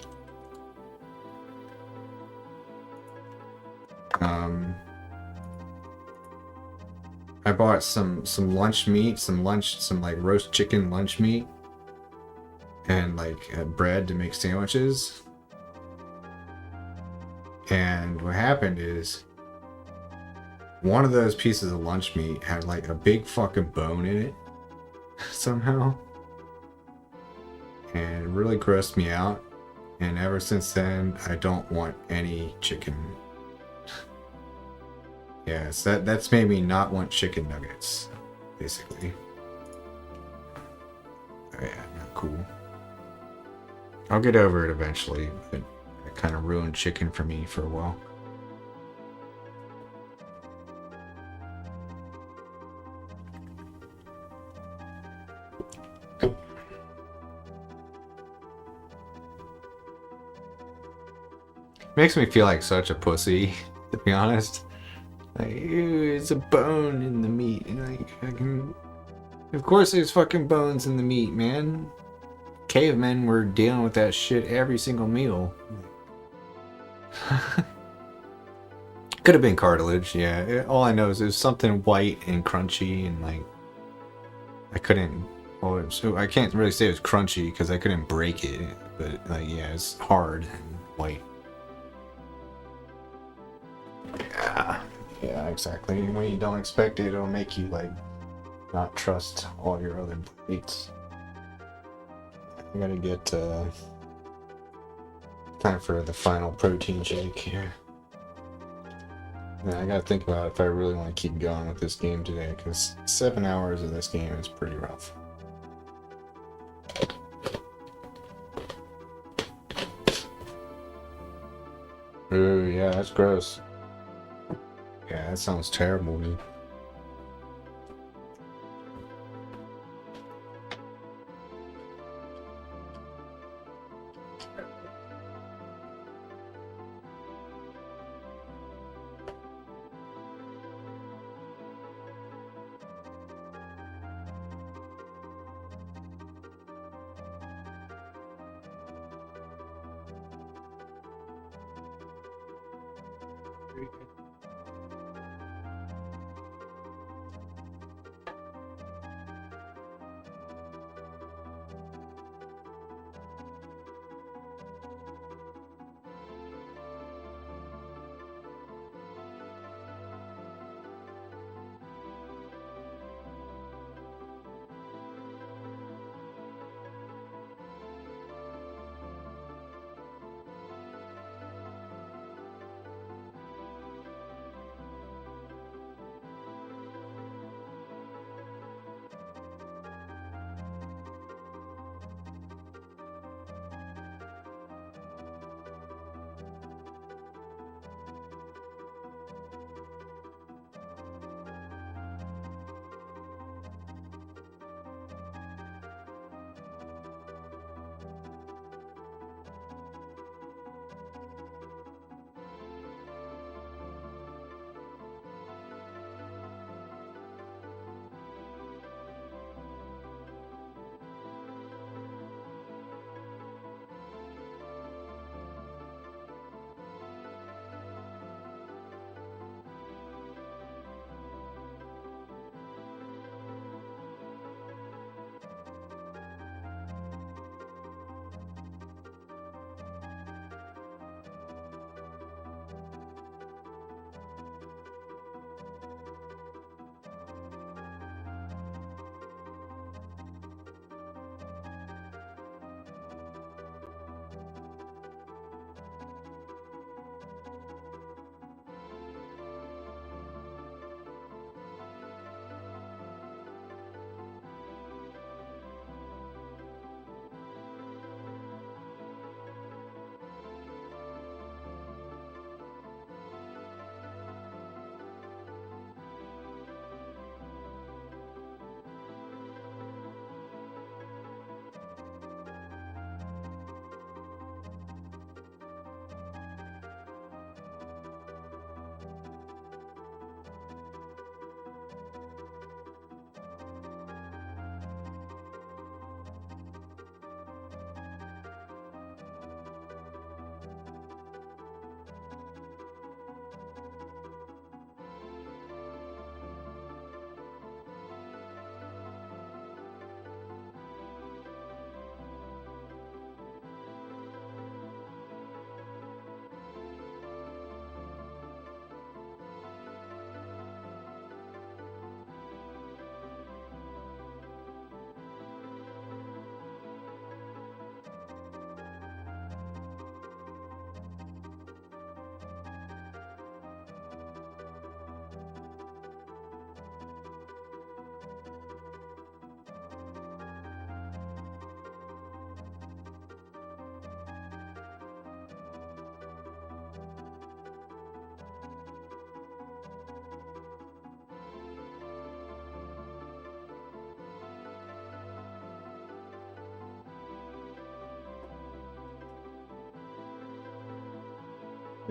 I bought some lunch meat, some like roast chicken lunch meat, and like bread to make sandwiches. And what happened is one of those pieces of lunch meat had like a big fucking bone in it somehow. And it really grossed me out. And ever since then, I don't want any chicken. Yes, that's made me not want chicken nuggets, basically. Oh yeah, not cool. I'll get over it eventually, but it kind of ruined chicken for me for a while. Makes me feel like such a pussy, to be honest. Like, ew, it's a bone in the meat. And like, of course there's fucking bones in the meat, man. Cavemen were dealing with that shit every single meal. Could have been cartilage, yeah. All I know is it was something white and crunchy, and like, I couldn't. Well, so I can't really say it was crunchy because I couldn't break it, but like, yeah, it's hard and white. Yeah, exactly. When you don't expect it, it'll make you like not trust all your other plates. I gotta get time for the final protein shake here. And I gotta think about if I really want to keep going with this game today, because 7 hours of this game is pretty rough. Ooh, yeah, that's gross. Yeah, that sounds terrible, dude.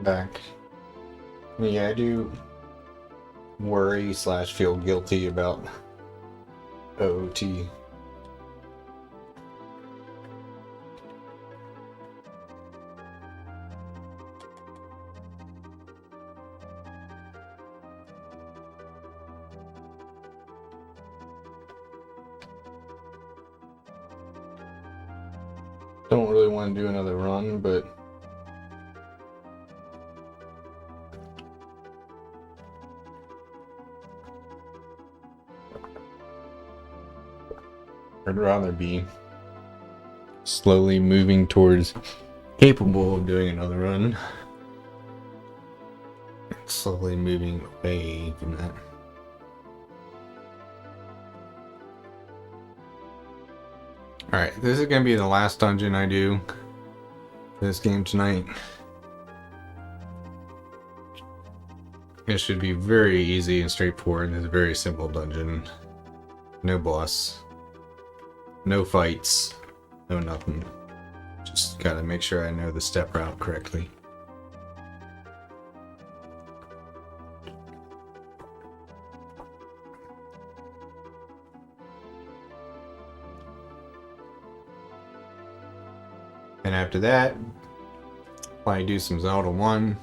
back. Yeah, I do worry slash feel guilty about OOT. Don't really want to do another run, but I'd rather be slowly moving towards capable of doing another run. Slowly moving away from that. Alright, this is going to be the last dungeon I do this game tonight. It should be very easy and straightforward. It's a very simple dungeon. No boss. No fights. No nothing. Just gotta make sure I know the step route correctly. And after that, probably do some Zelda 1.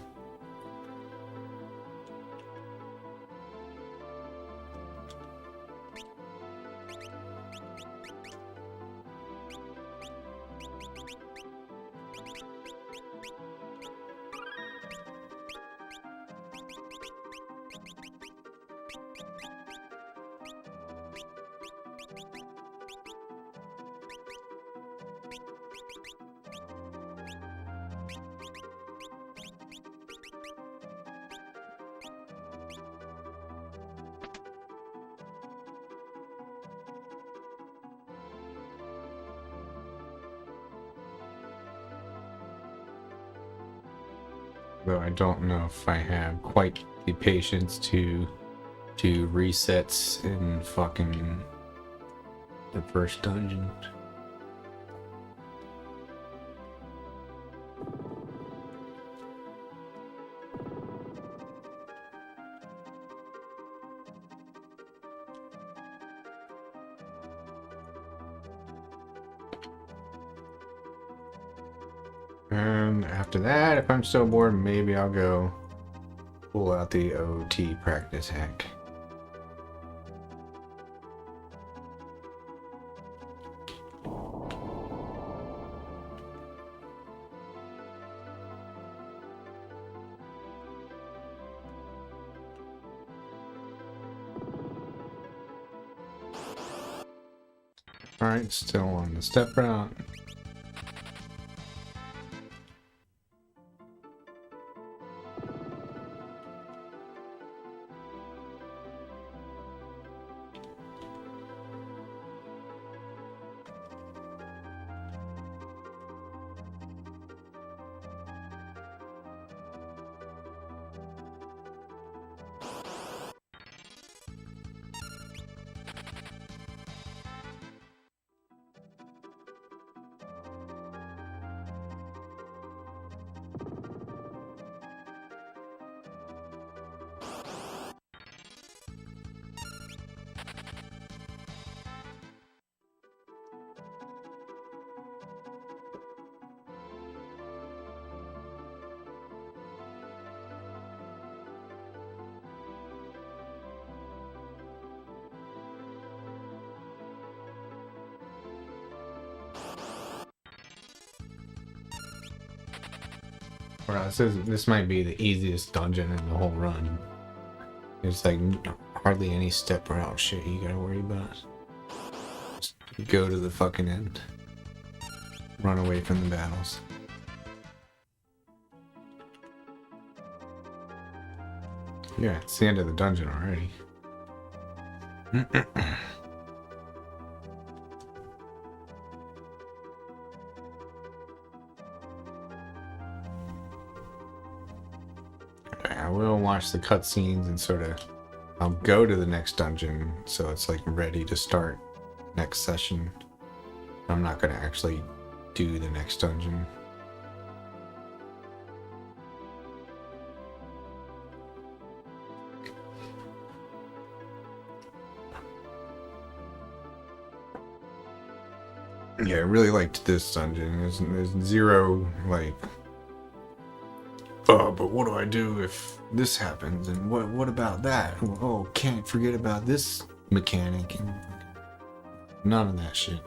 Though I don't know if I have quite the patience to do resets in fucking the first dungeon. And after that, if I'm still bored, maybe I'll go pull out the OT practice hack. Alright, still on the step route. Well, this might be the easiest dungeon in the whole run. There's like hardly any step route shit you gotta worry about. Just go to the fucking end. Run away from the battles. Yeah, it's the end of the dungeon already. I will watch the cutscenes and sort of I'll go to the next dungeon so it's like ready to start next session. I'm not gonna actually do the next dungeon. Yeah, I really liked this dungeon. There's zero, like, oh, but what do I do if this happens? And what about that? Oh, can't forget about this mechanic. And none of that shit.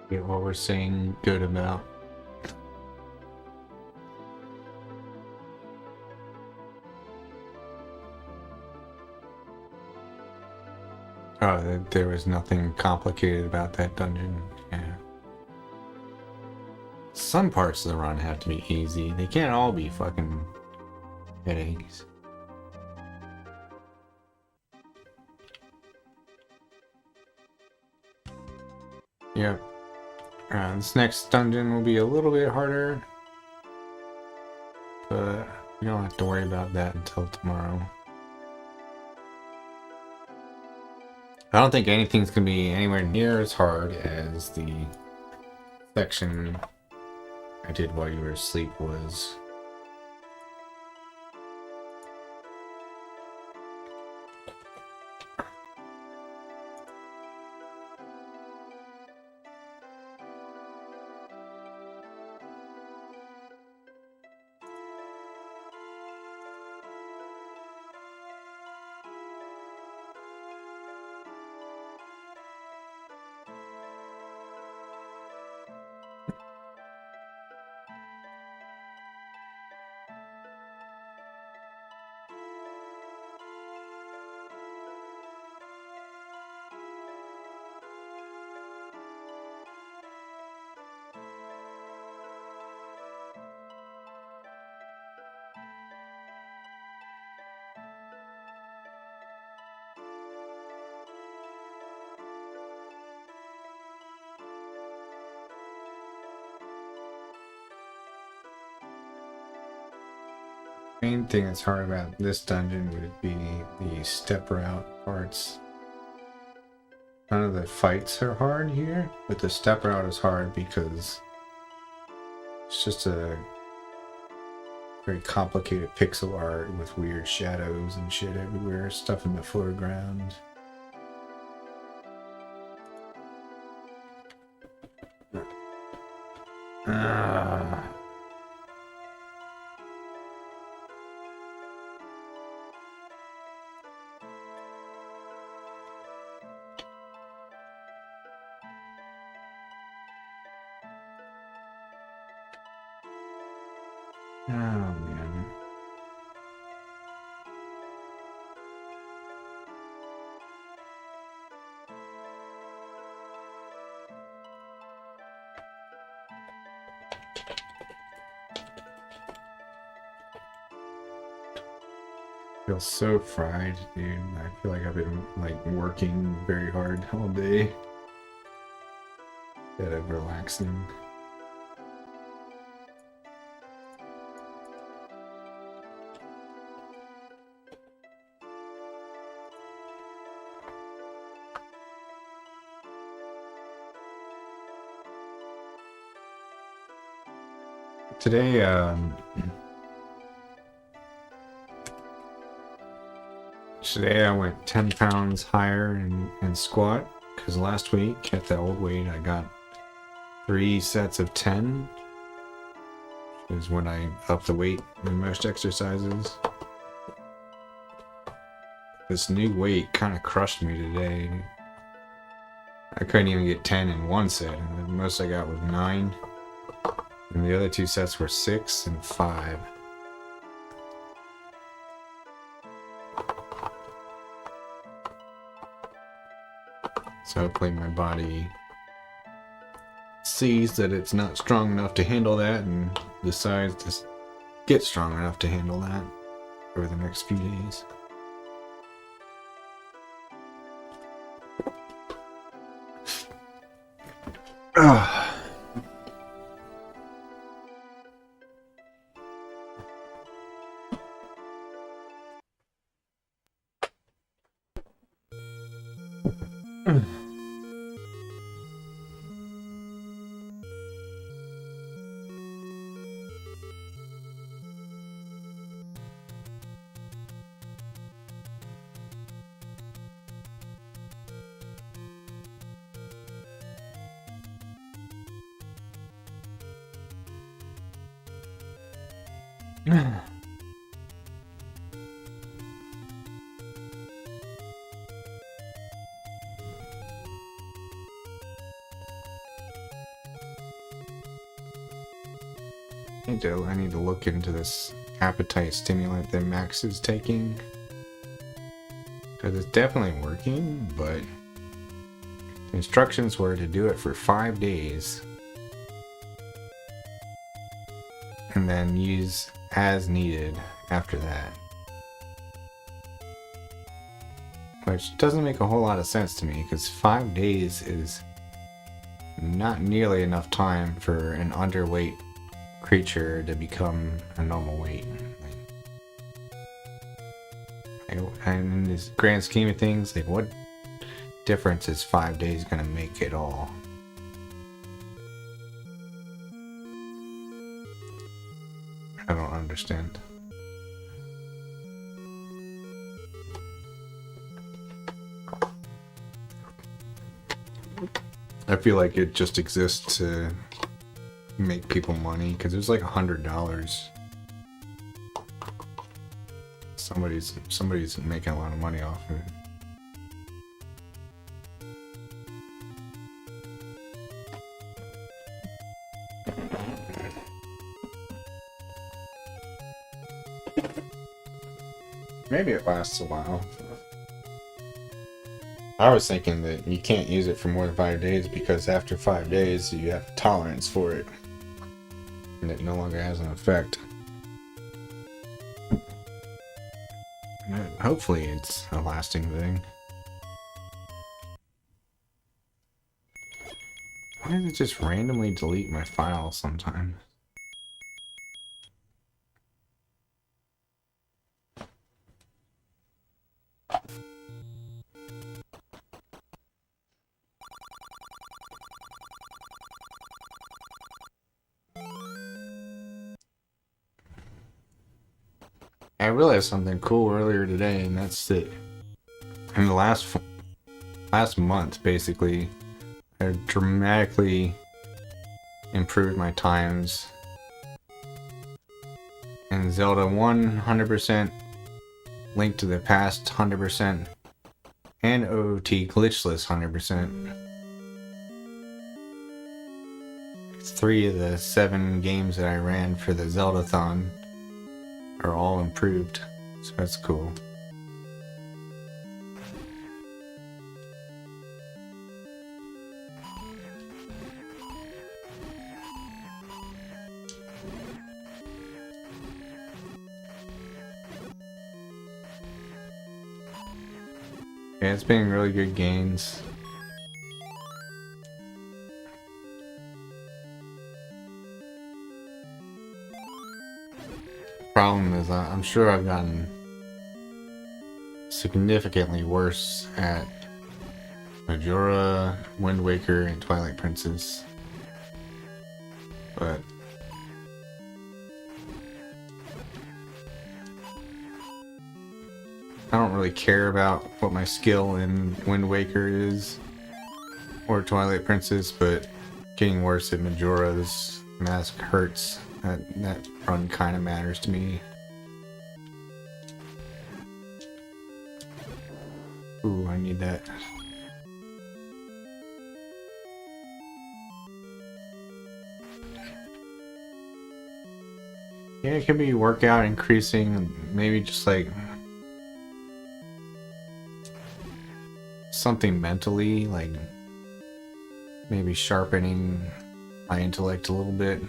Get what we're saying good about. Oh, there was nothing complicated about that dungeon. Yeah. Some parts of the run have to be easy. They can't all be fucking headaches. Yep. This next dungeon will be a little bit harder, but we don't have to worry about that until tomorrow. I don't think anything's gonna be anywhere near as hard as the section I did while you were asleep was. Main thing that's hard about this dungeon would be the step route parts. None of the fights are hard here, but the step route is hard because it's just a very complicated pixel art with weird shadows and shit everywhere, stuff in the foreground. Oh man. I feel so fried, dude. I feel like I've been like working very hard all day instead of relaxing. Today, today I went 10 pounds higher in squat, because last week at the old weight I got 3 sets of 10, which is when I up the weight in most exercises. This new weight kind of crushed me today. I couldn't even get 10 in one set, and the most I got was 9. And the other two sets were 6 and 5. So hopefully my body sees that it's not strong enough to handle that and decides to get strong enough to handle that over the next few days. I need to look into this appetite stimulant that Max is taking. Because it's definitely working, but the instructions were to do it for 5 days. And then use as needed after that. Which doesn't make a whole lot of sense to me, because 5 days is not nearly enough time for an underweight creature to become a normal weight. And in this grand scheme of things, like, what difference is 5 days gonna make at all? I don't understand. I feel like it just exists to make people money, because there's like $100. Somebody's making a lot of money off of it. Maybe it lasts a while. I was thinking that you can't use it for more than 5 days because after 5 days you have tolerance for it and it no longer has an effect. Hopefully it's a lasting thing. Why does it just randomly delete my file sometimes? I realized something cool earlier today, and that's that in the last month, basically, I dramatically improved my times in Zelda 100%, Link to the Past 100%, and OOT Glitchless 100%. 3 of the 7 games that I ran for the Zelda-thon are all improved, so that's cool. Yeah, it's been really good gains. Problem is, I'm sure I've gotten significantly worse at Majora, Wind Waker, and Twilight Princess. But I don't really care about what my skill in Wind Waker is or Twilight Princess, but getting worse at Majora's Mask hurts. That run kind of matters to me. Ooh, I need that. Yeah, it could be workout increasing, maybe just like something mentally, like maybe sharpening my intellect a little bit.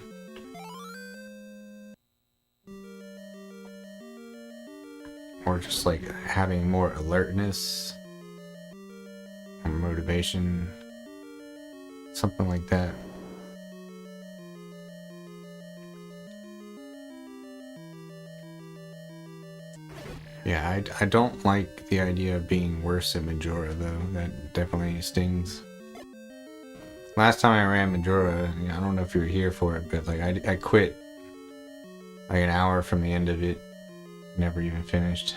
Or just like having more alertness or motivation, something like that. Yeah, I don't like the idea of being worse at Majora though. That definitely stings. Last time I ran Majora, I don't know if you were here for it, but like I quit like an hour from the end of it. Never even finished.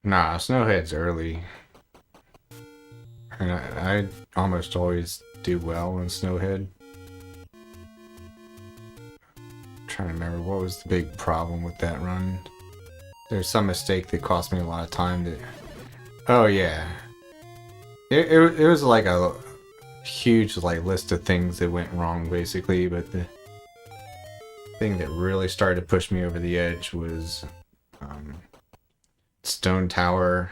Nah, Snowhead's early. And I almost always do well in Snowhead. I'm trying to remember what was the big problem with that run. There's some mistake that cost me a lot of time that... Oh yeah. It was like a huge like list of things that went wrong basically, but the thing that really started to push me over the edge was Stone Tower.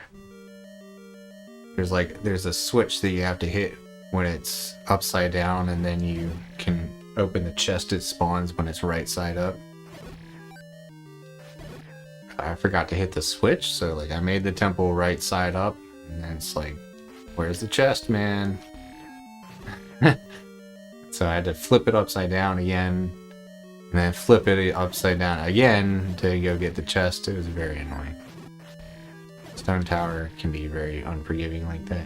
There's a switch that you have to hit when it's upside down, and then you can open the chest it spawns when it's right side up. I forgot to hit the switch, so like I made the temple right side up, and then it's like, where's the chest, man? So I had to flip it upside down again, and then flip it upside down again to go get the chest. It was very annoying. Stone Tower can be very unforgiving like that.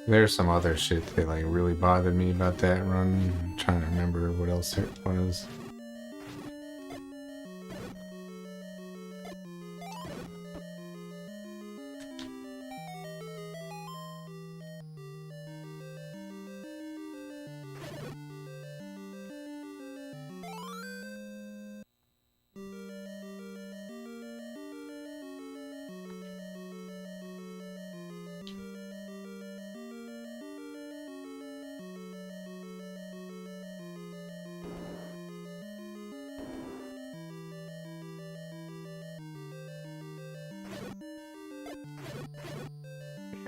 There's some other shit that like really bothered me about that run. I'm trying to remember what else it was.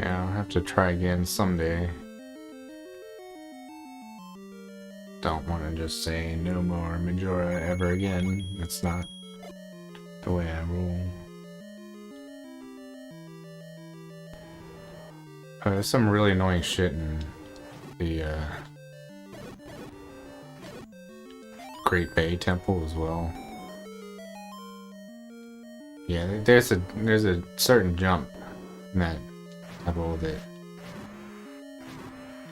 Yeah, I'll have to try again someday. Don't want to just say no more Majora ever again. That's not the way I roll. There's some really annoying shit in the Great Bay Temple as well. Yeah, there's a certain jump in that temple that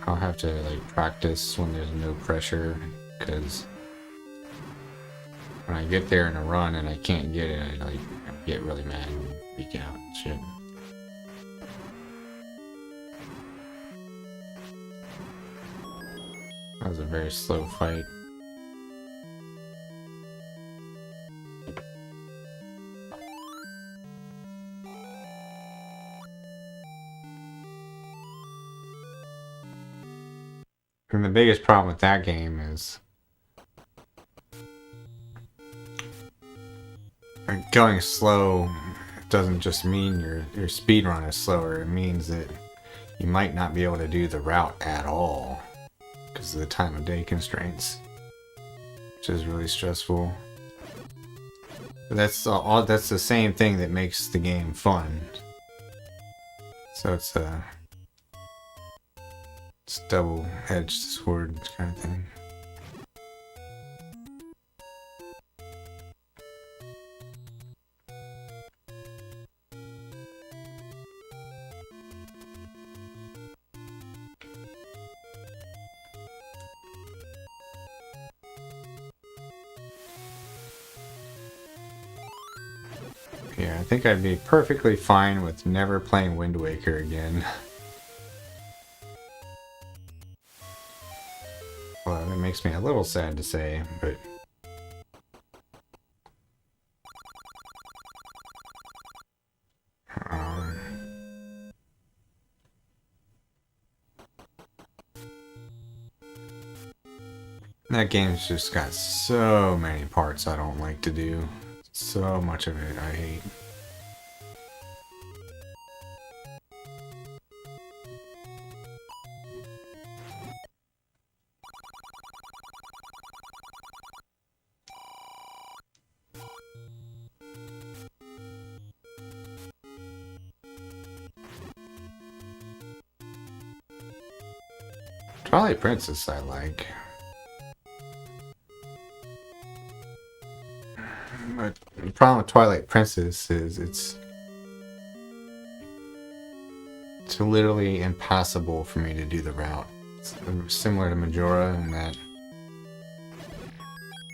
I'll have to like practice when there's no pressure, because when I get there in a run and I can't get it, I get really mad and freak out and shit. That was a very slow fight. And the biggest problem with that game is going slow doesn't just mean your speed run is slower. It means that you might not be able to do the route at all because of the time of day constraints, which is really stressful. But that's the same thing that makes the game fun. So it's double-edged sword kind of thing. Yeah, I think I'd be perfectly fine with never playing Wind Waker again. Well, that makes me a little sad to say, but... that game's just got so many parts I don't like to do. So much of it I hate. Twilight Princess I like. But the problem with Twilight Princess is it's literally impossible for me to do the route. It's similar to Majora in that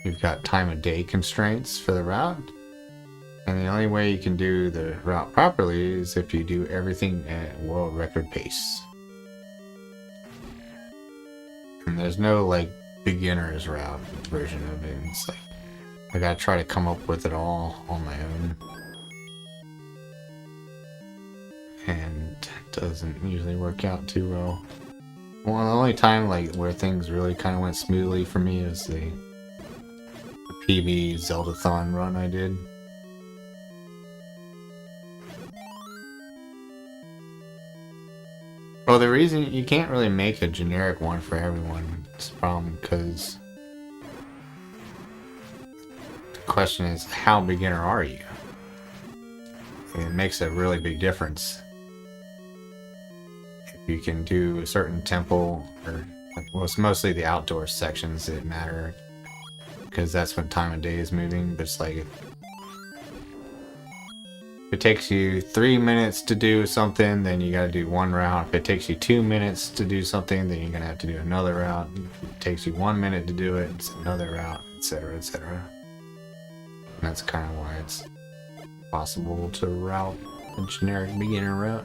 you've got time of day constraints for the route, and the only way you can do the route properly is if you do everything at world record pace. And there's no like beginner's route version of it. It's like I gotta try to come up with it all on my own. And it doesn't usually work out too well. Well, the only time like where things really kind of went smoothly for me is the PB Zelda-thon run I did. Well, the reason you can't really make a generic one for everyone is the problem, because the question is, how beginner are you? It makes a really big difference. If you can do a certain temple, or well, it's mostly the outdoor sections that matter, because that's when time of day is moving. But it's like if it takes you 3 minutes to do something, then you gotta do one route. If it takes you 2 minutes to do something, then you're gonna have to do another route. If it takes you 1 minute to do it, it's another route, etc., etc. And that's kind of why it's possible to route a generic beginner route.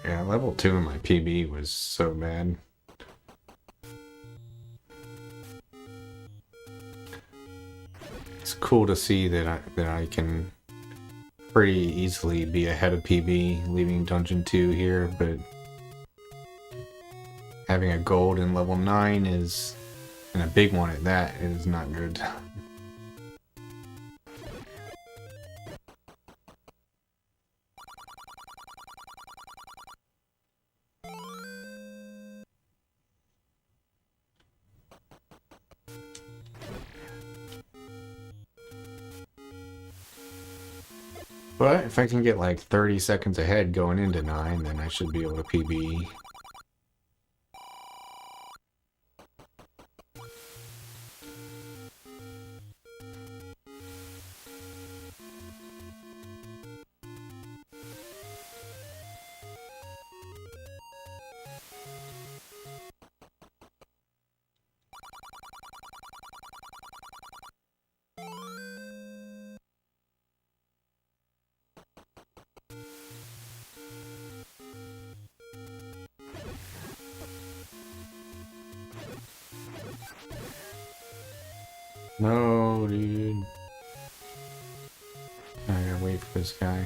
Yeah, level 2 in my PB was so bad. It's cool to see that I can pretty easily be ahead of PB leaving Dungeon 2 here, but having a gold in level 9 is, and a big one at that, is not good. But if I can get like 30 seconds ahead going into 9, then I should be able to PB. No, dude. I gotta wait for this guy.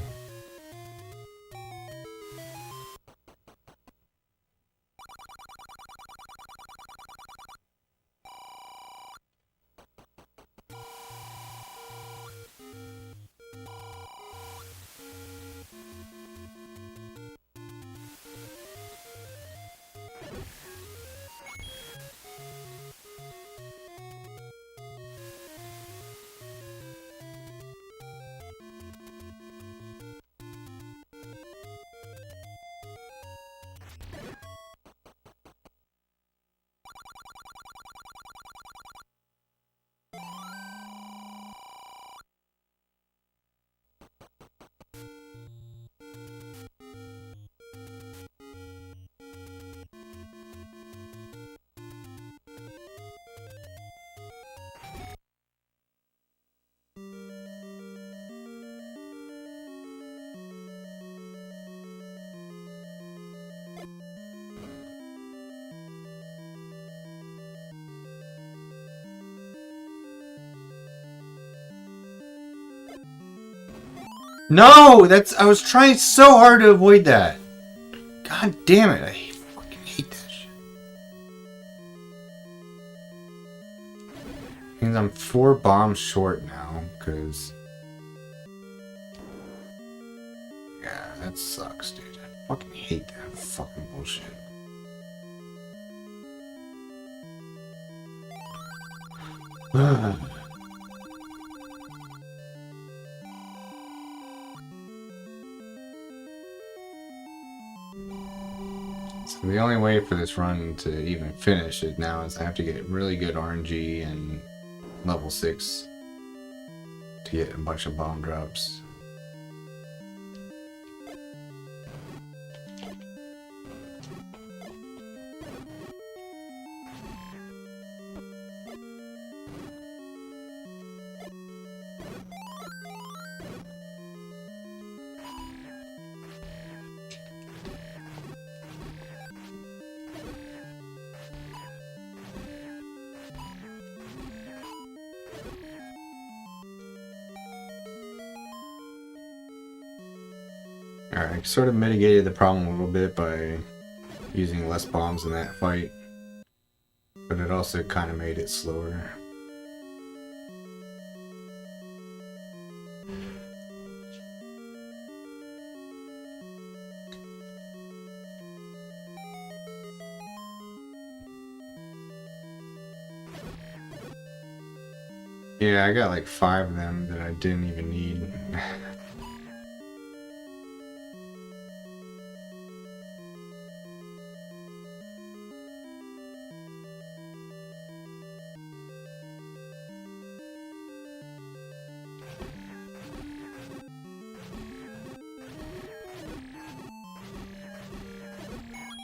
No! I was trying so hard to avoid that. God damn it. I fucking hate that shit. Means I'm 4 bombs short now, because... Yeah, that sucks, dude. I fucking hate that fucking bullshit. So the only way for this run to even finish it now is I have to get really good RNG and level 6 to get a bunch of bomb drops. Alright, I sort of mitigated the problem a little bit by using less bombs in that fight, but it also kind of made it slower. Yeah, I got like 5 of them that I didn't even need.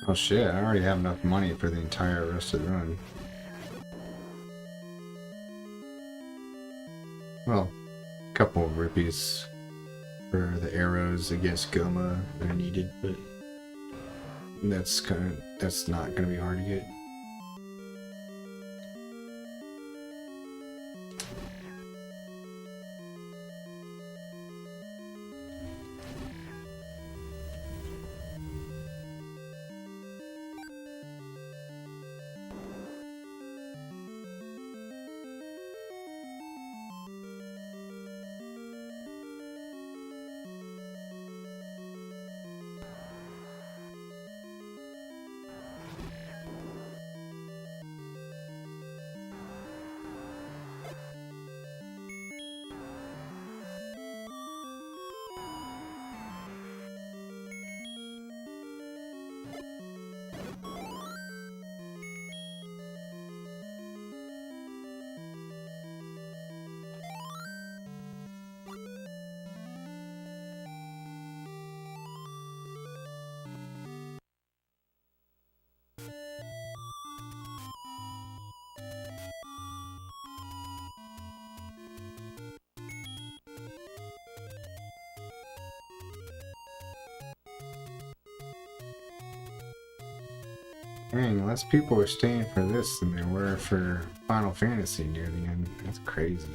Oh shit, I already have enough money for the entire rest of the run. Well, a couple of rupees for the arrows against Goma that are needed, but that's not gonna be hard to get. Dang, less people were staying for this than there were for Final Fantasy near the end. That's crazy.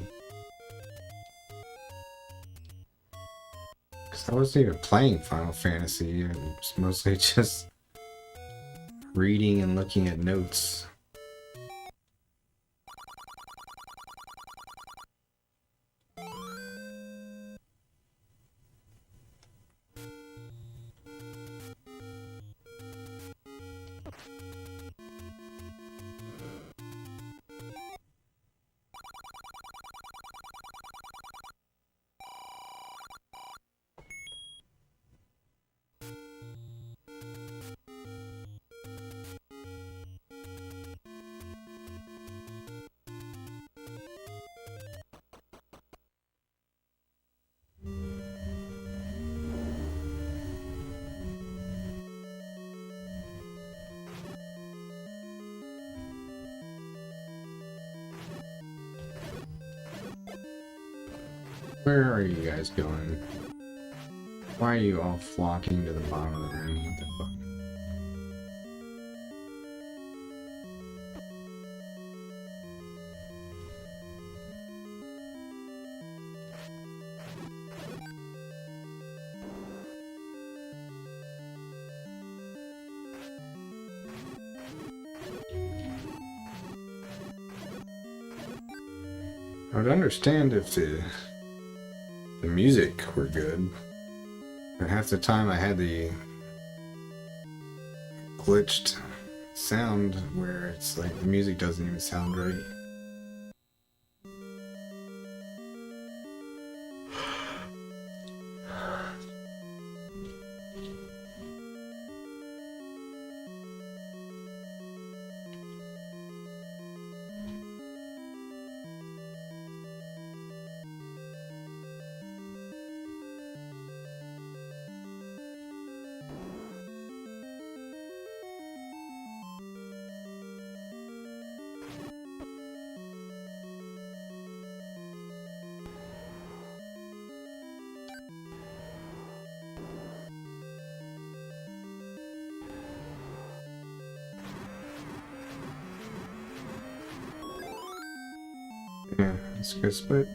Because I wasn't even playing Final Fantasy. It was mostly just reading and looking at notes. Where are you guys going? Why are you all flocking to the bottom of the room? What the fuck? I would understand if the music were good. But half the time I had the glitched sound where it's like the music doesn't even sound right. Yeah, that's a good split.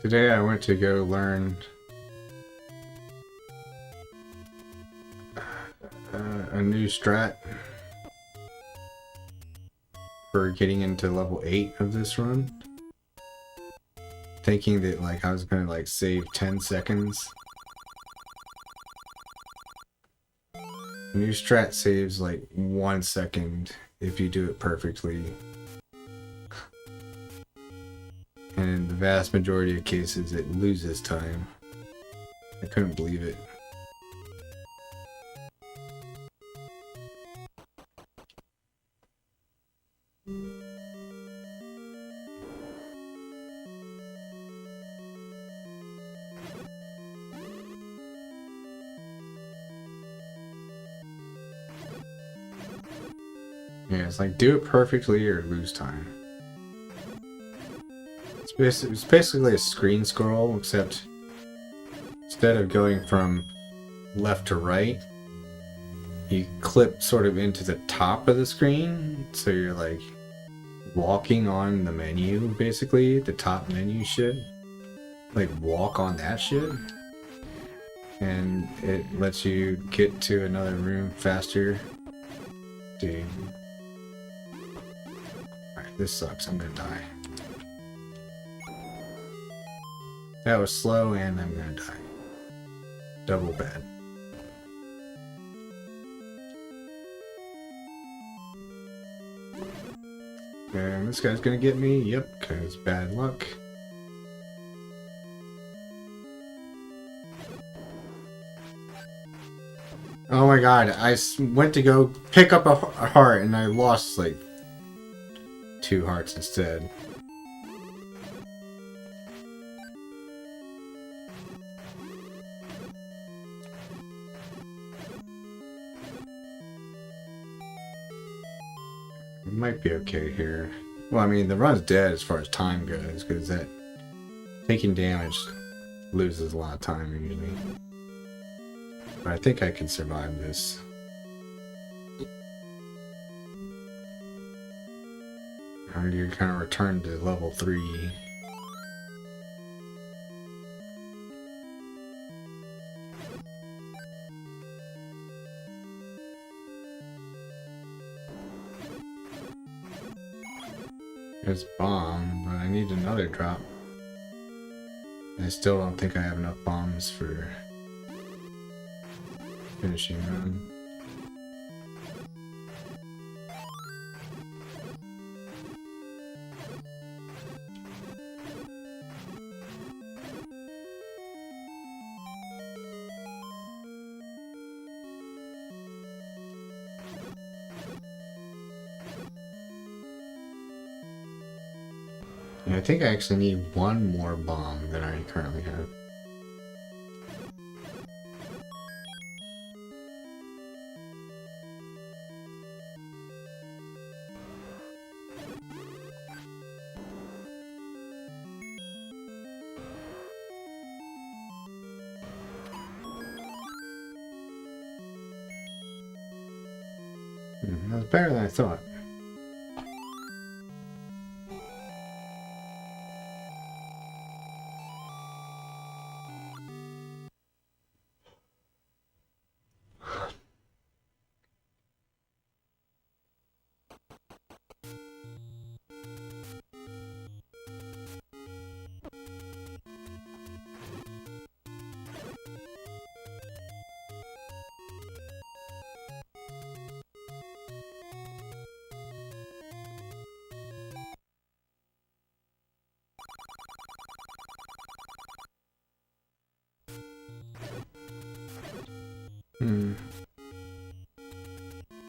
Today I went to go learn a new strat for getting into level 8 of this run. Thinking that like I was gonna like save 10 seconds. The new strat saves like 1 second if you do it perfectly. And in the vast majority of cases, it loses time. I couldn't believe it. Yeah, it's like do it perfectly or lose time. It's basically a screen scroll, except instead of going from left to right, you clip sort of into the top of the screen, so you're like walking on the menu, basically, the top menu shit. Like walk on that shit. And it lets you get to another room faster. Dude. Alright, this sucks, I'm gonna die. That was slow and I'm gonna die. Double bad. And this guy's gonna get me? Yep, cause bad luck. Oh my god, I went to go pick up a heart and I lost like 2 hearts instead. It might be okay here. Well, I mean, the run's dead as far as time goes, because that taking damage loses a lot of time usually. But I think I can survive this. Or you're gonna return to level 3. There's bomb, but I need another drop. I still don't think I have enough bombs for finishing run. Yeah, I think I actually need one more bomb than I currently have. That was better than I thought.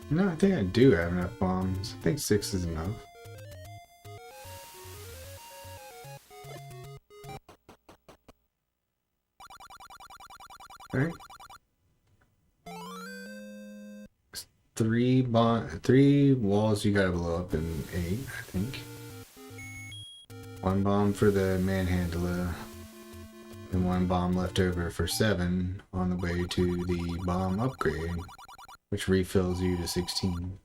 No, I think I do have enough bombs. I think 6 is enough. Alright. 3 walls you gotta blow up in 8, I think. 1 bomb for the manhandler. And 1 bomb left over for 7 on the way to the bomb upgrade, which refills you to 16.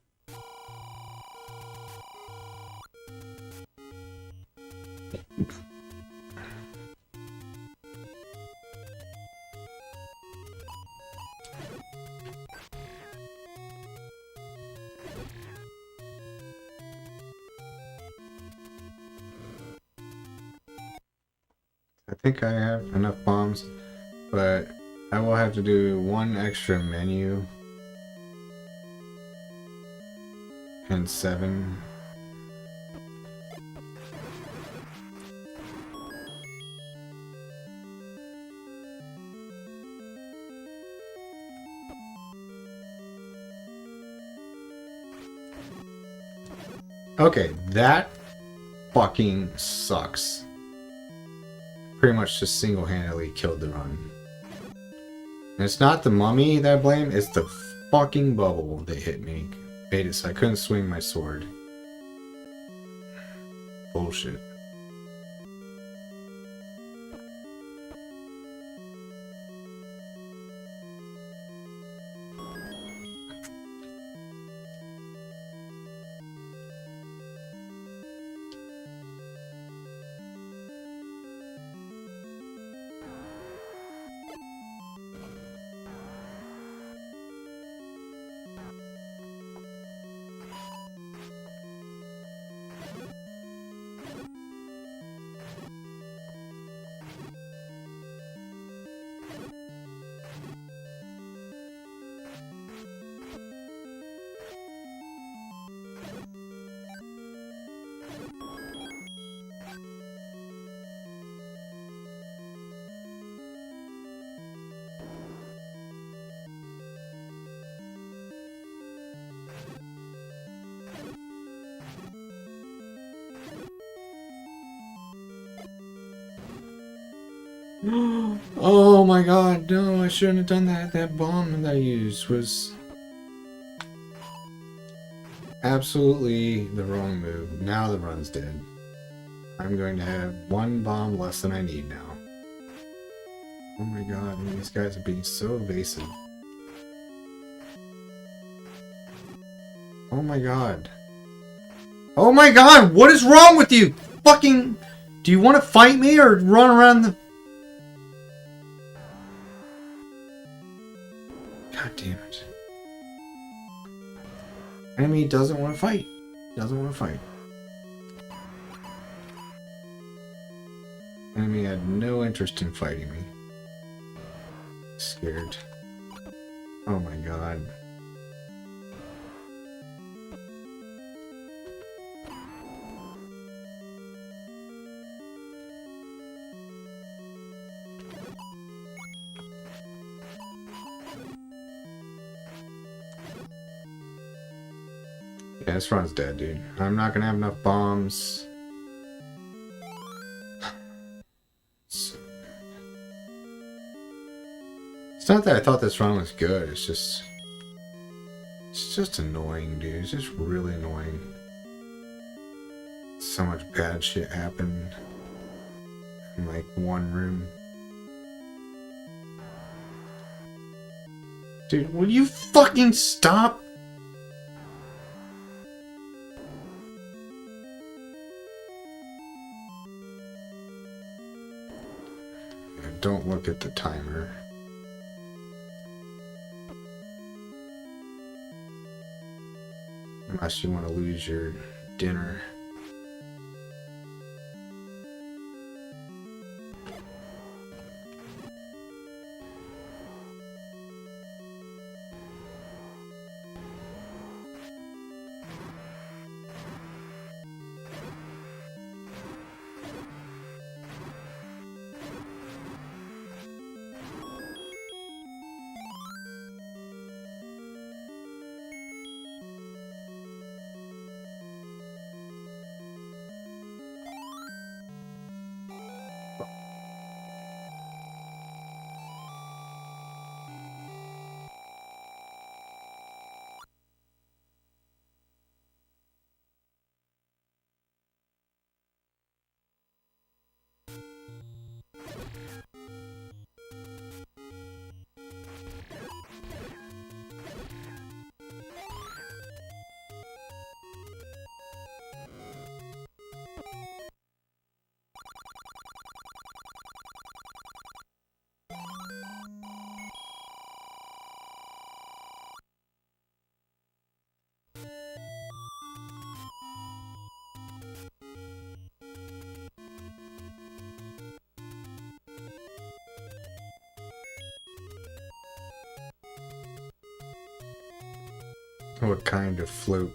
I think I have enough bombs, but I will have to do 1 extra menu and 7. Okay, that fucking sucks. Pretty much just single-handedly killed the run. And it's not the mummy that I blame, it's the fucking bubble that hit me. Made it so I couldn't swing my sword. Bullshit. Oh my god, no, I shouldn't have done that. That bomb that I used was absolutely the wrong move. Now the run's dead. I'm going to have 1 bomb less than I need now. Oh my god, these guys are being so evasive. Oh my god. Oh my god, what is wrong with you? Fucking... Do you want to fight me or run around the... God damn it. Enemy doesn't want to fight. Doesn't want to fight. Enemy had no interest in fighting me. Scared. Oh my god. Yeah, this run's dead, dude. I'm not gonna have enough bombs. It's not that I thought this run was good, it's just annoying, dude. It's just really annoying. So much bad shit happened in like one room. Dude, will you fucking stop? Yeah, don't look at the timer. Unless you want to lose your dinner. What kind of float?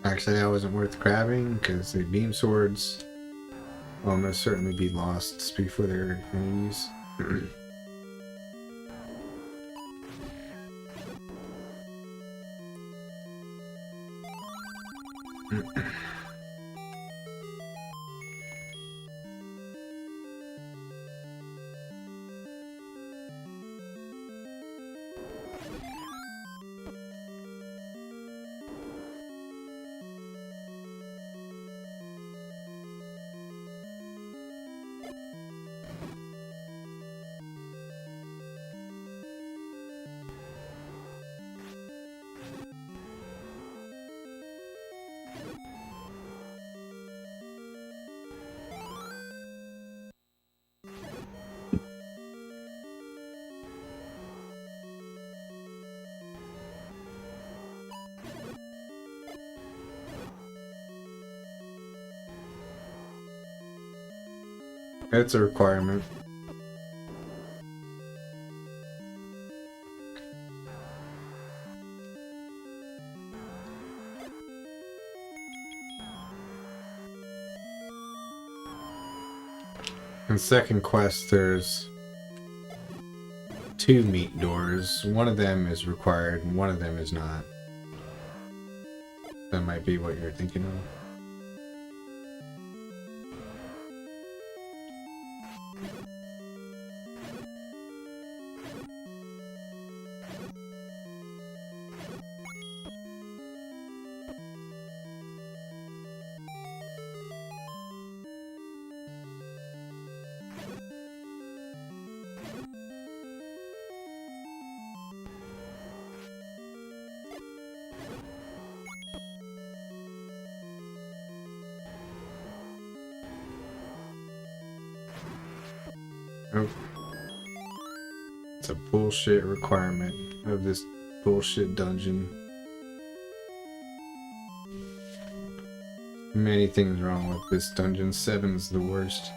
Actually, that wasn't worth grabbing because the beam swords will almost certainly be lost before their enemies. It's a requirement. In second quest, there's 2 meat doors. One of them is required, and one of them is not. That might be what you're thinking of. Oh. It's a bullshit requirement of this bullshit dungeon. Many things wrong with this dungeon. 7's the worst.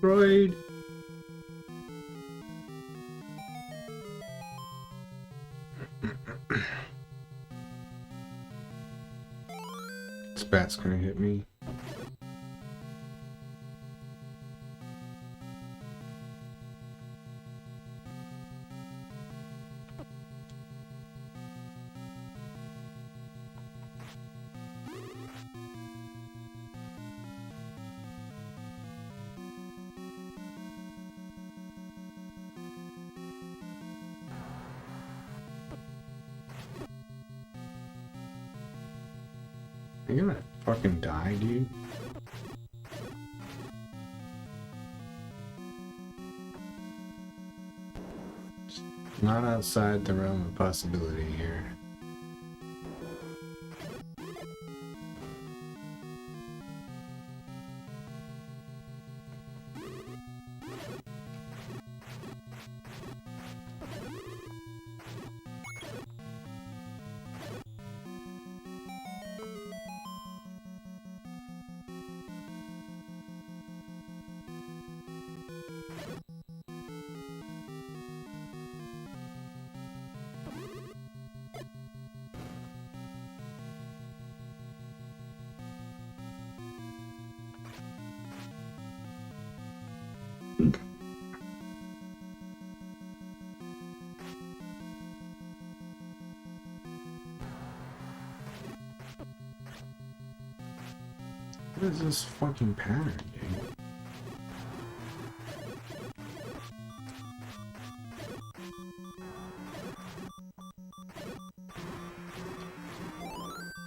Droid! This bat's gonna hit me. Are you gonna fucking die, dude? Not outside the realm of possibility here. What is this fucking pattern, dude?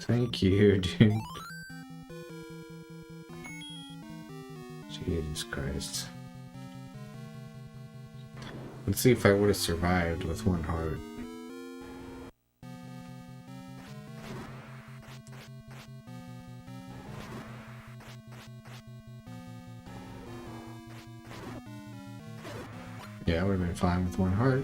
Thank you, dude. Jesus Christ. Let's see if I would have survived with one heart. Yeah, I would have been fine with one heart.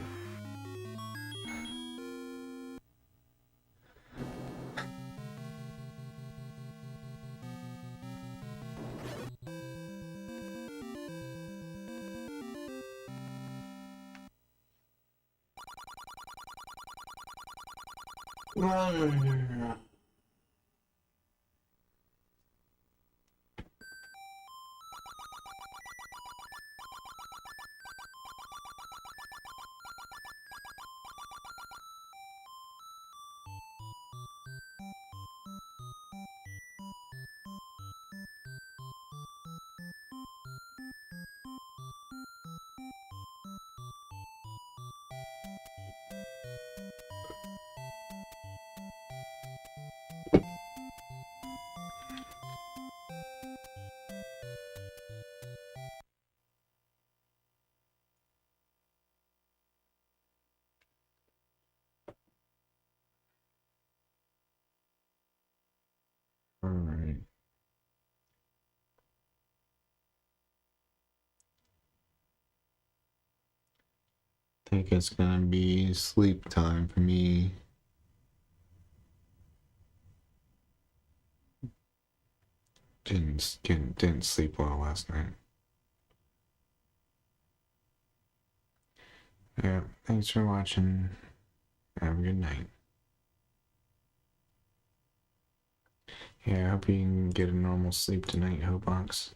Alright. I think it's gonna be sleep time for me. Didn't sleep well last night. Yeah, thanks for watching. Have a good night. Yeah, I hope you can get a normal sleep tonight, Hobox.